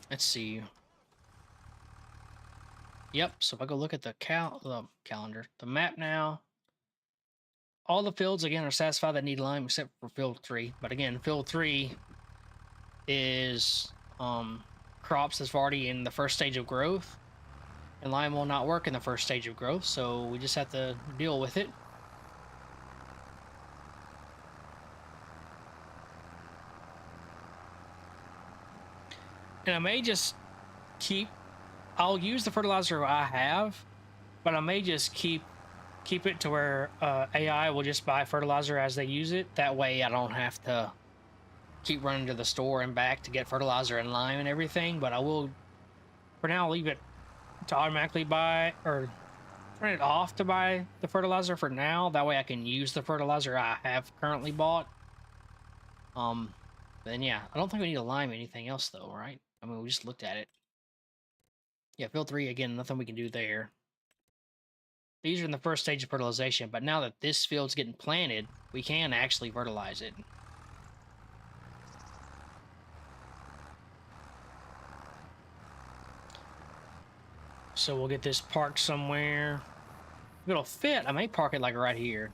Let's see. Yep, so if I go look at the calendar, the map now, all the fields again are satisfied that need lime except for field 3. But again, field 3 is crops that's already in the first stage of growth, and lime will not work in the first stage of growth, so we just have to deal with it. And I may just I'll use the fertilizer I have, but I may just keep it to where AI will just buy fertilizer as they use it. That way I don't have to keep running to the store and back to get fertilizer and lime and everything. But I will, for now, leave it to automatically buy, or turn it off to buy the fertilizer for now. That way I can use the fertilizer I have currently bought. Then yeah, I don't think we need to lime anything else though, right? I mean, we just looked at it. Yeah, field 3, again, nothing we can do there. These are in the first stage of fertilization, but now that this field's getting planted, we can actually fertilize it. So we'll get this parked somewhere. If it'll fit, I may park it like right here.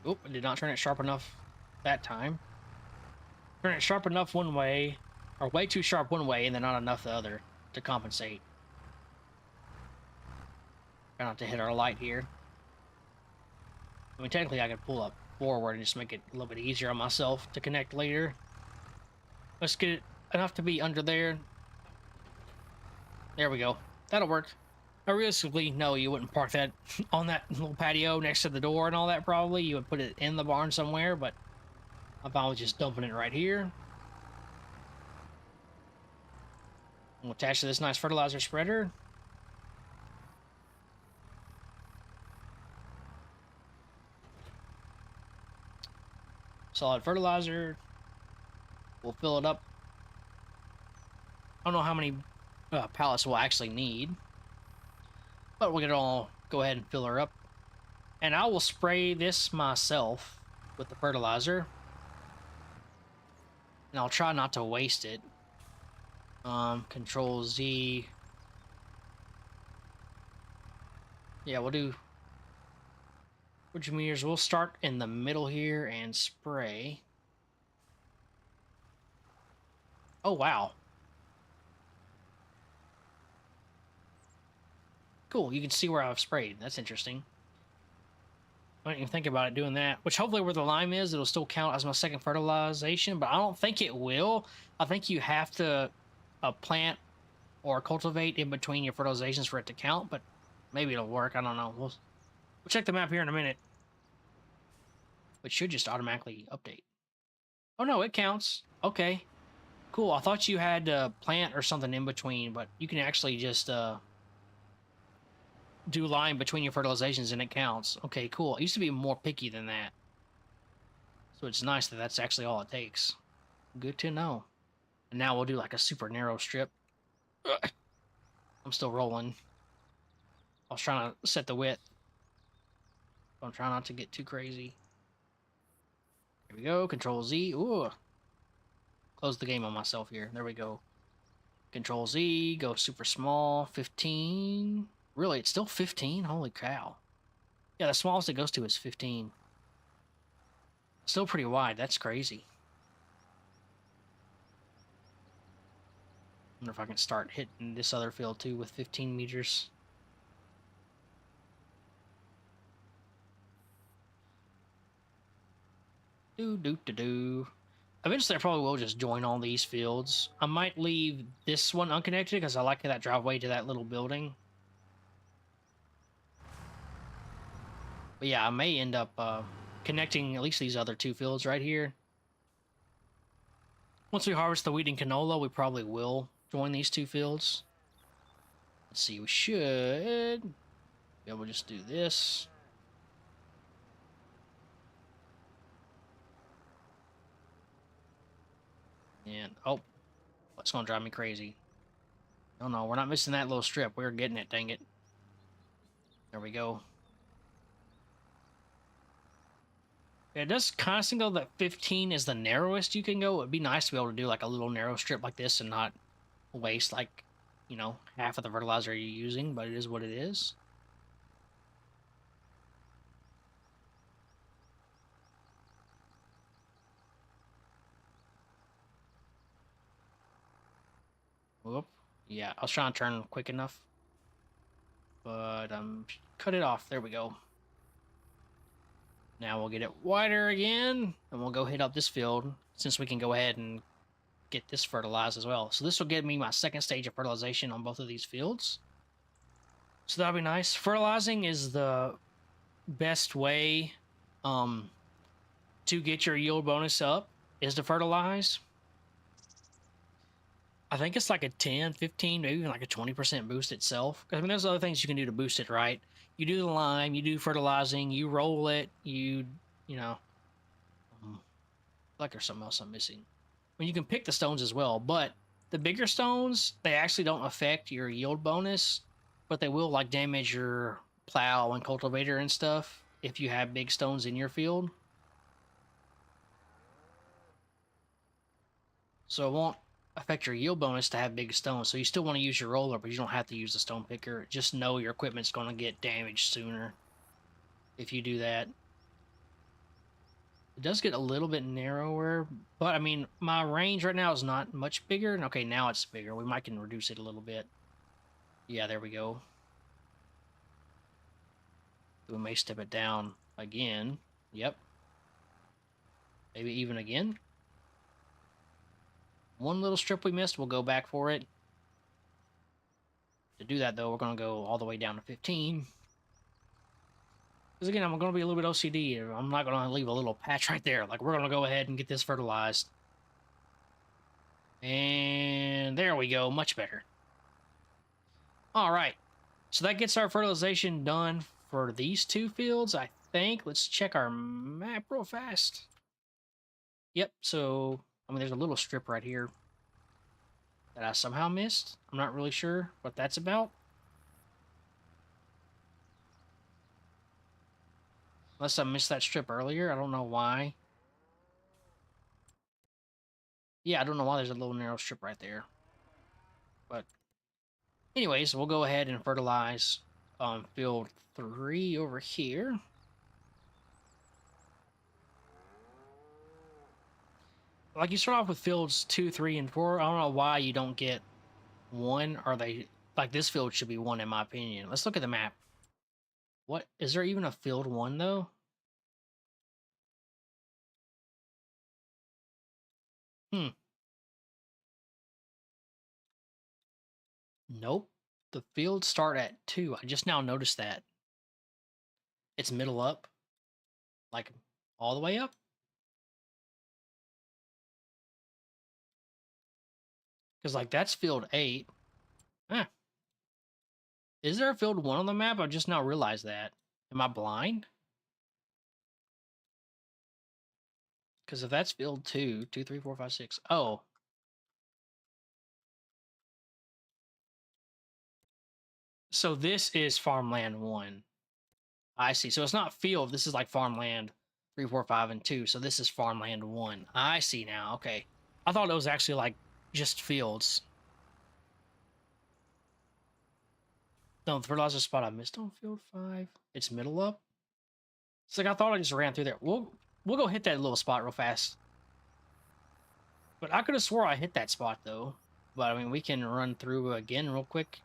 Oop, I did not turn it sharp enough that time. Turn it sharp enough one way, or way too sharp one way, and then not enough the other to compensate. Try not to hit our light here. I mean, technically I could pull up forward and just make it a little bit easier on myself to connect later. Let's get it enough to be under there. There we go. That'll work. Now, realistically, no, you wouldn't park that on that little patio next to the door and all that, probably. You would put it in the barn somewhere, but I'm fine with just dumping it right here. We'll attach to this nice fertilizer spreader. Solid fertilizer. We'll fill it up. I don't know how many pallets we'll actually need, but we're gonna go ahead and fill her up. And I will spray this myself with the fertilizer. And I'll try not to waste it. Control Z. Yeah, we'll do which meters. We'll start in the middle here and spray. Oh, wow. Cool, you can see where I've sprayed. That's interesting. I didn't even think about it doing that. Which hopefully where the lime is, it'll still count as my second fertilization, but I don't think it will. I think you have to plant or cultivate in between your fertilizations for it to count, but maybe it'll work. I don't know. We'll check the map here in a minute. It should just automatically update. Oh no, it counts. Okay, cool. I thought you had to plant or something in between, but you can actually just do lime between your fertilizations and it counts. Okay, cool. It used to be more picky than that. So it's nice that that's actually all it takes. Good to know. And now we'll do like a super narrow strip. Ugh. I'm still rolling. I was trying to set the width. I'm trying not to get too crazy. Here we go. Control Z. Ooh. Close the game on myself here. There we go. Control Z. Go super small. 15. Really, it's still 15? Holy cow. Yeah, the smallest it goes to is 15. Still pretty wide. That's crazy. Wonder if I can start hitting this other field too with 15 meters. Do. Eventually, I probably will just join all these fields. I might leave this one unconnected because I like that driveway to that little building. But yeah, I may end up connecting at least these other two fields right here. Once we harvest the wheat and canola, we probably will join these two fields. Let's see, we should be able to just do this. And, oh, that's going to drive me crazy. No, we're not missing that little strip. We're getting it, dang it. There we go. It does kind of seem though that 15 is the narrowest you can go. It'd be nice to be able to do like a little narrow strip like this and not waste like, you know, half of the fertilizer you're using, but it is what it is. Whoop. Yeah, I was trying to turn quick enough. But cut it off. There we go. Now we'll get it wider again, and we'll go hit up this field since we can go ahead and get this fertilized as well. So this will give me my second stage of fertilization on both of these fields. So that'll be nice. Fertilizing is the best way to get your yield bonus up is to fertilize. I think it's like a 10, 15, maybe even like a 20% boost itself. I mean, there's other things you can do to boost it, right? You do the lime, you do fertilizing, you roll it, you know. Like there's something else I'm missing. I mean, you can pick the stones as well, but the bigger stones, they actually don't affect your yield bonus, but they will like damage your plow and cultivator and stuff if you have big stones in your field. So it won't affect your yield bonus to have big stones. So you still want to use your roller, but you don't have to use the stone picker. Just know your equipment's going to get damaged sooner if you do that. It does get a little bit narrower, but I mean, my range right now is not much bigger. And okay, now it's bigger. We might can reduce it a little bit. Yeah, there we go. We may step it down again. Yep. Maybe even again. One little strip we missed, we'll go back for it. To do that, though, we're going to go all the way down to 15. Because, again, I'm going to be a little bit OCD. I'm not going to leave a little patch right there. Like, we're going to go ahead and get this fertilized. And there we go. Much better. All right. So that gets our fertilization done for these two fields, I think. Let's check our map real fast. Yep, so, I mean, there's a little strip right here that I somehow missed. I'm not really sure what that's about. Unless I missed that strip earlier. I don't know why. Yeah, I don't know why there's a little narrow strip right there. But anyways, we'll go ahead and fertilize field 3 over here. Like, you start off with fields 2, 3, and 4. I don't know why you don't get 1. Or they, like, this field should be 1 in my opinion. Let's look at the map. What, is there even a field 1 though? Hmm. Nope. The fields start at 2. I just now noticed that. It's middle up, like all the way up. Because like that's field 8. Huh. Is there a field 1 on the map? I just now realized that. Am I blind? Because if that's field 2, 2, 3, 4, 5, 6. Oh. So this is farmland 1. I see. So it's not field. This is like farmland 3, 4, 5, and 2. So this is farmland 1. I see now. Okay. I thought it was actually like just fields. No, the fertilizer spot I missed on field 5. It's middle up. It's like I thought I just ran through there. We'll go hit that little spot real fast. But I could have swore I hit that spot though. But I mean, we can run through again real quick.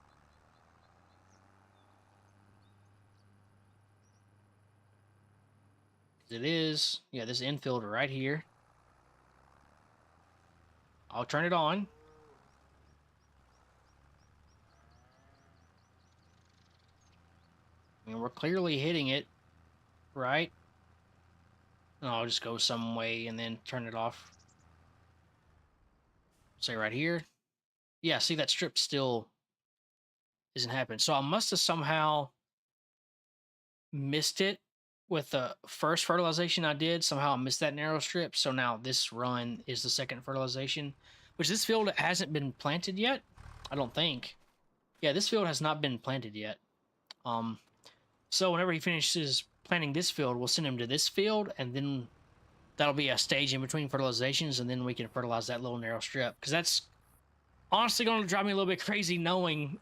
It is, yeah, this infield right here. I'll turn it on. I mean, we're clearly hitting it, right? And I'll just go some way and then turn it off. Say right here. Yeah, see that strip still isn't happening. So I must have somehow missed it with the first fertilization I did. Somehow I missed that narrow strip. So now this run is the second fertilization, which this field hasn't been planted yet. I don't think. Yeah, this field has not been planted yet. So whenever he finishes planting this field, we'll send him to this field, and then that'll be a stage in between fertilizations, and then we can fertilize that little narrow strip. Because that's honestly going to drive me a little bit crazy knowing,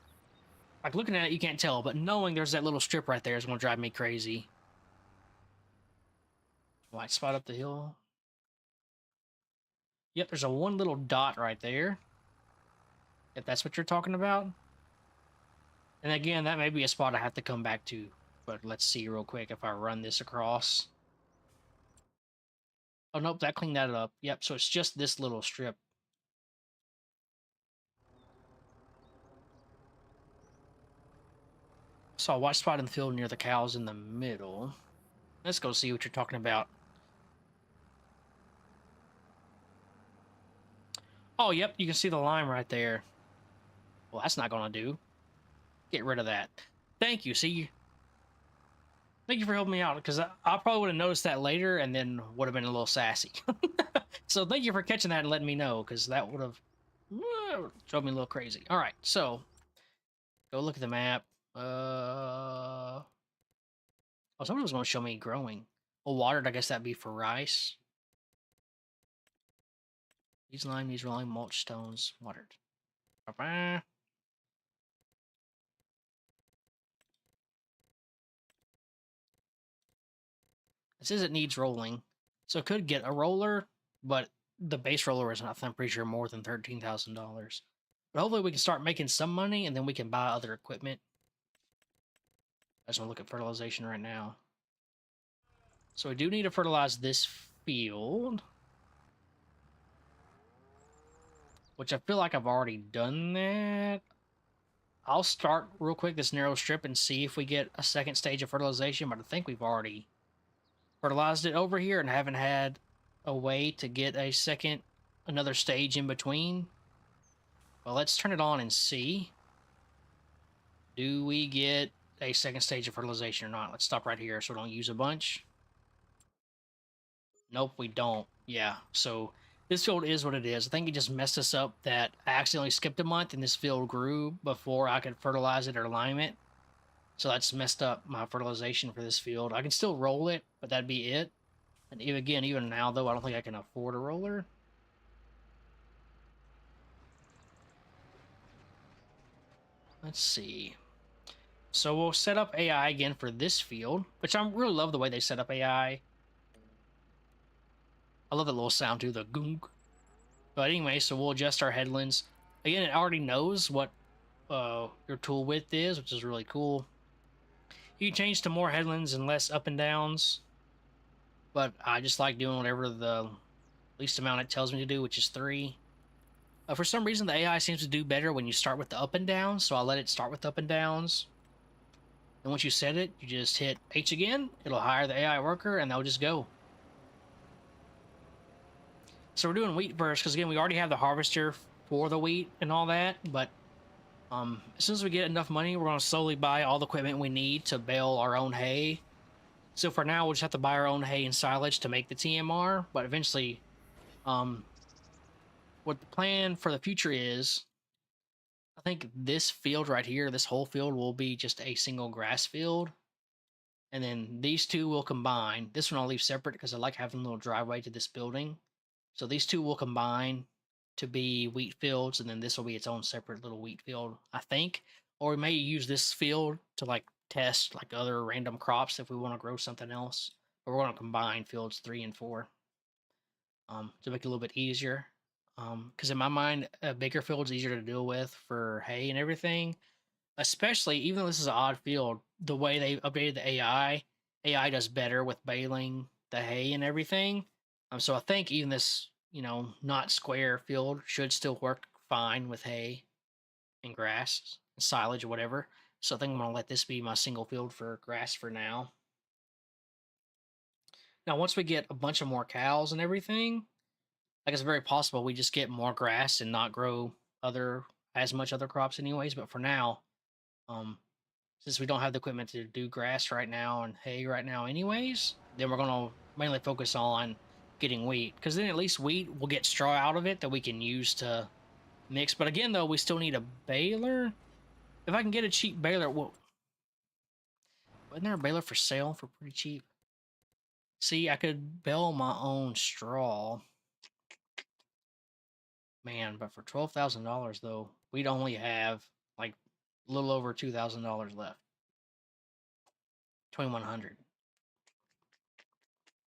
like looking at it, you can't tell, but knowing there's that little strip right there is going to drive me crazy. White spot up the hill. Yep, there's a one little dot right there. If that's what you're talking about. And again, that may be a spot I have to come back to. But let's see real quick if I run this across. Oh, nope, that cleaned that up. Yep, so it's just this little strip. Saw a white spot in the field near the cows in the middle. Let's go see what you're talking about. Oh, yep, you can see the lime right there. Well, that's not going to do. Get rid of that. Thank you. See, thank you for helping me out, because I probably would have noticed that later and then would have been a little sassy. So thank you for catching that and letting me know, because that would have drove me a little crazy. All right, so go look at the map. Oh, someone was going to show me growing. Well, watered, I guess that'd be for rice. These lime mulch stones, watered. Ba-ba. It says it needs rolling, so it could get a roller, but the base roller is not, I'm pretty sure, more than $13,000. But hopefully we can start making some money, and then we can buy other equipment. I just want to look at fertilization right now. So we do need to fertilize this field, which I feel like I've already done that. I'll start real quick this narrow strip and see if we get a second stage of fertilization, but I think we've already fertilized it over here and haven't had a way to get another stage in between. Well, let's turn it on and see. Do we get a second stage of fertilization or not? Let's stop right here so we don't use a bunch. Nope, we don't. Yeah, so this field is what it is. I think it just messed us up that I accidentally skipped a month and this field grew before I could fertilize it or lime it. So that's messed up my fertilization for this field. I can still roll it, but that'd be it. And even now, though, I don't think I can afford a roller. Let's see. So we'll set up AI again for this field, which I really love the way they set up AI. I love the little sound too, the goonk. But anyway, so we'll adjust our headlands. Again, it already knows what your tool width is, which is really cool. You can change to more headlands and less up and downs. But I just like doing whatever the least amount it tells me to do, which is 3. For some reason, the AI seems to do better when you start with the up and down, so I'll let it start with up and downs. And once you set it, you just hit H again. It'll hire the AI worker, and they'll just go. So we're doing wheat first, because again, we already have the harvester for the wheat and all that, but as soon as we get enough money, we're going to slowly buy all the equipment we need to bale our own hay. So for now, we'll just have to buy our own hay and silage to make the TMR, but eventually, what the plan for the future is, I think this field right here, this whole field will be just a single grass field. And then these two will combine. This one I'll leave separate because I like having a little driveway to this building. So these two will combine to be wheat fields, and then this will be its own separate little wheat field, I think. Or we may use this field to like test like other random crops if we want to grow something else. But we're going to combine fields 3 and 4 to make it a little bit easier. Because in my mind, a bigger field is easier to deal with for hay and everything. Especially, even though this is an odd field, the way they updated the AI does better with baling the hay and everything. So I think even this, not square field should still work fine with hay and grass, and silage or whatever. So I think I'm gonna let this be my single field for grass for now. Now, once we get a bunch of more cows and everything, like it's very possible we just get more grass and not grow other as much other crops anyways. But for now, um, since we don't have the equipment to do grass right now and hay right now anyways, then we're going to mainly focus on getting wheat, because then at least wheat will get straw out of it that we can use to mix. But again, though, we still need a baler. If I can get a cheap baler, well, wasn't there a baler for sale for pretty cheap? See, I could bale my own straw, man, but for $12,000 though, we'd only have like a little over $2,000 left. 2,100.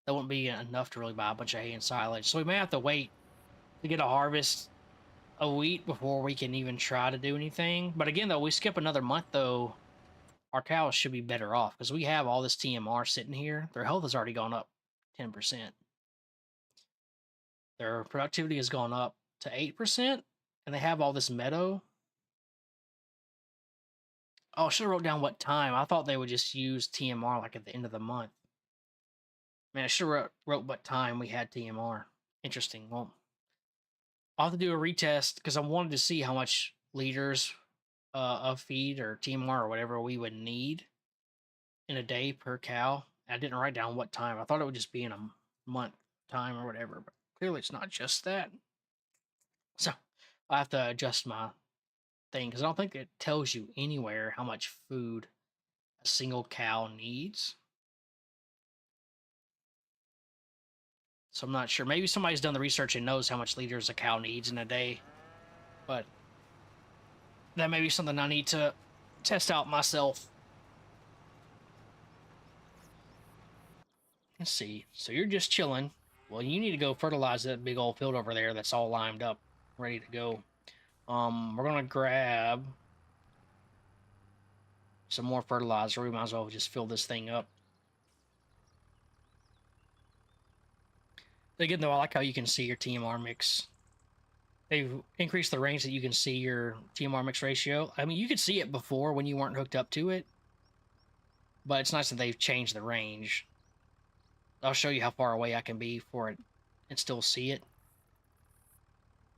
That wouldn't be enough to really buy a bunch of hay and silage. So we may have to wait to get a harvest of wheat before we can even try to do anything. But again, though, we skip another month, though, our cows should be better off because we have all this TMR sitting here. Their health has already gone up 10%. Their productivity has gone up to 8%, and they have all this meadow. Oh, I should have wrote down what time. I thought they would just use TMR like at the end of the month. Man, I should have wrote what time we had TMR. Interesting. Well, I'll have to do a retest because I wanted to see how much liters of feed or TMR or whatever we would need in a day per cow. I didn't write down what time. I thought it would just be in a month time or whatever, but clearly it's not just that. So I have to adjust my thing because I don't think it tells you anywhere how much food a single cow needs. So I'm not sure. Maybe somebody's done the research and knows how much liters a cow needs in a day, but that may be something I need to test out myself. Let's see. So you're just chilling. Well, you need to go fertilize that big old field over there that's all limed up, ready to go. We're gonna grab some more fertilizer. We might as well just fill this thing up. Again, though, I like how you can see your TMR mix. They've increased the range that you can see your TMR mix ratio. I mean, you could see it before when you weren't hooked up to it, but it's nice that they've changed the range. I'll show you how far away I can be for it and still see it.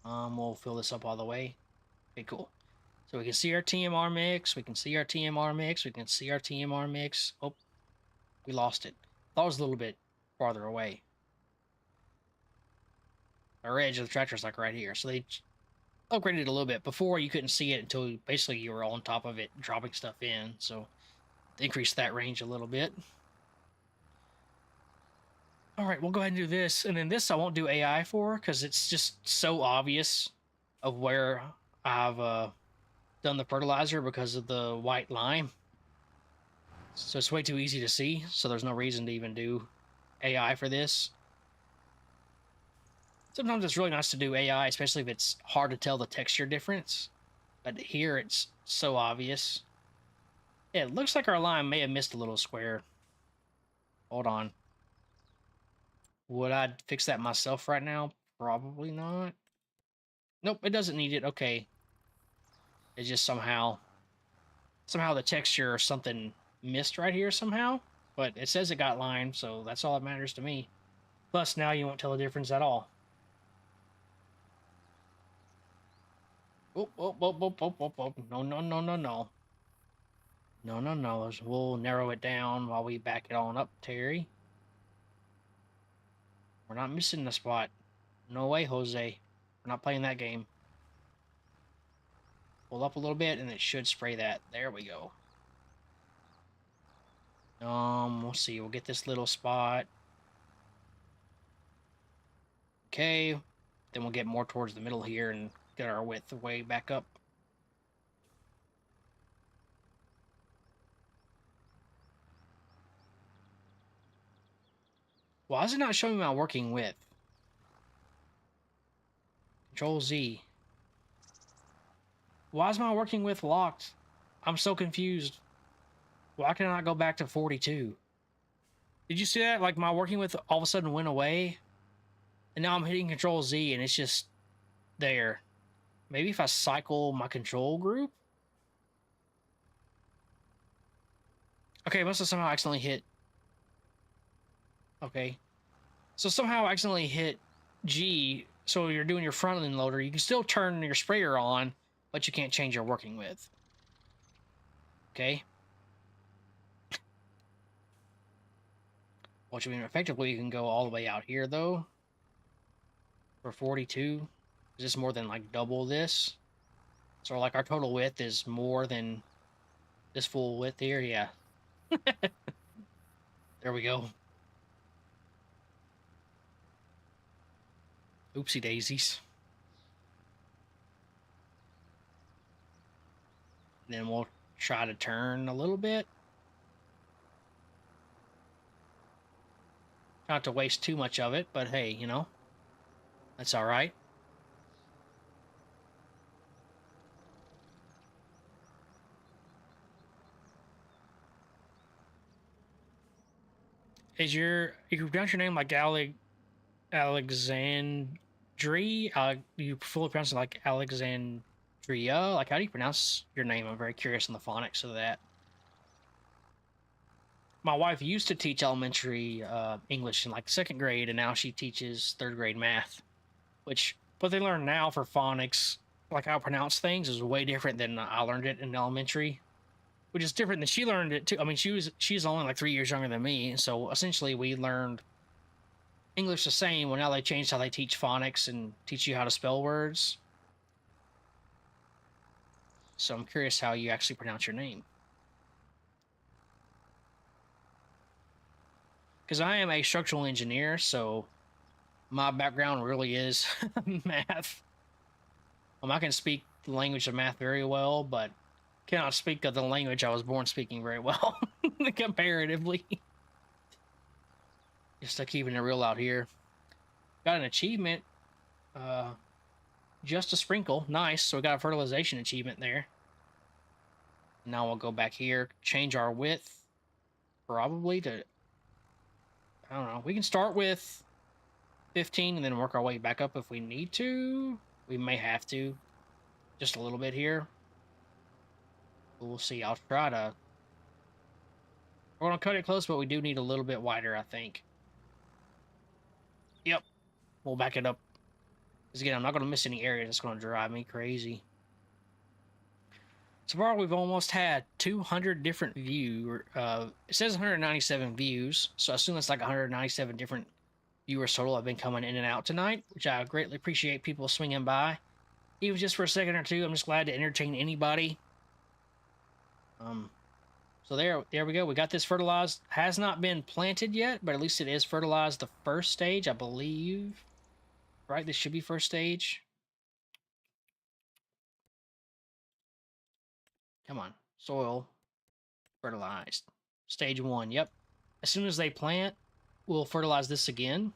We'll fill this up all the way. Okay, cool. So we can see our TMR mix. We can see our TMR mix. We can see our TMR mix. Oh, we lost it. Thought it was a little bit farther away. Our edge of the tractor is like right here. So they upgraded it a little bit. Before you couldn't see it until basically you were on top of it, dropping stuff in. So they increased that range a little bit. All right, we'll go ahead and do this. And then this I won't do AI for because it's just so obvious of where I've done the fertilizer because of the white lime. So it's way too easy to see. So there's no reason to even do AI for this. Sometimes it's really nice to do AI, especially if it's hard to tell the texture difference. But here it's so obvious. Yeah, it looks like our lime may have missed a little square. Hold on. Would I fix that myself right now? Probably not. Nope, it doesn't need it. Okay. It's just somehow the texture or something missed right here somehow. But it says it got lime, so that's all that matters to me. Plus, now you won't tell the difference at all. Oh, oh, oh, oh, oh, oh, oh. No, no, no, no, no. No, no, no. We'll narrow it down while we back it on up, Terry. We're not missing the spot. No way, Jose. We're not playing that game. Pull up a little bit, and it should spray that. There we go. We'll see. We'll get this little spot. Okay. Then we'll get more towards the middle here and get our width way back up. Why is it not showing my working width? Control Z. Why is my working width locked? I'm so confused. Why can I not go back to 42? Did you see that? Like my working width all of a sudden went away. And now I'm hitting Control Z and it's just there. Maybe if I cycle my control group? Okay, must have somehow accidentally hit. Okay. So somehow I accidentally hit G. So you're doing your front end loader. You can still turn your sprayer on, but you can't change your working width. Okay. Which means effectively you can go all the way out here though. For 42. Is this more than like double this? So like our total width is more than this full width here? Yeah. There we go. Oopsie daisies. Then we'll try to turn a little bit. Not to waste too much of it, but hey, you know, that's all right. You pronounce your name like Alexandri? You fully pronounce it like Alexandria? Like, how do you pronounce your name? I'm very curious on the phonics of that. My wife used to teach elementary English in like second grade, and now she teaches third grade math. Which what they learn now for phonics, like how to pronounce things, is way different than I learned it in elementary. Which is different than she learned it too. I mean, she's only like 3 years younger than me, so essentially we learned English the same. Well, now they changed how they teach phonics and teach you how to spell words. So I'm curious how you actually pronounce your name. Because I am a structural engineer, so my background really is math. I can speak the language of math very well, but cannot speak of the language I was born speaking very well, comparatively. Just keeping it real out here. Got an achievement. Just a sprinkle. Nice. So we got a fertilization achievement there. Now we'll go back here, change our width. Probably to, I don't know. We can start with 15 and then work our way back up if we need to. We may have to. Just a little bit here. We'll see. I'll try to. We're going to cut it close, but we do need a little bit wider, I think. Yep. We'll back it up. Because again, I'm not going to miss any areas. That's going to drive me crazy. So far, we've almost had 200 different views. It says 197 views, so I assume that's like 197 different viewers total have been coming in and out tonight, which I greatly appreciate people swinging by. Even just for a second or two, I'm just glad to entertain anybody. So there we go. We got this fertilized. Has not been planted yet, but at least it is fertilized the first stage, I believe. Right? This should be first stage. Come on. Soil. Fertilized. Stage 1. Yep. As soon as they plant, we'll fertilize this again.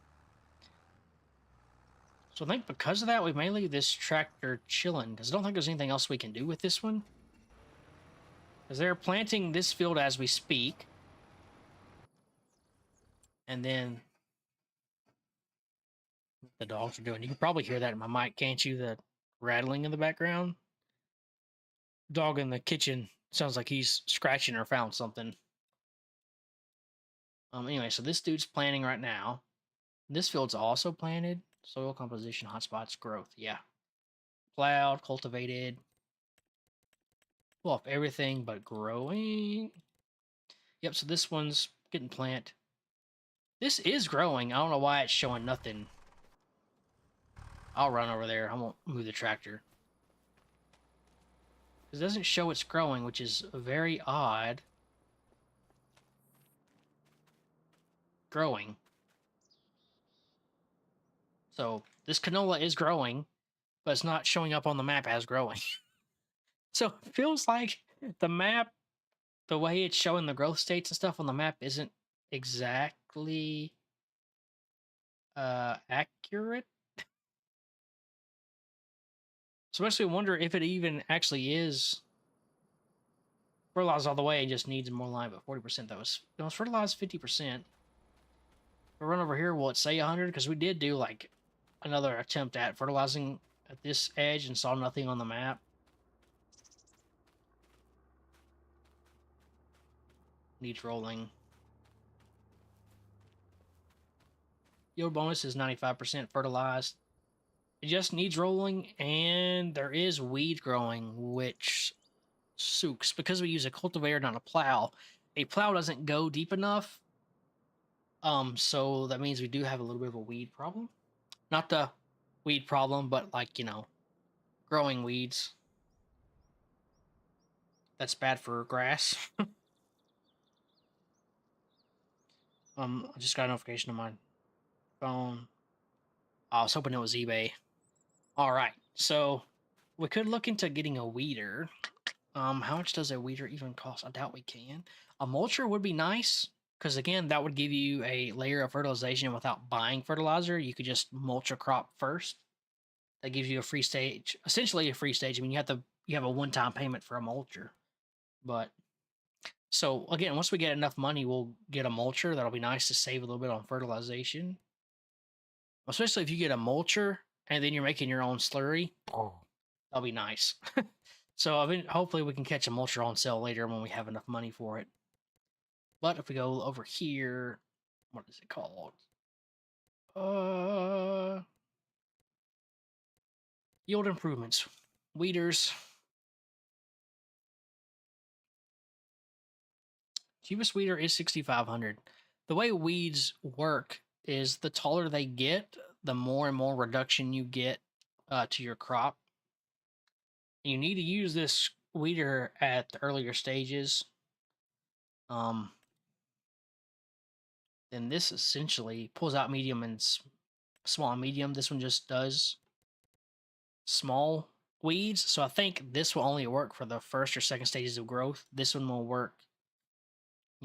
So I think because of that, we may leave this tractor chilling, because I don't think there's anything else we can do with this one. Because they're planting this field as we speak. And then the dogs are doing. You can probably hear that in my mic, can't you? The rattling in the background. Dog in the kitchen sounds like he's scratching or found something. Anyway, so this dude's planting right now. This field's also planted. Soil composition, hotspots, growth. Yeah. Plowed, cultivated. Pull off everything but growing. Yep, so this one's getting plant. This is growing. I don't know why it's showing nothing. I'll run over there. I won't move the tractor. It doesn't show it's growing, which is very odd. Growing. So this canola is growing, but it's not showing up on the map as growing. So it feels like the map, the way it's showing the growth states and stuff on the map isn't exactly accurate. So it makes me wonder if it even actually is fertilized all the way and just needs more lime, but 40% that was fertilized 50%. We'll run over here, will it say 100? Because we did do like another attempt at fertilizing at this edge and saw nothing on the map. Needs rolling. Yield bonus is 95% fertilized. It just needs rolling, and there is weed growing, which sucks. Because we use a cultivator, not a plow. A plow doesn't go deep enough. So that means we do have a little bit of a weed problem. Not the weed problem, but like, growing weeds. That's bad for grass. I just got a notification on my phone. I was hoping it was eBay. All right, so we could look into getting a weeder. How much does a weeder even cost? I doubt we can. A mulcher would be nice because again, that would give you a layer of fertilization without buying fertilizer. You could just mulch a crop first. That gives you a free stage, essentially a free stage. I mean, you have a one-time payment for a mulcher, but so again, once we get enough money, we'll get a mulcher. That'll be nice to save a little bit on fertilization, especially if you get a mulcher and then you're making your own slurry. Oh, that'll be nice. So I mean, hopefully we can catch a mulcher on sale later when we have enough money for it. But if we go over here, what is it called? Yield improvements, weeders. Cheapest weeder is 6,500. The way weeds work is the taller they get, the more and more reduction you get to your crop. You need to use this weeder at the earlier stages. Then this essentially pulls out medium and small and medium. This one just does small weeds. So I think this will only work for the first or second stages of growth. This one will work,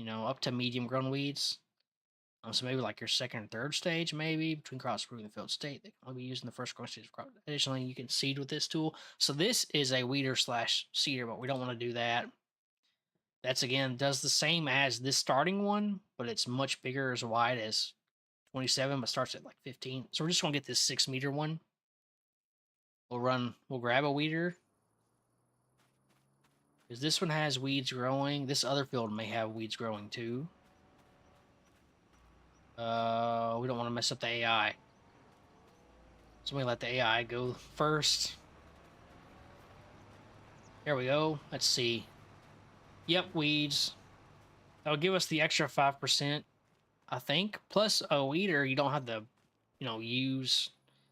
up to medium grown weeds. So maybe like your second and third stage, maybe between crops improving the field state, they can only be used in the first growing stage of crop. Additionally, you can seed with this tool. So this is a weeder / seeder, but we don't want to do that. That's again does the same as this starting one, but it's much bigger, as wide as 27, but starts at like 15. So we're just gonna get this 6-meter one. We'll grab a weeder. Because this one has weeds growing. This other field may have weeds growing too. We don't want to mess up the AI. So we let the AI go first. There we go. Let's see. Yep, weeds. That'll give us the extra 5%, I think. Plus a weeder, you don't have to, use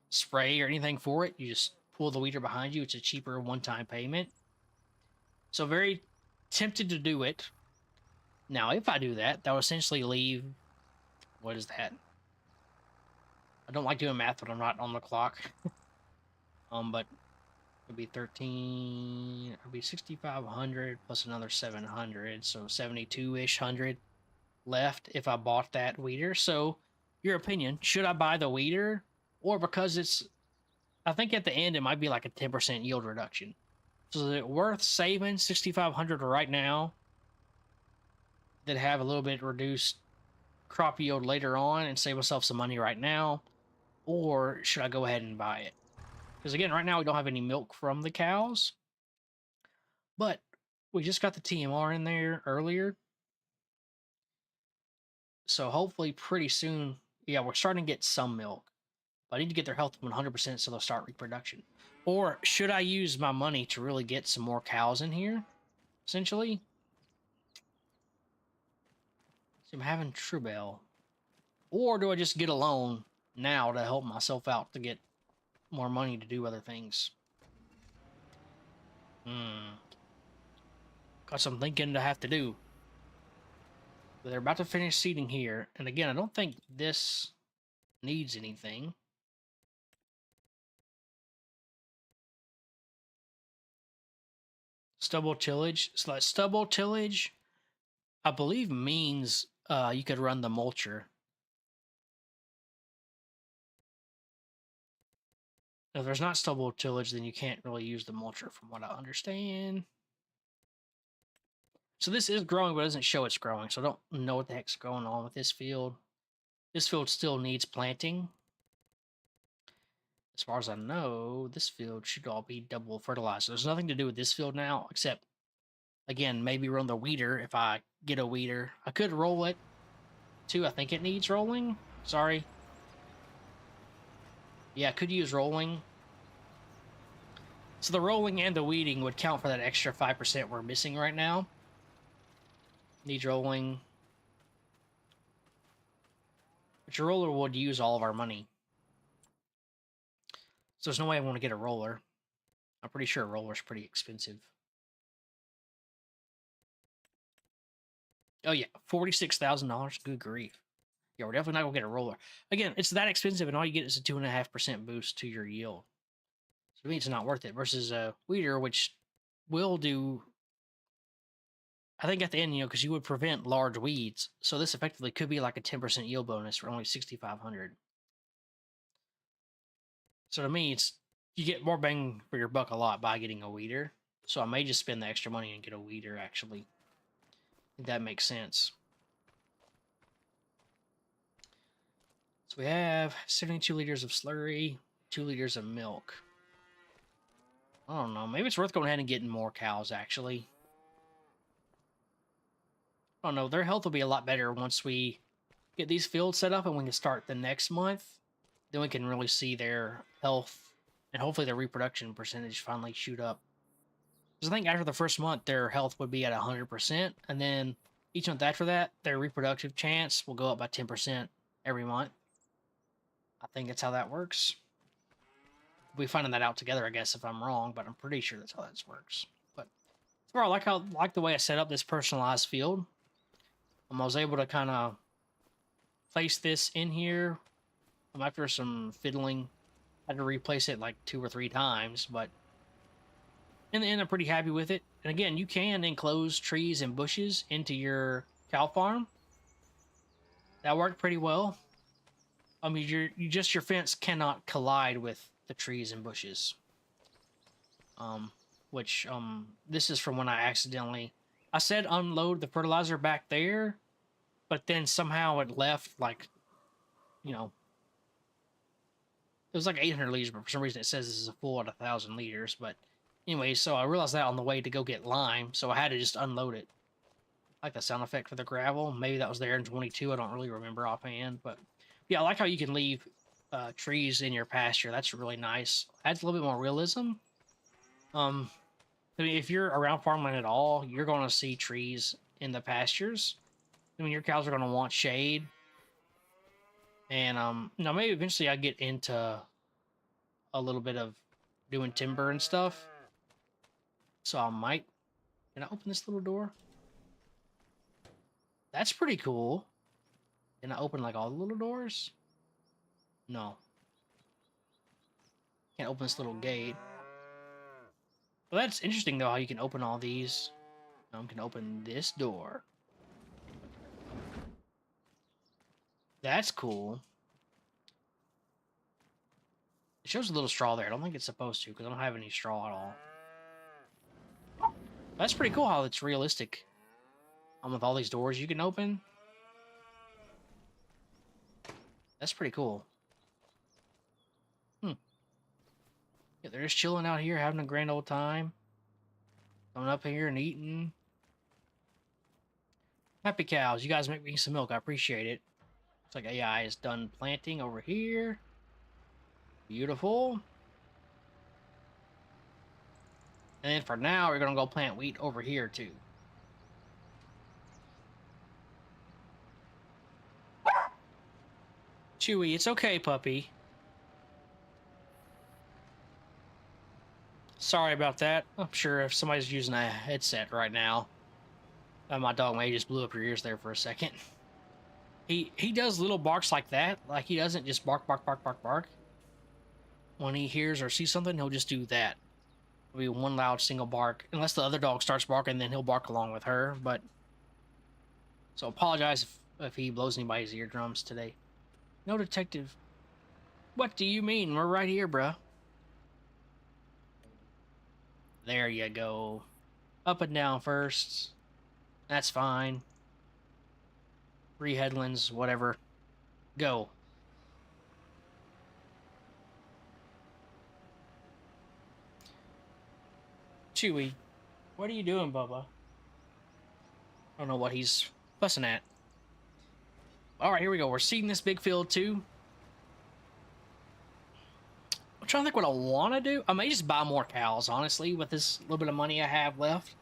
spray or anything for it. You just pull the weeder behind you. It's a cheaper one-time payment. So very tempted to do it. Now, if I do that, that will essentially leave, what is that? I don't like doing math when I'm not on the clock. But it'd be 13, it'd be 6,500 plus another 700, so 72-ish hundred left if I bought that weeder. So your opinion, should I buy the weeder? Or because I think at the end it might be like a 10% yield reduction. So is it worth saving 6,500 right now that have a little bit reduced crop yield later on and save myself some money right now? or should I go ahead and buy it? Because again, right now we don't have any milk from the cows, but we just got the TMR in there earlier. So hopefully pretty soon, yeah, we're starting to get some milk. But I need to get their health 100% so they'll start reproduction. Or should I use my money to really get some more cows in here, essentially? So I'm having Trubel. Or do I just get a loan now to help myself out to get more money to do other things? Got some thinking to have to do. But they're about to finish seeding here. And again, I don't think this needs anything. Stubble tillage. So that stubble tillage, I believe, means you could run the mulcher. If there's not stubble tillage, then you can't really use the mulcher, from what I understand. So this is growing, but it doesn't show it's growing. So I don't know what the heck's going on with this field. This field still needs planting. As far as I know, this field should all be double fertilized. So there's nothing to do with this field now, except, again, maybe run the weeder if I get a weeder. I could roll it, too. I think it needs rolling. Sorry. Yeah, I could use rolling. So the rolling and the weeding would count for that extra 5% we're missing right now. Needs rolling. But your roller would use all of our money. So there's no way I want to get a roller. I'm pretty sure a roller's pretty expensive. Oh yeah, $46,000. Good grief. Yeah, we're definitely not gonna get a roller. Again, it's that expensive, and all you get is a 2.5% boost to your yield. So to me, it's not worth it. Versus a weeder, which will do, I think at the end, because you would prevent large weeds. So this effectively could be like a 10% yield bonus for only 6,500. So to me, it's you get more bang for your buck a lot by getting a weeder. So I may just spend the extra money and get a weeder. Actually, I think that makes sense. So we have 72 liters of slurry, 2 liters of milk. I don't know. Maybe it's worth going ahead and getting more cows, actually. I don't know. Their health will be a lot better once we get these fields set up and we can start the next month. Then we can really see their health and hopefully their reproduction percentage finally shoot up. Because I think after the first month, their health would be at 100%. And then each month after that, their reproductive chance will go up by 10% every month. I think that's how that works. We'll be finding that out together, I guess, if I'm wrong, but I'm pretty sure that's how that works. But as far I like the way I set up this personalized field. I was able to kind of place this in here. After some fiddling, I had to replace it like 2 or 3 times, but in the end, I'm pretty happy with it. And again, you can enclose trees and bushes into your cow farm. That worked pretty well. I mean, your fence cannot collide with the trees and bushes. Which this is from when I said unload the fertilizer back there, but then somehow it left like, it was like 800 liters, but for some reason it says this is a full at 1,000 liters. But anyway, so I realized that on the way to go get lime, so I had to just unload it. I like the sound effect for the gravel. Maybe that was there in 22. I don't really remember offhand, but yeah, I like how you can leave trees in your pasture. That's really nice. Adds a little bit more realism. I mean, if you're around farmland at all, you're going to see trees in the pastures. I mean, your cows are going to want shade. And now maybe eventually I get into a little bit of doing timber and stuff. So I might. Can I open this little door? That's pretty cool. Can I open like all the little doors? No. Can't open this little gate. Well, that's interesting though, how you can open all these. I can open this door. That's cool. It shows a little straw there. I don't think it's supposed to because I don't have any straw at all. That's pretty cool how it's realistic. With all these doors you can open. That's pretty cool. Yeah, they're just chilling out here, having a grand old time. Coming up here and eating. Happy cows. You guys make me some milk. I appreciate it. Looks like AI is done planting over here. Beautiful. And then for now, we're going to go plant wheat over here, too. Chewy, it's okay, puppy. Sorry about that. I'm sure if somebody's using a headset right now, my dog may just blew up your ears there for a second. He does little barks like that. Like, he doesn't just bark, bark, bark, bark, bark. When he hears or sees something, he'll just do that. It'll be one loud single bark. Unless the other dog starts barking, then he'll bark along with her. But so apologize if he blows anybody's eardrums today. No, detective. What do you mean? We're right here, bruh. There you go. Up and down first. That's fine. 3 headlands, whatever. Go. Chewy, what are you doing, Bubba? I don't know what he's fussing at. Alright, here we go. We're seeding this big field, too. I'm trying to think what I want to do. I may just buy more cows, honestly, with this little bit of money I have left.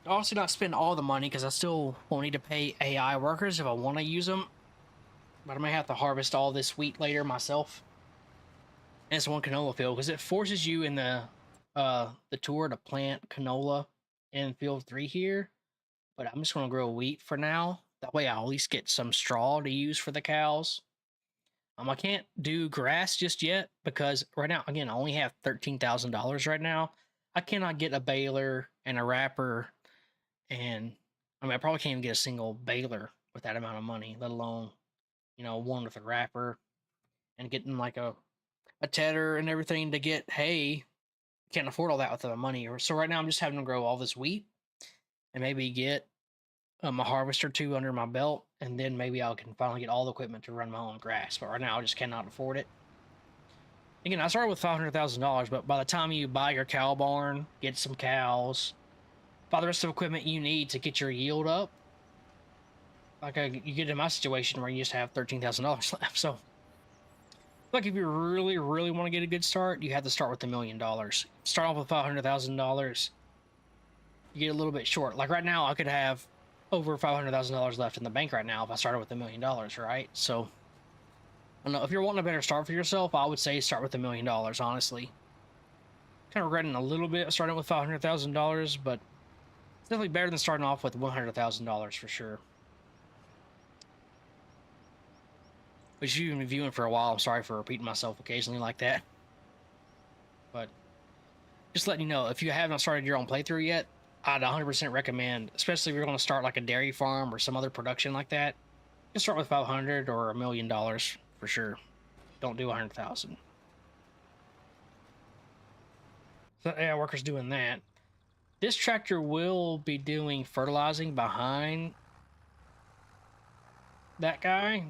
I'll also not spend all the money, because I still won't need to pay AI workers if I want to use them. But I may have to harvest all this wheat later myself. And it's one canola field, because it forces you in the tour to plant canola in field 3 here. But I'm just going to grow wheat for now. That way I'll at least get some straw to use for the cows. I can't do grass just yet because right now, again, I only have $13,000 right now. I cannot get a baler and a wrapper, and I mean, I probably can't even get a single baler with that amount of money, let alone, one with a wrapper and getting like a tedder and everything to get hay. Can't afford all that with the money. So right now I'm just having to grow all this wheat and maybe get a harvester 2 under my belt, and then maybe I can finally get all the equipment to run my own grass. But right now I just cannot afford it. Again, I started with $500,000, but by the time you buy your cow barn, get some cows, buy the rest of the equipment you need to get your yield up, like you get in my situation where you just have $13,000 left. So, like, if you really, really want to get a good start, you have to start with $1 million. Start off with $500,000. You get a little bit short. Like right now, I could have over $500,000 left in the bank right now if I started with $1 million, right? So, I don't know, if you're wanting a better start for yourself, I would say start with $1 million, honestly. Kind of regretting a little bit starting with $500,000, but it's definitely better than starting off with $100,000 for sure. But you've been viewing for a while. I'm sorry for repeating myself occasionally like that. But just letting you know, if you haven't started your own playthrough yet, I'd 100% recommend, especially if you're going to start like a dairy farm or some other production like that, just start with $500 or $1 million for sure. Don't do 100,000. So yeah, workers doing that. This tractor will be doing fertilizing behind that guy.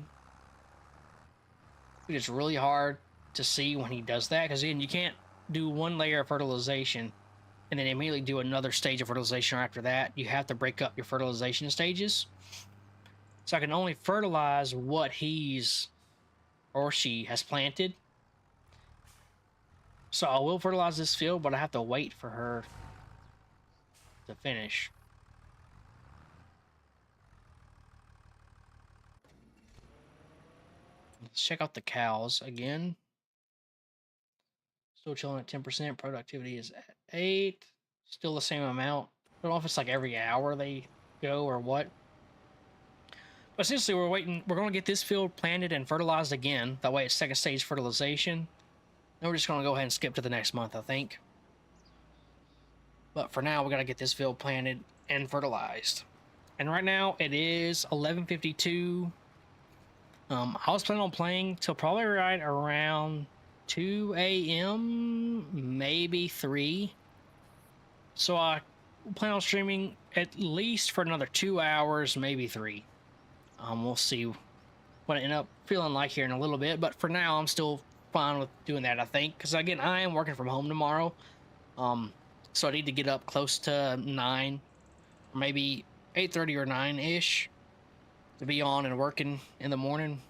It's really hard to see when he does that, because again, you can't do one layer of fertilization and then immediately do another stage of fertilization after that. You have to break up your fertilization stages. So I can only fertilize what he's or she has planted. So I will fertilize this field, but I have to wait for her to finish. Let's check out the cows again. Still chilling at 10%. Productivity is at 8. Still the same amount. I don't know if it's like every hour they go or what. But essentially, we're waiting. We're going to get this field planted and fertilized again. That way it's second stage fertilization. Then we're just going to go ahead and skip to the next month, I think. But for now, we got to get this field planted and fertilized. And right now, it is 11:52. I was planning on playing till probably right around 2 a.m., maybe 3. So I plan on streaming at least for another 2 hours, maybe 3. We'll see what I end up feeling like here in a little bit. But for now, I'm still fine with doing that, I think, because again, I am working from home tomorrow. So I need to get up close to 9, or maybe 8:30 or 9 ish to be on and working in the morning.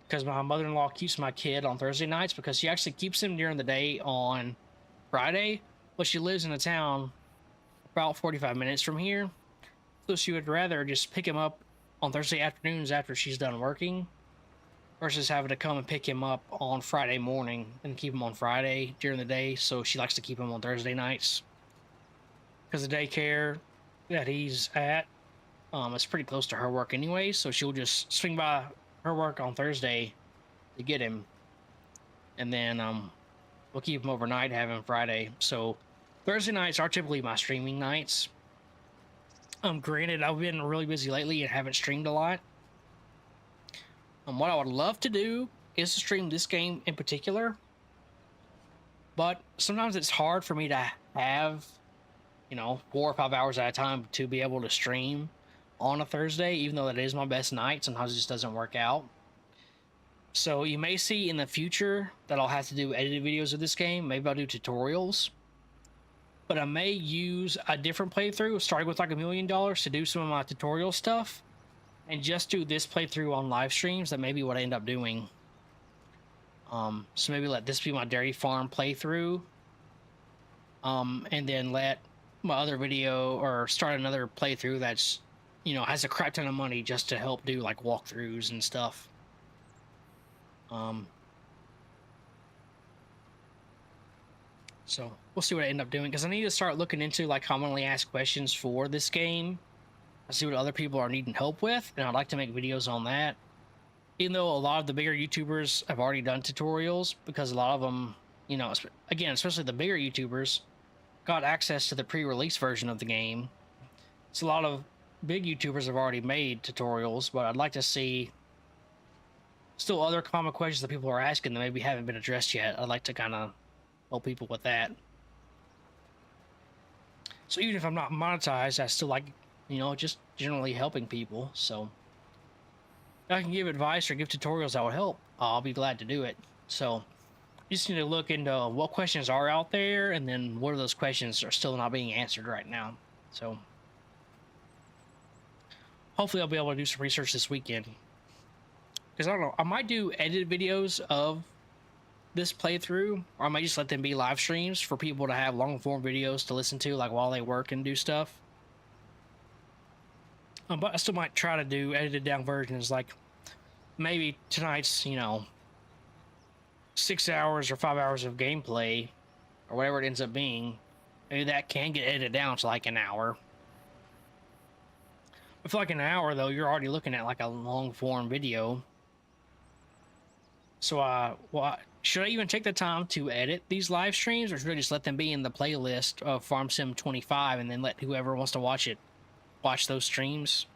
Because my mother-in-law keeps my kid on Thursday nights because she actually keeps him during the day on Friday, but she lives in a town about 45 minutes from here. So she would rather just pick him up on Thursday afternoons after she's done working versus having to come and pick him up on Friday morning and keep him on Friday during the day. So she likes to keep him on Thursday nights because the daycare that he's at is pretty close to her work anyway. So she'll just swing by her work on Thursday to get him, and then we'll keep him overnight, have him Friday. So Thursday nights are typically my streaming nights. Granted, I've been really busy lately and haven't streamed a lot. What I would love to do is to stream this game in particular, but sometimes it's hard for me to have, 4 or 5 hours at a time to be able to stream on a Thursday, even though that is my best night. Sometimes it just doesn't work out. So you may see in the future that I'll have to do edited videos of this game. Maybe I'll do tutorials, but I may use a different playthrough, starting with like $1 million, to do some of my tutorial stuff, and just do this playthrough on live streams. That may be what I end up doing. So maybe let this be my dairy farm playthrough, and then let my other video, or start another playthrough that's, has a crap ton of money just to help do like walkthroughs and stuff. So we'll see what I end up doing, because I need to start looking into like commonly asked questions for this game. I see what other people are needing help with, and I'd like to make videos on that. Even though a lot of the bigger YouTubers have already done tutorials, because a lot of them, again, especially the bigger YouTubers, got access to the pre-release version of the game. So a lot of big YouTubers have already made tutorials, but I'd like to see still other common questions that people are asking that maybe haven't been addressed yet. I'd like to kind of help people with that. So even if I'm not monetized, I still like, just generally helping people. So if I can give advice or give tutorials that would help, I'll be glad to do it. So you just need to look into what questions are out there, and then what of those questions are still not being answered right now. So hopefully I'll be able to do some research this weekend, because I don't know, I might do edited videos of this playthrough, or I might just let them be live streams for people to have long form videos to listen to, like while they work and do stuff. But I still might try to do edited down versions, like maybe tonight's 6 hours or 5 hours of gameplay, or whatever it ends up being. Maybe that can get edited down to like an hour. For like an hour though, you're already looking at like a long form video. So should I even take the time to edit these live streams, or should I just let them be in the playlist of Farm Sim 25 and then let whoever wants to watch it watch those streams?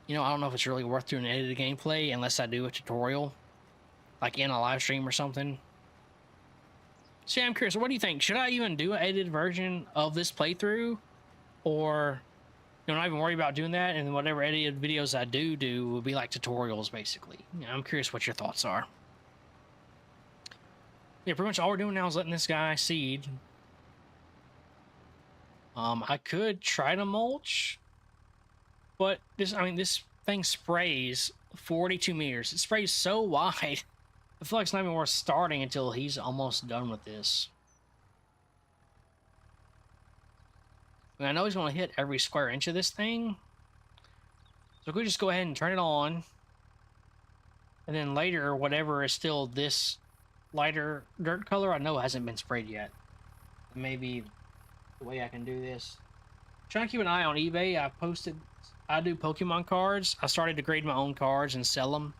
I don't know if it's really worth doing edited gameplay unless I do a tutorial, like in a live stream or something. So yeah, I'm curious, what do you think? Should I even do an edited version of this playthrough, or not even worry about doing that, and whatever edited videos I do will be like tutorials, basically? I'm curious what your thoughts are. Yeah, pretty much all we're doing now is letting this guy seed. I could try to mulch, but this thing sprays 42 meters. It sprays so wide. I feel like it's not even worth starting until he's almost done with this. I know he's going to hit every square inch of this thing. So if we just go ahead and turn it on, and then later, whatever is still this lighter dirt color, I know hasn't been sprayed yet. Maybe the way I can do this. Trying to keep an eye on eBay. I do Pokemon cards. I started to grade my own cards and sell them.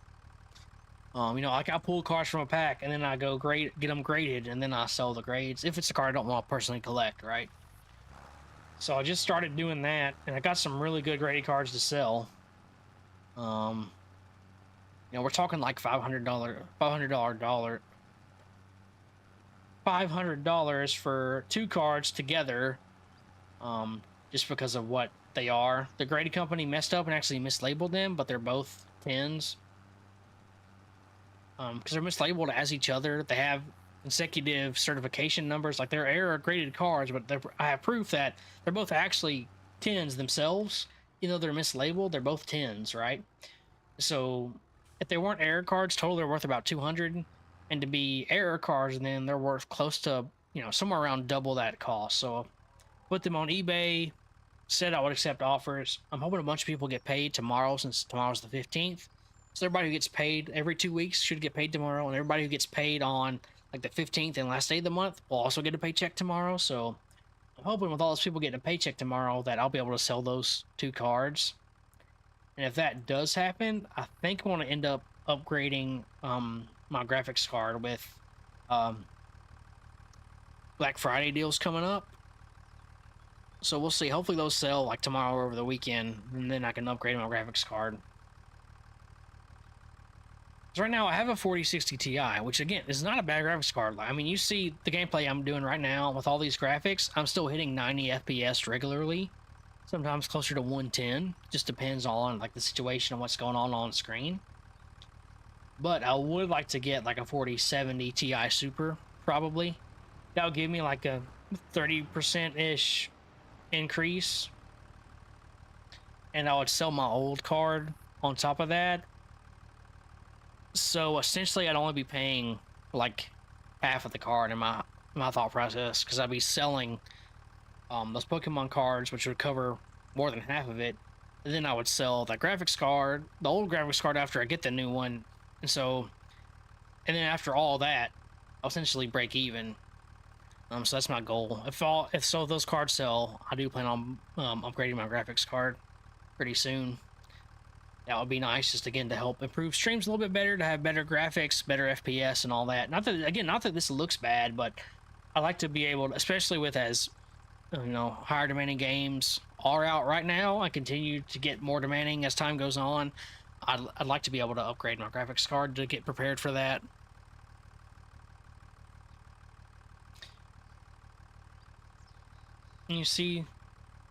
Like I pull cards from a pack, and then I go get them graded, and then I sell the grades if it's a card I don't want to personally collect, right? So I just started doing that, and I got some really good graded cards to sell. We're talking like $500 for 2 cards together, just because of what they are. The graded company messed up and actually mislabeled them, but they're both 10s. because they're mislabeled as each other. They have consecutive certification numbers, like they're error graded cards, but I have proof that they're both actually 10s themselves. You know, they're mislabeled. They're both 10s, right? So if they weren't error cards, total they're worth about 200, and to be error cards, then they're worth close to, you know, somewhere around double that cost. So put them on eBay. Said I would accept offers. I'm hoping a bunch of people get paid tomorrow, since tomorrow's the 15th. So everybody who gets paid every 2 weeks should get paid tomorrow, and everybody who gets paid on like the 15th and last day of the month will also get a paycheck tomorrow. So I'm hoping with all those people getting a paycheck tomorrow that I'll be able to sell those 2 cards. And if that does happen, I think I want to end up upgrading my graphics card with um, Black Friday deals coming up. So we'll see. Hopefully those sell like tomorrow or over the weekend, and then I can upgrade my graphics card. So right now I have a 4060 Ti, which again is not a bad graphics card. I mean, you see the gameplay I'm doing right now with all these graphics. I'm still hitting 90 FPS regularly, sometimes closer to 110. Just depends on like the situation and what's going on screen. But I would like to get like a 4070 Ti Super, probably. That would give me like a 30%-ish increase, and I would sell my old card on top of that. So essentially I'd only be paying like half of the card in my thought process, because I'd be selling those Pokemon cards, which would cover more than half of it, and then I would sell that graphics card, the old graphics card, after I get the new one. And so, and then after all that, I'll essentially break even. So that's my goal. If those cards sell, I do plan on upgrading my graphics card pretty soon. That would be nice, just again to help improve streams a little bit better, to have better graphics, better FPS, and all that. Not that this looks bad, but I like to be able to, especially with as higher demanding games are out right now, I continue to get more demanding as time goes on. I'd like to be able to upgrade my graphics card to get prepared for that. And you see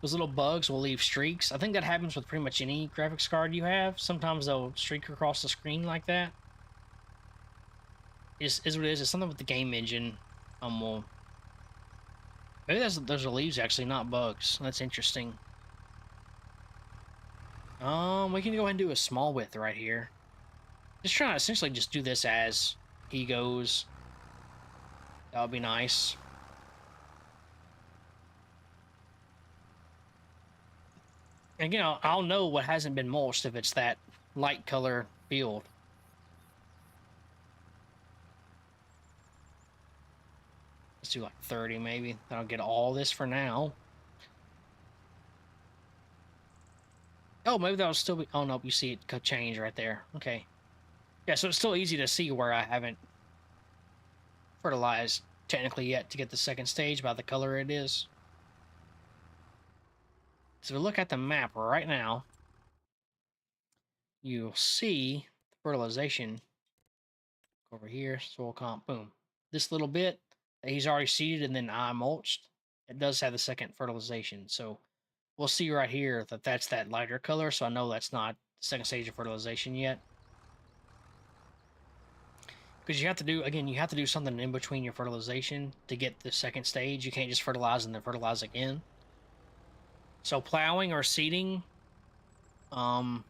those little bugs will leave streaks. I think that happens with pretty much any graphics card you have. Sometimes they'll streak across the screen like that. It is what it is. It's something with the game engine. Well, maybe those are leaves actually, not bugs. That's interesting. We can go ahead and do a small width right here. Just trying to essentially just do this as he goes. That would be nice. And again, I'll know what hasn't been mulched if it's that light color field. Let's do like 30 maybe. That'll get all this for now. Oh, maybe that'll still be... Oh, no, you see it change right there. Okay. Yeah, so it's still easy to see where I haven't fertilized technically yet to get the second stage by the color it is. So if we look at the map right now, you'll see the fertilization over here, soil comp, boom. This little bit that he's already seeded and then I mulched, it does have the second fertilization. So we'll see right here that that's that lighter color, so I know that's not the second stage of fertilization yet. Because you have to do something in between your fertilization to get the second stage. You can't just fertilize and then fertilize again. So plowing or seeding, I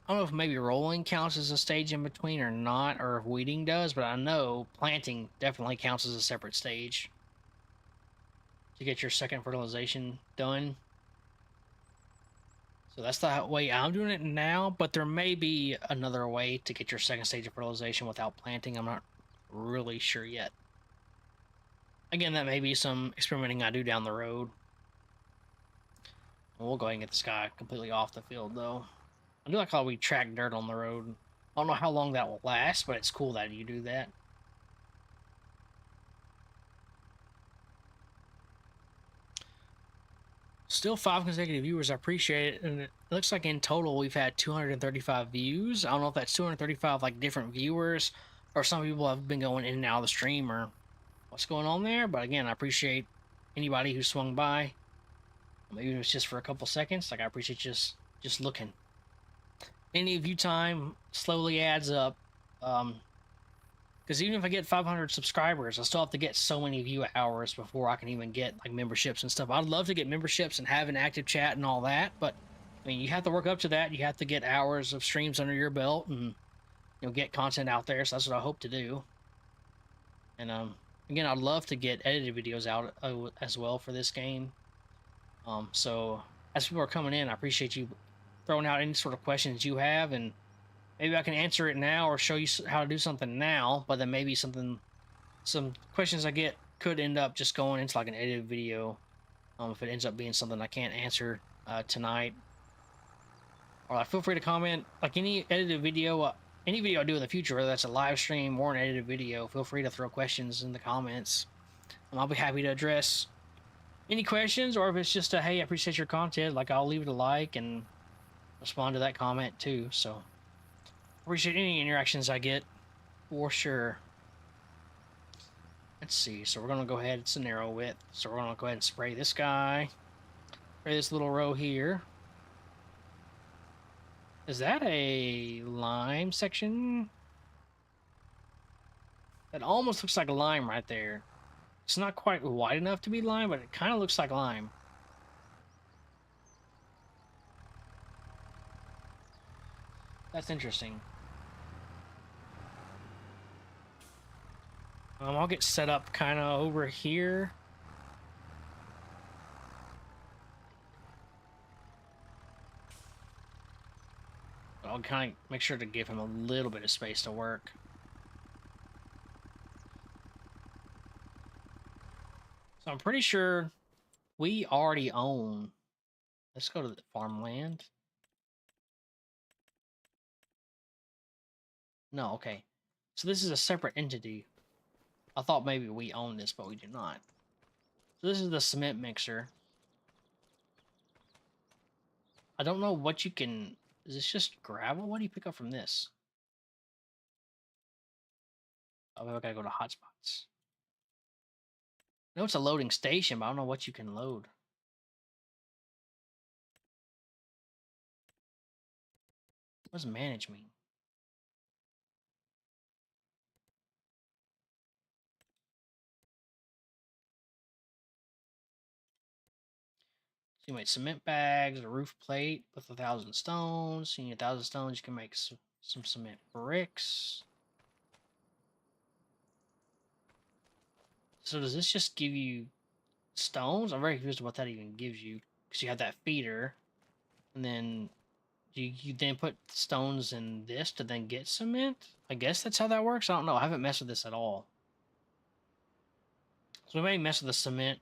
don't know if maybe rolling counts as a stage in between or not, or if weeding does, but I know planting definitely counts as a separate stage to get your second fertilization done. So that's the way I'm doing it now, but there may be another way to get your second stage of fertilization without planting. I'm not really sure yet. Again, that may be some experimenting I do down the road. We'll go ahead and get this guy completely off the field, though. I do like how we track dirt on the road. I don't know how long that will last, but it's cool that you do that. Still 5 consecutive viewers. I appreciate it. And it looks like in total we've had 235 views. I don't know if that's 235 like different viewers, or some people have been going in and out of the stream, or what's going on there. But again, I appreciate anybody who swung by. Maybe it was just for a couple seconds. Like, I appreciate just looking. Any view time slowly adds up. Because even if I get 500 subscribers, I still have to get so many view hours before I can even get like memberships and stuff. I'd love to get memberships and have an active chat and all that, but I mean, you have to work up to that. You have to get hours of streams under your belt and get content out there. So that's what I hope to do. And again, I'd love to get edited videos out as well for this game. So as people are coming in, I appreciate you throwing out any sort of questions you have, and maybe I can answer it now or show you how to do something now. But then maybe some questions I get could end up just going into like an edited video. If it ends up being something I can't answer tonight, or like, feel free to comment like any edited video. Any video I do in the future, whether that's a live stream or an edited video, feel free to throw questions in the comments. I'll be happy to address any questions, or if it's just a, hey, I appreciate your content, like I'll leave it a like and respond to that comment too. So appreciate any interactions I get for sure. Let's see. So we're gonna go ahead. It's a narrow width, so we're gonna go ahead and spray this guy. Spray this little row here. Is that a lime section? That almost looks like a lime right there. It's not quite wide enough to be lime, but it kind of looks like lime. That's interesting. I'll get set up kind of over here. I'll kind of make sure to give him a little bit of space to work. So I'm pretty sure we already own. Let's go to the farmland. No, okay. So this is a separate entity. I thought maybe we own this, but we do not. So this is the cement mixer. I don't know what you can... Is this just gravel? What do you pick up from this? Oh, I gotta go to hotspots. I know it's a loading station, but I don't know what you can load. What does manage mean? So you make cement bags, a roof plate with 1,000 stones. You need 1,000 stones, you can make some cement bricks. So does this just give you stones? I'm very confused what that even gives you. Because you have that feeder. And then you then put stones in this to then get cement? I guess that's how that works. I don't know. I haven't messed with this at all. So we may mess with the cement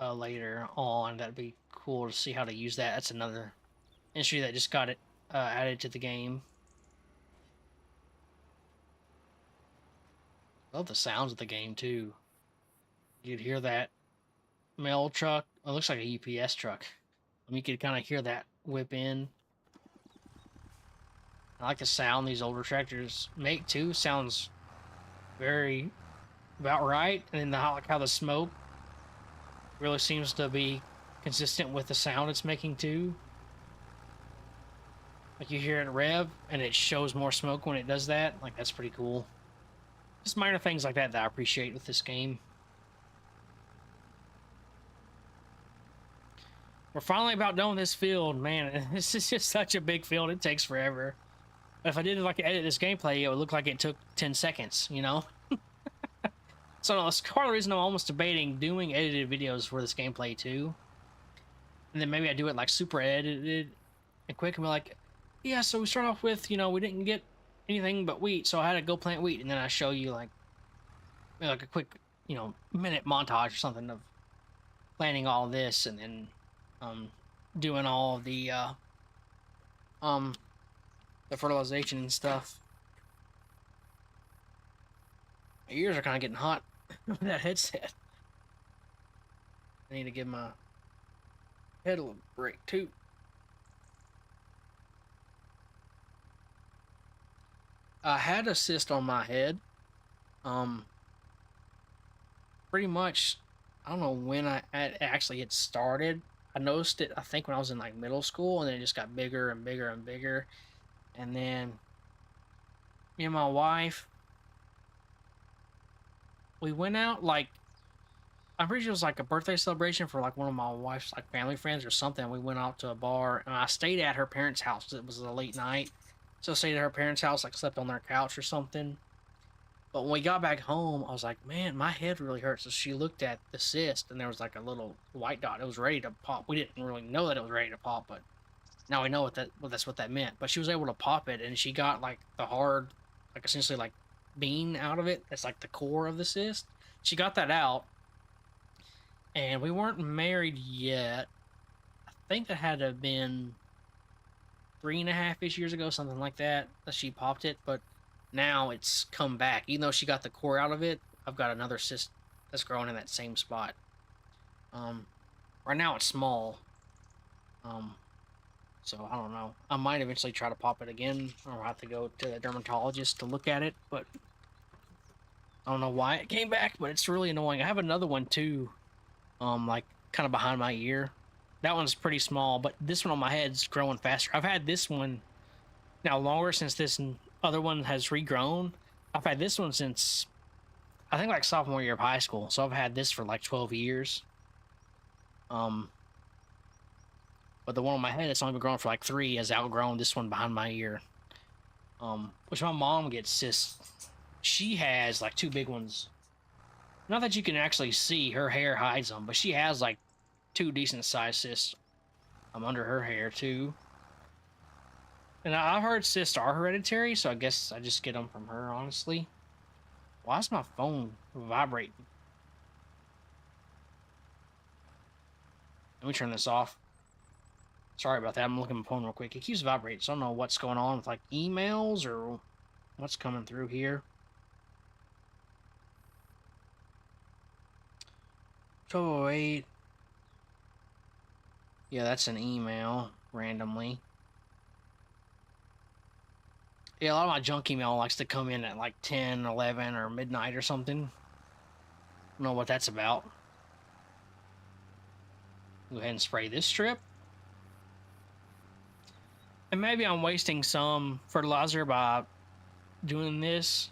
later on. That'd be cool to see how to use that. That's another industry that just got it added to the game. Love the sounds of the game too. You'd hear that mail truck. Oh, it looks like a UPS truck. You could kind of hear that whip in. I like the sound these older tractors make too. Sounds very about right. And then like how the smoke really seems to be consistent with the sound it's making too. Like you hear it rev and it shows more smoke when it does that. Like that's pretty cool. Just minor things like that I appreciate with this game. We're finally about done with this field, man. This is just such a big field. It takes forever. But if I did like edit this gameplay, it would look like it took 10 seconds, you know? So that's part of the reason I'm almost debating doing edited videos for this gameplay too. And then maybe I do it like super edited and quick and be like, yeah, so we start off with, we didn't get anything but wheat, so I had to go plant wheat. And then I show you like a quick, minute montage or something of planting all this and then doing all the fertilization and stuff. My ears are kind of getting hot with that headset. I need to give my head a little break too. I had a cyst on my head. Pretty much, I don't know when I actually it started. I noticed it, I think, when I was in like middle school, and then it just got bigger and bigger and bigger. And then Me and my wife, we went out like I'm pretty sure it was like a birthday celebration for like one of my wife's like family friends or something. We went out to a bar and I stayed at her parents' house. It was a late night. So I stayed at her parents' house, like slept on their couch or something. But when we got back home, I was like, man, my head really hurts. So she looked at the cyst and there was like a little white dot. It was ready to pop. We didn't really know that it was ready to pop, but now we know that's what that meant. But she was able to pop it and she got like the hard, like essentially like bean out of it. That's like the core of the cyst. She got that out and we weren't married yet. I think that had to have been 3.5-ish years ago, something like that she popped it. But now it's come back. Even though she got the core out of it, I've got another cyst that's growing in that same spot. Um, right now it's small. So I don't know. I might eventually try to pop it again, or I'll have to go to the dermatologist to look at it. But I don't know why it came back, but it's really annoying. I have another one too, like kind of behind my ear. That one's pretty small, but this one on my head's growing faster. I've had this one now longer since this other one has regrown. I've had this one since I think like sophomore year of high school. So I've had this for like 12 years. But the one on my head that's only been growing for like 3 has outgrown this one behind my ear. Which my mom gets cysts. She has like 2 big ones. Not that you can actually see, her hair hides them, but she has like 2 decent sized cysts under her hair too. And I've heard cysts are hereditary, so I guess I just get them from her, honestly. Why is my phone vibrating? Let me turn this off. Sorry about that. I'm looking at my phone real quick. It keeps vibrating, so I don't know what's going on with like emails or what's coming through here. 1208. Yeah, that's an email randomly. Yeah, a lot of my junk email likes to come in at like 10, 11, or midnight or something. I don't know what that's about. Go ahead and spray this strip. And maybe I'm wasting some fertilizer by doing this.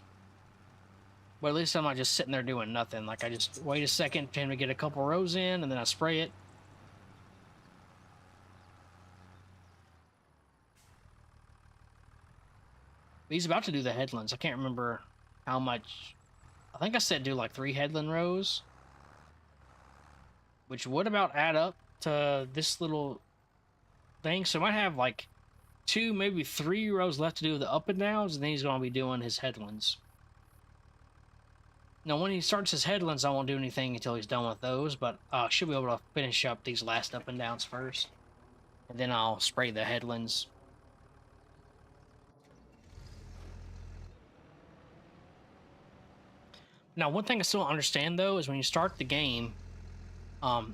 But at least I'm not just sitting there doing nothing. Like I just wait a second for him to get a couple rows in and then I spray it. He's about to do the headlands. I can't remember how much. I think I said do like 3 headland rows. Which would about add up to this little thing. So I might have like 2, maybe 3 rows left to do the up and downs, and then he's going to be doing his headlands. Now, when he starts his headlands, I won't do anything until he's done with those, but I should be able to finish up these last up and downs first. And then I'll spray the headlands. Now, one thing I still don't understand, though, is when you start the game,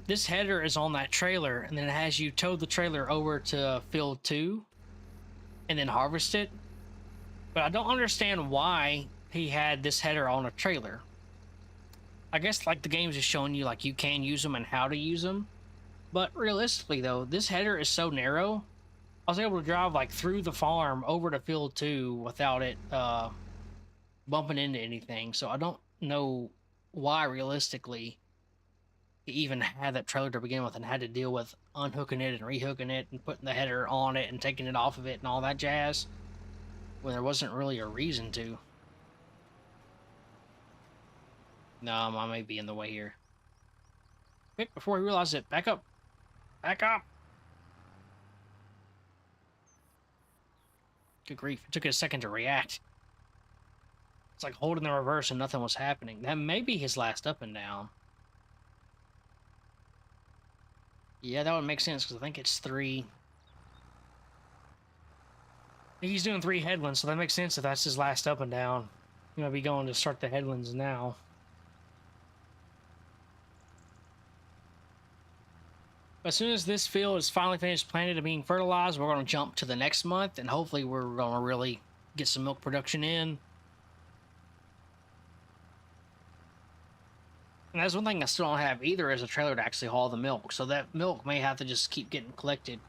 this header is on that trailer, and then it has you tow the trailer over to field 2 and then harvest it. But I don't understand why he had this header on a trailer. I guess like the game's just showing you like you can use them and how to use them. But realistically though, this header is so narrow. I was able to drive like through the farm over to field 2 without it bumping into anything. So I don't know why realistically he even had that trailer to begin with and had to deal with unhooking it and rehooking it and putting the header on it and taking it off of it and all that jazz when there wasn't really a reason to. No, I may be in the way here. Quick, before we realize it. Back up. Back up. Good grief. It took it a second to react. It's like holding the reverse and nothing was happening. That may be his last up and down. Yeah, that would make sense because I think it's 3. He's doing 3 headlands, so that makes sense if that's his last up and down. He might be going to start the headlands now. As soon as this field is finally finished planted and being fertilized, we're going to jump to the next month, and hopefully we're going to really get some milk production in. And that's one thing I still don't have either, is a trailer to actually haul the milk. So that milk may have to just keep getting collected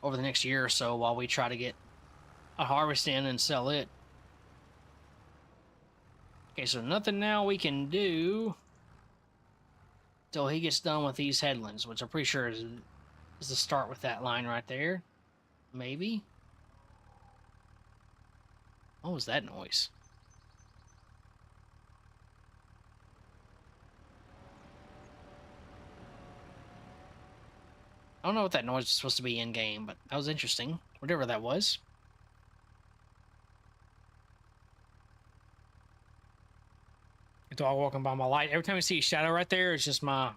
over the next year or so while we try to get a harvest in and sell it. Okay, so nothing now we can do till he gets done with these headlands, which I'm pretty sure is the start with that line right there. Maybe. What was that noise? I don't know what that noise was supposed to be in game, but that was interesting. Whatever that was. A dog walking by my light. Every time I see a shadow right there, it's just a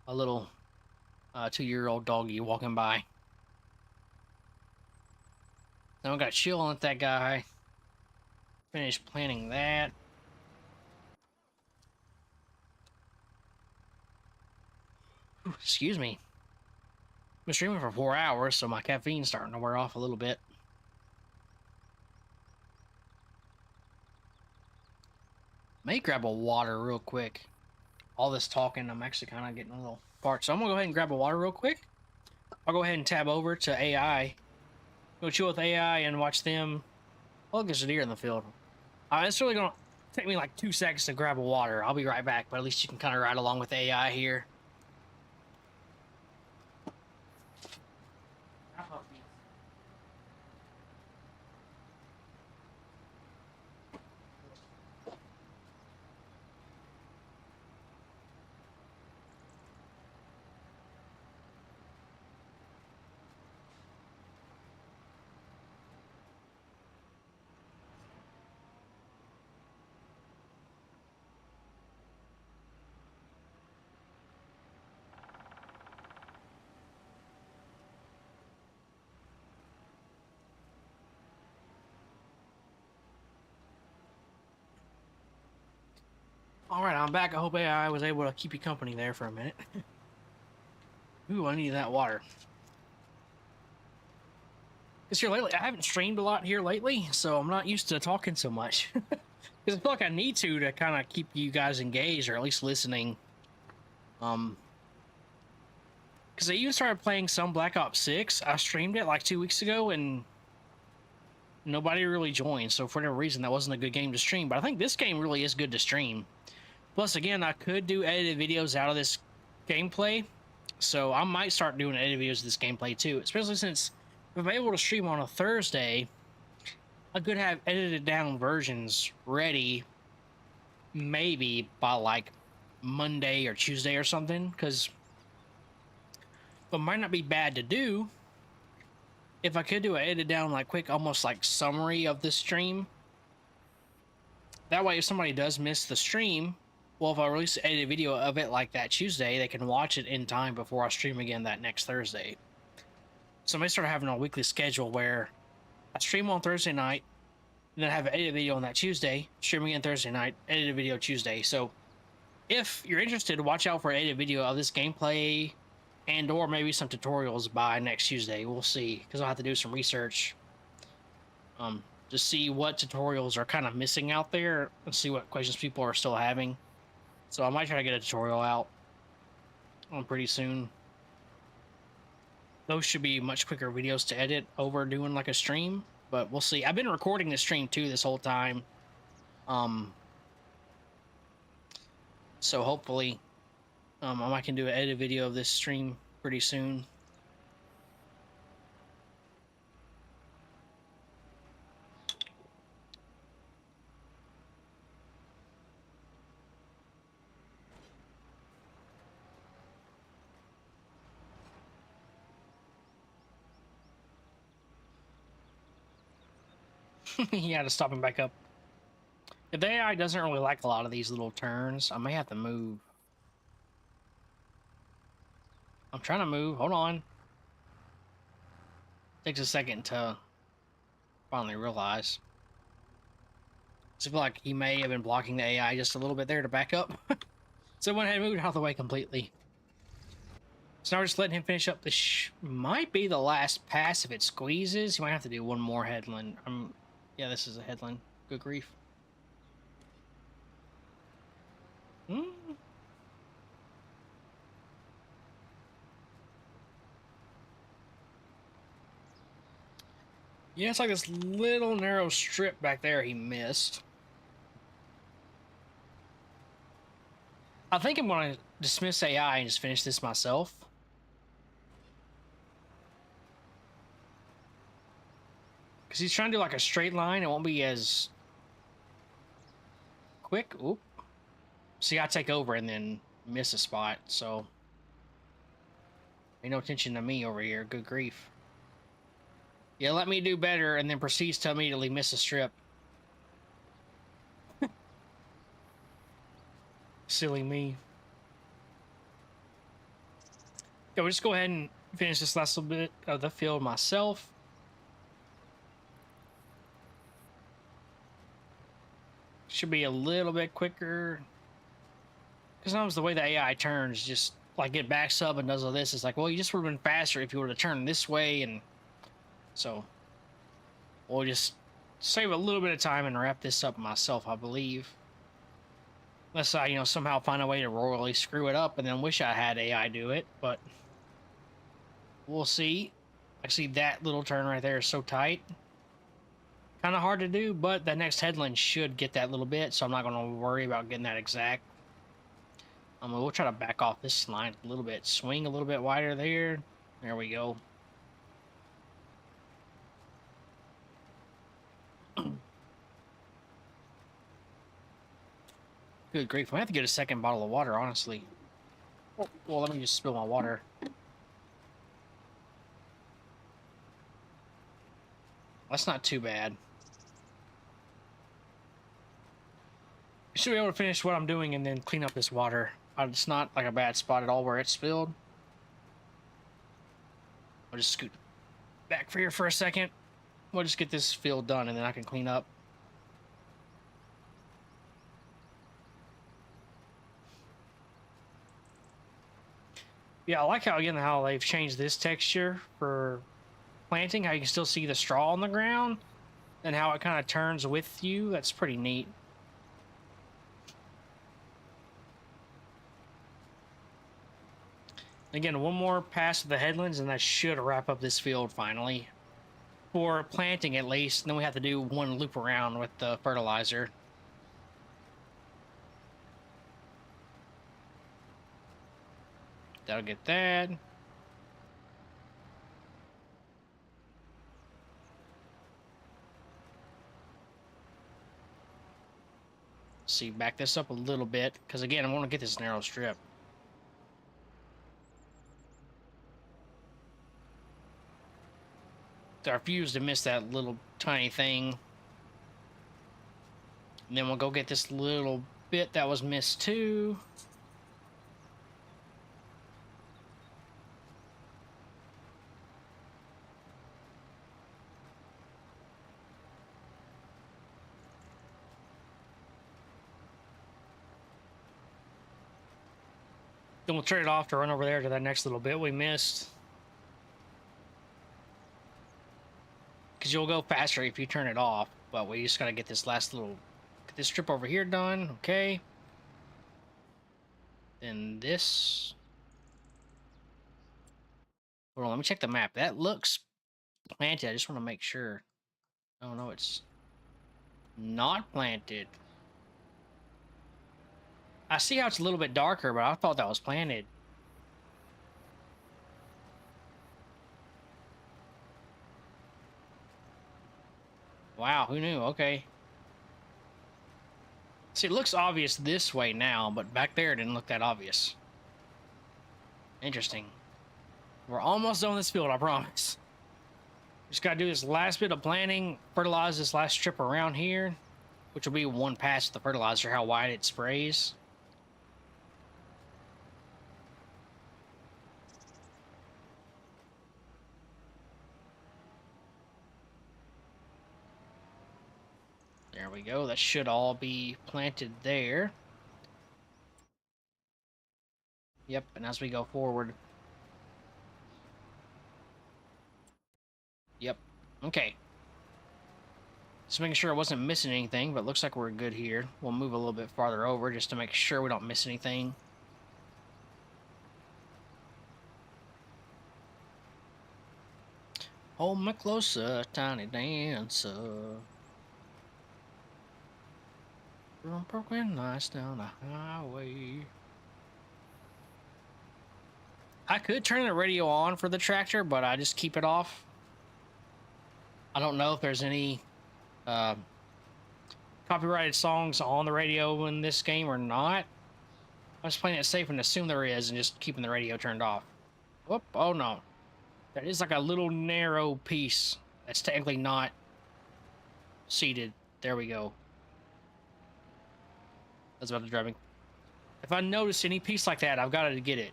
little 2-year-old doggy walking by. Then we got to chill and let that guy finish planning that. Ooh, excuse me. Been streaming for 4 hours, so my caffeine's starting to wear off a little bit. May grab a water real quick. All this talking, I'm actually kind of getting a little parched. So I'm going to go ahead and grab a water real quick. I'll go ahead and tab over to AI. Go chill with AI and watch them. Oh, look, there's a deer in the field. It's really going to take me like 2 seconds to grab a water. I'll be right back, but at least you can kind of ride along with AI here. All right, I'm back. I hope AI was able to keep you company there for a minute. Ooh, I need that water. Because here lately, I haven't streamed a lot here lately, so I'm not used to talking so much. Because I feel like I need to kind of keep you guys engaged, or at least listening. Because I even started playing some Black Ops 6. I streamed it like 2 weeks ago, and nobody really joined. So for whatever reason, that wasn't a good game to stream. But I think this game really is good to stream. Plus, again, I could do edited videos out of this gameplay. So I might start doing edited videos of this gameplay too, especially since if I'm able to stream on a Thursday, I could have edited down versions ready maybe by like Monday or Tuesday or something, because it might not be bad to do if I could do an edit down like quick, almost like summary of the stream. That way, if somebody does miss the stream, well, if I release an edited video of it like that Tuesday, they can watch it in time before I stream again that next Thursday. So I may start having a weekly schedule where I stream on Thursday night, and then have an edited video on that Tuesday, stream again Thursday night, edited video Tuesday. So if you're interested, watch out for an edited video of this gameplay and or maybe some tutorials by next Tuesday. We'll see, because I'll have to do some research to see what tutorials are kind of missing out there and see what questions people are still having. So I might try to get a tutorial out pretty soon. Those should be much quicker videos to edit over doing like a stream, but we'll see. I've been recording the stream too this whole time. So hopefully I can do an edit video of this stream pretty soon. You had to stop him back up. If the AI doesn't really like a lot of these little turns, I may have to move. I'm trying to move. Hold on. Takes a second to finally realize. So I feel like he may have been blocking the AI just a little bit there to back up. So I went ahead and moved out of the way completely. So now we're just letting him finish up. This might be the last pass if it squeezes. You might have to do one more headland. Yeah, this is a headland. Good grief. Yeah, it's like this little narrow strip back there he missed. I think I'm going to dismiss AI and just finish this myself. Because he's trying to do like a straight line. It won't be as quick. Oop. See, I take over and then miss a spot. So, pay no attention to me over here. Good grief. Yeah, let me do better and then proceeds to immediately miss a strip. Silly me. Yeah, we'll just go ahead and finish this last little bit of the field myself. Should be a little bit quicker. Because sometimes the way the AI turns, just like it backs up and does all this, it's like, well, you just would have been faster if you were to turn this way. And so we'll just save a little bit of time and wrap this up myself, I believe. Unless I, somehow find a way to royally screw it up and then wish I had AI do it, but we'll see. I see that little turn right there is so tight. Kind of hard to do, but the next headland should get that little bit, so I'm not going to worry about getting that exact. We'll try to back off this line a little bit. Swing a little bit wider there. There we go. Good grief. I have to get a second bottle of water, honestly. Oh, well, let me just spill my water. That's not too bad. I should be able to finish what I'm doing and then clean up this water. It's not like a bad spot at all where it's spilled. I'll just scoot back for here for a second. We'll just get this field done and then I can clean up. Yeah, I like how they've changed this texture for planting, how you can still see the straw on the ground and how it kind of turns with you. That's pretty neat. Again, one more pass of the headlands and that should wrap up this field finally. For planting at least, and then we have to do one loop around with the fertilizer. That'll get that. See, back this up a little bit, because again, I want to get this narrow strip. I refuse to miss that little tiny thing. And then we'll go get this little bit that was missed too. Then we'll trade it off to run over there to that next little bit we missed. Because you'll go faster if you turn it off. But we just got to get this last little... Get this strip over here done. Okay. Then this... Hold on, let me check the map. That looks planted. I just want to make sure. Oh, no, it's not planted. I see how it's a little bit darker, but I thought that was planted. Wow, who knew? Okay. See, it looks obvious this way now, but back there it didn't look that obvious. Interesting. We're almost done with this field, I promise. Just gotta do this last bit of planting, fertilize this last strip around here, which will be one pass of the fertilizer, how wide it sprays. There we go. That should all be planted there. Yep, and as we go forward. Yep. Okay. Just making sure I wasn't missing anything, but it looks like we're good here. We'll move a little bit farther over just to make sure we don't miss anything. Hold me closer, tiny dancer. From broken lights down the highway. I could turn the radio on for the tractor, but I just keep it off. I don't know if there's any uh, copyrighted songs on the radio in this game or not. I'm just playing it safe and assume there is and just keeping the radio turned off. Whoop, oh no. There is like a little narrow piece that's technically not seated. There we go. That's about to drive me. If I notice any piece like that, I've got to get it.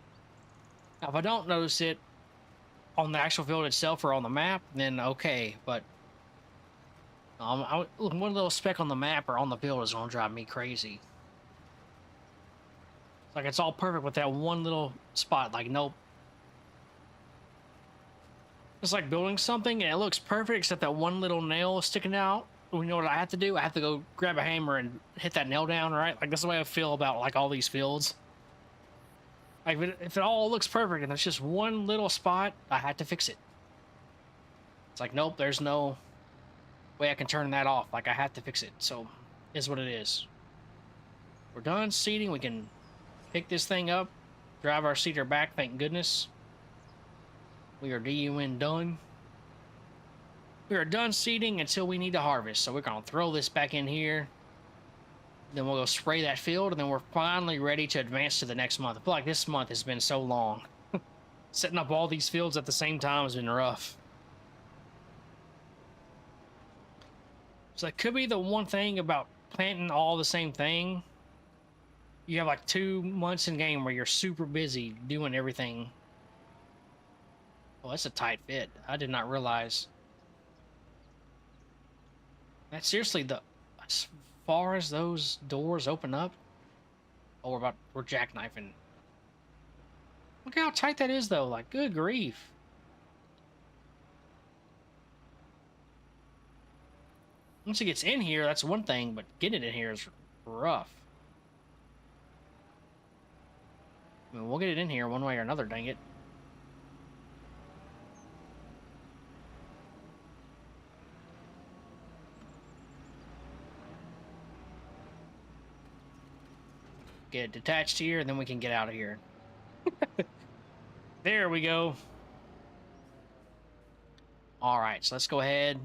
Now, if I don't notice it on the actual field itself or on the map, then okay. But one little speck on the map or on the field is going to drive me crazy. It's like it's all perfect with that one little spot. Like, nope. It's like building something and it looks perfect except that one little nail is sticking out. You know what I have to do? I have to go grab a hammer and hit that nail down, right? Like, that's the way I feel about, like, all these fields. Like, if it all looks perfect and there's just one little spot, I had to fix it. It's like, nope, there's no way I can turn that off. Like, I have to fix it. So, is what it is. We're done seeding. We can pick this thing up, drive our seeder back, thank goodness. We are DUN done. We are done seeding until we need to harvest. So we're going to throw this back in here. Then we'll go spray that field, and then we're finally ready to advance to the next month. I feel like this month has been so long. Setting up all these fields at the same time has been rough. So that could be the one thing about planting all the same thing. You have like 2 months in game where you're super busy doing everything. Oh, that's a tight fit. I did not realize. That's seriously as far as those doors open up. Oh, we're jackknifing. Look how tight that is though. Like, good grief. Once it gets in here, that's one thing, but getting it in here is rough. I mean, we'll get it in here one way or another, dang it. Get it detached here, and then we can get out of here. There we go. All right, so let's go ahead,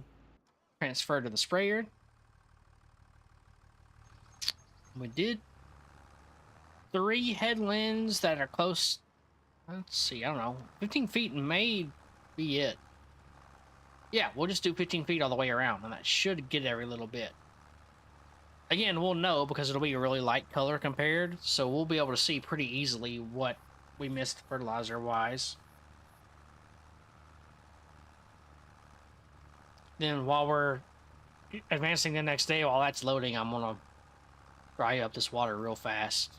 transfer to the sprayer. We did 3 headlands that are close. Let's see, I don't know. 15 feet may be it. Yeah, we'll just do 15 feet all the way around, and that should get every little bit. Again, we'll know because it'll be a really light color compared, so we'll be able to see pretty easily what we missed fertilizer-wise. Then while we're advancing the next day, while that's loading, I'm going to dry up this water real fast.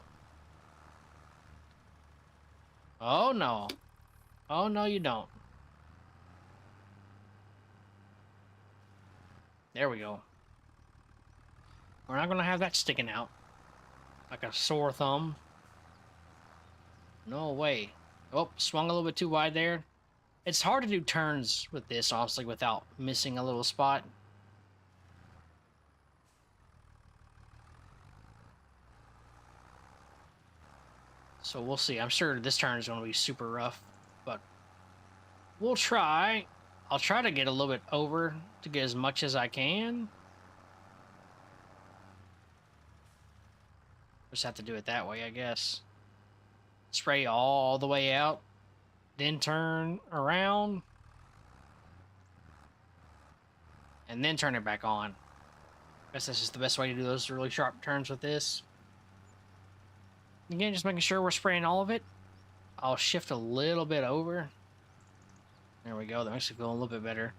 Oh, no. Oh, no, you don't. There we go. We're not going to have that sticking out like a sore thumb. No way. Oh, swung a little bit too wide there. It's hard to do turns with this, honestly, without missing a little spot. So we'll see. I'm sure this turn is going to be super rough, but we'll try. I'll try to get a little bit over to get as much as I can. Just have to do it that way, I guess. Spray all the way out, then turn around, and then turn it back on. I guess that's just the best way to do those really sharp turns with this. Again, just making sure we're spraying all of it. I'll shift a little bit over. There we go. That makes it feel a little bit better.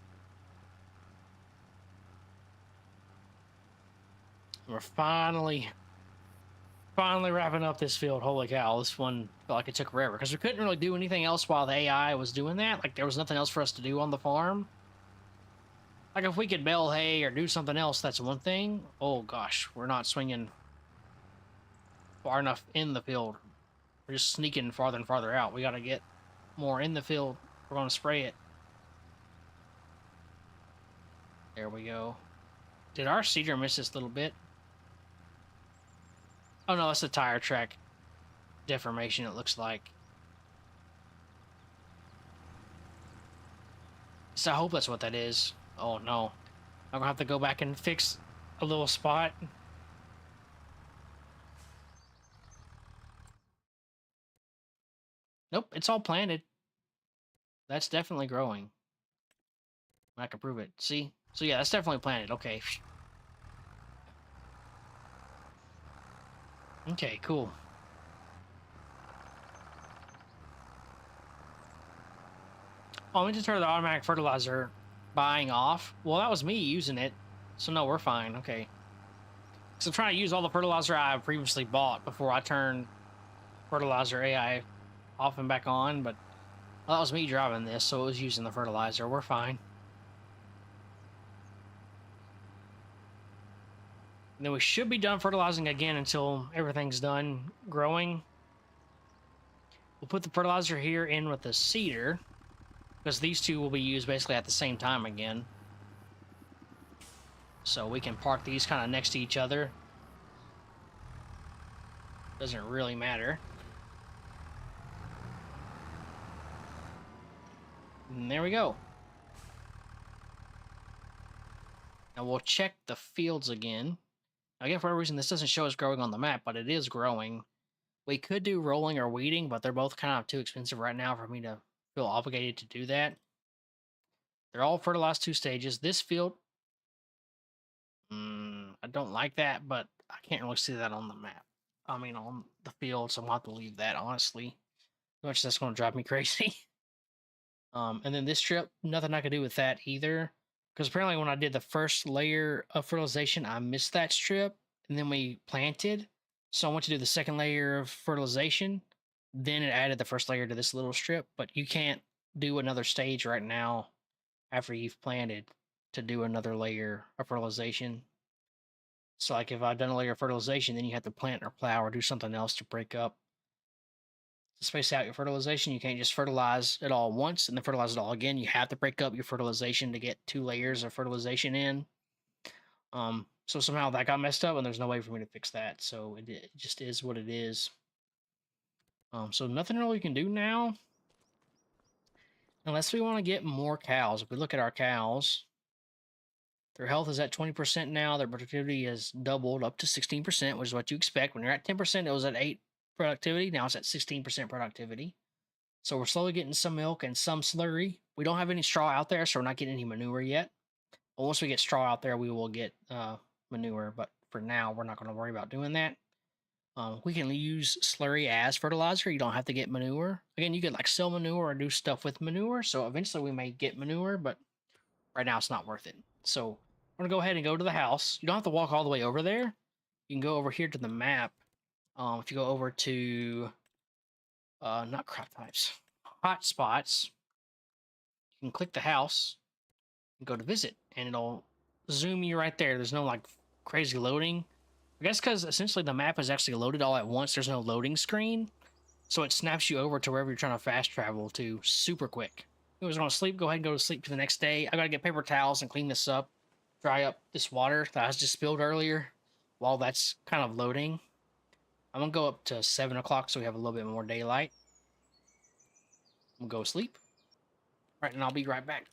We're finally wrapping up this field. Holy cow, this one felt like it took forever because we couldn't really do anything else while the AI was doing that. Like, there was nothing else for us to do on the farm. Like, if we could bale hay or do something else, that's one thing. Oh gosh, we're not swinging far enough in the field. We're just sneaking farther and farther out. We got to get more in the field. We're going to spray it. There we go. Did our seeder miss this little bit? Oh no, that's the tire track deformation, it looks like. So I hope that's what that is. Oh no. I'm gonna have to go back and fix a little spot. Nope, it's all planted. That's definitely growing. I can prove it. See? So yeah, that's definitely planted. Okay. Okay, cool. Oh, we just turned the automatic fertilizer buying off. Well, that was me using it. So no, we're fine. Okay. So I'm trying to use all the fertilizer I previously bought before I turned fertilizer AI off and back on, but well, that was me driving this, so it was using the fertilizer. We're fine. And then we should be done fertilizing again until everything's done growing. We'll put the fertilizer here in with the seeder, because these two will be used basically at the same time again. So we can park these kind of next to each other. Doesn't really matter. And there we go. Now we'll check the fields again. Again, for whatever reason, this doesn't show us growing on the map, but it is growing. We could do rolling or weeding, but they're both kind of too expensive right now for me to feel obligated to do that. They're all fertilized 2 stages. This field, I don't like that, but I can't really see that on the map. I mean, on the field, so I'm going to have to leave that, honestly. Which that's going to drive me crazy. And then this strip, nothing I could do with that either. Because apparently when I did the first layer of fertilization, I missed that strip. And then we planted. So I went to do the second layer of fertilization. Then it added the first layer to this little strip. But you can't do another stage right now after you've planted to do another layer of fertilization. So like if I've done a layer of fertilization, then you have to plant or plow or do something else to break up, to space out your fertilization. You can't just fertilize it all once and then fertilize it all again. You have to break up your fertilization to get 2 layers of fertilization in. So somehow that got messed up and there's no way for me to fix that. So it just is what it is. So nothing really you can do now. Unless we want to get more cows. If we look at our cows, their health is at 20% now. Their productivity has doubled up to 16%, which is what you expect. When you're at 10%, it was at 8 productivity. Now it's at 16% productivity. So we're slowly getting some milk and some slurry. We don't have any straw out there, so we're not getting any manure yet. But once we get straw out there, we will get manure. But for now, we're not going to worry about doing that. We can use slurry as fertilizer. You don't have to get manure. Again, you could like sell manure or do stuff with manure. So eventually we may get manure, but right now it's not worth it. So I'm going to go ahead and go to the house. You don't have to walk all the way over there. You can go over here to the map. If you go over to not crop types, hotspots, you can click the house and go to visit, and it'll zoom you right there. There's no like crazy loading. I guess because essentially the map is actually loaded all at once. There's no loading screen, so it snaps you over to wherever you're trying to fast travel to super quick. If you was going to sleep, go ahead and go to sleep for the next day. I got to get paper towels and clean this up, dry up this water that I just spilled earlier while that's kind of loading. I'm going to go up to 7 o'clock so we have a little bit more daylight. I'm going to go sleep. All right, and I'll be right back.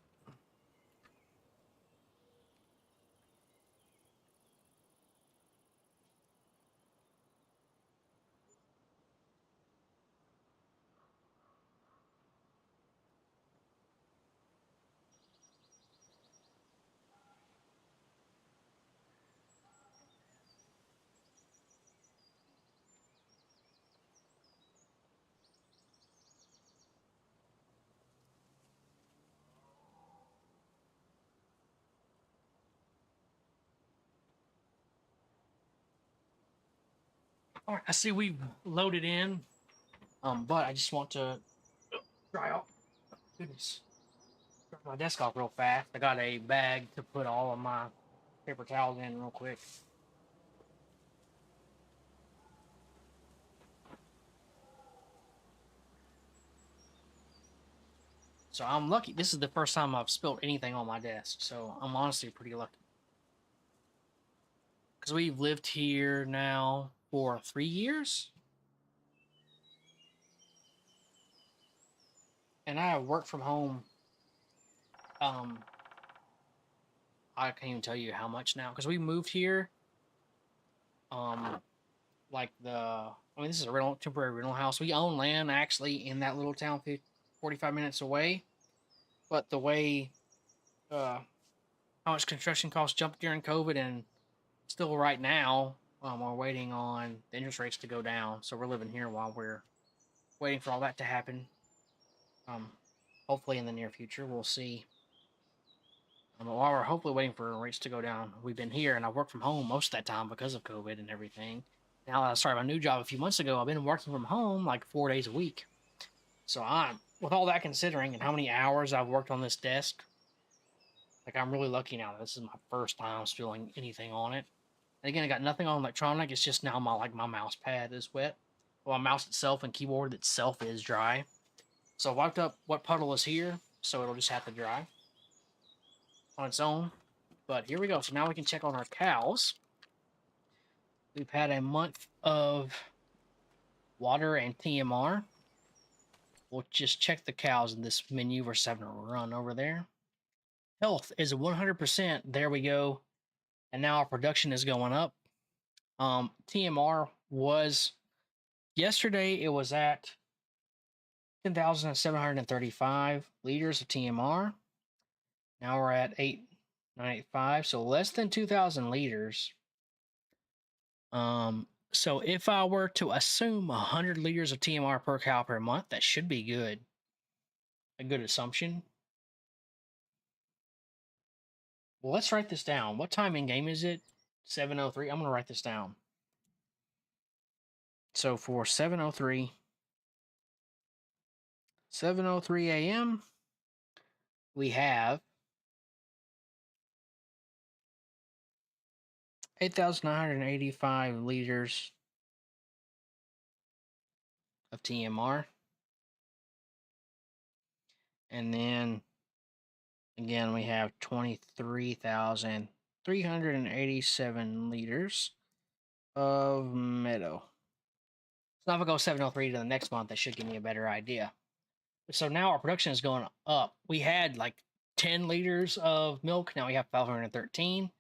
All right, I see we've loaded in, but I just want to dry off. Goodness, dry my desk off real fast. I got a bag to put all of my paper towels in real quick. So I'm lucky. This is the first time I've spilled anything on my desk, so I'm honestly pretty lucky. Because we've lived here now for 3 years. And I have worked from home Um, I can't even tell you how much now because we moved here. Um, like this is a rental, temporary rental house. We own land actually in that little town, 45 minutes away. But the way uh how much construction costs jumped during COVID and still right now, we're waiting on the interest rates to go down. So we're living here while we're waiting for all that to happen. Um, hopefully in the near future, we'll see. While we're hopefully waiting for rates to go down, we've been here and I work from home most of that time because of COVID and everything. Now that I started my new job a few months ago, I've been working from home like 4 days a week. So I'm, with all that considering and how many hours I've worked on this desk, like I'm really lucky now. This is my first time spilling anything on it. And again, I got nothing on electronic. It's just now my mouse pad is wet. Well, my mouse itself and keyboard itself is dry. So I wiped up what puddle is here, so it'll just have to dry on its own. But here we go. So now we can check on our cows. We've had a month of water and TMR. We'll just check the cows in this menu versus having to run over there. Health is 100%. There we go. And now our production is going up. TMR was yesterday, it was at 10,735 liters of TMR. Now we're at 8,985, so less than 2,000 liters. So if I were to assume 100 liters of TMR per cow per month, that should be good. A good assumption. Well, let's write this down. What time in game is it? 7:03. I'm going to write this down. So for 7:03 a.m., we have 8,985 liters of TMR. And then again, we have 23,387 liters of meadow. So now if I go 7:03 to the next month, that should give me a better idea. So now our production is going up. We had like 10 liters of milk. Now we have 513.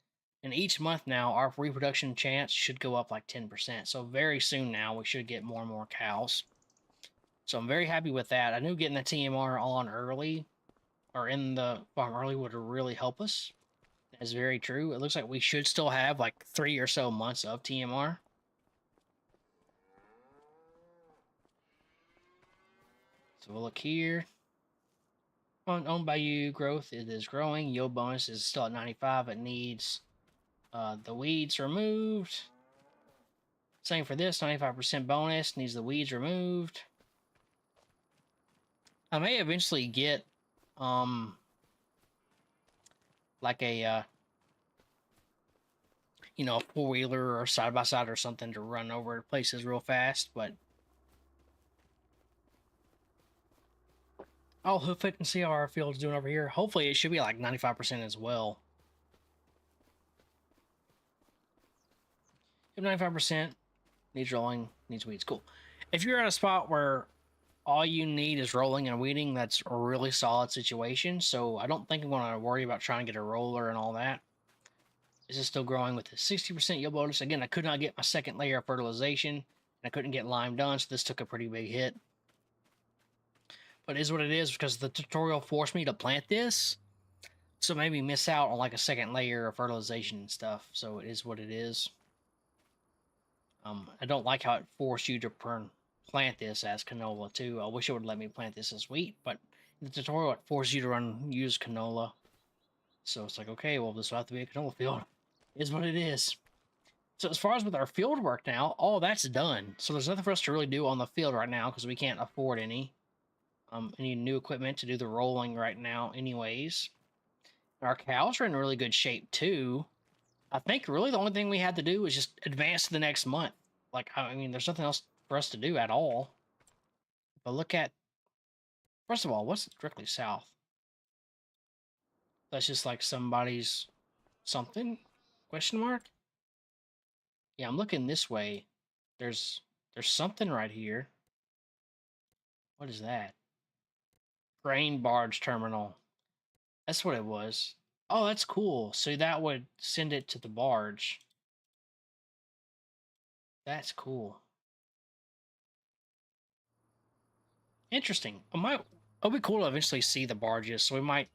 And each month now, our reproduction chance should go up like 10%. So very soon now, we should get more and more cows. So I'm very happy with that. I knew getting the TMR on early or in the farm early would really help us. That's very true. It looks like we should still have like 3 or so months of TMR. So we'll look here. Owned by you growth, it is growing. Yield bonus is still at 95. It needs the weeds removed. Same for this, 95% bonus, needs the weeds removed. I may eventually get like a a four-wheeler or side-by-side or something to run over places real fast, but I'll hoof it and see how our field's doing over here. Hopefully it should be like 95% as well. 95%, needs rolling, needs weeds. Cool. If you're at a spot where all you need is rolling and weeding, that's a really solid situation. So I don't think I'm going to worry about trying to get a roller and all that. This is still growing with a 60% yield bonus. Again, I could not get my second layer of fertilization, and I couldn't get lime done, so this took a pretty big hit. But it is what it is because the tutorial forced me to plant this. So maybe miss out on like a second layer of fertilization and stuff. So it is what it is. I don't like how it forced you to plant this as canola too. I wish it would let me plant this as wheat, but the tutorial it forced you to use canola. So it's like, okay, well, this will have to be a canola field. It is what it is. So as far as with our field work now, all that's done. So there's nothing for us to really do on the field right now because we can't afford any new equipment to do the rolling right now anyways. Our cows are in really good shape too. I think really the only thing we had to do was just advance to the next month. Like, I mean, there's nothing else for us to do at all. But look at, first of all, what's directly south? That's just like somebody's something? Question mark? Yeah, I'm looking this way. There's something right here. What is that? Grain barge terminal. That's what it was. Oh, that's cool. So that would send it to the barge. That's cool. Interesting. It'll be cool to eventually see the barges. So we might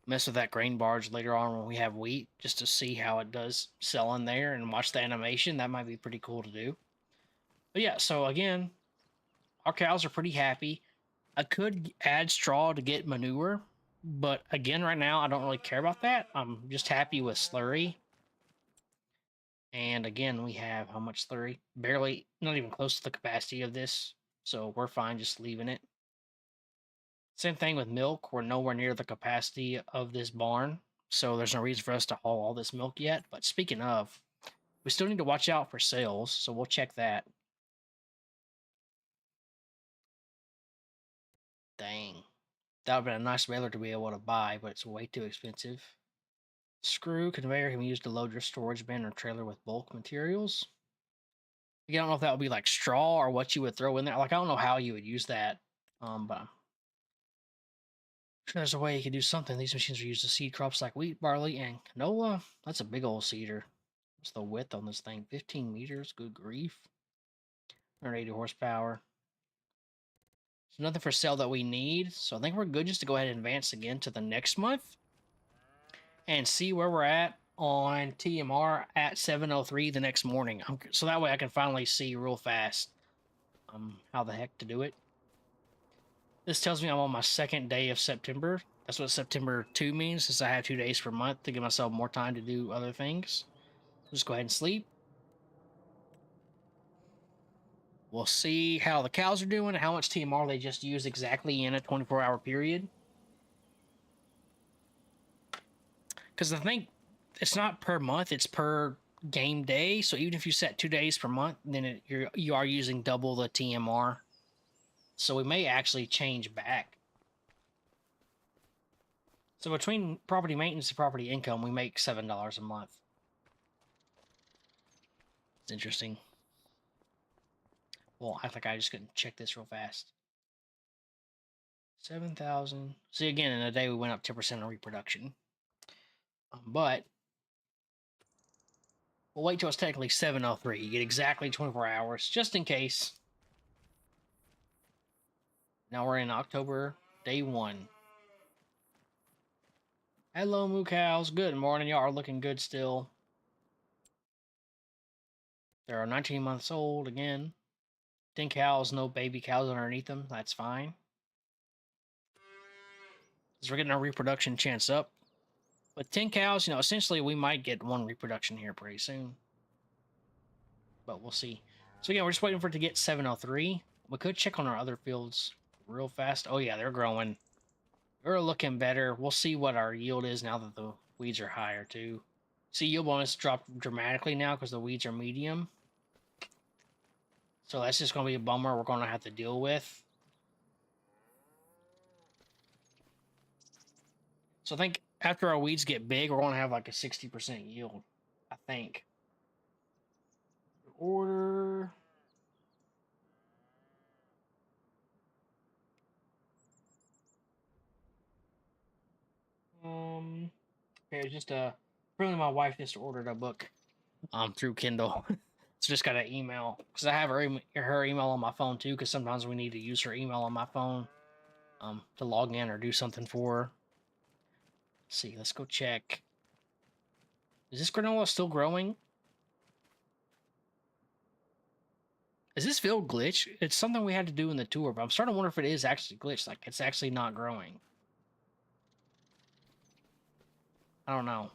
mess with that grain barge later on when we have wheat, just to see how it does sell in there and watch the animation. That might be pretty cool to do. But yeah, so again, our cows are pretty happy. I could add straw to get manure, but again, right now I don't really care about that. I'm just happy with slurry. And again, we have how much slurry? Barely, not even close to the capacity of this. So we're fine just leaving it. Same thing with milk. We're nowhere near the capacity of this barn. So there's no reason for us to haul all this milk yet. But speaking of, we still need to watch out for sales. So we'll check that. Dang. That would have been a nice baler to be able to buy, but it's way too expensive. Screw conveyor can be used to load your storage bin or trailer with bulk materials. I don't know if that would be like straw or what you would throw in there. Like I don't know how you would use that. But I'm sure there's a way you could do something. These machines are used to seed crops like wheat, barley, and canola. That's a big old seeder. What's the width on this thing? 15 meters. Good grief. 180 horsepower. So nothing for sale that we need. So I think we're good just to go ahead and advance again to the next month and see where we're at on TMR at 7:03 the next morning. So that way I can finally see real fast how the heck to do it. This tells me I'm on my second day of September. That's what September 2 means, since I have 2 days per month to give myself more time to do other things. Just go ahead and sleep. We'll see how the cows are doing, how much TMR they just used exactly in a 24-hour period. Because I think it's not per month, it's per game day. So even if you set 2 days per month, then you are using double the TMR. So we may actually change back. So between property maintenance and property income, we make $7 a month. It's interesting. Well, I think I just couldn't check this real fast. 7,000. See, again, in a day we went up 10% on reproduction. But we'll wait till it's technically 7:03. You get exactly 24 hours, just in case. Now we're in October, day 1. Hello, moo cows. Good morning. Y'all are looking good still. There are 19 months old again. 10 cows, no baby cows underneath them. That's fine. Because we're getting our reproduction chance up. With 10 cows, essentially we might get 1 reproduction here pretty soon. But we'll see. So again, we're just waiting for it to get 7:03. We could check on our other fields real fast. Oh yeah, they're growing. They're looking better. We'll see what our yield is now that the weeds are higher too. See, yield bonus dropped dramatically now because the weeds are medium. So that's just going to be a bummer we're going to have to deal with. So I think after our weeds get big, we're going to have like a 60% yield. I think. Order. Okay, it's just really my wife just ordered a book through Kindle. So just got an email because I have her email on my phone too, because sometimes we need to use her email on my phone to log in or do something for her. Let's see, let's go check. Is this granola still growing? Is this field glitch? It's something we had to do in the tour, but I'm starting to wonder if it is actually glitched, like it's actually not growing. I don't know.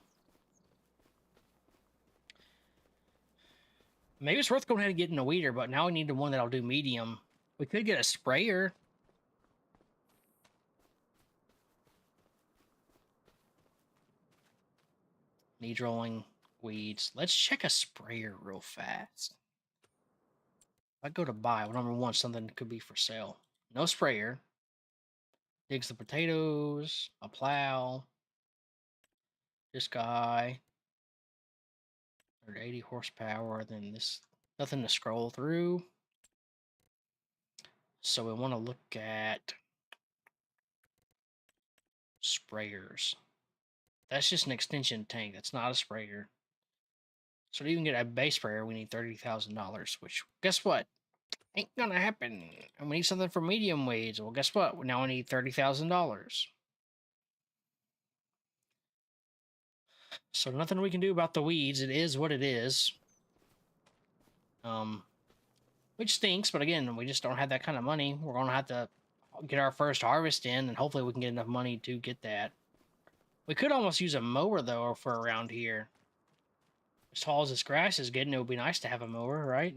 Maybe it's worth going ahead and getting a weeder, but now we need the one that'll do medium. We could get a sprayer. Need rolling weeds. Let's check a sprayer real fast. If I go to buy, well, number 1, something could be for sale. No sprayer. Digs the potatoes. A plow. This guy. 180 horsepower. Then this. Nothing to scroll through. So we want to look at sprayers. That's just an extension tank. That's not a sprayer. So to even get a base sprayer, we need $30,000. Which, guess what? Ain't gonna happen. And we need something for medium weeds. Well, guess what? Now we need $30,000. So nothing we can do about the weeds. It is what it is. Which stinks, but again, we just don't have that kind of money. We're gonna have to get our first harvest in, and hopefully we can get enough money to get that. We could almost use a mower though for around here. As tall as this grass is getting, it would be nice to have a mower, right?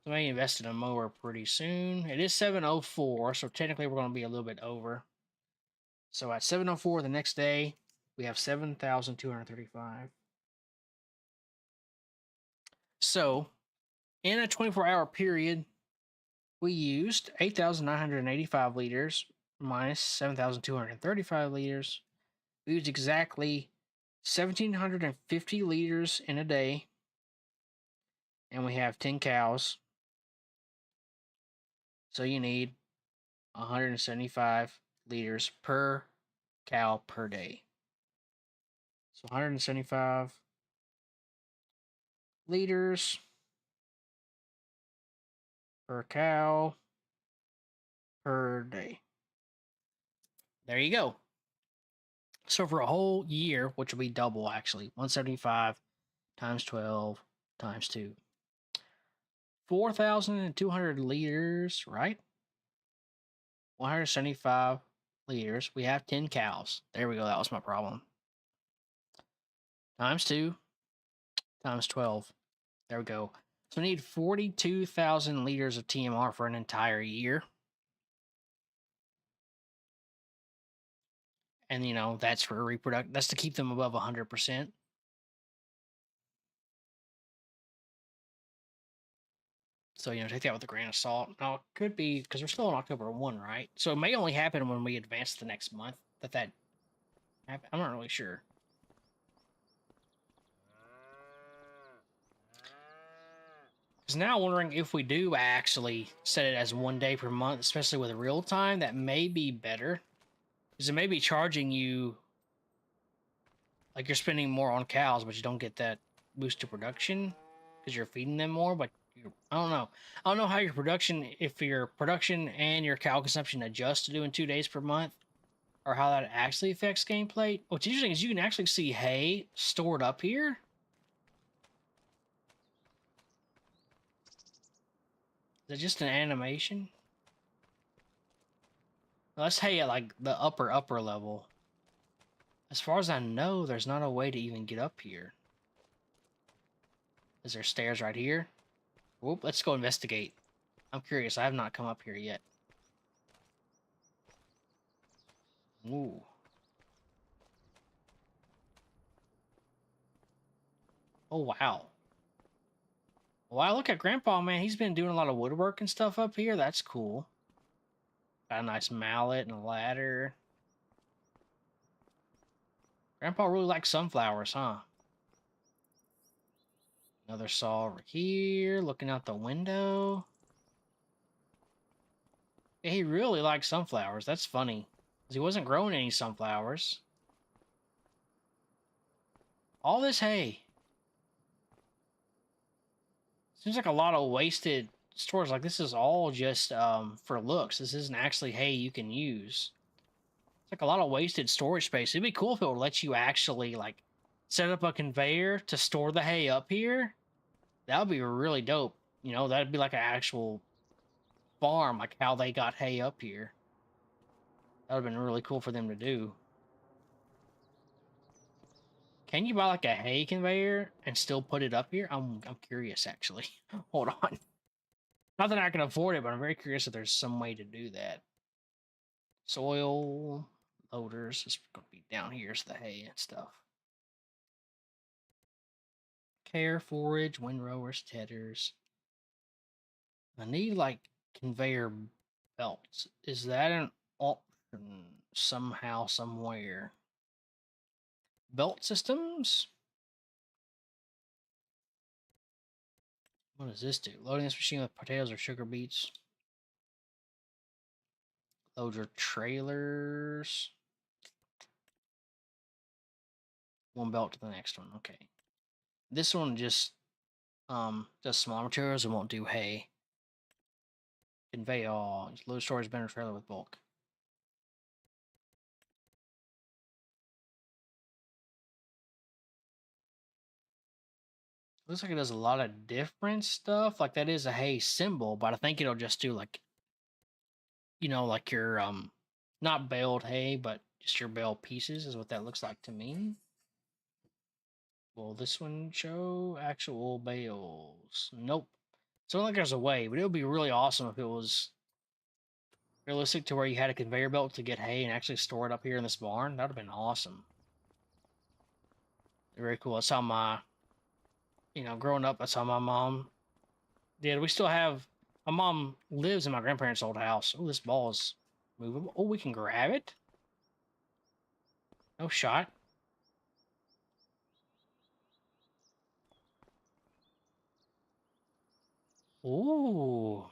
So I may invest in a mower pretty soon. It is 7:04, so technically we're going to be a little bit over. So at 7:04 the next day, we have 7,235. So in a 24-hour period, we used 8,985 liters minus 7,235 liters. We used exactly 1,750 liters in a day, and we have 10 cows. So you need 175 liters per cow per day. So 175 liters per cow per day. There you go. So for a whole year, which will be double actually, 175 times 12 times 2. 4,200 liters, right? 175 liters. We have 10 cows. There we go. That was my problem. Times 2 times 12. There we go. So we need 42,000 liters of TMR for an entire year. And, that's for reproduction. That's to keep them above 100%. So, take that with a grain of salt. Now, it could be, because we're still on October 1, right? So it may only happen when we advance the next month that happen. I'm not really sure. Because now I'm wondering if we do actually set it as 1 day per month, especially with real time, that may be better. Because it may be charging you, like you're spending more on cows, but you don't get that boost to production because you're feeding them more. But I don't know. I don't know how if your production and your cow consumption adjust to doing 2 days per month, or how that actually affects gameplay. What's interesting is you can actually see hay stored up here. Is it just an animation? No, that's hay at like the upper level. As far as I know, there's not a way to even get up here. Is there stairs right here? Whoop, let's go investigate. I'm curious. I have not come up here yet. Ooh. Oh, wow. Wow, look at Grandpa, man. He's been doing a lot of woodwork and stuff up here. That's cool. Got a nice mallet and a ladder. Grandpa really likes sunflowers, huh? Another saw over here, looking out the window. Yeah, he really likes sunflowers. That's funny. Because he wasn't growing any sunflowers. All this hay. Seems like a lot of wasted stores. Like, this is all just for looks. This isn't actually hay you can use. It's like a lot of wasted storage space. It'd be cool if it would let you actually, like, set up a conveyor to store the hay up here. That would be really dope. That'd be like an actual farm, like how they got hay up here. That would have been really cool for them to do. Can you buy like a hay conveyor and still put it up here? I'm curious actually. Hold on. Not that I can afford it, but I'm very curious if there's some way to do that. Soil loaders is going to be down here, is the hay and stuff. Care forage, windrowers, tethers. I need like conveyor belts. Is that an option somehow, somewhere? Belt systems? What does this do? Loading this machine with potatoes or sugar beets. Load your trailers. One belt to the next one. Okay. This one just does small materials and won't do hay. Convey all. Load storage bin or trailer with bulk. Looks like it does a lot of different stuff. Like that is a hay symbol, but I think it'll just do like, like your not baled hay, but just your bale pieces is what that looks like to me. Will this one show actual bales? Nope. So I don't think there's a way, but it would be really awesome if it was realistic to where you had a conveyor belt to get hay and actually store it up here in this barn. That would have been awesome. Very cool. That's how growing up, that's how my mom did. We still have, my mom lives in my grandparents' old house. Oh, this ball is movable. Oh, we can grab it? No shot. Ooh.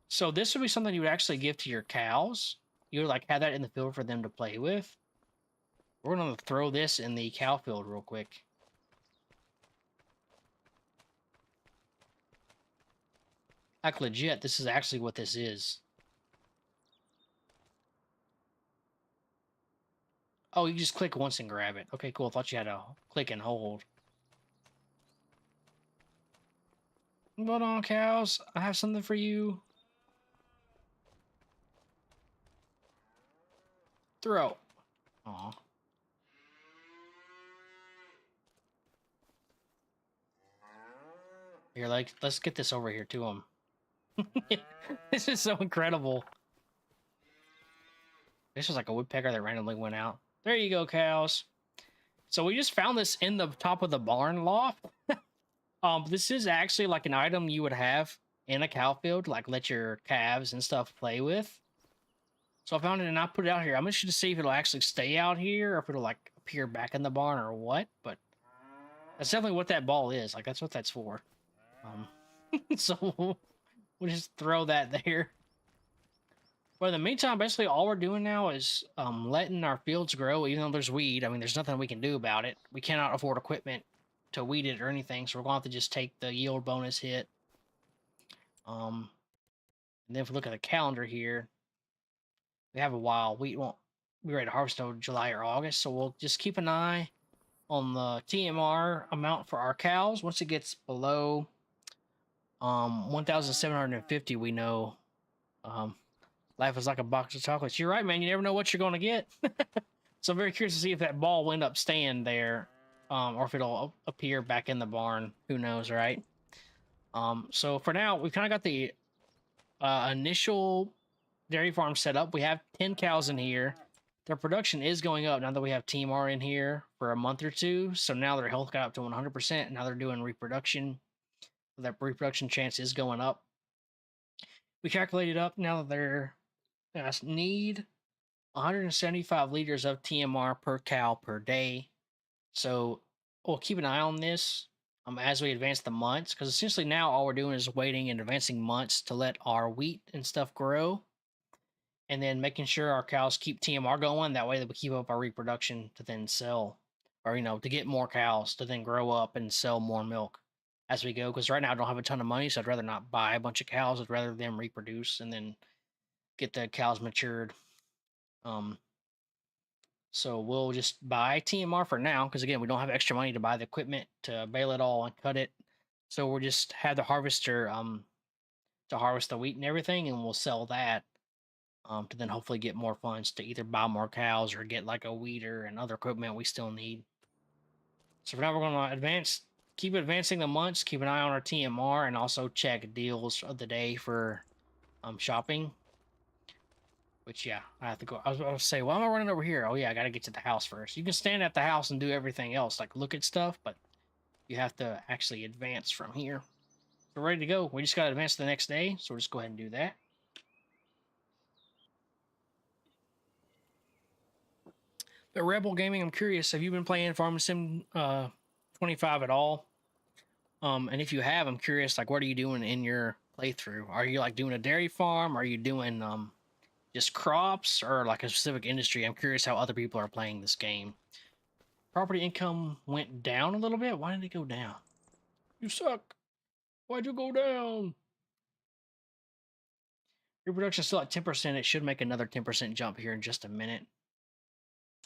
So this would be something you would actually give to your cows. You would like have that in the field for them to play with. We're gonna throw this in the cow field real quick. Like legit, this is actually what this is. Oh, you just click once and grab it. Okay, cool. I thought you had to click and hold. Hold on, cows. I have something for you. Throw. Aw. Here, like, let's get this over here to him. This is so incredible. This was like a woodpecker that randomly went out. There you go, cows. So we just found this in the top of the barn loft. This is actually like an item you would have in a cow field, like let your calves and stuff play with. So I found it and I put it out here. I'm interested to see if it'll actually stay out here or if it'll like appear back in the barn or what. But that's definitely what that ball is. Like that's what that's for. So we'll just throw that there. But in the meantime, basically all we're doing now is letting our fields grow, even though there's weed. I mean, there's nothing we can do about it. We cannot afford equipment to weed it or anything, so we're going to have to just take the yield bonus hit. And then if we look at the calendar here, we have a while. We won't be ready to harvest until July or August, so we'll just keep an eye on the TMR amount for our cows. Once it gets below 1,750, we know life is like a box of chocolates. You're right, man. You never know what you're going to get. So I'm very curious to see if that ball will end up staying there, or if it'll appear back in the barn. Who knows, right? So for now, we've kind of got the initial dairy farm set up. We have 10 cows in here. Their production is going up now that we have TMR in here for a month or two. So now their health got up to 100%. Now they're doing reproduction. That reproduction chance is going up. We calculated up now that they're need 175 liters of TMR per cow per day. So we'll keep an eye on this as we advance the months, because essentially now all we're doing is waiting and advancing months to let our wheat and stuff grow, and then making sure our cows keep TMR going. That way that we keep up our reproduction to then sell, or to get more cows to then grow up and sell more milk as we go. Because right now I don't have a ton of money, so I'd rather not buy a bunch of cows. I'd rather them reproduce and then get the cows matured. So we'll just buy TMR for now, because again, we don't have extra money to buy the equipment to bale it all and cut it. So we'll just have the harvester to harvest the wheat and everything, and we'll sell that to then hopefully get more funds to either buy more cows or get like a weeder and other equipment we still need. So for now, we're going to keep advancing the months, keep an eye on our TMR, and also check deals of the day for shopping. Which, yeah, I have to go. I was about to say, why am I running over here? Oh, yeah, I got to get to the house first. You can stand at the house and do everything else, like look at stuff, but you have to actually advance from here. We're ready to go. We just got to advance to the next day, so we'll just go ahead and do that. But Rebel Gaming, I'm curious, have you been playing Farming Sim 25 at all? And if you have, I'm curious, like, what are you doing in your playthrough? Are you like doing a dairy farm? Are you doing just crops or like a specific industry? I'm curious how other people are playing this game. Property income went down a little bit. Why did it go down? You suck. Why'd you go down? Your production's still at 10%. It should make another 10% jump here in just a minute.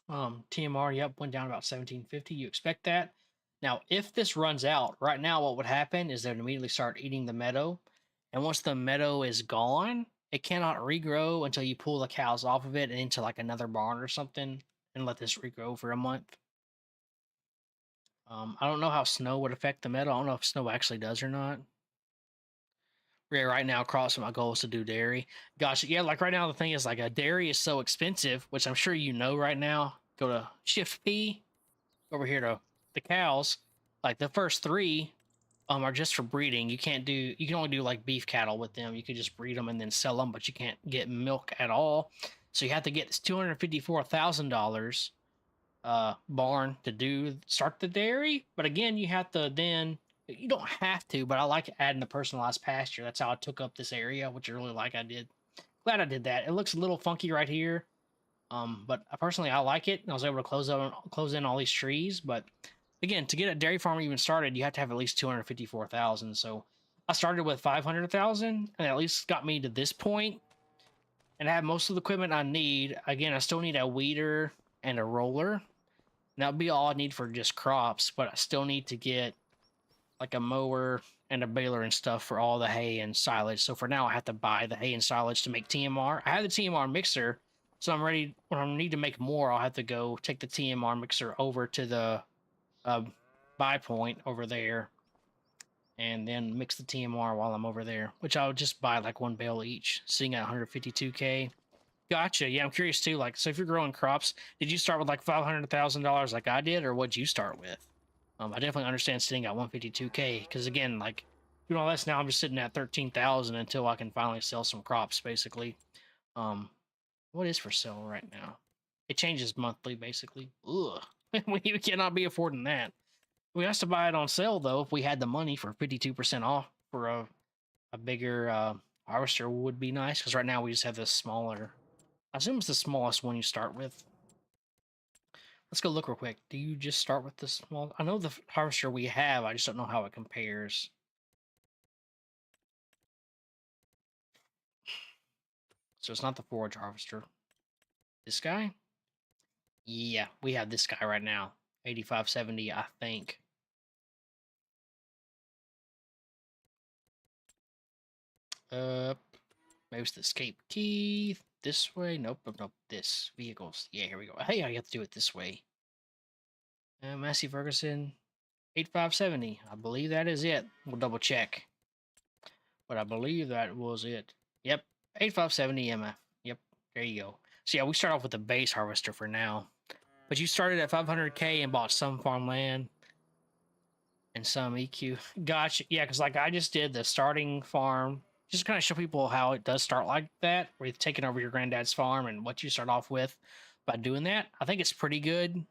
TMR, yep, went down about 1750. You expect that. Now, if this runs out, right now what would happen is they'd immediately start eating the meadow. And once the meadow is gone, it cannot regrow until you pull the cows off of it and into like another barn or something and let this regrow for a month. I don't know how snow would affect the meadow. I don't know if snow actually does or not. Yeah, right now, across my goal is to do dairy. Gosh, yeah, like right now, the thing is like a dairy is so expensive, which I'm sure you know right now. Go to Shift P, over here to the cows. Like the first three are just for breeding. You can only do like beef cattle with them. You can just breed them and then sell them, but you can't get milk at all. So you have to get this $254,000 barn to start the dairy. But again, you don't have to, but I like adding the personalized pasture. That's how I took up this area, which I really like. I did. Glad I did that. It looks a little funky right here. But personally, I like it. I was able to close in all these trees. But again, to get a dairy farm even started, you have to have at least 254,000. So I started with 500,000, and at least got me to this point, and I have most of the equipment I need. Again, I still need a weeder and a roller. And that'll be all I need for just crops. But I still need to get like a mower and a baler and stuff for all the hay and silage. So for now, I have to buy the hay and silage to make TMR. I have the TMR mixer, so I'm ready. When I need to make more, I'll have to go take the TMR mixer over to the buy point over there and then mix the TMR while I'm over there, which I'll just buy like one bale each, sitting at 152K. Gotcha. Yeah, I'm curious too. Like, so if you're growing crops, did you start with like $500,000 like I did, or what'd you start with? I definitely understand sitting at 152K because again, like doing all this now, I'm just sitting at 13,000 until I can finally sell some crops. Basically, um, what is for sale right now? It changes monthly, basically. Ugh, we cannot be affording that. We have to buy it on sale though. If we had the money for 52% off for a bigger harvester would be nice because right now we just have this smaller. I assume it's the smallest one you start with. Let's go look real quick. Do you just start with the small? I know the harvester we have. I just don't know how it compares. So it's not the forage harvester. This guy? Yeah, we have this guy right now. 8570, I think. Maybe it's the escape key. This way? Nope, nope, nope. This. Vehicles. Yeah, here we go. Hey, I have to do it this way. Massey Ferguson, 8570. I believe that is it. We'll double check. But I believe that was it. Yep, 8570 MF. Yep, there you go. So yeah, we start off with the base harvester for now. But you started at 500K and bought some farmland and some EQ. Gotcha. Yeah, because like I just did the starting farm. Just kind of show people how it does start like that, where you're taking over your granddad's farm and what you start off with by doing that. I think it's pretty good.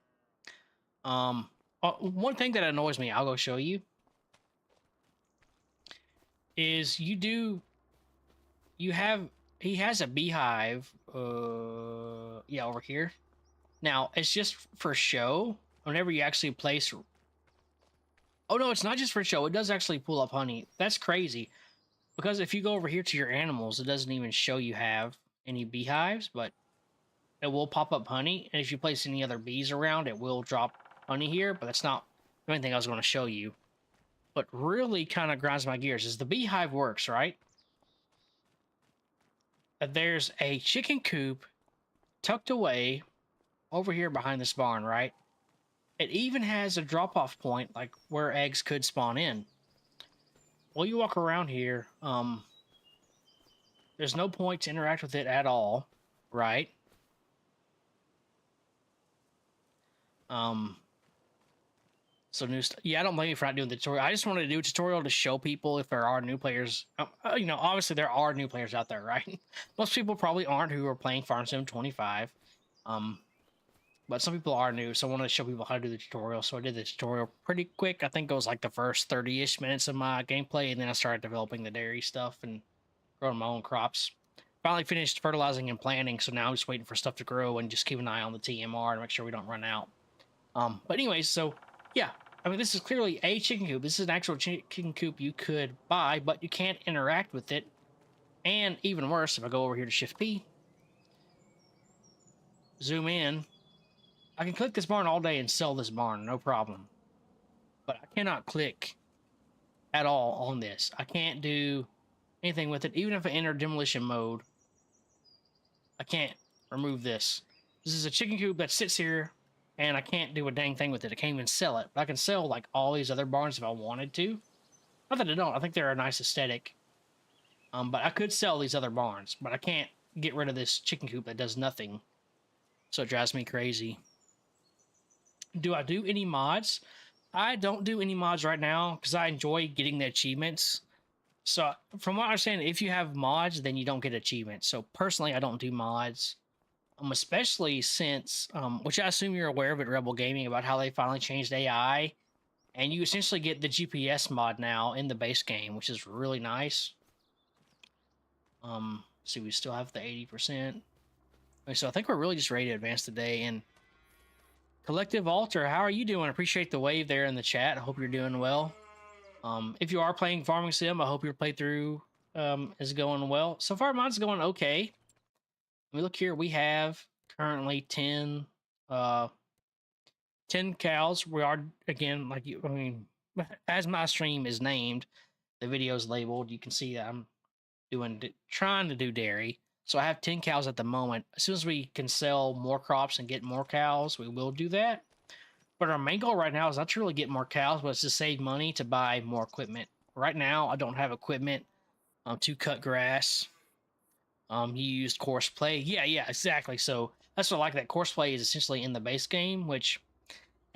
One thing that annoys me, I'll go show you, is he has a beehive, yeah, over here. Now, it's just for show. Whenever you actually place... Oh, no, it's not just for show. It does actually pull up honey. That's crazy. Because if you go over here to your animals, it doesn't even show you have any beehives, but it will pop up honey. And if you place any other bees around, it will drop honey here, but that's not the main thing I was going to show you. But really kind of grinds my gears is the beehive works, right? There's a chicken coop tucked away over here behind this barn, right? It even has a drop-off point, like where eggs could spawn in. Well, you walk around here, there's no point to interact with it at all, right? So yeah, I don't blame you for not doing the tutorial. I just wanted to do a tutorial to show people if there are new players. You know, obviously there are new players out there, right? Most people probably aren't who are playing Farm Sim 25. But but some people are new, so I wanted to show people how to do the tutorial. So I did the tutorial pretty quick. I think it was like the first 30-ish minutes of my gameplay, and then I started developing the dairy stuff and growing my own crops. Finally finished fertilizing and planting, so now I'm just waiting for stuff to grow and just keep an eye on the TMR to make sure we don't run out. But anyways, so yeah, I mean, this is clearly a chicken coop. This is an actual chicken coop you could buy, but you can't interact with it. And even worse, if I go over here to Shift P, zoom in, I can click this barn all day and sell this barn, no problem. But I cannot click at all on this. I can't do anything with it. Even if I enter demolition mode, I can't remove this. This is a chicken coop that sits here, and I can't do a dang thing with it. I can't even sell it. But I can sell like all these other barns if I wanted to. Not that I don't. I think they're a nice aesthetic. But I could sell these other barns, but I can't get rid of this chicken coop that does nothing. So it drives me crazy. Do I do any mods? I don't do any mods right now because I enjoy getting the achievements. So from what I understand, if you have mods, then you don't get achievements. So personally, I don't do mods. Especially since, which I assume you're aware of at Rebel Gaming, about how they finally changed AI. And you essentially get the GPS mod now in the base game, which is really nice. See, we still have the 80%. Okay, so I think we're really just ready to advance today. And Collective Altar, how are you doing? Appreciate the wave there in the chat. I hope you're doing well. If you are playing Farming Sim, I hope your playthrough is going well. So far, mine's going okay. Let me look here. We have currently 10 cows. We are, again, like you, I mean, as my stream is named, the video is labeled. You can see that I'm trying to do dairy. So I have 10 cows at the moment. As soon as we can sell more crops and get more cows, we will do that. But our main goal right now is not to really get more cows, but it's to save money to buy more equipment. Right now, I don't have equipment to cut grass. You used course play. Yeah, exactly. So that's what I like, that course play is essentially in the base game, which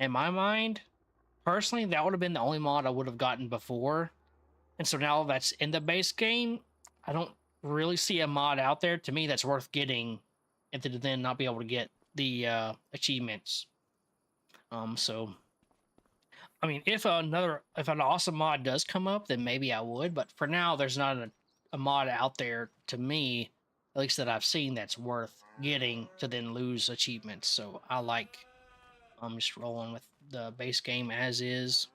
in my mind, personally, that would have been the only mod I would have gotten before. And so now that's in the base game, I don't really see a mod out there to me that's worth getting, and to then not be able to get the achievements. So I mean, if an awesome mod does come up, then maybe I would. But for now, there's not a mod out there to me, at least that I've seen, that's worth getting to then lose achievements. So I like just rolling with the base game as is.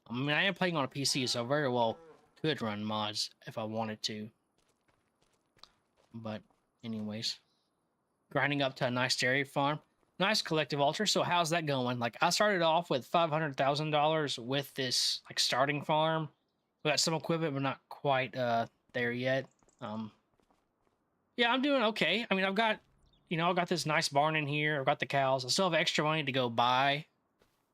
I mean, I am playing on a PC, so I very well could run mods if I wanted to. But anyways, grinding up to a nice dairy farm. Nice Collective Altar. So how's that going? Like, I started off with $500,000 with this like starting farm. We got some equipment, but not quite there yet. Yeah, I'm doing okay. I mean, I've got this nice barn in here. I've got the cows. I still have extra money to go buy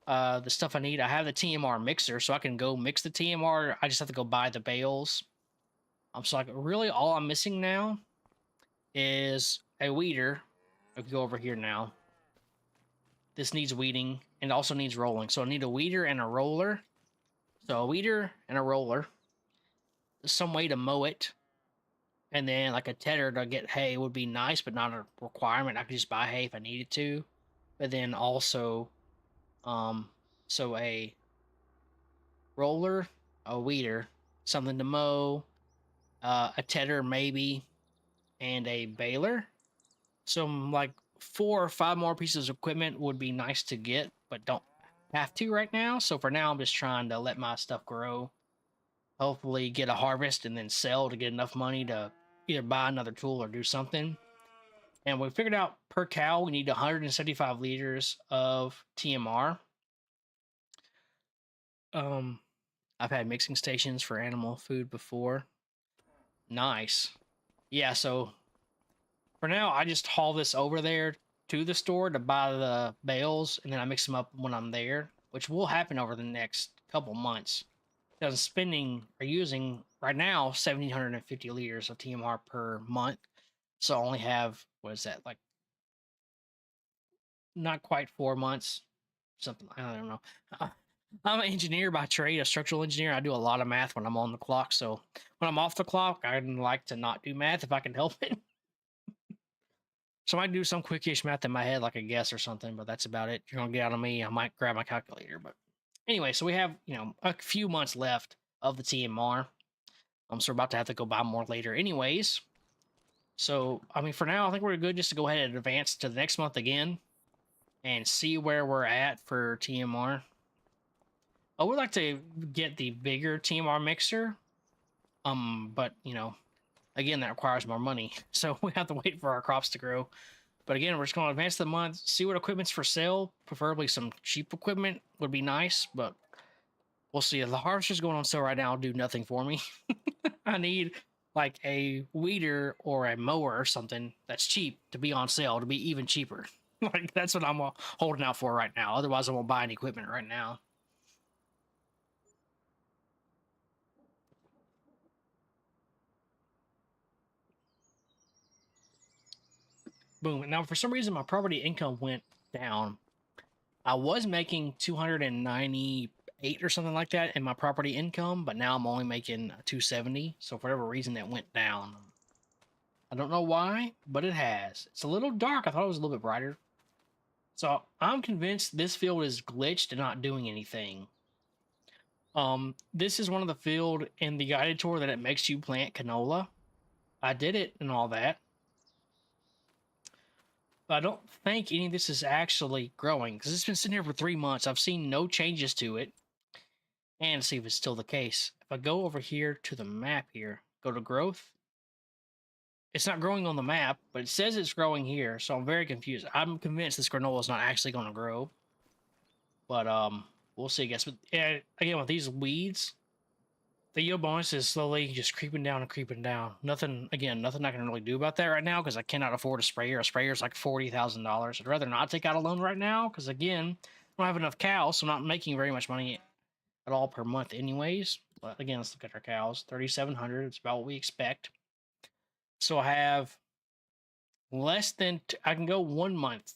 the stuff I need. I have the TMR mixer, so I can go mix the TMR. I just have to go buy the bales. So like, really all I'm missing now is a weeder. If you go over here now, this needs weeding and also needs rolling. So I need a weeder and a roller. So a weeder and a roller. Some way to mow it. And then like a tedder to get hay would be nice, but not a requirement. I could just buy hay if I needed to. But then also, so a roller, a weeder, something to mow, a tedder maybe, and a baler. Some like 4 or 5 more pieces of equipment would be nice to get, but don't have to right now. So for now, I'm just trying to let my stuff grow. Hopefully get a harvest and then sell to get enough money to either buy another tool or do something. And we figured out per cow, we need 175 liters of TMR. I've had mixing stations for animal food before. Nice. Yeah, so for now, I just haul this over there to the store to buy the bales, and then I mix them up when I'm there, which will happen over the next couple months. Because I'm spending or using right now 1,750 liters of TMR per month. So I only have, what is that, like not quite 4 months, something, I don't know. I'm an engineer by trade, a structural engineer. I do a lot of math when I'm on the clock. So when I'm off the clock, I like to not do math if I can help it. So I might do some quickish math in my head, like a guess or something, but that's about it. You're gonna get out of me. I might grab my calculator, but anyway, so we have a few months left of the TMR. So we're about to have to go buy more later, anyways. So I mean, for now, I think we're good just to go ahead and advance to the next month again and see where we're at for TMR. I would like to get the bigger TMR mixer, but again, that requires more money, so we have to wait for our crops to grow. But again, we're just going to advance the month, see what equipment's for sale. Preferably some cheap equipment would be nice, but we'll see. If the harvester's going on sale right now, will do nothing for me. I need like a weeder or a mower or something that's cheap to be on sale to be even cheaper. Like that's what I'm holding out for right now. Otherwise, I won't buy any equipment right now. Boom. Now, for some reason, my property income went down. I was making 298 or something like that in my property income, but now I'm only making 270. So for whatever reason, that went down. I don't know why, but it has. It's a little dark. I thought it was a little bit brighter. So I'm convinced this field is glitched and not doing anything. This is one of the field in the guided tour that it makes you plant canola. I did it and all that. But I don't think any of this is actually growing because it's been sitting here for 3 months. I've seen no changes to it. And see if it's still the case. If I go over here to the map here, go to growth, it's not growing on the map, but it says it's growing here, so I'm very confused. I'm convinced this granola is not actually going to grow, but we'll see, I guess. But yeah, again, with these weeds, the yield bonus is slowly just creeping down and creeping down. Nothing I can really do about that right now because I cannot afford a sprayer. A sprayer is like $40,000. I'd rather not take out a loan right now because again, I don't have enough cows, so I'm not making very much money at all per month anyways. But again, let's look at our cows. 3,700. It's about what we expect. So I have less than I can go 1 month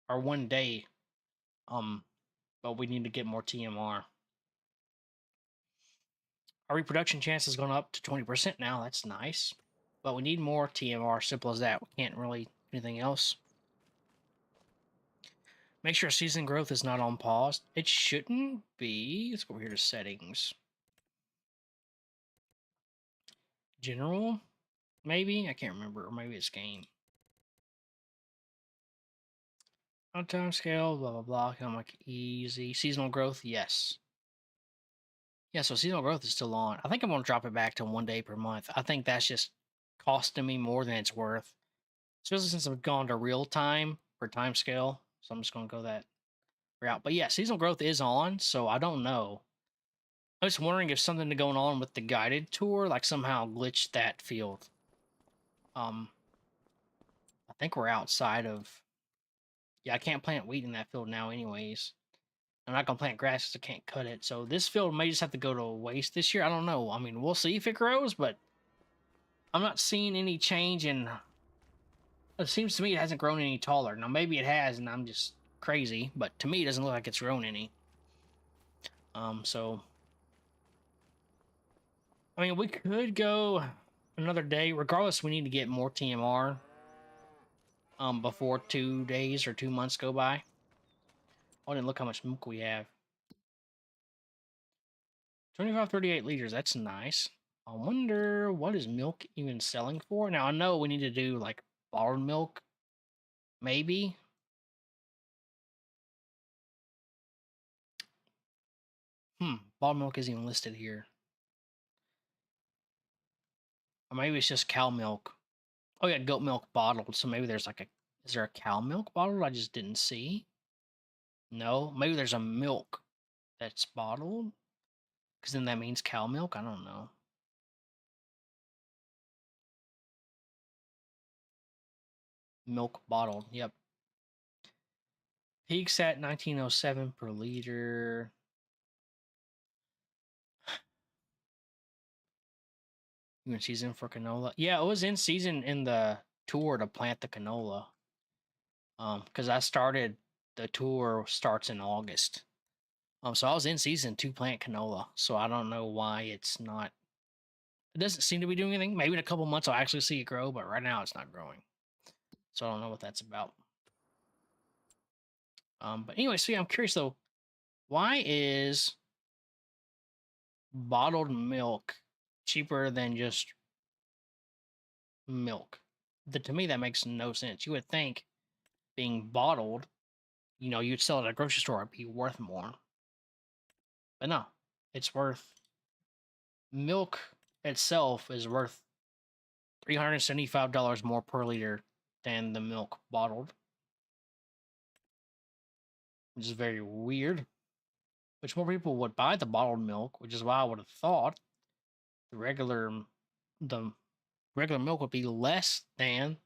or 1 day. But we need to get more TMR. Our reproduction chance has gone up to 20% now. That's nice. But we need more TMR. Simple as that. We can't really do anything else. Make sure season growth is not on pause. It shouldn't be. Let's go over here to settings. General, maybe? I can't remember. Or maybe it's game. On time scale, blah, blah, blah. Economic easy. Seasonal growth, yes. Yeah, so seasonal growth is still on. I think I'm going to drop it back to 1 day per month. I think that's just costing me more than it's worth. Especially since I've gone to real time for time scale. So I'm just going to go that route. But yeah, seasonal growth is on, so I don't know. I was wondering if something going on with the guided tour, like somehow glitched that field. I think we're outside of. Yeah, I can't plant wheat in that field now, anyways. I'm not gonna plant grass because I can't cut it. So this field may just have to go to waste this year. I don't know. I mean, we'll see if it grows, but I'm not seeing any change in. It seems to me it hasn't grown any taller. Now maybe it has, and I'm just crazy. But to me, it doesn't look like it's grown any. So I mean, we could go another day. Regardless, we need to get more TMR. Before 2 days or 2 months go by. Oh, and look how much milk we have. 2538 liters. That's nice. I wonder what is milk even selling for? Now I know we need to do like bottled milk, maybe. Bottled milk isn't even listed here. Or maybe it's just cow milk. Oh yeah, goat milk bottled. So maybe there's like is there a cow milk bottled I just didn't see? No, maybe there's a milk that's bottled. Because then that means cow milk. I don't know. Milk bottled. Yep. Peaks at 1907 per liter. You in season for canola? Yeah, it was in season in the tour to plant the canola. Because I started the tour starts in August. So I was in season to plant canola. So I don't know why it's not. It doesn't seem to be doing anything. Maybe in a couple months I'll actually see it grow, but right now it's not growing. so I don't know what that's about. But anyway, so yeah, I'm curious though, why is bottled milk cheaper than just milk? To me, that makes no sense. You would think being bottled, you'd sell it at a grocery store, it'd be worth more. But no, it's worth milk itself is worth $375 more per liter than the milk bottled, which is very weird. Which more people would buy the bottled milk, which is why I would have thought the the regular milk would be less than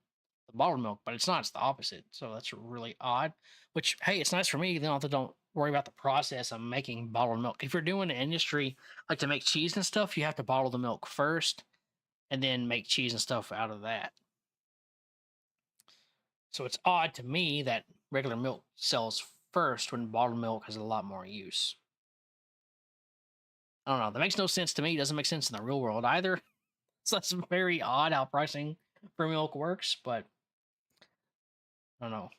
the bottled milk, but it's not. It's the opposite. So that's really odd. Which, hey, it's nice for me. Then I don't worry about the process of making bottled milk. If you're doing an industry like to make cheese and stuff, you have to bottle the milk first and then make cheese and stuff out of that. So it's odd to me that regular milk sells first when bottled milk has a lot more use. I don't know. That makes no sense to me. It doesn't make sense in the real world either. So that's very odd how pricing for milk works, but I don't know.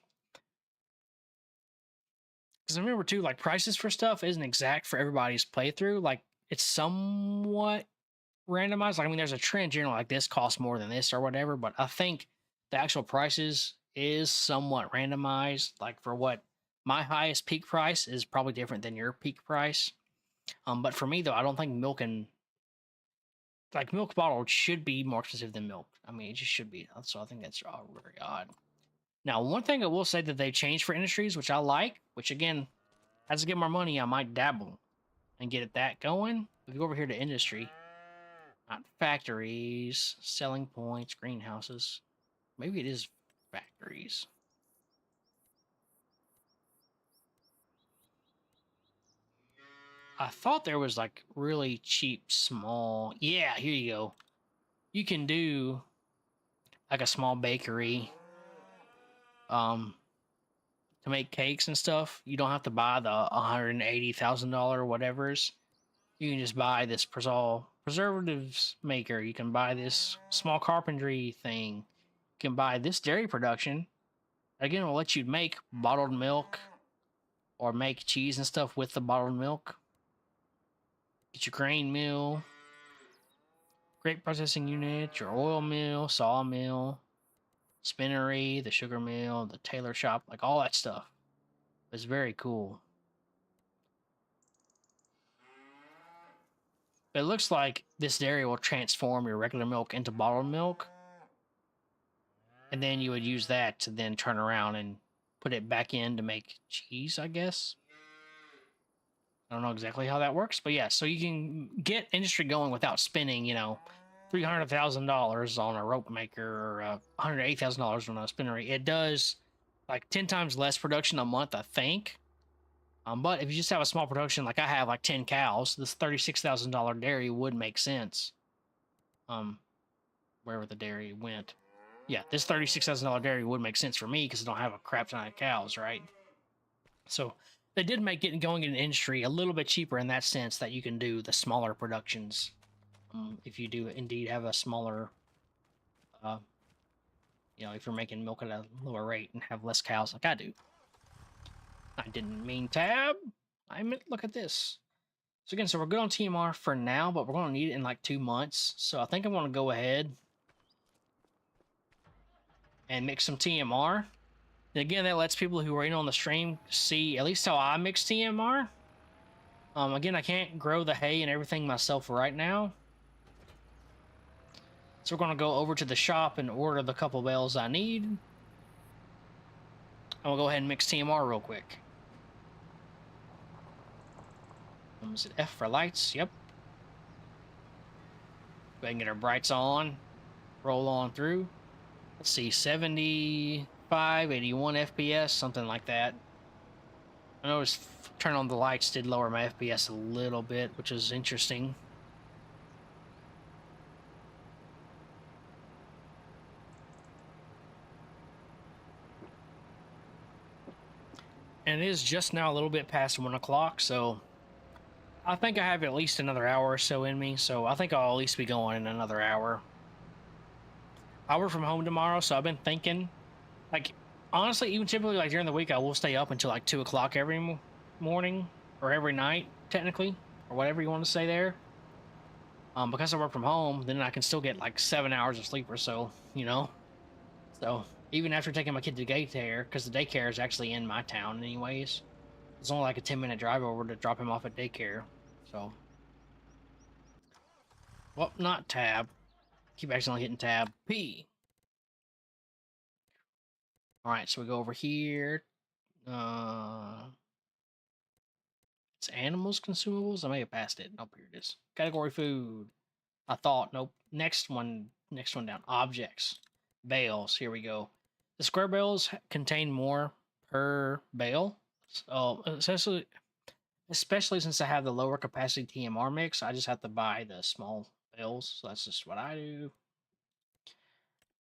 Because I remember too, like prices for stuff isn't exact for everybody's playthrough. Like it's somewhat randomized. Like I mean, there's a trend generally like this costs more than this or whatever, but I think the actual prices is somewhat randomized. Like for what my highest peak price is probably different than your peak price. But for me though, I don't think milk bottled should be more expensive than milk. I mean, it just should be. So I think that's very odd. Now, one thing I will say that they've changed for industries, which I like, which again, as I get more money, I might dabble and get that going. If you go over here to industry, not factories, selling points, greenhouses. Maybe it is factories. I thought there was like really cheap, small. Yeah, here you go. You can do like a small bakery to make cakes and stuff. You don't have to buy the $180,000 whatever's. You can just buy this preservatives maker. You can buy this small carpentry thing. You can buy this dairy production. Again, it will let you make bottled milk or make cheese and stuff with the bottled milk. Get your grain mill, grape processing unit, your oil mill, sawmill, spinnery, the sugar mill, the tailor shop, like all that stuff. It's very cool. But it looks like this dairy will transform your regular milk into bottled milk. And then you would use that to then turn around and put it back in to make cheese, I guess. I don't know exactly how that works, but yeah, so you can get industry going without spending, $300,000 on a rope maker or $180,000 on a spinnery. It does like 10 times less production a month, I think. But if you just have a small production, like I have like 10 cows, this $36,000 dairy would make sense. Wherever the dairy went. Yeah, this $36,000 dairy would make sense for me because I don't have a crap ton of cows, right? So they did make getting going in the industry a little bit cheaper in that sense that you can do the smaller productions. If you do indeed have a smaller, if you're making milk at a lower rate and have less cows like I do. I didn't mean tab. I meant look at this. So again, so we're good on TMR for now, but we're going to need it in like 2 months. So I think I'm going to go ahead and mix some TMR. And again, that lets people who are in on the stream see at least how I mix TMR. Again, I can't grow the hay and everything myself right now. So we're going to go over to the shop and order the couple bales I need. And we'll go ahead and mix TMR real quick. Is it F for lights? Yep. Go ahead and get our brights on. Roll on through. Let's see, 75, 81 FPS, something like that. I noticed turn on the lights did lower my FPS a little bit, which is interesting. And it is just now a little bit past 1 o'clock, so I think I have at least another hour or so in me, so I think I'll at least be going in another hour. I work from home tomorrow, so I've been thinking Like, honestly, even typically, like during the week, I will stay up until like 2 o'clock every morning or every night, technically, or whatever you want to say there. Because I work from home, then I can still get like 7 hours of sleep or so, you know? So even after taking my kid to daycare, because the daycare is actually in my town, anyways, it's only like a 10-minute drive over to drop him off at daycare. So, well, not tab. Keep accidentally hitting tab. P. All right, so we go over here. It's animals consumables. I may have passed it. Nope, here it is. Category food. I thought. Nope. Next one. Next one down. Objects. Bales. Here we go. The square bales contain more per bale. So especially since I have the lower capacity TMR mix, I just have to buy the small bales. So that's just what I do.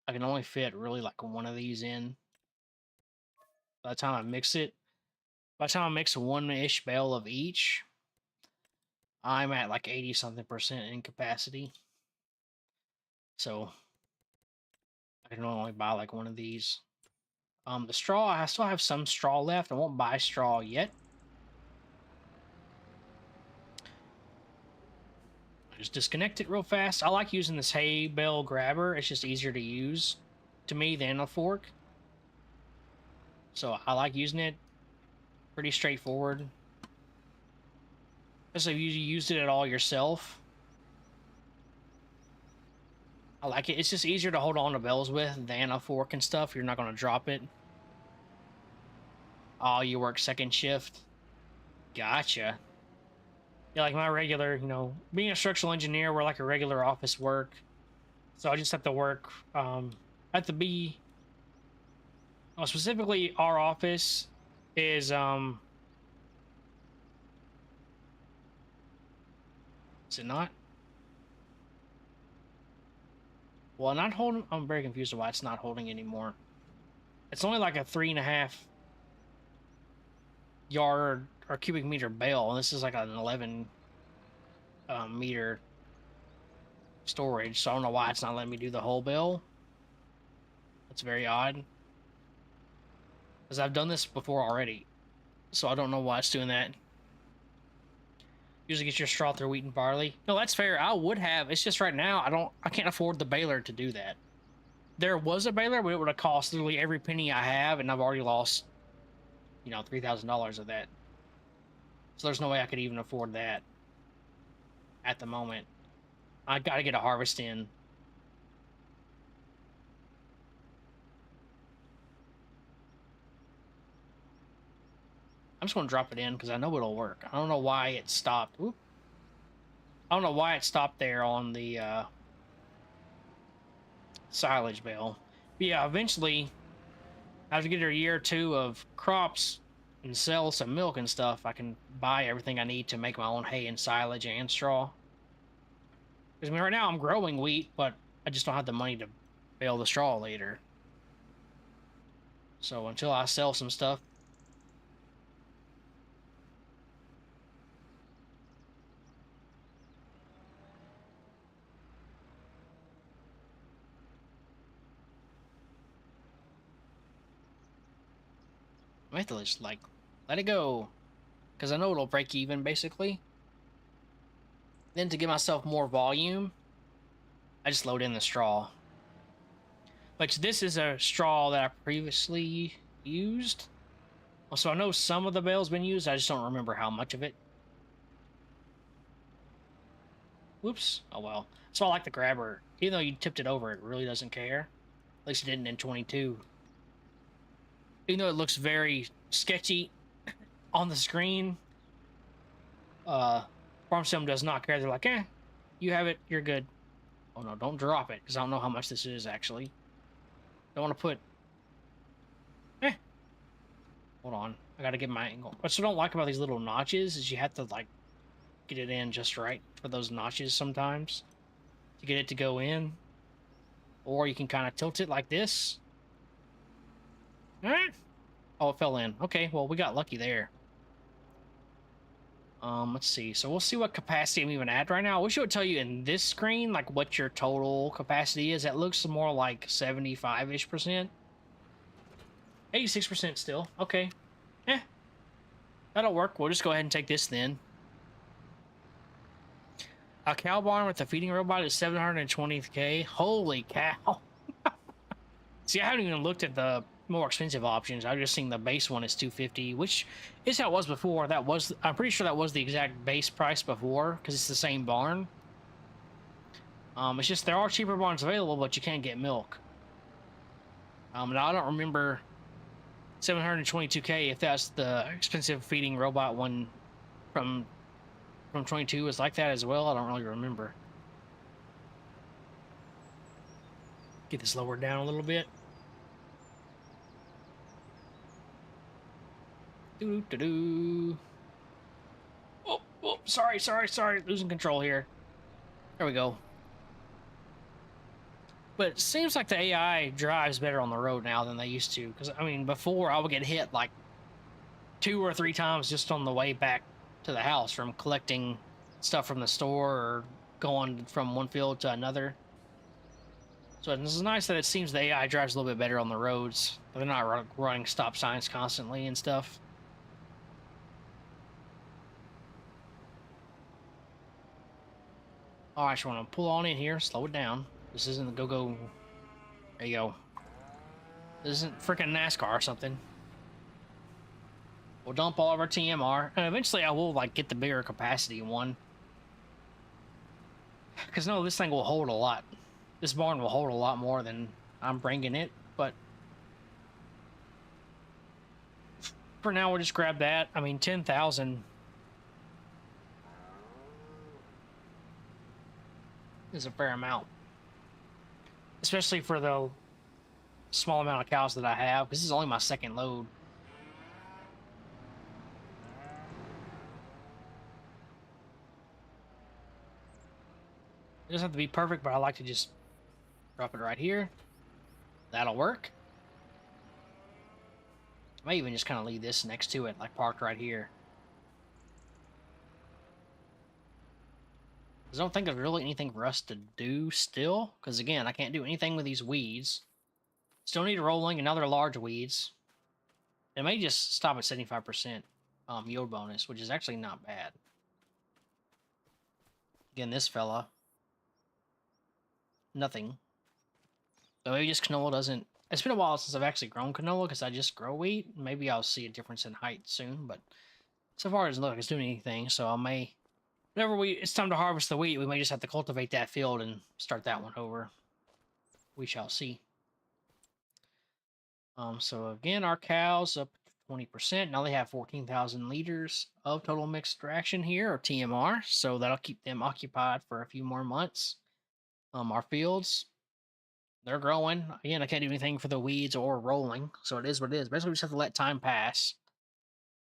I can only fit really like one of these in. By the time I mix it, by the time I mix one-ish bale of each, I'm at like 80 something percent in capacity. So I can only buy like one of these. The straw, I still have some straw left. I won't buy straw yet. I just disconnect it real fast. I like using this hay bale grabber. It's just easier to use to me than a fork. So I like using it. Pretty straightforward. Especially if you used it at all yourself. I like it. It's just easier to hold on to bells with than a fork and stuff. You're not going to drop it. Oh, you work second shift. Gotcha. Yeah, like my regular, being a structural engineer, we're like a regular office work. So I just have to work, have to be, specifically our office is it not? Well, not holding, I'm very confused why it's not holding anymore. It's only like a 3.5 yard or cubic meter bale, and this is like an 11 meter storage, so I don't know why it's not letting me do the whole bale. That's very odd, because I've done this before already, so I don't know why it's doing that. Usually get your straw through wheat and barley. No, that's fair. I would have. It's just right now I can't afford the baler to do that. There was a baler, but it would have cost literally every penny I have, and I've already lost, $3,000 of that. So there's no way I could even afford that at the moment. I got to get a harvest in. I'm just going to drop it in because I know it'll work. I don't know why it stopped. Oop. I don't know why it stopped there on the silage bale. But yeah, eventually, after get a year or two of crops and sell some milk and stuff, I can buy everything I need to make my own hay and silage and straw. Because right now I'm growing wheat, but I just don't have the money to bale the straw later. So until I sell some stuff. I have to just let it go. Because I know it'll break even basically. Then to give myself more volume, I just load in the straw. Which this is a straw that I previously used. So I know some of the bale's been used, I just don't remember how much of it. Whoops. Oh well. So I like the grabber. Even though you tipped it over, it really doesn't care. At least it didn't in 22. Even though it looks very sketchy on the screen, Farm Sim does not care. They're like, you have it, you're good. Oh no, don't drop it, because I don't know how much this is actually. Don't want to put... Hold on. I gotta get my angle. What I don't like about these little notches is you have to, get it in just right for those notches sometimes to get it to go in. Or you can kind of tilt it like this. Oh, it fell in. Okay, well, we got lucky there. Let's see. So we'll see what capacity I'm even at right now. I wish it would tell you in this screen, what your total capacity is. That looks more like 75-ish percent. 86% still. Okay. Eh. That'll work. We'll just go ahead and take this then. A cow barn with a feeding robot is 720K. Holy cow. See, I haven't even looked at the more expensive options. I've just seen the base one is 250, which is how it was before. I'm pretty sure that was the exact base price before, because it's the same barn. It's just there are cheaper barns available, but you can't get milk. Now I don't remember 722K if that's the expensive feeding robot one from 22 is like that as well. I don't really remember. Get this lowered down a little bit. Doo-doo-doo-doo. Oh, sorry. Losing control here. There we go. But it seems like the AI drives better on the road now than they used to. Because, I mean, before I would get hit like 2 or 3 times just on the way back to the house from collecting stuff from the store or going from one field to another. So it's nice that it seems the AI drives a little bit better on the roads. They're not running stop signs constantly and stuff. All right, so I want to pull on in here, slow it down. This isn't the go-go. There you go. This isn't freaking NASCAR or something. We'll dump all of our TMR, and eventually I will like get the bigger capacity one. Because no, this thing will hold a lot. This barn will hold a lot more than I'm bringing it, but for now we'll just grab that. I mean, 10,000 is a fair amount, especially for the small amount of cows that I have. This is only my second load. It doesn't have to be perfect, but I like to just drop it right here. That'll work. I may even just kind of leave this next to it, like parked right here. I don't think there's really anything for us to do still, because again, I can't do anything with these weeds. Still need rolling another large weeds. It may just stop at 75% yield bonus, which is actually not bad. Again, this fella, nothing. So maybe just canola doesn't... It's been a while since I've actually grown canola because I just grow wheat. Maybe I'll see a difference in height soon, but so far it doesn't look like it's doing anything. So I may... Whenever it's time to harvest the wheat, we may just have to cultivate that field and start that one over. We shall see. So again, our cows up 20%. Now they have 14,000 liters of total mixed ration here, or TMR. So that'll keep them occupied for a few more months. Our fields, they're growing. Again, I can't do anything for the weeds or rolling, so it is what it is. Basically, we just have to let time pass.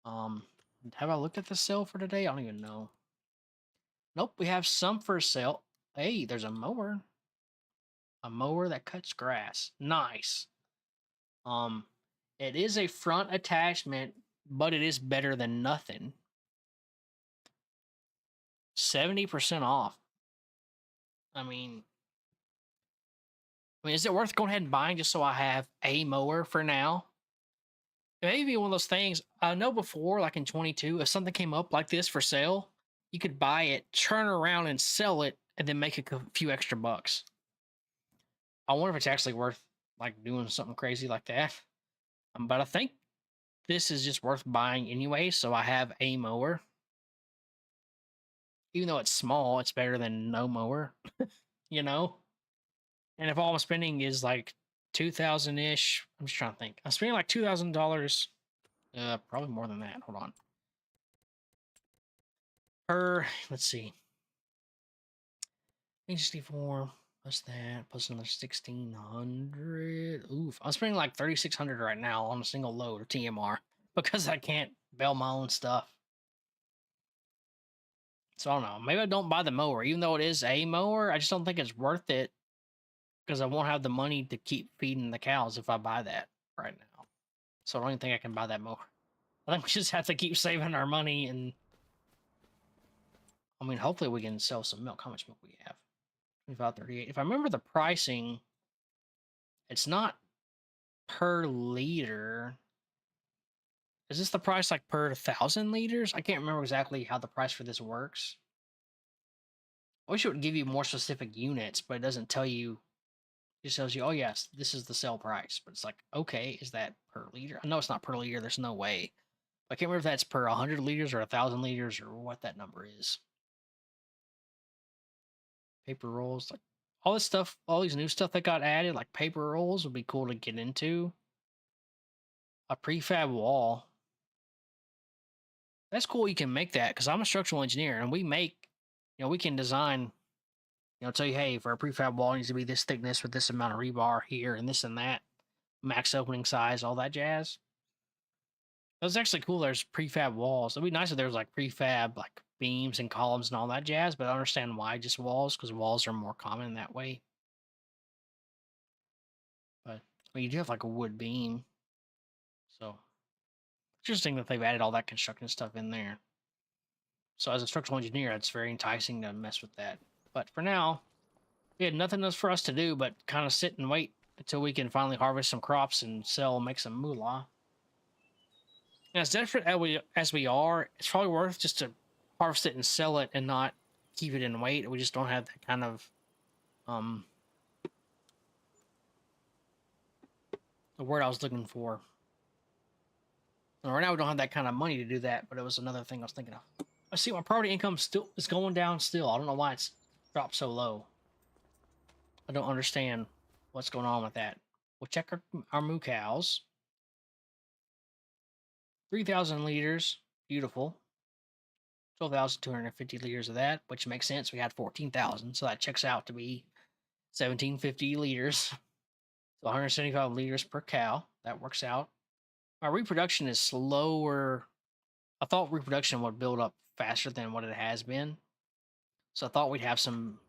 Have I looked at the sale for today? I don't even know. Nope, we have some for sale. Hey, there's a mower. A mower that cuts grass. Nice. It is a front attachment, but it is better than nothing. 70% off. I mean, is it worth going ahead and buying just so I have a mower for now? It may be one of those things. I know before, like in 22, if something came up like this for sale, you could buy it, turn around and sell it, and then make a few extra bucks. I wonder if it's actually worth like doing something crazy like that. But I think this is just worth buying anyway, so I have a mower. Even though it's small, it's better than no mower, you know? And if all I'm spending is like 2,000-ish, I'm just trying to think. I'm spending like $2,000, probably more than that. Hold on. Let's see. 64 plus that, plus another 1,600. Oof, I'm spending like 3,600 right now on a single load of TMR because I can't bale my own stuff. So I don't know. Maybe I don't buy the mower, even though it is a mower. I just don't think it's worth it because I won't have the money to keep feeding the cows if I buy that right now. So I don't even think I can buy that mower. I think we just have to keep saving our money, and I mean, hopefully we can sell some milk. How much milk we have? 25.38. If I remember the pricing, it's not per liter. Is this the price like per 1,000 liters? I can't remember exactly how the price for this works. I wish it would give you more specific units, but it doesn't tell you. It just tells you, oh yes, this is the sale price. But it's like, okay, is that per liter? I know it's not per liter. There's no way. I can't remember if that's per 100 liters or 1,000 liters or what that number is. Paper rolls, like all this stuff, all these new stuff that got added, like paper rolls, would be cool to get into. A prefab wall. That's cool. You can make that because I'm a structural engineer and we make, we can design, tell you, hey, for a prefab wall, it needs to be this thickness with this amount of rebar here and this and that, max opening size, all that jazz. That's actually cool. There's prefab walls. It'd be nice if there was like prefab, like beams and columns and all that jazz, but I understand why just walls because walls are more common that way. But you do have like a wood beam. So interesting that they've added all that construction stuff in there. So as a structural engineer, it's very enticing to mess with that. But for now, we had nothing else for us to do but kind of sit and wait until we can finally harvest some crops and sell and make some moolah. And as desperate as we are, it's probably worth just to harvest it and sell it and not keep it in wait. We just don't have that kind of the word I was looking for. And right now we don't have that kind of money to do that, but it was another thing I was thinking of. I see my property income still is going down still. I don't know why it's dropped so low. I don't understand what's going on with that. We'll check our moo cows. 3,000 liters. Beautiful. 12,250 liters of that, which makes sense. We had 14,000, so that checks out to be 1,750 liters. So 175 liters per cow. That works out. My reproduction is slower. I thought reproduction would build up faster than what it has been. So I thought we'd have some,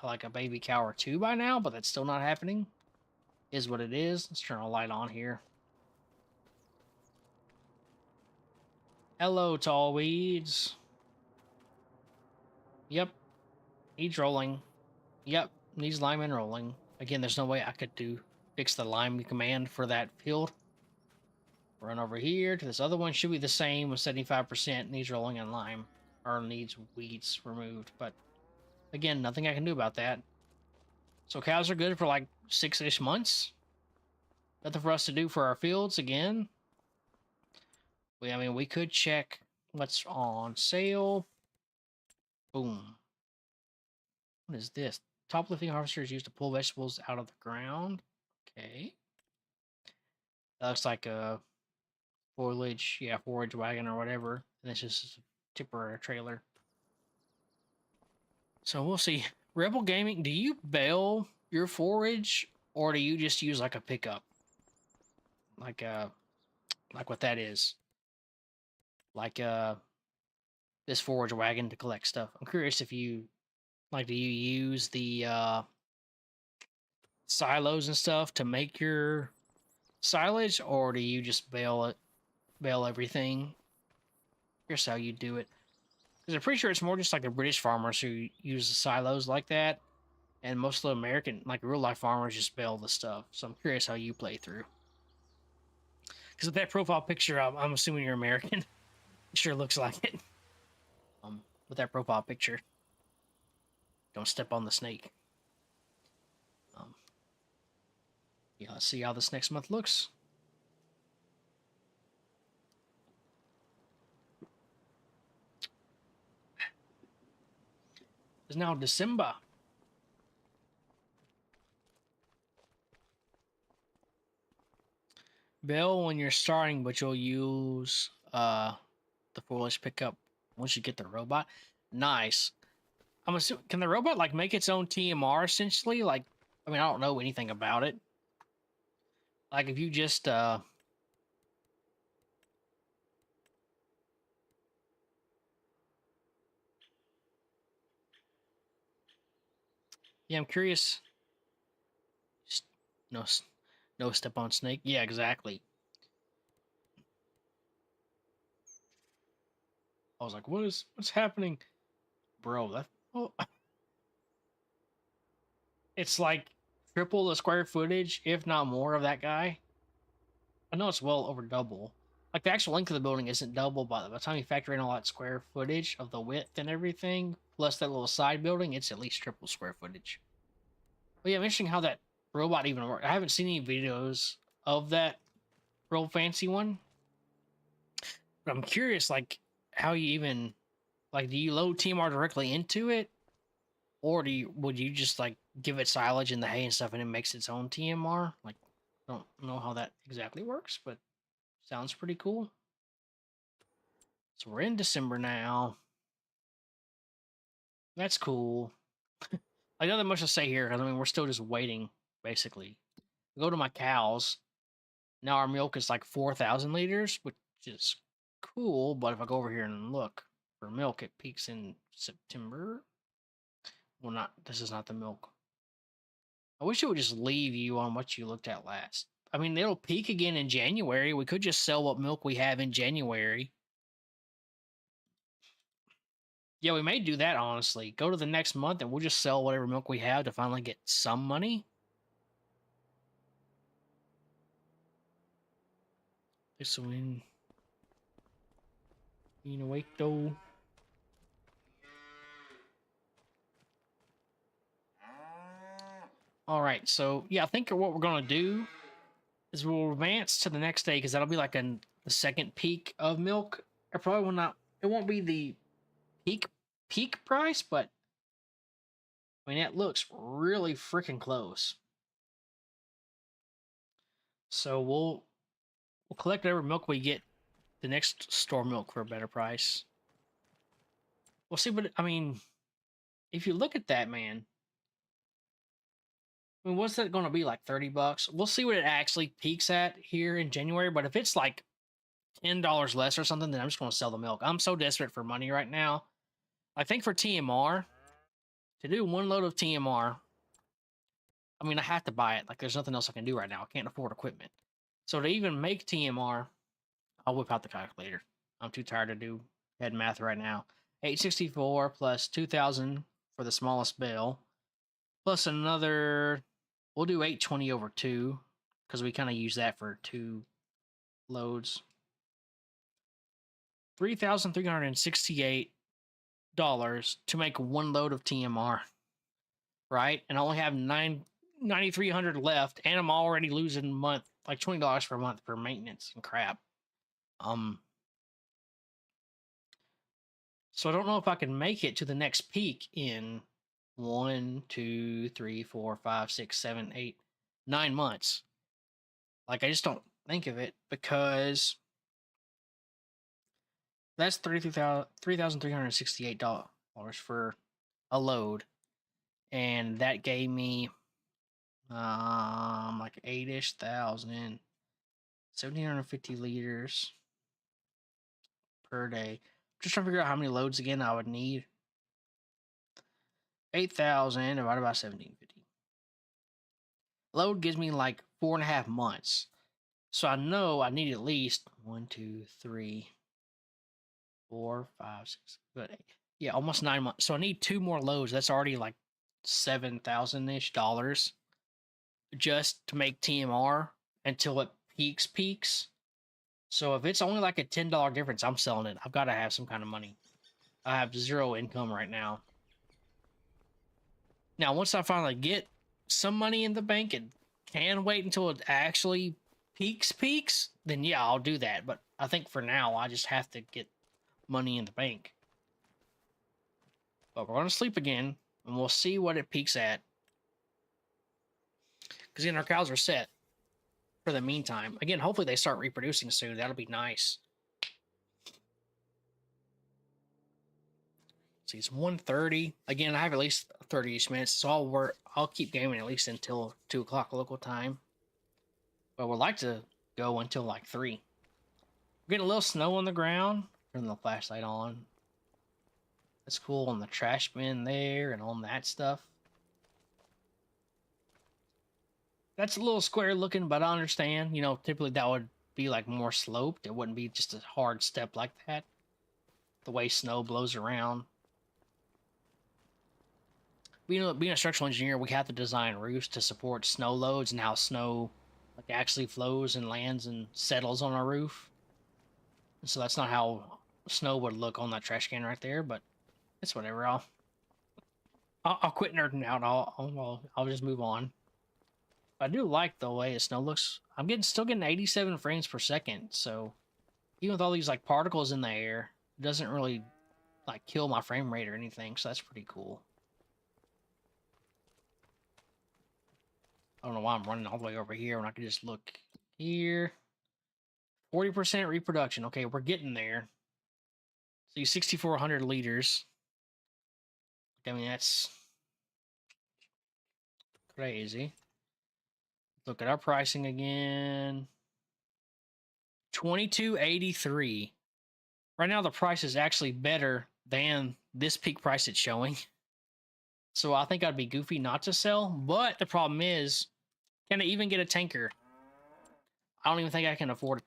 like a baby cow or two by now, but that's still not happening. Is what it is. Let's turn a light on here. Hello, tall weeds. Yep. Needs rolling. Yep. Needs lime and rolling. Again, there's no way I could fix the lime command for that field. Run over here to this other one. Should be the same with 75%. Needs rolling and lime. Or needs weeds removed. But again, nothing I can do about that. So cows are good for like 6-ish months. Nothing for us to do for our fields again. We could check what's on sale. Boom. What is this? Top lifting harvester is used to pull vegetables out of the ground. Okay. That looks like a forage wagon or whatever. And this is a tipper or a trailer. So we'll see. Rebel Gaming, do you bale your forage or do you just use like a pickup? Like what that is. Like this forage wagon to collect stuff. I'm curious if you do you use the silos and stuff to make your silage, or do you just bale everything? Here's how you do it. Because I'm pretty sure it's more just like the British farmers who use the silos like that, and most of the American, like real life farmers, just bale the stuff. So I'm curious how you play through. Because with that profile picture, I'm assuming you're American. It sure looks like it. With that profile picture, don't step on the snake. Yeah, let's see how this next month looks. It's now December. Bale when you're starting, but you'll use the foolish pickup once you get the robot. Nice. I'm assuming, can the robot like make its own TMR essentially? Like, I don't know anything about it. Like if you just yeah, I'm curious. Just no step on snake. Yeah, exactly. I was like, what's happening? Bro, that it's like triple the square footage, if not more, of that guy. I know it's well over double. like the actual length of the building isn't double, but by the time you factor in all that square footage of the width and everything, plus that little side building, it's at least triple square footage. But yeah, I'm interesting how that robot even works. I haven't seen any videos of that real fancy one, but I'm curious, like, how you even, like, do you load TMR directly into it, or would you just like give it silage and the hay and stuff, and it makes its own TMR? Like, I don't know how that exactly works, but sounds pretty cool. So we're in December now. That's cool. Like, nothing much to say here. I mean, we're still just waiting, basically. Go to my cows. Now our milk is like 4,000 liters, which is cool. But if I go over here and look for milk, it peaks in September. Well, not, this is not the milk. I wish it would just leave you on what you looked at last. I mean, it'll peak again in January. We could just sell what milk we have in January. Yeah, we may do that, honestly. Go to the next month and we'll just sell whatever milk we have to finally get some money. This one. You know, wait though. All right, so yeah, I think what we're gonna do is we'll advance to the next day because that'll be like the second peak of milk. I probably will not. It won't be the peak price, but I mean it looks really freaking close. So we'll collect whatever milk we get the next store milk for a better price. We'll see, but I mean, if you look at that, man, I mean, what's that going to be, like $30? We'll see what it actually peaks at here in January. But if it's like $10 less or something, then I'm just going to sell the milk. I'm so desperate for money right now. I think for TMR, to do one load of TMR, I mean, I have to buy it. Like, there's nothing else I can do right now. I can't afford equipment. So to even make TMR, I'll whip out the calculator. I'm too tired to do head math right now. 864 plus 2,000 for the smallest bale, plus another. We'll do 820 over 2 because we kind of use that for 2 loads. $3,368 to make one load of TMR, right? And I only have 9,300 left, and I'm already losing a month, like $20 per month for maintenance and crap. So I don't know if I can make it to the next peak in 1, 2, 3, 4, 5, 6, 7, 8, 9 months. Like, I just don't think of it because that's $3,368 for a load, and that gave me like 8-ish thousand, 1,750 liters per day. Just trying to figure out how many loads again I would need. 8,000 divided by 1,750. Load gives me like 4.5 months. So I know I need at least 1, 2, 3, 4, 5, 6, 7, 8. Yeah, almost 9 months. So I need 2 more loads. That's already like $7,000-ish just to make TMR until it peaks. So if it's only like a $10 difference, I'm selling it. I've got to have some kind of money. I have zero income right now. Now, once I finally get some money in the bank and can wait until it actually peaks, then yeah, I'll do that. But I think for now, I just have to get money in the bank. But we're going to sleep again, and we'll see what it peaks at. Because then our cows are set for the meantime. Again, hopefully they start reproducing soon. That'll be nice. See, it's 1:30. Again, I have at least 30-ish minutes, so I'll keep gaming at least until 2 o'clock local time. But we'd like to go until like 3. We're getting a little snow on the ground. Turn the flashlight on. That's cool on the trash bin there and on that stuff. That's a little square looking, but I understand. You know, typically that would be like more sloped. It wouldn't be just a hard step like that. The way snow blows around. Being a structural engineer, we have to design roofs to support snow loads and how snow like actually flows and lands and settles on our roof. So that's not how snow would look on that trash can right there, but it's whatever. I'll quit nerding out. I'll just move on. I do like the way the snow looks. I'm still getting 87 frames per second, so even with all these like particles in the air, it doesn't really like kill my frame rate or anything, so that's pretty cool. I don't know why I'm running all the way over here when I can just look here. 40% reproduction. Okay, we're getting there. See, 6,400 liters. I mean, that's crazy. Look at our pricing again. 2283. Right now, the price is actually better than this peak price it's showing. So I think I'd be goofy not to sell. But the problem is, can I even get a tanker? I don't even think I can afford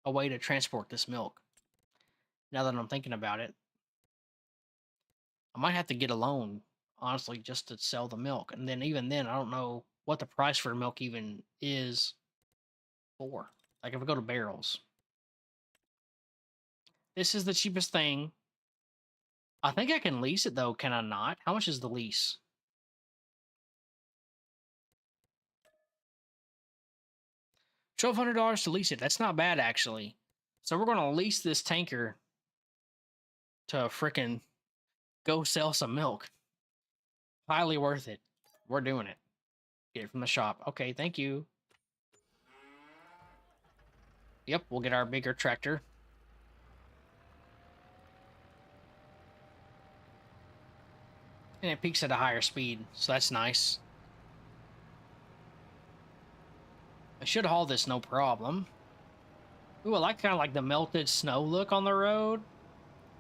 a way to transport this milk. Now that I'm thinking about it, I might have to get a loan, honestly, just to sell the milk. And then even then, I don't know what the price for milk even is for. Like if I go to barrels, this is the cheapest thing. I think I can lease it though, can I not? How much is the lease? $1,200 to lease it. That's not bad actually. So we're gonna lease this tanker to frickin' go sell some milk. Highly worth it. We're doing it. Get it from the shop. Okay, thank you. Yep, we'll get our bigger tractor. And it peaks at a higher speed, so that's nice. I should haul this no problem. Ooh, I like kind of like the melted snow look on the road.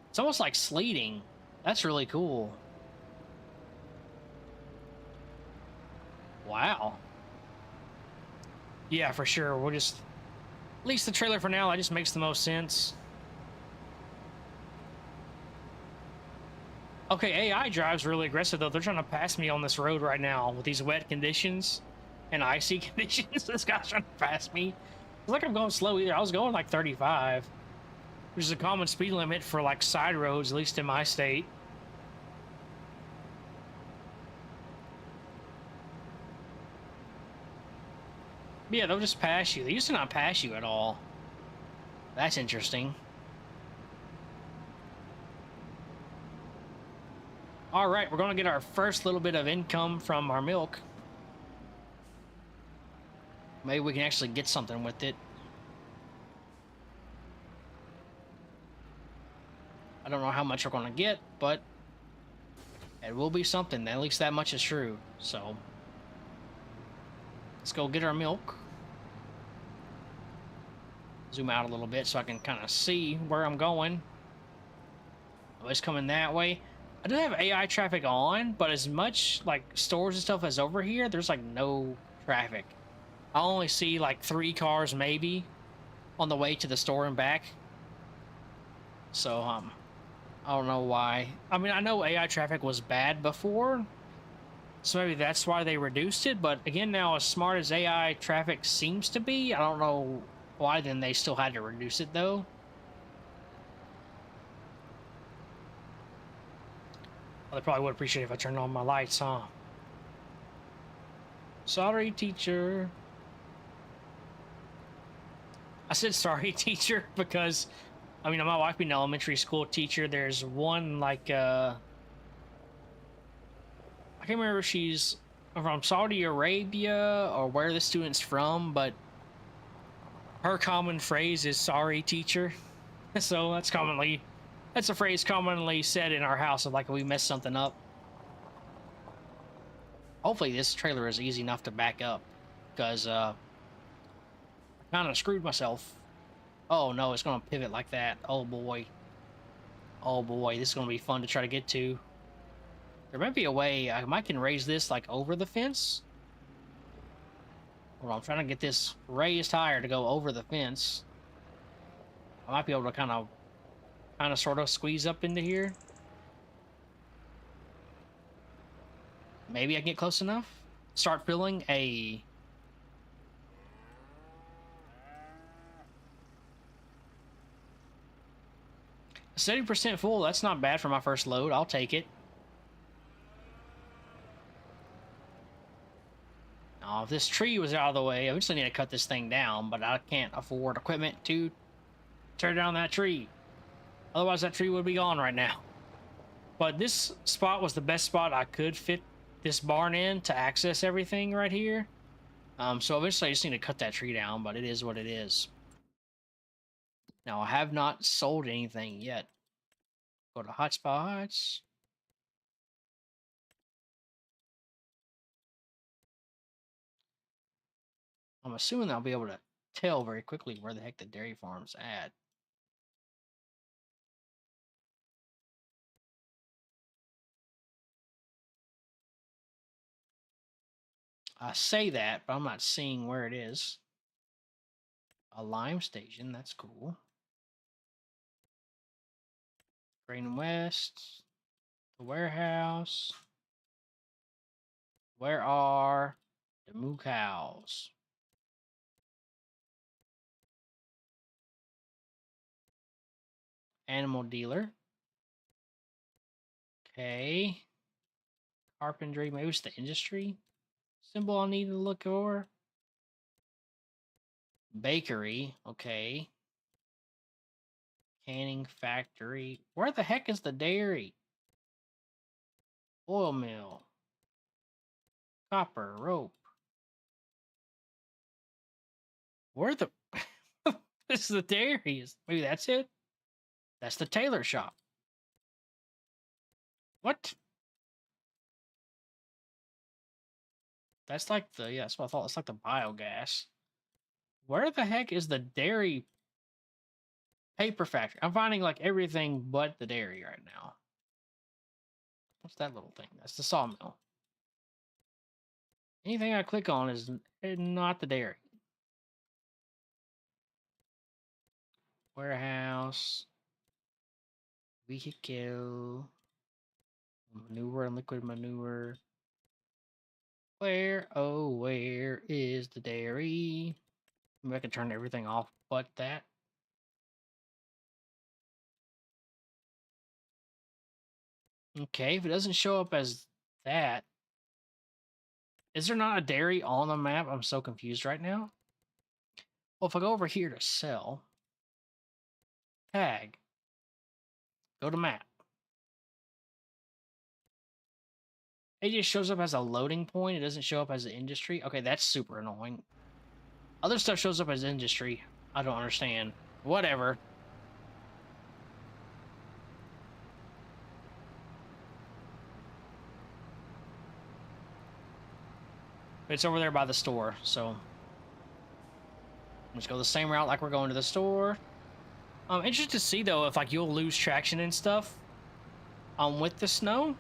It's almost like sleeting. That's really cool. Wow. Yeah, for sure. We'll just lease the trailer for now. That just makes the most sense. Okay, AI drives really aggressive though. They're trying to pass me on this road right now with these wet conditions and icy conditions. This guy's trying to pass me. It's like I'm going slow either. I was going like 35, which is a common speed limit for like side roads, at least in my state. But yeah, they'll just pass you. They used to not pass you at all. That's interesting. All right, we're going to get our first little bit of income from our milk. Maybe we can actually get something with it. I don't know how much we're going to get, but it will be something. At least that much is true. So let's go get our milk. Zoom out a little bit so I can kind of see where I'm going. Oh, it's coming that way. I do have AI traffic on, but as much like stores and stuff as over here, there's like no traffic. I only see like 3 cars maybe on the way to the store and back. So I don't know why. I mean, I know AI traffic was bad before, so maybe that's why they reduced it. But again, now as smart as AI traffic seems to be, I don't know why then they still had to reduce it though. Well, they probably would appreciate it if I turned on my lights, huh? Sorry, teacher. I said sorry, teacher, because I mean, my wife being an elementary school teacher, there's one like I can't remember if she's from Saudi Arabia or where the student's from, but her common phrase is sorry, teacher. So that's a phrase commonly said in our house of like we messed something up. Hopefully this trailer is easy enough to back up, because I kind of screwed myself. Oh no, it's gonna pivot like that. Oh boy. Oh boy, this is gonna be fun to try to get to. There might be a way I might can raise this like over the fence. Hold on, I'm trying to get this raised higher to go over the fence. I might be able to kind of sort of squeeze up into here. Maybe I can get close enough. Start filling a... 70% full. That's not bad for my first load. I'll take it. Now, if this tree was out of the way, I eventually need to cut this thing down, but I can't afford equipment to tear down that tree. Otherwise, that tree would be gone right now. But this spot was the best spot I could fit this barn in to access everything right here. So eventually I just need to cut that tree down, but it is what it is. Now, I have not sold anything yet. Go to hotspots. I'm assuming I'll be able to tell very quickly where the heck the dairy farm's at. I say that, but I'm not seeing where it is. A lime station, that's cool. Grain West, the warehouse. Where are the moo cows? Animal dealer. Okay. Carpentry, maybe it's the industry symbol I need to look for. Bakery, okay. Canning factory. Where the heck is the dairy? Oil mill. Copper, rope. Where the this is the dairy. Maybe that's it? That's the tailor shop. What? That's like the that's what I thought. It's like the biogas. Where the heck is the dairy paper factory? I'm finding like everything but the dairy right now. What's that little thing? That's the sawmill. Anything I click on is not the dairy. Warehouse. Vehicle. Manure and liquid manure. Where, oh, where is the dairy? Maybe I can turn everything off but that. Okay, if it doesn't show up as that, is there not a dairy on the map? I'm so confused right now. Well, if I go over here to sell, tag, go to map. It just shows up as a loading point. It doesn't show up as an industry. Okay, that's super annoying. Other stuff shows up as industry. I don't understand. Whatever. It's over there by the store, so let's go the same route like we're going to the store. I'm interested to see though if like you'll lose traction and stuff with the snow.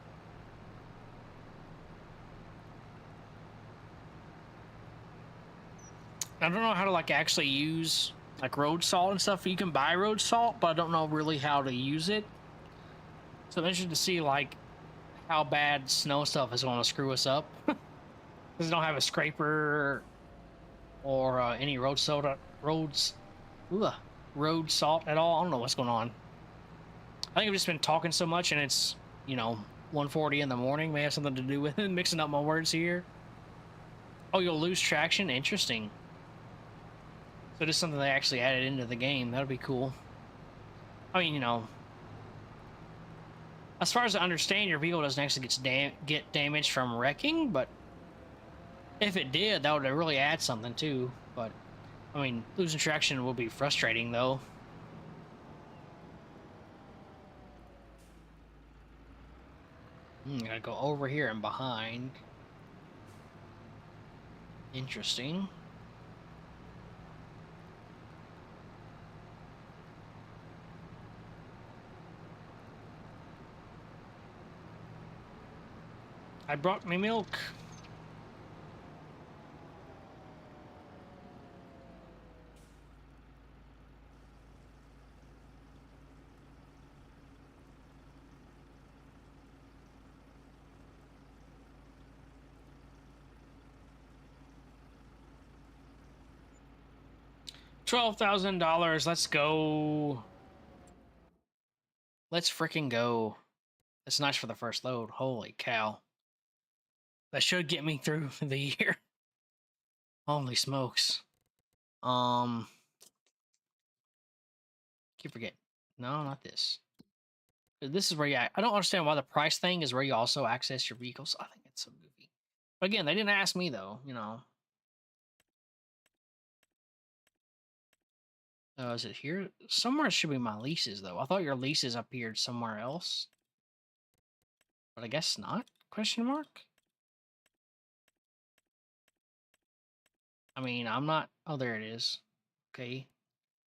I don't know how to like actually use like road salt and stuff. You can buy road salt, but I don't know really how to use it. So I'm interested to see like how bad snow stuff is going to screw us up. Because I don't have a scraper or any road salt at all. I don't know what's going on. I think I've just been talking so much, and it's 1:40 in the morning. May have something to do with it. Mixing up my words here. Oh, you'll lose traction. Interesting. So this is something they actually added into the game. That'd be cool. I mean, as far as I understand, your vehicle doesn't actually get damaged from wrecking, but if it did, that would really add something too. But I mean, losing traction will be frustrating though. Gotta go over here and behind. Interesting. I brought me milk. $12,000. Let's go. Let's freaking go. That's nice for the first load. Holy cow. That should get me through the year. Holy smokes. Keep forgetting. No, not this. This is where you. I don't understand why the price thing is where you also access your vehicles. I think it's so goofy. But again, they didn't ask me though. You know. Is it here? Somewhere should be my leases though. I thought your leases appeared somewhere else, but I guess not. Question mark. I mean, I'm not. Oh, there it is. Okay.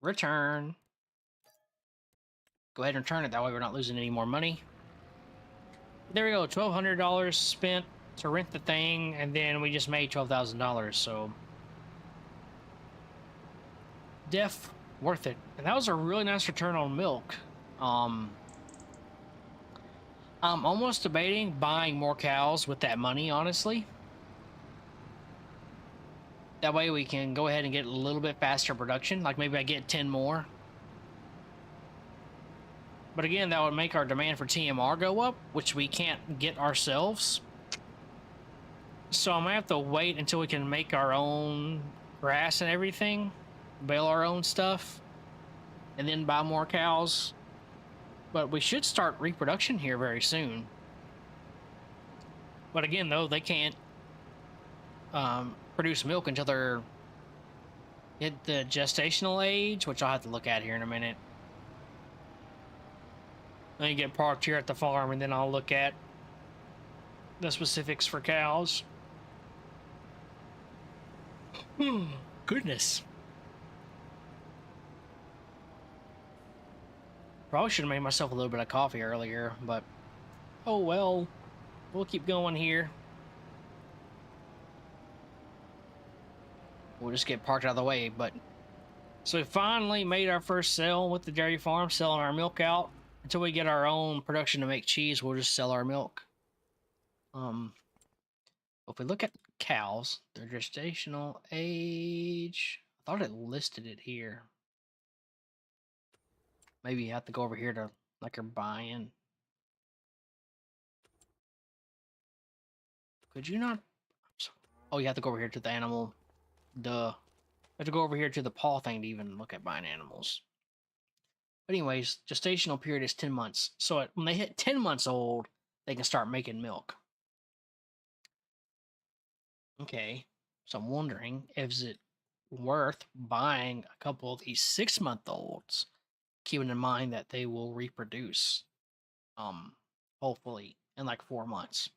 Return. Go ahead and return it. That way we're not losing any more money. There we go. $1,200 spent to rent the thing, and then we just made $12,000. So, worth it. And that was a really nice return on milk. I'm almost debating buying more cows with that money, honestly. That way we can go ahead and get a little bit faster production. Like maybe I get 10 more. But again, that would make our demand for TMR go up, which we can't get ourselves. So I'm gonna have to wait until we can make our own grass and everything, bale our own stuff, and then buy more cows. But we should start reproduction here very soon. But again, though, they can't produce milk until they're hit the gestational age, which I'll have to look at here in a minute. Then you get parked here at the farm, and then I'll look at the specifics for cows. Goodness. Probably should have made myself a little bit of coffee earlier, but oh well. We'll keep going here. We'll just get parked out of the way, but... So we finally made our first sale with the dairy farm, selling our milk out. Until we get our own production to make cheese, we'll just sell our milk. If we look at cows, their gestational age... I thought it listed it here. Maybe you have to go over here to, like, you're buying. Could you not? Oh, you have to go over here to the animal. Duh. You have to go over here to the paw thing to even look at buying animals. But anyways, gestational period is 10 months. So when they hit 10 months old, they can start making milk. Okay. So I'm wondering, is it worth buying a couple of these 6-month-olds, keeping in mind that they will reproduce, hopefully in like 4 months.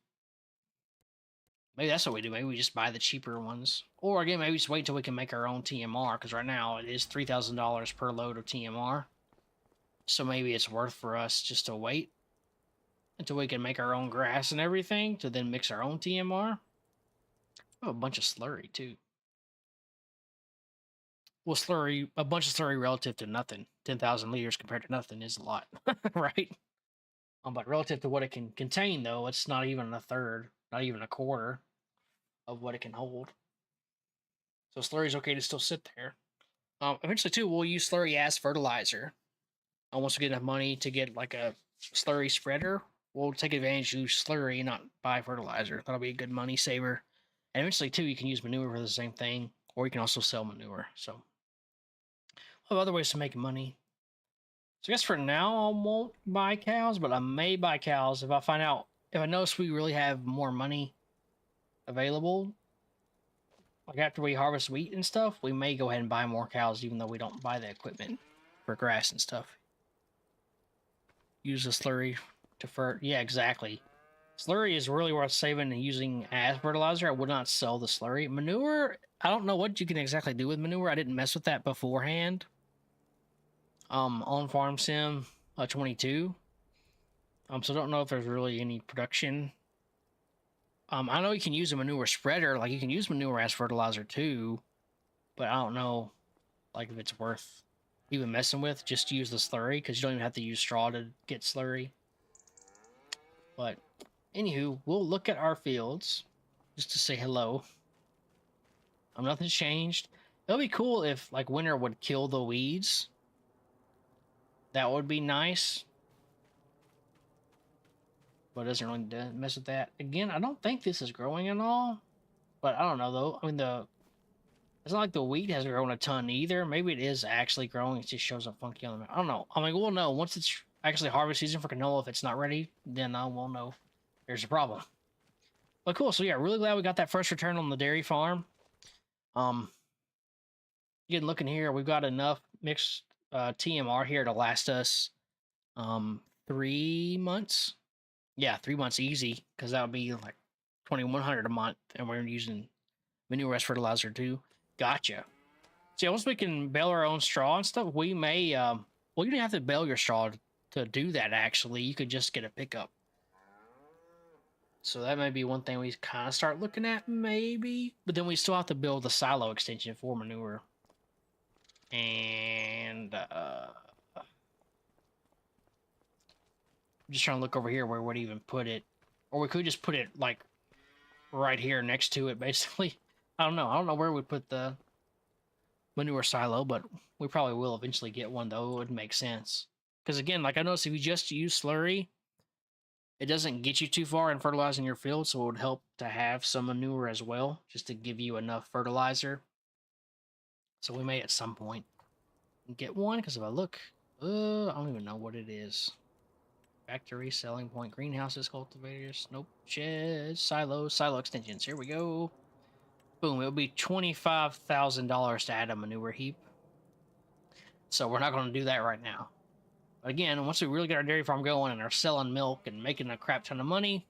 Maybe that's what we do. Maybe we just buy the cheaper ones. Or again, maybe just wait until we can make our own TMR, because right now it is $3,000 per load of TMR. So maybe it's worth for us just to wait until we can make our own grass and everything to then mix our own TMR. Oh, a bunch of slurry too. Well, slurry, a bunch of slurry relative to nothing. 10,000 liters compared to nothing is a lot, right? But relative to what it can contain, though, it's not even a third, not even a quarter of what it can hold. So slurry's okay to still sit there. Eventually, too, we'll use slurry as fertilizer. Once we get enough money to get like a slurry spreader, we'll take advantage of slurry, not buy fertilizer. That'll be a good money saver. And eventually, too, you can use manure for the same thing, or you can also sell manure. So we'll have other ways to make money. So I guess for now, I won't buy cows, but I may buy cows if I find out, if I notice we really have more money available. Like after we harvest wheat and stuff, we may go ahead and buy more cows, even though we don't buy the equipment for grass and stuff. Use the slurry to yeah, exactly. Slurry is really worth saving and using as fertilizer. I would not sell the slurry. Manure, I don't know what you can exactly do with manure. I didn't mess with that beforehand. On Farm Sim 22. So I don't know if there's really any production. I know you can use a manure spreader, like you can use manure as fertilizer too, but I don't know, like if it's worth even messing with. Just use the slurry, because you don't even have to use straw to get slurry. But anywho, we'll look at our fields just to say hello. Nothing's changed. It'll be cool if like winter would kill the weeds. That would be nice. but it doesn't really mess with that. Again, I don't think this is growing at all, but I don't know though. I mean, it's not like the wheat has grown a ton either. Maybe it is actually growing. It just shows up funky on the map. I don't know. I mean, we'll know once it's actually harvest season for canola. If it's not ready, then I will know there's a problem. But cool. So yeah, really glad we got that first return on the dairy farm. Again, looking here, we've got enough mixed TMR here to last us 3 months. Yeah, 3 months easy, because that would be like 2,100 a month, and we're using manure rest fertilizer too. Gotcha. So yeah, once we can bale our own straw and stuff, we may well, you don't have to bale your straw to do that. Actually, you could just get a pickup. So that may be one thing we kind of start looking at, maybe. But then we still have to build the silo extension for manure. And I'm just trying to look over here where we'd even put it. Or we could just put it like right here next to it, basically. I don't know. I don't know where we put the manure silo, but we probably will eventually get one, though. It would make sense. Because again, like I noticed, if you just use slurry, it doesn't get you too far in fertilizing your field, so it would help to have some manure as well, just to give you enough fertilizer. So we may at some point get one, because if I look, I don't even know what it is. Factory, selling point, greenhouses, cultivators, nope, sheds, silos, silo extensions. Here we go. Boom, it would be $25,000 to add a manure heap. So we're not going to do that right now. But again, once we really get our dairy farm going and are selling milk and making a crap ton of money,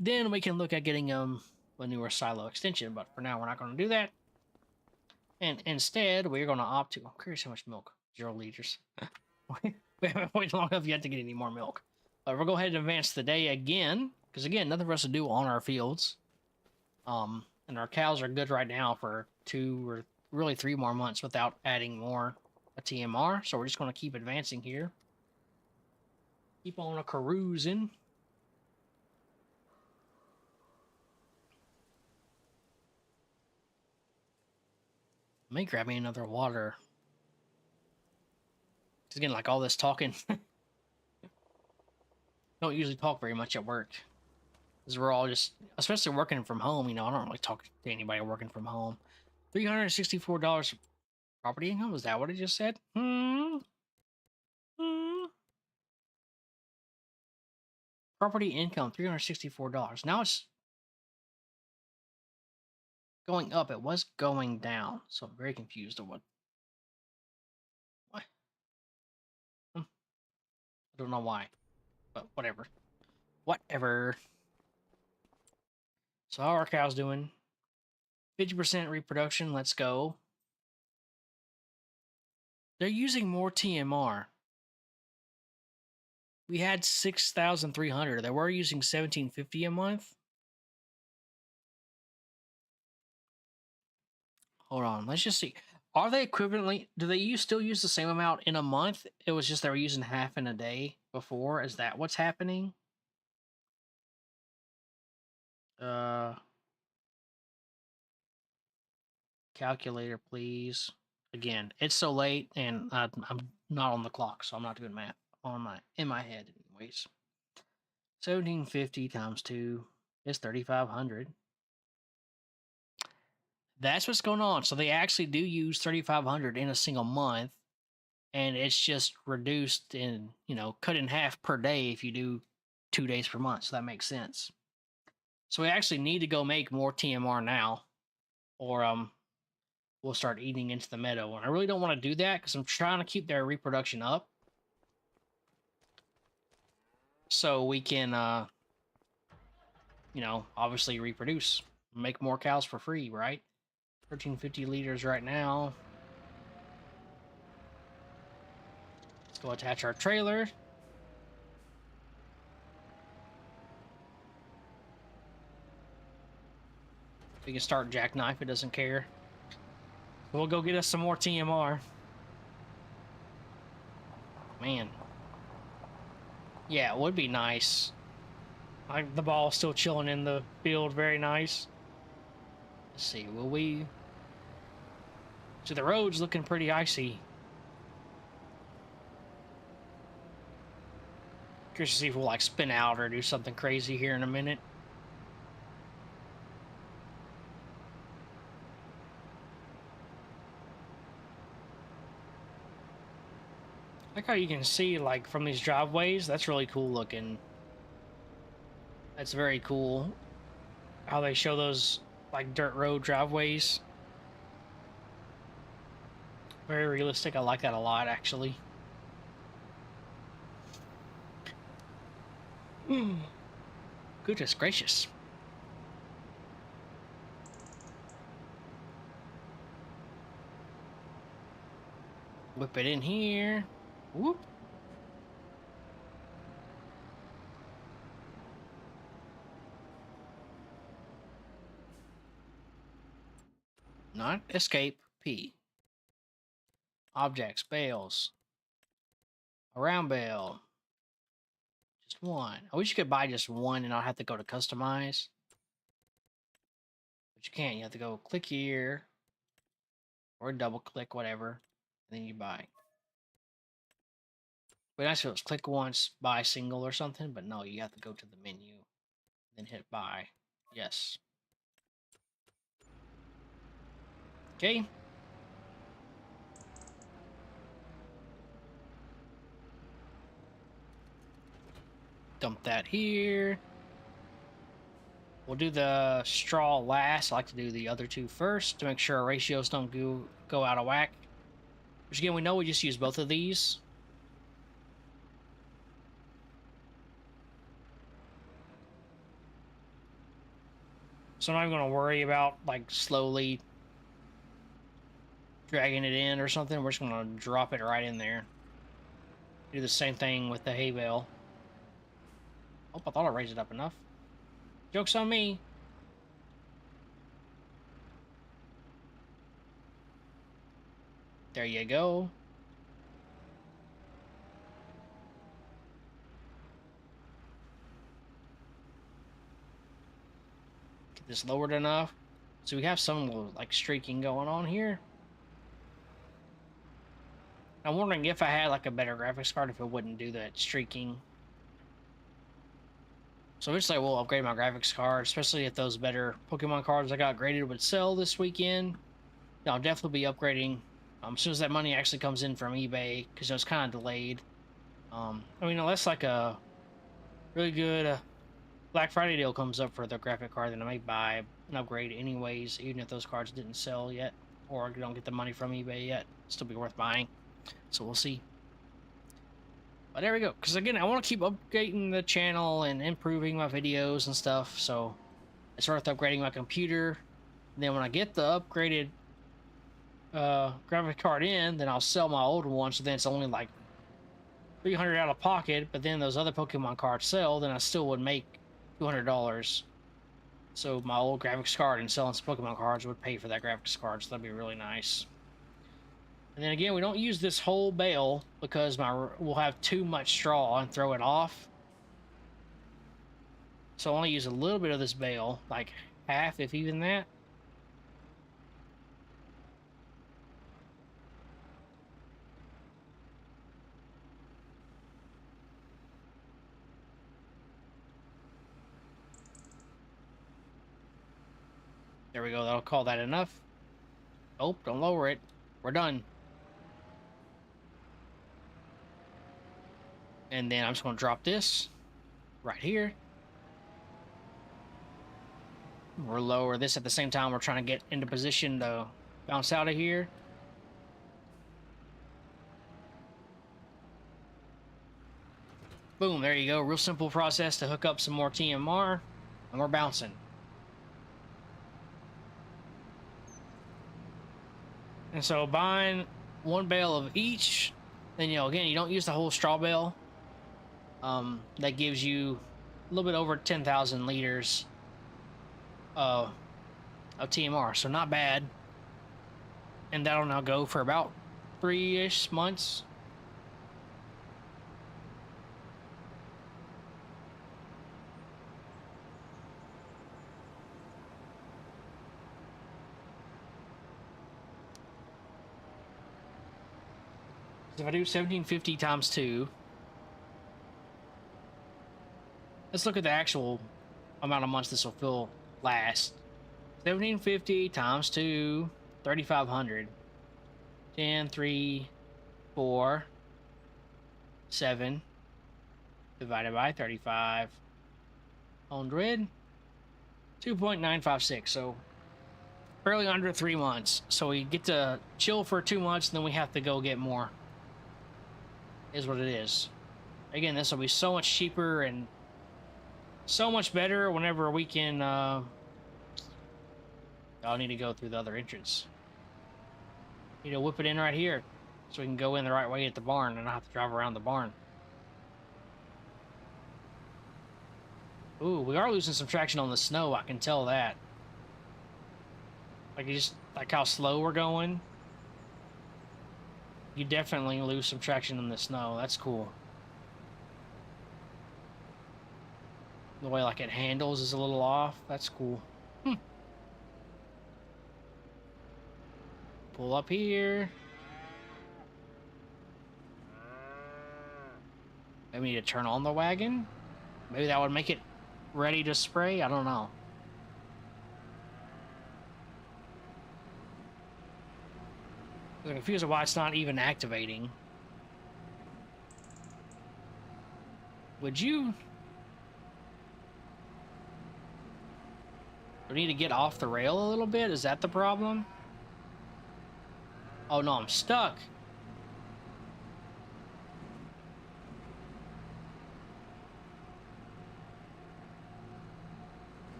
then we can look at getting a manure silo extension. But for now, we're not going to do that. And instead, we're going to opt to... I'm curious how much milk. 0 liters. We haven't waited long enough yet to get any more milk. But we'll go ahead and advance the day again. Because again, nothing for us to do on our fields. And our cows are good right now for 2 or really 3 more months without adding more a TMR. So we're just going to keep advancing here. Keep on a carousing. May grab me another water. Just again, like all this talking. Don't usually talk very much at work. Because we're all just, especially working from home, I don't really talk to anybody working from home. $364 property income? Was that what I just said? Property income, $364. Now it's going up. It was going down. So I'm very confused on what. I don't know why. But whatever. Whatever. So how are our cows doing? 50% reproduction. Let's go. They're using more TMR. We had 6,300. They were using 1,750 a month. Hold on. Let's just see. Are they equivalently? Do they still use the same amount in a month? It was just they were using half in a day before. Is that what's happening? Calculator, please. Again, it's so late, and I'm not on the clock, so I'm not doing math in my head, anyways. 1,750 times 2 is 3,500. That's what's going on. So they actually do use 3,500 in a single month, and it's just reduced in, cut in half per day if you do 2 days per month. So that makes sense. So we actually need to go make more TMR now, or we'll start eating into the meadow. And I really don't want to do that because I'm trying to keep their reproduction up, so we can, obviously reproduce, make more cows for free, right? 1,350 liters right now. Let's go attach our trailer. We can start jackknife. It doesn't care. We'll go get us some more TMR. Man. Yeah, it would be nice. Like the ball still chilling in the field. Very nice. Let's see. Will we... So the road's looking pretty icy. Curious to see if we'll like spin out or do something crazy here in a minute. Like how you can see like from these driveways, that's really cool looking. That's very cool how they show those like dirt road driveways. Very realistic. I like that a lot, actually. Goodness gracious. Whip it in here. Whoop. Not escape. P. Objects, bales. Around bale. Just one. I wish you could buy just one and not have to go to customize. But you can't. You have to go click here. Or double click, whatever. And then you buy. But actually, it was click once, buy single or something. But no, you have to go to the menu. Then hit buy. Yes. Okay. Dump that here. We'll do the straw last. I like to do the other two first to make sure our ratios don't go out of whack. Which again, we know we just use both of these. So I'm not even going to worry about like slowly dragging it in or something. We're just going to drop it right in there. Do the same thing with the hay bale. Oh, I thought I raised it up enough. Joke's on me. There you go. Get this lowered enough. So we have some like streaking going on here. I'm wondering if I had like a better graphics card, if it wouldn't do that streaking. So eventually we'll upgrade my graphics card, especially if those better Pokemon cards I got graded would sell this weekend. I'll definitely be upgrading as soon as that money actually comes in from eBay, because it was kind of delayed. I mean, unless like a really good Black Friday deal comes up for the graphic card, then I may buy an upgrade anyways, even if those cards didn't sell yet, or I don't get the money from eBay yet. Still be worth buying. So we'll see. But there we go. Because again, I want to keep updating the channel and improving my videos and stuff. So it's worth upgrading my computer. And then when I get the upgraded graphic card in, then I'll sell my old one. So then it's only like $300 out of pocket. But then those other Pokemon cards sell, then I still would make $200. So my old graphics card and selling some Pokemon cards would pay for that graphics card. So that'd be really nice. And then again, we don't use this whole bale because we'll have too much straw and throw it off. So I'll only use a little bit of this bale, like half, if even that. There we go. That'll call that enough. Oh, don't lower it. We're done. And then I'm just going to drop this right here. We'll lower this at the same time we're trying to get into position to bounce out of here. Boom, there you go. Real simple process to hook up some more TMR, and we're bouncing. And so buying one bale of each, then, again, you don't use the whole straw bale. That gives you a little bit over 10,000 liters of TMR, so not bad. And that'll now go for about 3-ish months. If I do 1750 times 2, Let's look at the actual amount of months this will last. 1750 times 2, 3,500. 10, 3, 4, 7 divided by 3,500. 2.956. So barely under 3 months. So we get to chill for 2 months, and then we have to go get more. Is what it is. Again, this will be so much cheaper and so much better whenever we can. I'll need to go through the other entrance. You know, whip it in right here, so we can go in the right way at the barn, and not have to drive around the barn. Ooh, we are losing some traction on the snow. I can tell that. Like, you just like how slow we're going. You definitely lose some traction in the snow. That's cool. The way like it handles is a little off. That's cool. Pull up here. Maybe we need to turn on the wagon. Maybe that would make it ready to spray. I don't know. I'm confused why it's not even activating. Would you? We need to get off the rail a little bit. Is that the problem? Oh no, I'm stuck.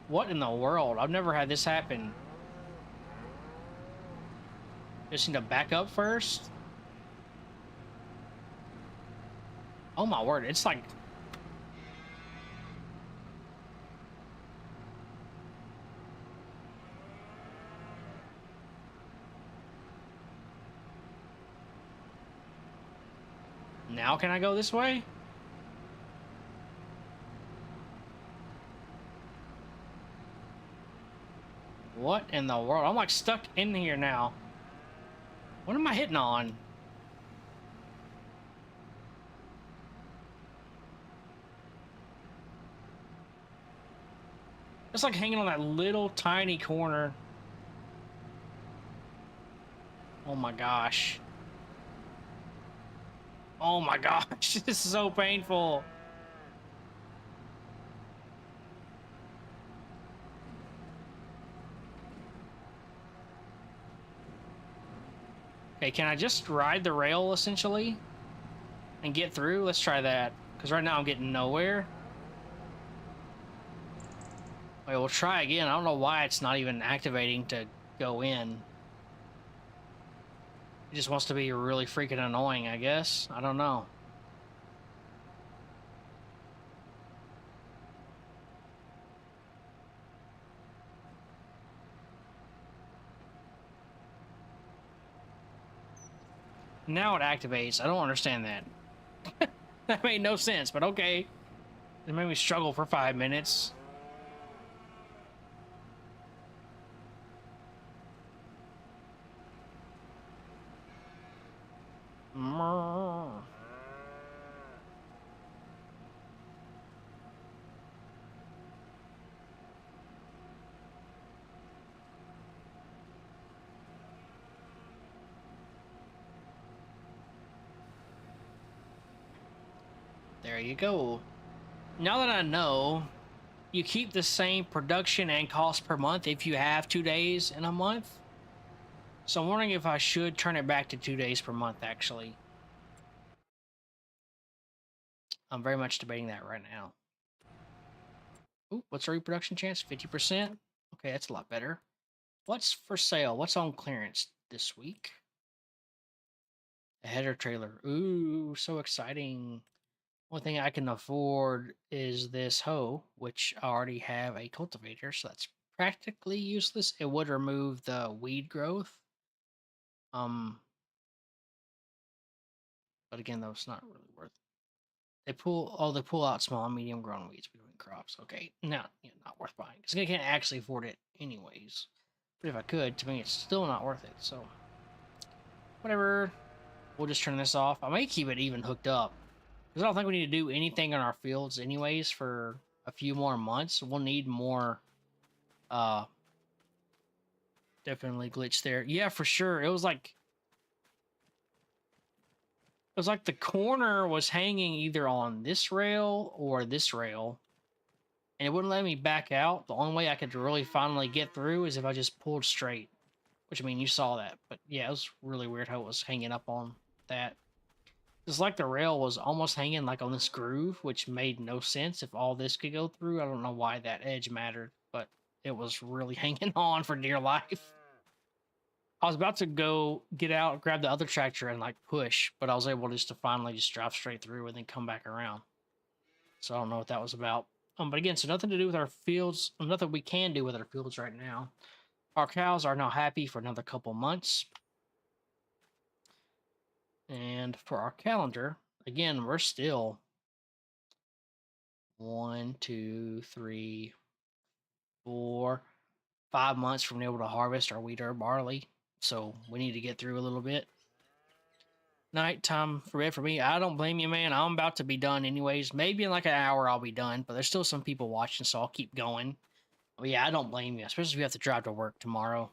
What in the world? I've never had this happen. Just need to back up first. Oh my word, it's like... Now can I go this way? What in the world? I'm like stuck in here now. What am I hitting on? It's like hanging on that little tiny corner. Oh my gosh. Oh my gosh, this is so painful. Okay, can I just ride the rail essentially and get through? Let's try that, because right now I'm getting nowhere. Wait, we'll try again. I don't know why it's not even activating to go in. It just wants to be really freaking annoying, I guess. I don't know. Now it activates. I don't understand that. That made no sense, but okay. It made me struggle for 5 minutes. There you go. Now that I know, you keep the same production and cost per month if you have 2 days in a month. So I'm wondering if I should turn it back to 2 days per month, actually. I'm very much debating that right now. Ooh, what's our reproduction chance? 50%? Okay, that's a lot better. What's for sale? What's on clearance this week? A header trailer. Ooh, so exciting. One thing I can afford is this hoe, which I already have a cultivator, so that's practically useless. It would remove the weed growth. But again, though, it's not really worth it. They pull out small and medium grown weeds between crops. Okay, no, not worth buying because I can't actually afford it anyways. But if I could, to me, it's still not worth it. So, whatever. We'll just turn this off. I may keep it even hooked up Because I don't think we need to do anything on our fields anyways for a few more months. We'll need more. Uh, Definitely glitch there. Yeah, for sure. It was like the corner was hanging either on this rail or this rail, and it wouldn't let me back out. The only way I could really finally get through is if I just pulled straight. Which, I mean, you saw that, but yeah, it was really weird how it was hanging up on that. It's like the rail was almost hanging like on this groove, which made no sense if all this could go through. I don't know why that edge mattered, but it was really hanging on for dear life. I was about to go get out, grab the other tractor, and like push, but I was able just to finally just drive straight through and then come back around. So I don't know what that was about. But again, so nothing to do with our fields, nothing we can do with our fields right now. Our cows are now happy for another couple months. And for our calendar, again, we're still 1, 2, 3, 4, 5 months from being able to harvest our wheat or barley. So we need to get through a little bit. Nighttime for bed for me. I don't blame you, man. I'm about to be done anyways. Maybe in like an hour I'll be done, but there's still some people watching, so I'll keep going. But yeah, I don't blame you, especially if you have to drive to work tomorrow.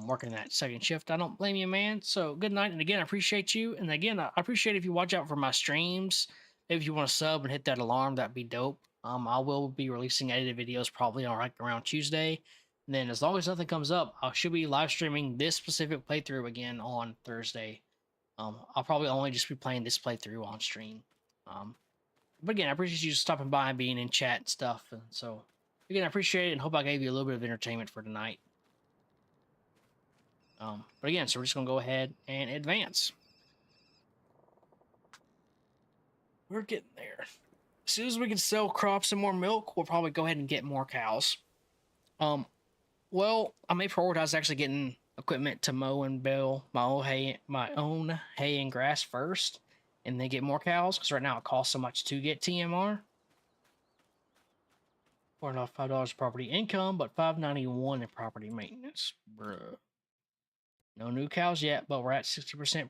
Working that second shift. I don't blame you, man. So good night. And again, I appreciate you. And again, I appreciate if you watch out for my streams. Maybe if you want to sub and hit that alarm, that'd be dope. I will be releasing edited videos probably on like around Tuesday. And then as long as nothing comes up, I should be live streaming this specific playthrough again on Thursday. I'll probably only just be playing this playthrough on stream. But again, I appreciate you stopping by and being in chat and stuff. And so again, I appreciate it and hope I gave you a little bit of entertainment for tonight. But again, so we're just going to go ahead and advance. We're getting there. As soon as we can sell crops and more milk, we'll probably go ahead and get more cows. Well, I may prioritize actually getting equipment to mow and bale my own hay and grass first, and then get more cows, because right now it costs so much to get TMR. Or not $5 property income, but $5.91 in property maintenance. Bruh. No new cows yet, but we're at 60%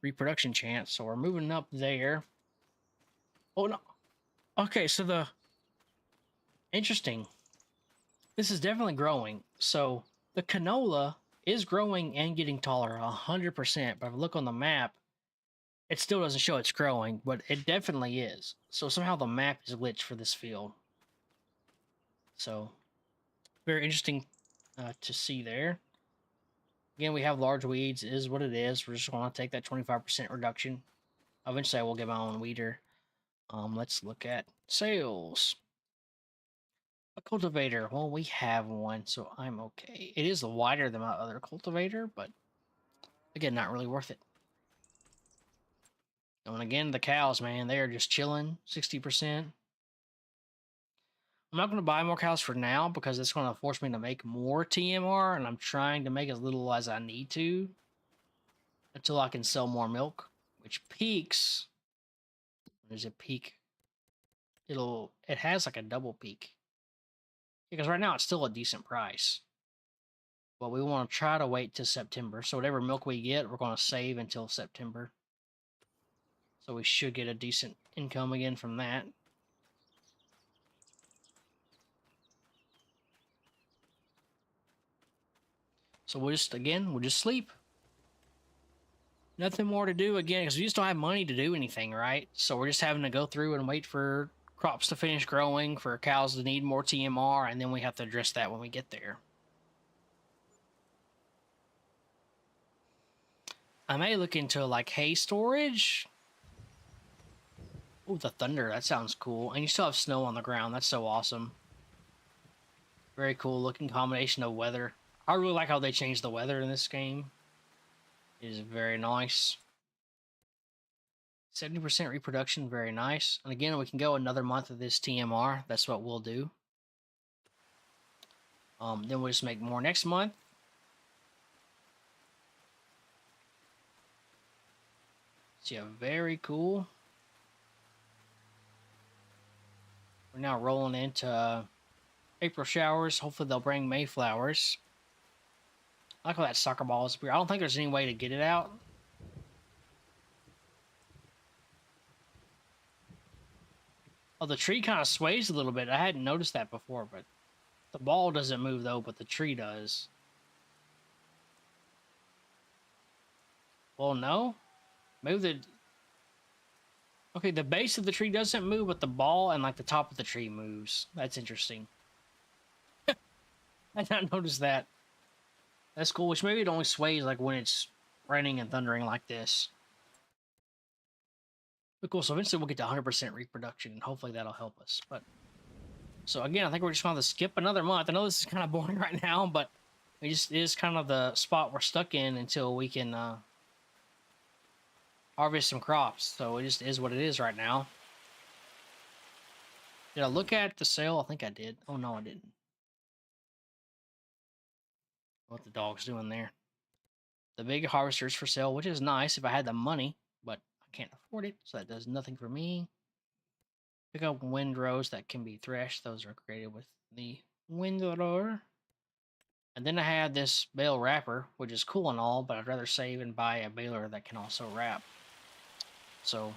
reproduction chance, so we're moving up there. Oh no. Okay, so interesting. This is definitely growing. So the canola is growing and getting taller 100%, but if I look on the map, it still doesn't show it's growing, but it definitely is. So somehow the map is glitched for this field. So very interesting to see there. Again, we have large weeds. It is what it is. We're just going to take that 25% reduction. Eventually, I will get my own weeder. Let's look at sales. A cultivator. Well, we have one, so I'm okay. It is wider than my other cultivator, but again, not really worth it. And again, the cows, man, they are just chilling. 60%. I'm not going to buy more cows for now because it's going to force me to make more TMR, and I'm trying to make as little as I need to until I can sell more milk, which peaks. There's a peak. It has like a double peak. Because right now it's still a decent price. But we want to try to wait till September. So whatever milk we get, we're going to save until September. So we should get a decent income again from that. So we'll just sleep. Nothing more to do again, because we just don't have money to do anything, right? So we're just having to go through and wait for crops to finish growing, for cows to need more TMR, and then we have to address that when we get there. I may look into like hay storage. Oh, the thunder, that sounds cool. And you still have snow on the ground. That's so awesome. Very cool looking combination of weather. I really like how they changed the weather in this game. It is very nice. 70% reproduction, very nice. And again, we can go another month of this TMR. That's what we'll do. Then we'll just make more next month. So yeah, very cool. We're now rolling into April showers. Hopefully they'll bring May flowers. I like how that soccer ball is weird. I don't think there's any way to get it out. Oh, the tree kind of sways a little bit. I hadn't noticed that before, but the ball doesn't move though, but the tree does. Well, no. Move the... Okay, the base of the tree doesn't move, but the ball and like the top of the tree moves. That's interesting. I did not notice that. That's cool, which maybe it only sways like when it's raining and thundering like this. But cool, so eventually we'll get to 100% reproduction, and hopefully that'll help us. But so again, I think we're just going to skip another month. I know this is kind of boring right now, but it just is kind of the spot we're stuck in until we can harvest some crops. So it just is what it is right now. Did I look at the sale? I think I did. Oh, no, I didn't. What the dog's doing there. The big harvesters for sale, which is nice if I had the money, but I can't afford it, so that does nothing for me. Pick up windrows that can be threshed. Those are created with the windrower. And then I have this bale wrapper, which is cool and all, but I'd rather save and buy a baler that can also wrap. So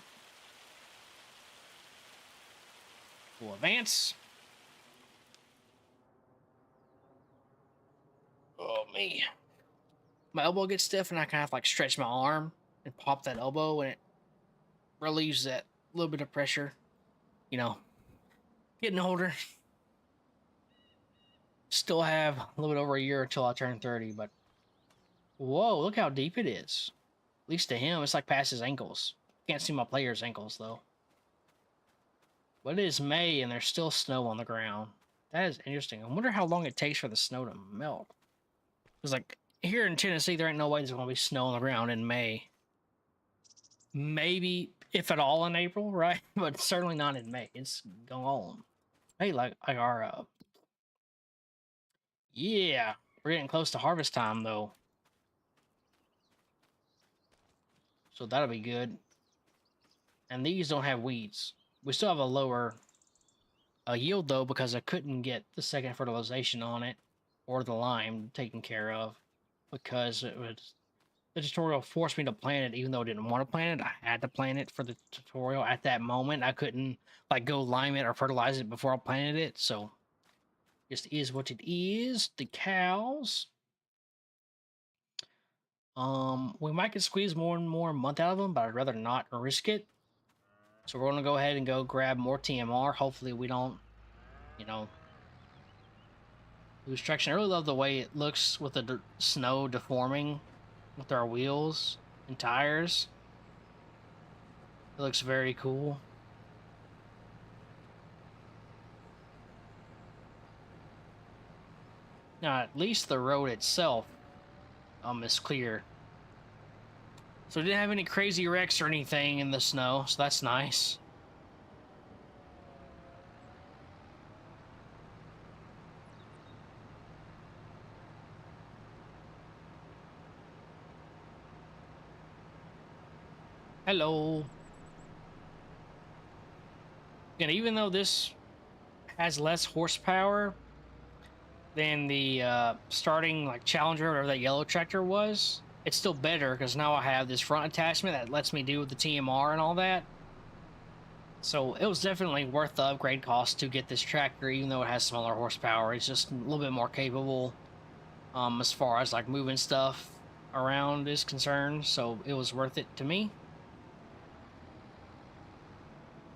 we'll advance. Oh, me. My elbow gets stiff, and I kind of like stretch my arm and pop that elbow, and it relieves that little bit of pressure. You know, getting older. Still have a little bit over a year until I turn 30, but whoa, look how deep it is. At least to him, it's like past his ankles. Can't see my player's ankles, though. But it is May, and there's still snow on the ground. That is interesting. I wonder how long it takes for the snow to melt. Because, like, here in Tennessee, there ain't no way there's going to be snow on the ground in May. Maybe, if at all, in April, right? But certainly not in May. It's gone. Hey, like our, yeah, we're getting close to harvest time, though. So that'll be good. And these don't have weeds. We still have a lower yield, though, because I couldn't get the second fertilization on it or the lime taken care of because it was... The tutorial forced me to plant it, even though I didn't want to plant it. I had to plant it for the tutorial at that moment. I couldn't like go lime it or fertilize it before I planted it. So, just is what it is. The cows. We might get squeeze more and more a month out of them, but I'd rather not risk it. So we're gonna go ahead and go grab more TMR. Hopefully we don't, you know, lose traction. I really love the way it looks with the snow deforming with our wheels and tires. It looks very cool. Now, at least the road itself is clear. So we didn't have any crazy wrecks or anything in the snow, so that's nice. Hello. And even though this has less horsepower than the starting like Challenger or whatever that yellow tractor was, it's still better because now I have this front attachment that lets me do the TMR and all that. So it was definitely worth the upgrade cost to get this tractor, even though it has smaller horsepower. It's just a little bit more capable as far as like moving stuff around is concerned. So it was worth it to me.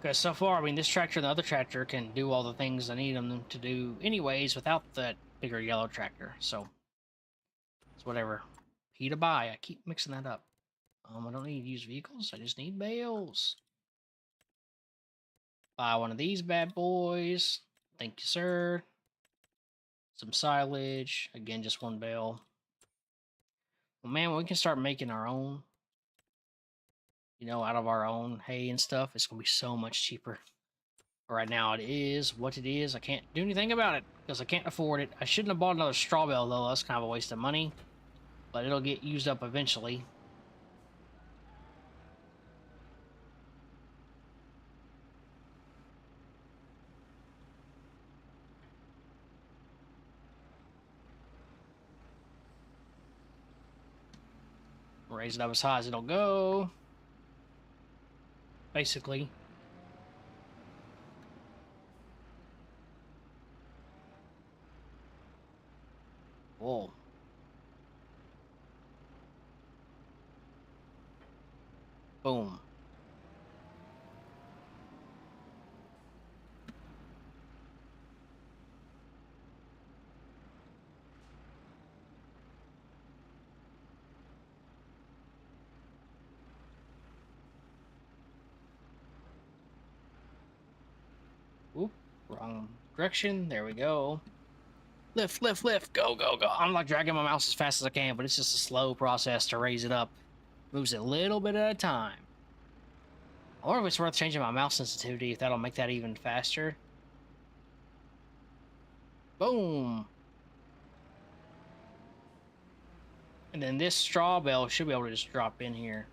Because so far, I mean, this tractor and the other tractor can do all the things I need them to do anyways without that bigger yellow tractor. So it's whatever. P to buy. I keep mixing that up. I don't need used vehicles. I just need bales. Buy one of these bad boys. Thank you, sir. Some silage. Again, just one bale. Well, man, when we can start making our own, you know, out of our own hay and stuff, it's going to be so much cheaper. Right now, it is what it is. I can't do anything about it because I can't afford it. I shouldn't have bought another straw bale, though. That's kind of a waste of money. But it'll get used up eventually. Raise it up as high as it'll go. Basically. Boom. Oop, wrong direction. There we go. Lift, lift, lift. Go, go, go. I'm like dragging my mouse as fast as I can, but it's just a slow process to raise it up. Moves it a little bit at a time. I wonder if it's worth changing my mouse sensitivity, if that'll make that even faster. Boom. And then this straw bale should be able to just drop in here.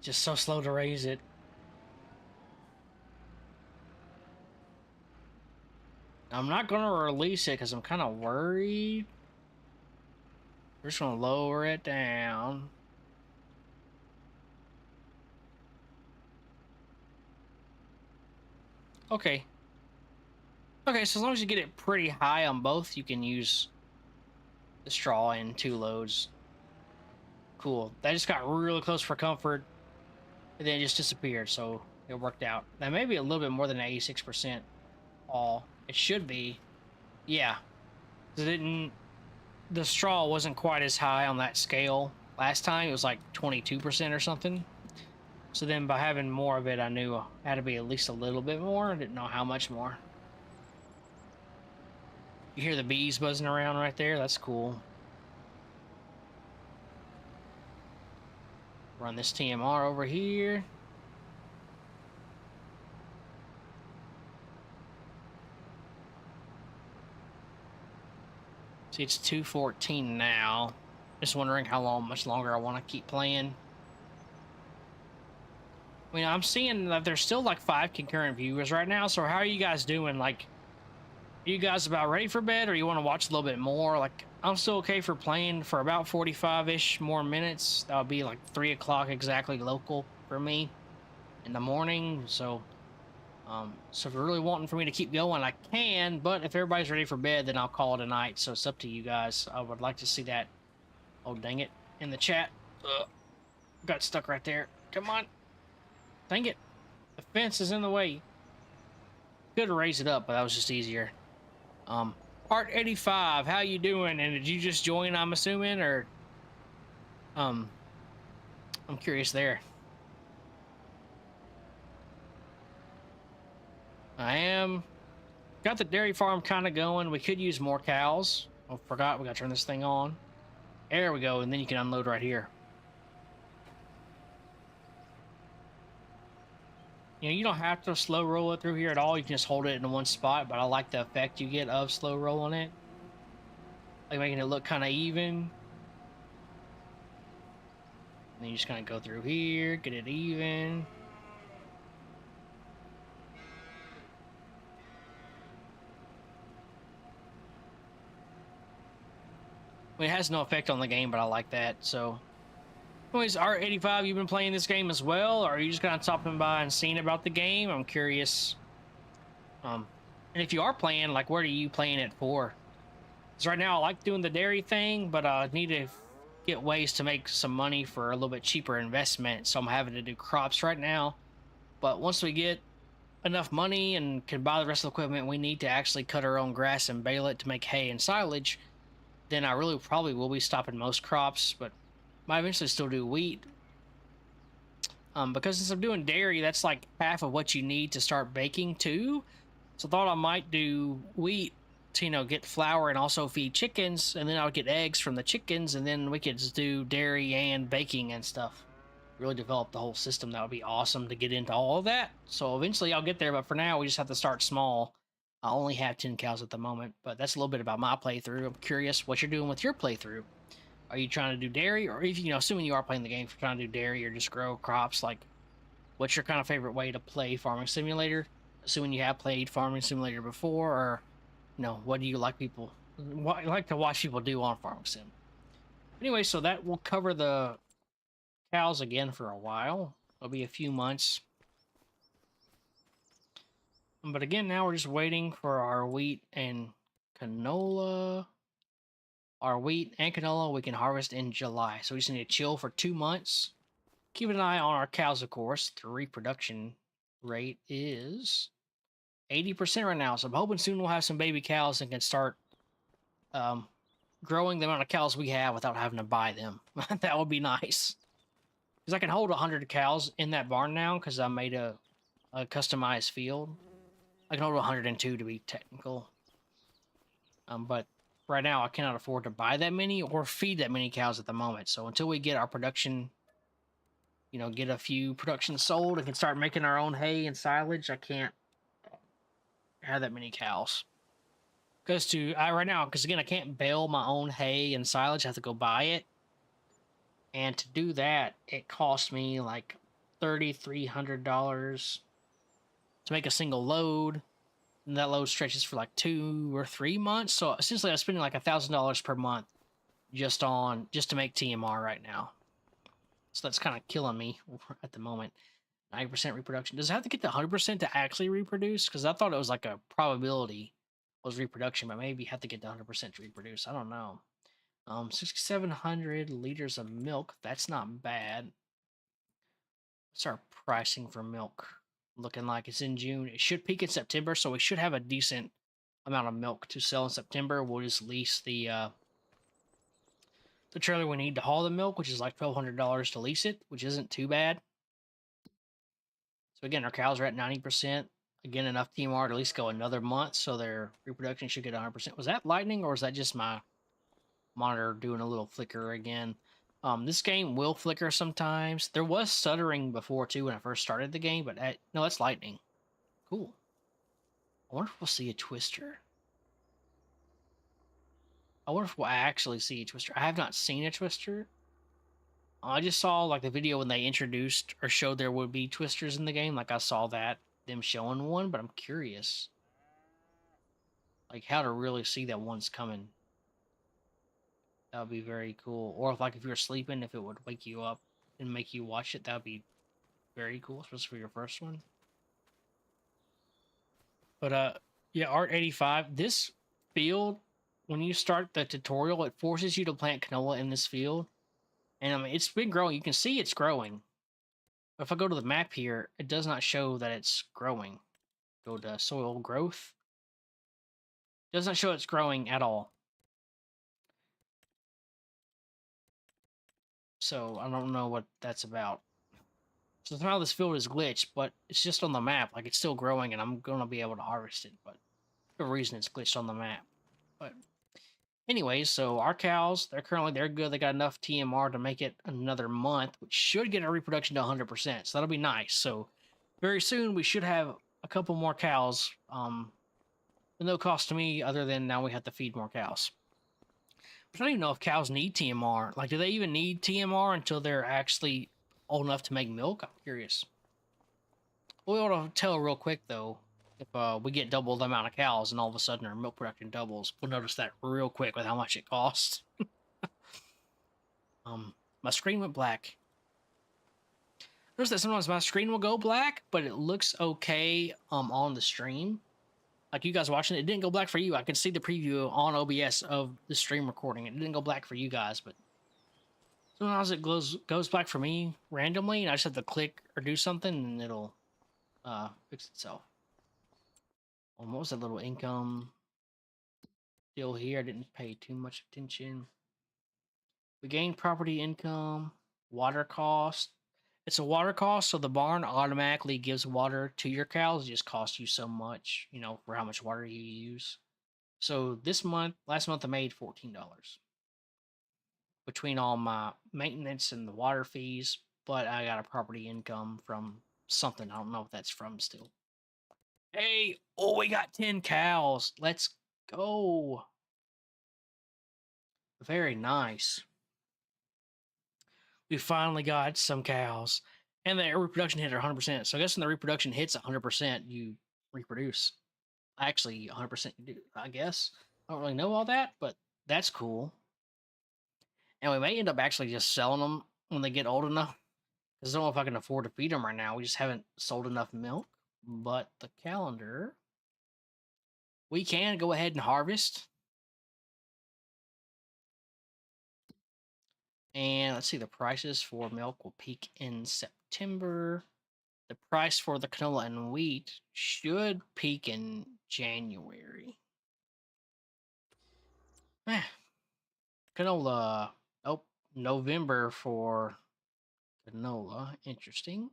Just so slow to raise it. I'm not going to release it because I'm kind of worried. We're just going to lower it down. Okay. Okay, so as long as you get it pretty high on both, you can use the straw in 2 loads. Cool. That just got really close for comfort, and then it just disappeared, so it worked out. That may be a little bit more than 86% all. It should be. Yeah. It didn't... The straw wasn't quite as high on that scale. Last time, it was like 22% or something. So then by having more of it, I knew it had to be at least a little bit more. I didn't know how much more. You hear the bees buzzing around right there? That's cool. Run this TMR over here. See, it's 2:14 now. Just wondering how much longer I want to keep playing. I mean, I'm seeing that there's still like 5 concurrent viewers right now. So how are you guys doing? Like, are you guys about ready for bed, or you want to watch a little bit more? Like, I'm still okay for playing for about 45-ish more minutes. That would be like 3 o'clock exactly local for me in the morning. So if you're really wanting for me to keep going, I can, but if everybody's ready for bed, then I'll call it a night. So it's up to you guys. I would like to see that. Oh, dang it. In the chat. Ugh. Got stuck right there. Come on. Dang it. The fence is in the way. Could have raised it up, but that was just easier. Art 85, how you doing? And did you just join, I'm assuming, or I'm curious there. I am. Got the dairy farm kind of going. We could use more cows. Oh, forgot we got to turn this thing on. There we go, and then you can unload right here. You know, you don't have to slow roll it through here at all. You can just hold it in one spot, but I like the effect you get of slow rolling it. Like making it look kind of even. And then you just kind of go through here, get it even. I mean, it has no effect on the game, but I like that, so. Anyways, R85, you've been playing this game as well, or are you just kind of stopping by and seeing about the game? I'm curious. And if you are playing, like, what are you playing it for? Because right now I like doing the dairy thing, but I need to get ways to make some money for a little bit cheaper investment, so I'm having to do crops right now. But once we get enough money and can buy the rest of the equipment we need to actually cut our own grass and bale it to make hay and silage, then I really probably will be stopping most crops, but might eventually still do wheat. Because since I'm doing dairy, that's like half of what you need to start baking too. So I thought I might do wheat to, you know, get flour and also feed chickens, and then I'll get eggs from the chickens, and then we could just do dairy and baking and stuff. Really develop the whole system. That would be awesome to get into all of that. So eventually I'll get there, but for now we just have to start small. I only have 10 cows at the moment, but that's a little bit about my playthrough. I'm curious what you're doing with your playthrough. Are you trying to do dairy, or if, you know, assuming you are playing the game, if you're trying to do dairy or just grow crops, like, what's your kind of favorite way to play Farming Simulator? Assuming you have played Farming Simulator before, or, you know, what do you like to watch people do on Farming Sim? Anyway, so that will cover the cows again for a while. It'll be a few months. But again, now we're just waiting for our wheat and canola. Our wheat and canola we can harvest in July. So we just need to chill for 2 months. Keep an eye on our cows, of course. The reproduction rate is 80% right now. So I'm hoping soon we'll have some baby cows and can start growing the amount of cows we have without having to buy them. That would be nice. Because I can hold 100 cows in that barn now because I made a customized field. I can hold 102 to be technical. But right now I cannot afford to buy that many or feed that many cows at the moment. So until we get our production, get a few productions sold and can start making our own hay and silage, I can't have that many cows. Because right now, because again, I can't bale my own hay and silage. I have to go buy it. And to do that, it costs me like $3,300 to make a single load. And that load stretches for like 2 or 3 months. So essentially I'm spending like $1,000 per month just to make TMR right now. So that's kind of killing me at the moment. 90% reproduction. Does it have to get to 100% to actually reproduce? Because I thought it was like a probability was reproduction, but maybe you have to get to 100% to reproduce. I don't know. 6,700 liters of milk. That's not bad. What's our pricing for milk? Looking like it's in June. It should peak in September, so we should have a decent amount of milk to sell in September. We'll just lease the trailer we need to haul the milk, which is like $1,200 to lease it, which isn't too bad. So again, our cows are at 90%. Again, enough TMR to at least go another month, so their reproduction should get 100%. Was that lightning, or was that just my monitor doing a little flicker again? This game will flicker sometimes. There was stuttering before too when I first started the game, but no, that's lightning. Cool. I wonder if we'll see a twister. I wonder if we'll actually see a twister. I have not seen a twister. I just saw like the video when they introduced or showed there would be twisters in the game. Like I saw them showing one, but I'm curious, like how to really see that one's coming. That would be very cool. Or if you're sleeping, if it would wake you up and make you watch it, that would be very cool, especially for your first one. But yeah, Art 85. This field, when you start the tutorial, it forces you to plant canola in this field. And I mean, it's been growing. You can see it's growing. But if I go to the map here, it does not show that it's growing. Go to soil growth. It does not show it's growing at all. So I don't know what that's about. So somehow this field is glitched, but it's just on the map. Like it's still growing and I'm going to be able to harvest it. But for a reason it's glitched on the map. But anyways, so our cows, they're good. They got enough TMR to make it another month, which should get our reproduction to 100%. So that'll be nice. So very soon we should have a couple more cows. No cost to me other than now we have to feed more cows. I don't even know if cows need TMR. Like, do they even need TMR until they're actually old enough to make milk? I'm curious. We'll be able to tell real quick, though, if we get double the amount of cows and all of a sudden our milk production doubles. We'll notice that real quick with how much it costs. My screen went black. Notice that sometimes my screen will go black, but it looks okay on the stream. Like you guys watching it didn't go black for you. I can see the preview on OBS of the stream recording. It didn't go black for you guys, but sometimes it goes black for me randomly, and I just have to click or do something, and it'll fix itself. What was that little income deal here? I didn't pay too much attention. We gained property income, water cost. It's a water cost, so the barn automatically gives water to your cows. It just costs you so much, for how much water you use. So last month I made $14 between all my maintenance and the water fees, but I got a property income from something. I don't know what that's from still. Hey, we got 10 cows. Let's go. Very nice. We finally got some cows. And the reproduction hit 100%. So I guess when the reproduction hits 100%, you reproduce. Actually, 100% you do, I guess. I don't really know all that, but that's cool. And we may end up actually just selling them when they get old enough. Because I don't know if I can afford to feed them right now. We just haven't sold enough milk. But the calendar, we can go ahead and harvest. And let's see, the prices for milk will peak in September. The price for the canola and wheat should peak in January. Eh, canola, oh, November for canola. Interesting.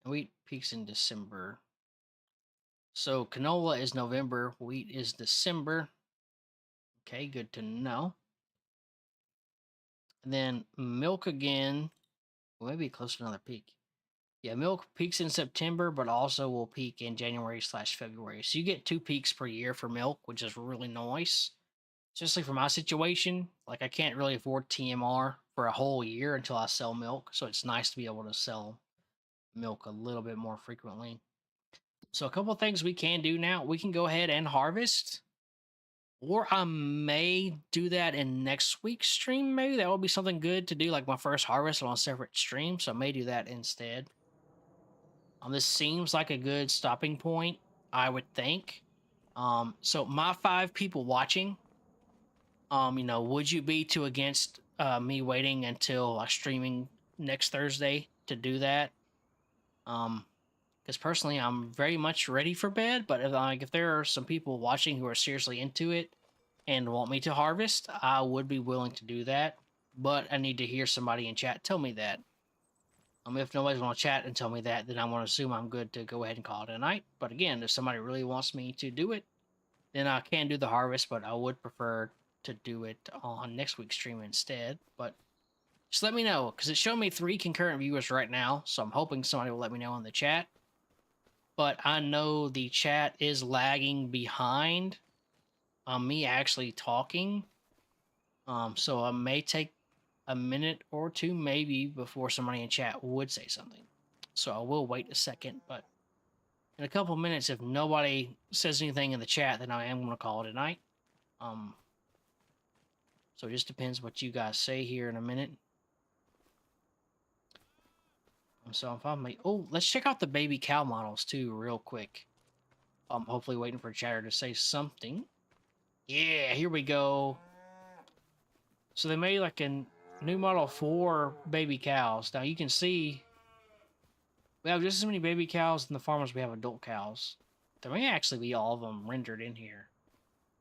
Wheat peaks in December. So canola is November, wheat is December. Okay, good to know. And then milk again, well, maybe close to another peak. Yeah, milk peaks in September, but also will peak in January/February. So you get 2 peaks per year for milk, which is really nice. Especially for my situation, like I can't really afford TMR for a whole year until I sell milk. So it's nice to be able to sell milk a little bit more frequently. So a couple of things we can do now. We can go ahead and harvest. Or I may do that in next week's stream. Maybe that will be something good to do, like my first harvest on a separate stream. So I may do that instead. This seems like a good stopping point, I would think. So my 5 people watching, would you be too against me waiting until streaming next Thursday to do that? Because personally, I'm very much ready for bed. But if there are some people watching who are seriously into it and want me to harvest, I would be willing to do that. But I need to hear somebody in chat tell me that. If nobody's going to chat and tell me that, then I'm going to assume I'm good to go ahead and call it a night. But again, if somebody really wants me to do it, then I can do the harvest, but I would prefer to do it on next week's stream instead. But just let me know, because it's showing me 3 concurrent viewers right now, so I'm hoping somebody will let me know in the chat. But I know the chat is lagging behind me actually talking. So I may take a minute or 2 maybe before somebody in chat would say something. So I will wait a second, but in a couple minutes, if nobody says anything in the chat, then I am going to call it a night. So it just depends what you guys say here in a minute. So if I may, let's check out the baby cow models too, real quick. I'm hopefully waiting for Chatter to say something. Yeah, here we go. So they made like a new model for baby cows. Now you can see we have just as many baby cows in the farm as we have adult cows. There may actually be all of them rendered in here.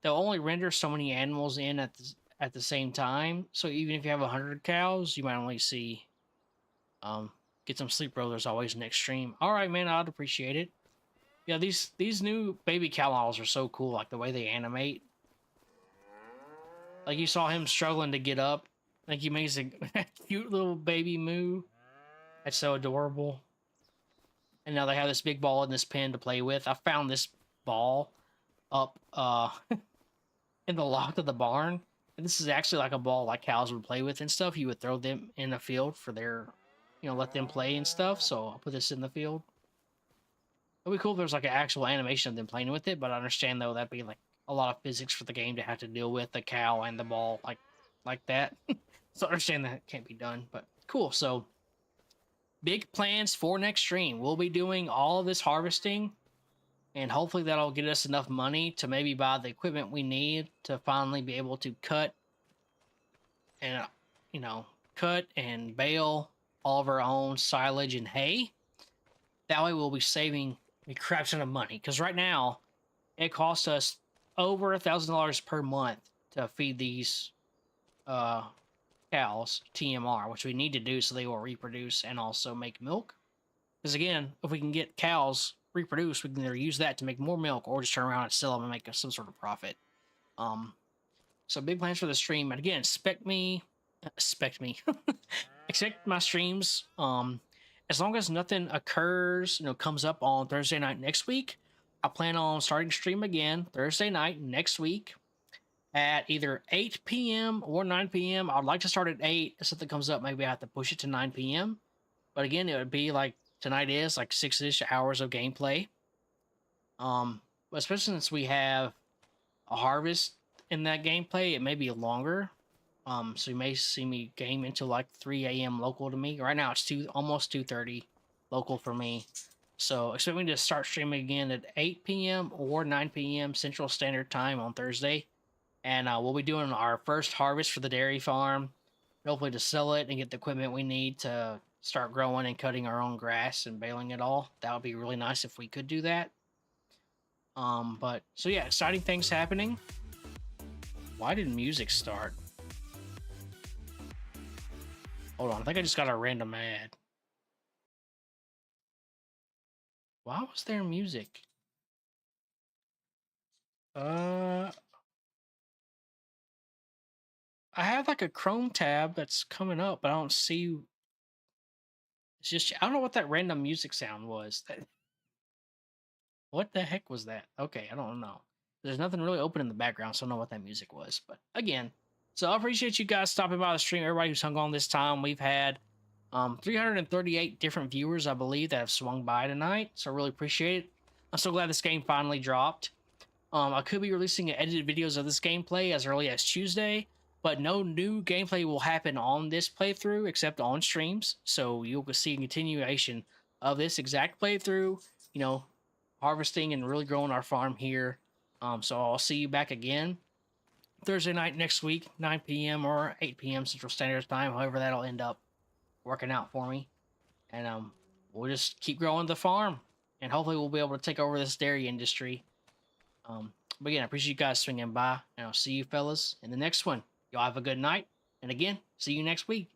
They'll only render so many animals in at the same time. So even if you have 100 cows, you might only see get some sleep, bro. There's always next stream. All right, man, I'd appreciate it. Yeah, these new baby cow models are so cool. Like the way they animate. Like you saw him struggling to get up. Like he makes a cute little baby moo. That's so adorable. And now they have this big ball in this pen to play with. I found this ball up in the loft of the barn. And this is actually like a ball like cows would play with and stuff. You would throw them in the field for their, let them play and stuff. So I'll put this in the field. It'd be cool if there's like an actual animation of them playing with it, but I understand though that'd be like a lot of physics for the game to have to deal with the cow and the ball like that. So I understand that can't be done, but cool. So big plans for next stream. We'll be doing all of this harvesting, and hopefully that'll get us enough money to maybe buy the equipment we need to finally be able to cut and cut and bale all of our own silage and hay. That way we'll be saving a crap ton of money, because right now it costs us over $1,000 per month to feed these cows TMR, which we need to do so they will reproduce and also make milk. Because again, if we can get cows reproduce, we can either use that to make more milk or just turn around and sell them and make some sort of profit. So big plans for the stream. And again, expect me, expect my streams. As long as nothing occurs, comes up on Thursday night next week, I plan on starting stream again Thursday night next week at either 8 p.m. or 9 p.m. I'd like to start at 8. If something comes up, maybe I have to push it to 9 p.m. But again, it would be like tonight is like 6-ish hours of gameplay. Especially since we have a harvest in that gameplay. It may be longer. So you may see me game until like 3 a.m. local to me. Right now it's almost 2:30 local for me. So expect me to start streaming again at 8 p.m. or 9 p.m. Central Standard Time on Thursday. And we'll be doing our first harvest for the dairy farm, hopefully to sell it and get the equipment we need to start growing and cutting our own grass and baling it all. That would be really nice if we could do that. But so yeah, exciting things happening. Why did music start? Hold on, I think I just got a random ad. Why was there music? I have like a Chrome tab that's coming up, but I don't see. It's just I don't know what that random music sound was. What the heck was that? Okay, I don't know. There's nothing really open in the background, so I don't know what that music was. But again, so I appreciate you guys stopping by the stream. Everybody who's hung on this time. We've had 338 different viewers, I believe, that have swung by tonight. So I really appreciate it. I'm so glad this game finally dropped. I could be releasing edited videos of this gameplay as early as Tuesday, but no new gameplay will happen on this playthrough except on streams. So you'll see a continuation of this exact playthrough, you know, harvesting and really growing our farm here. So I'll see you back again Thursday night next week, 9 p.m. or 8 p.m. Central Standard Time, however that'll end up working out for me. And we'll just keep growing the farm, and hopefully we'll be able to take over this dairy industry. But again, I appreciate you guys swinging by, and I'll see you fellas in the next one. Y'all have a good night, and again, see you next week.